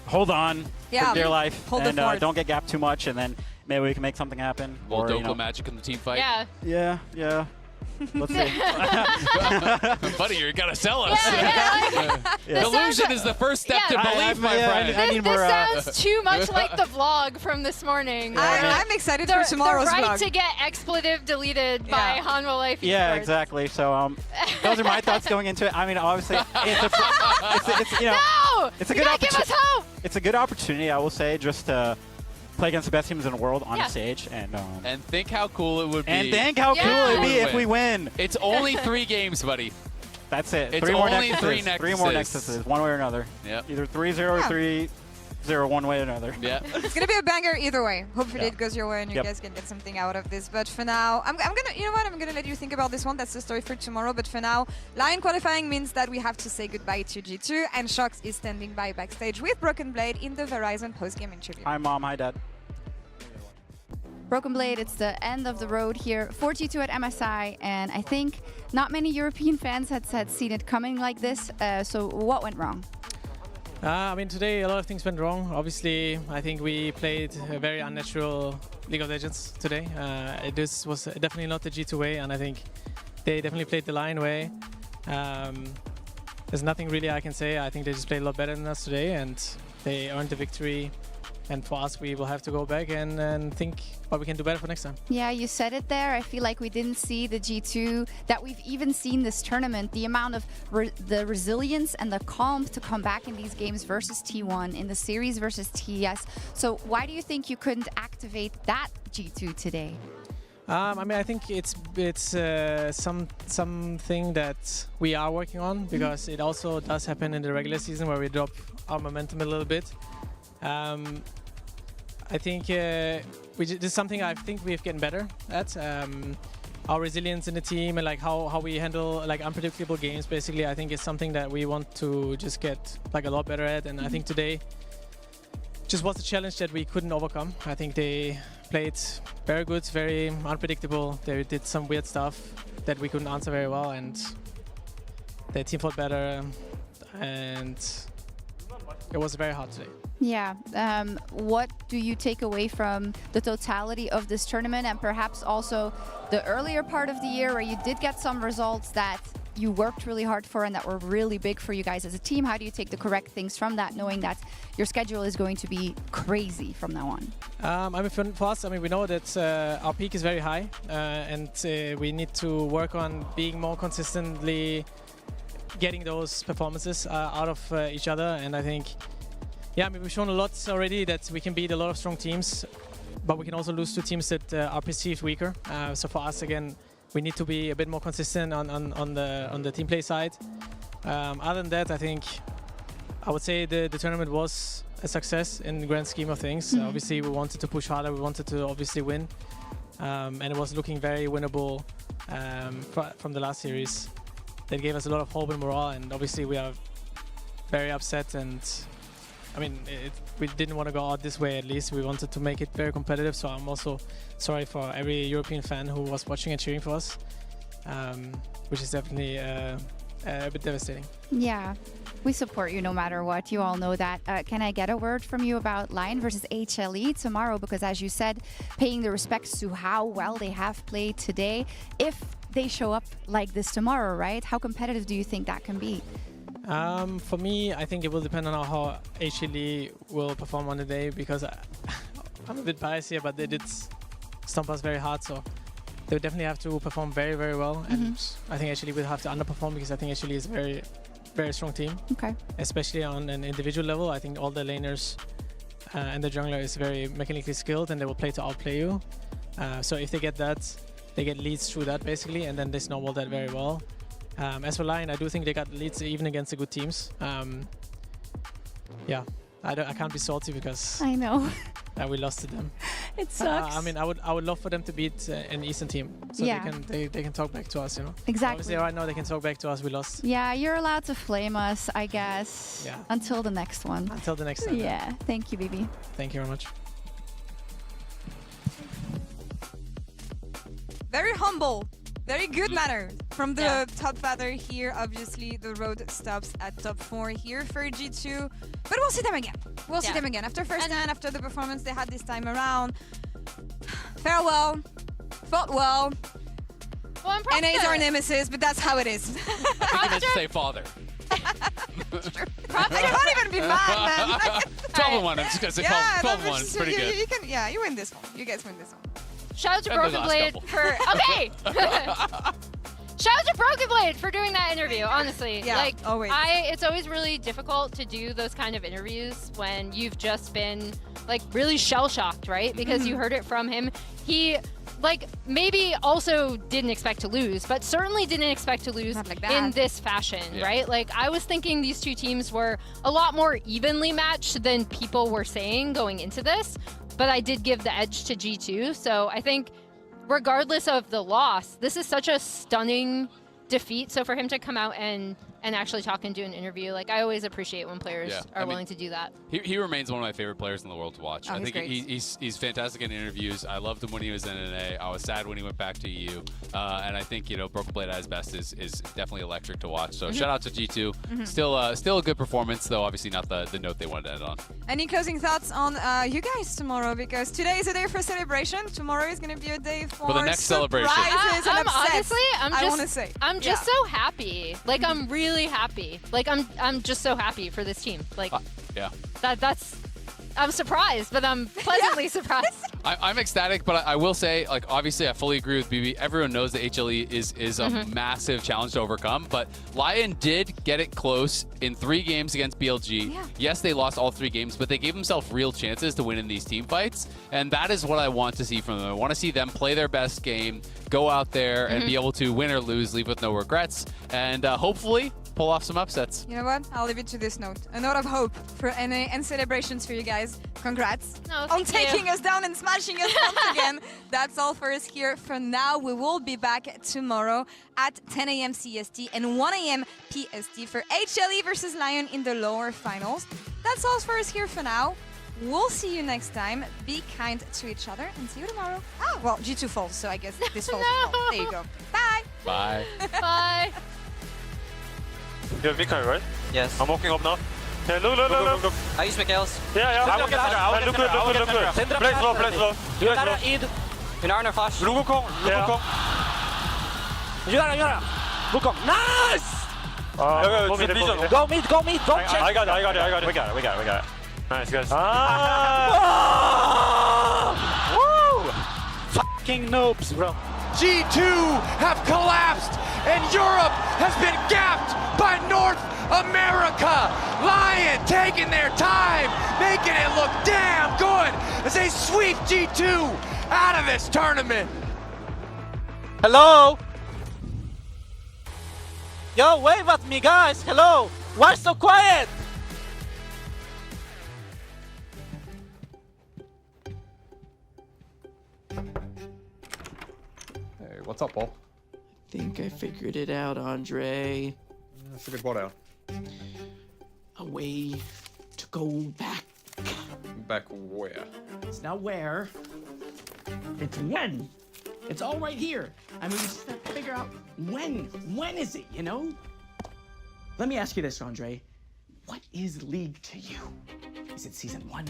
hold on for dear life, and don't get gapped too much, and then maybe we can make something happen. Or Doko magic in the team fight. Yeah. Let's see. Buddy, you gotta sell us. Delusion is the first step to belief, my friend. This sounds too much like the vlog from this morning. I'm excited for tomorrow's vlog. The right vlog. to get expletive deleted by Hanwha Life Esports. Yeah, exactly. So those are my thoughts going into it. I mean, obviously, it's you know, no! It's a good opportunity. It's a good opportunity, I will say, just to play against the best teams in the world on the stage, and think how cool it would be. And think how cool it would be if we win. It's only 3 games, buddy. That's it. It's 3 more only nexuses. 3 nexuses. 3 more nexuses, one way or another. Yep. Either 3-0 or 3. 0 one way or another. Yeah. It's gonna be a banger either way. Hopefully Yeah. it goes your way and you Yep. guys can get something out of this. But for now, I'm gonna, you know what? I'm gonna let you think about this one. That's the story for tomorrow. But for now, LYON qualifying means that we have to say goodbye to G2, and Shox is standing by backstage with Broken Blade in the Verizon post-game interview. Hi, Mom. Hi, Dad. Broken Blade, it's the end of the road here. 4-2 at MSI, and I think not many European fans had seen it coming like this. So what went wrong? I mean, today a lot of things went wrong. Obviously, I think we played a very unnatural League of Legends today. This was definitely not the G2 way, and I think they definitely played the LYON way. There's nothing really I can say. I think they just played a lot better than us today, and they earned the victory. And for us, we will have to go back and think what we can do better for next time. Yeah, you said it there. I feel like we didn't see the G2 that we've even seen this tournament. The amount of the resilience and the calm to come back in these games versus T1, in the series versus TES. So why do you think you couldn't activate that G2 today? I mean, I think it's something that we are working on, because it also does happen in the regular season where we drop our momentum a little bit. I think this is something I think we've gotten better at. Our resilience in the team and like how we handle like unpredictable games, basically, I think is something that we want to just get like a lot better at. And I think today just was a challenge that we couldn't overcome. I think they played very good, very unpredictable. They did some weird stuff that we couldn't answer very well, and their team fought better, and it was very hard today. Yeah. What do you take away from the totality of this tournament, and perhaps also the earlier part of the year where you did get some results that you worked really hard for and that were really big for you guys as a team? How do you take the correct things from that, knowing that your schedule is going to be crazy from now on? I mean, for us, I mean, we know that our peak is very high, and we need to work on being more consistently getting those performances out of each other. And I think, yeah, I mean, we've shown a lot already that we can beat a lot of strong teams, but we can also lose to teams that are perceived weaker. So for us, again, we need to be a bit more consistent on the team play side. Other than that, I think I would say the tournament was a success in the grand scheme of things. Obviously, we wanted to push harder. We wanted to obviously win, and it was looking very winnable from the last series. That gave us a lot of hope and morale, and obviously we are very upset. And I mean, we didn't want to go out this way. At least we wanted to make it very competitive. So I'm also sorry for every European fan who was watching and cheering for us, which is definitely a bit devastating. Yeah, we support you no matter what. You all know that. Can I get a word from you about LYON versus HLE tomorrow? Because as you said, paying the respects to how well they have played today. If they show up like this tomorrow, right? How competitive do you think that can be? For me, I think it will depend on how HLE will perform on the day, because I'm a bit biased here, but they did stomp us very hard, so they would definitely have to perform very, very well. And I think HLE will have to underperform, because I think HLE is a very, very strong team. Okay. Especially on an individual level. I think all the laners and the jungler is very mechanically skilled, and they will play to outplay you. So if they get that, they get leads through that basically, and then they snowball that very well. As for LYON, I do think they got leads even against the good teams. Yeah, I can't be salty because I know we lost to them. It sucks. I mean, I would love for them to beat an Eastern team, so Yeah. they can talk back to us, you know. Exactly. Obviously, right now they can talk back to us. We lost. Yeah, you're allowed to flame us, I guess. Yeah. Until the next one. Until the next time. Yeah. Thank you, baby. Thank you very much. Very humble, very good manner from the top father here. Obviously, the road stops at top 4 here for G2, but we'll see them again. We'll see them again after first stand, after the performance they had this time around. Farewell, fought well. NA is our nemesis, but that's how it is. I'm going to say father. I can't even be mad, man. 12-1. I'm just going to say 12-1. It's pretty good. You win this one. You guys win this one. Shout out to And the Broken last Blade couple. for... Okay! Shout out to Broken Blade for doing that interview, honestly. Yeah, like, always. It's always really difficult to do those kind of interviews when you've just been, like, really shell-shocked, right? Because you heard it from him. He, like, maybe also didn't expect to lose, but certainly didn't expect to lose in this fashion, right? Like, I was thinking these two teams were a lot more evenly matched than people were saying going into this, but I did give the edge to G2, so I think regardless of the loss, this is such a stunning defeat. So for him to come out and actually talk and do an interview, like, I always appreciate when players are willing to do that. He remains one of my favorite players in the world to watch. Oh, I think he's he's fantastic in interviews. I loved him when he was in NA. I was sad when he went back to EU. And I think, you know, Broken Blade at his best is definitely electric to watch. So shout out to G2. Still a good performance, though obviously not the note they wanted to end on. Any closing thoughts on you guys tomorrow? Because today is a day for celebration. Tomorrow is going to be a day for the next celebration. surprises and upsets. Honestly, I want to say. I'm just so happy. Like, I'm really happy. Like, I'm just so happy for this team. Like, I'm surprised, but I'm pleasantly surprised. I'm ecstatic, but I will say, like, obviously I fully agree with BB. Everyone knows that HLE is a massive challenge to overcome, but LYON did get it close in 3 games against BLG. Yes, they lost all 3 games, but they gave themselves real chances to win in these team fights, and that is what I want to see from them. I want to see them play their best game, go out there and be able to win or lose, leave with no regrets, and hopefully pull off some upsets. You know what? I'll leave it to this note. A note of hope for NA and celebrations for you guys. Congrats on taking us down and smashing us once again. That's all for us here for now. We will be back tomorrow at 10 a.m. CST and 1 a.m. PST for HLE versus LYON in the lower finals. That's all for us here for now. We'll see you next time. Be kind to each other and see you tomorrow. Oh, well, G2 falls, so I guess this falls. There you go. Bye. Bye. Bye. You have me coming, right? Yes. I'm walking up now. Yeah, look. I use Mikhail's. Yeah. I will get center. Look good. Play slow. You gotta eat. Yunarn or flash. Lugokong. Yunarn. Lugokong. Nice! Go mid. Don't check. I got it. We got it. Nice, guys. Woo! Fucking noobs, bro. G2 have collapsed and Europe has been gapped by North America. LYON taking their time, making it look damn good as they sweep G2 out of this tournament. Hello? Yo, wave at me, guys. Hello. Why so quiet? Hey, what's up, Paul? I think I figured it out, Andre. Figured what out? A way to go back. Back where? It's not where. It's when. It's all right here. I mean, we just have to figure out when. When is it, you know? Let me ask you this, Andre. What is League to you? Is it season 1?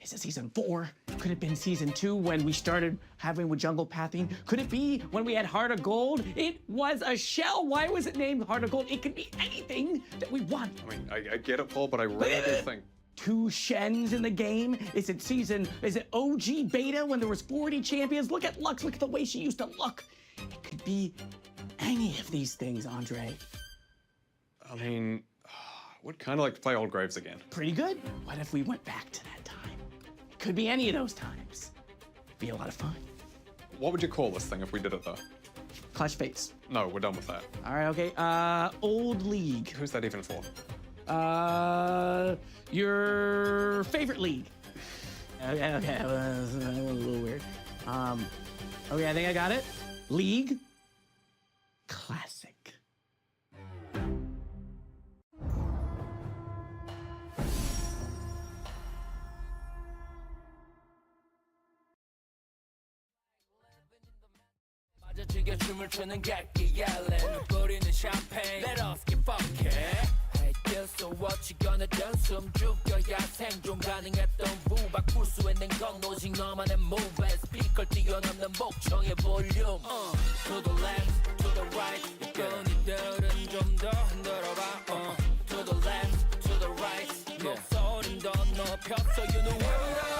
Is it season 4? Could it have been season 2 when we started having with jungle pathing? Could it be when we had Heart of Gold? It was a shell. Why was it named Heart of Gold? It could be anything that we want. I mean, I get it, Paul, but I really do think... 2 Shens in the game? Is it OG beta when there was 40 champions? Look at Lux, look at the way she used to look. It could be any of these things, Andre. I mean, I would kind of like to play Old Graves again. Pretty good. What if we went back to that time? It could be any of those times. Be a lot of fun. What would you call this thing if we did it, though? Clash Fates. No, we're done with that. All right, okay. Old League. Who's that even for? Your favorite league. Okay, that was a little weird. Okay, I think I got it. League Classic. 춤을 추는 객기 yelling 뿌리는 champagne Let us get funky Hey this so what you gonna do 숨 죽여야 생존 가능했던 부박 불수있는 건 오직 너만의 move 스피커를 뛰어넘는 목청의 볼륨 To the left, to the right 이끈이들은 좀 더 흔들어봐 To the left, to the right 목소리는 더 높였어 You know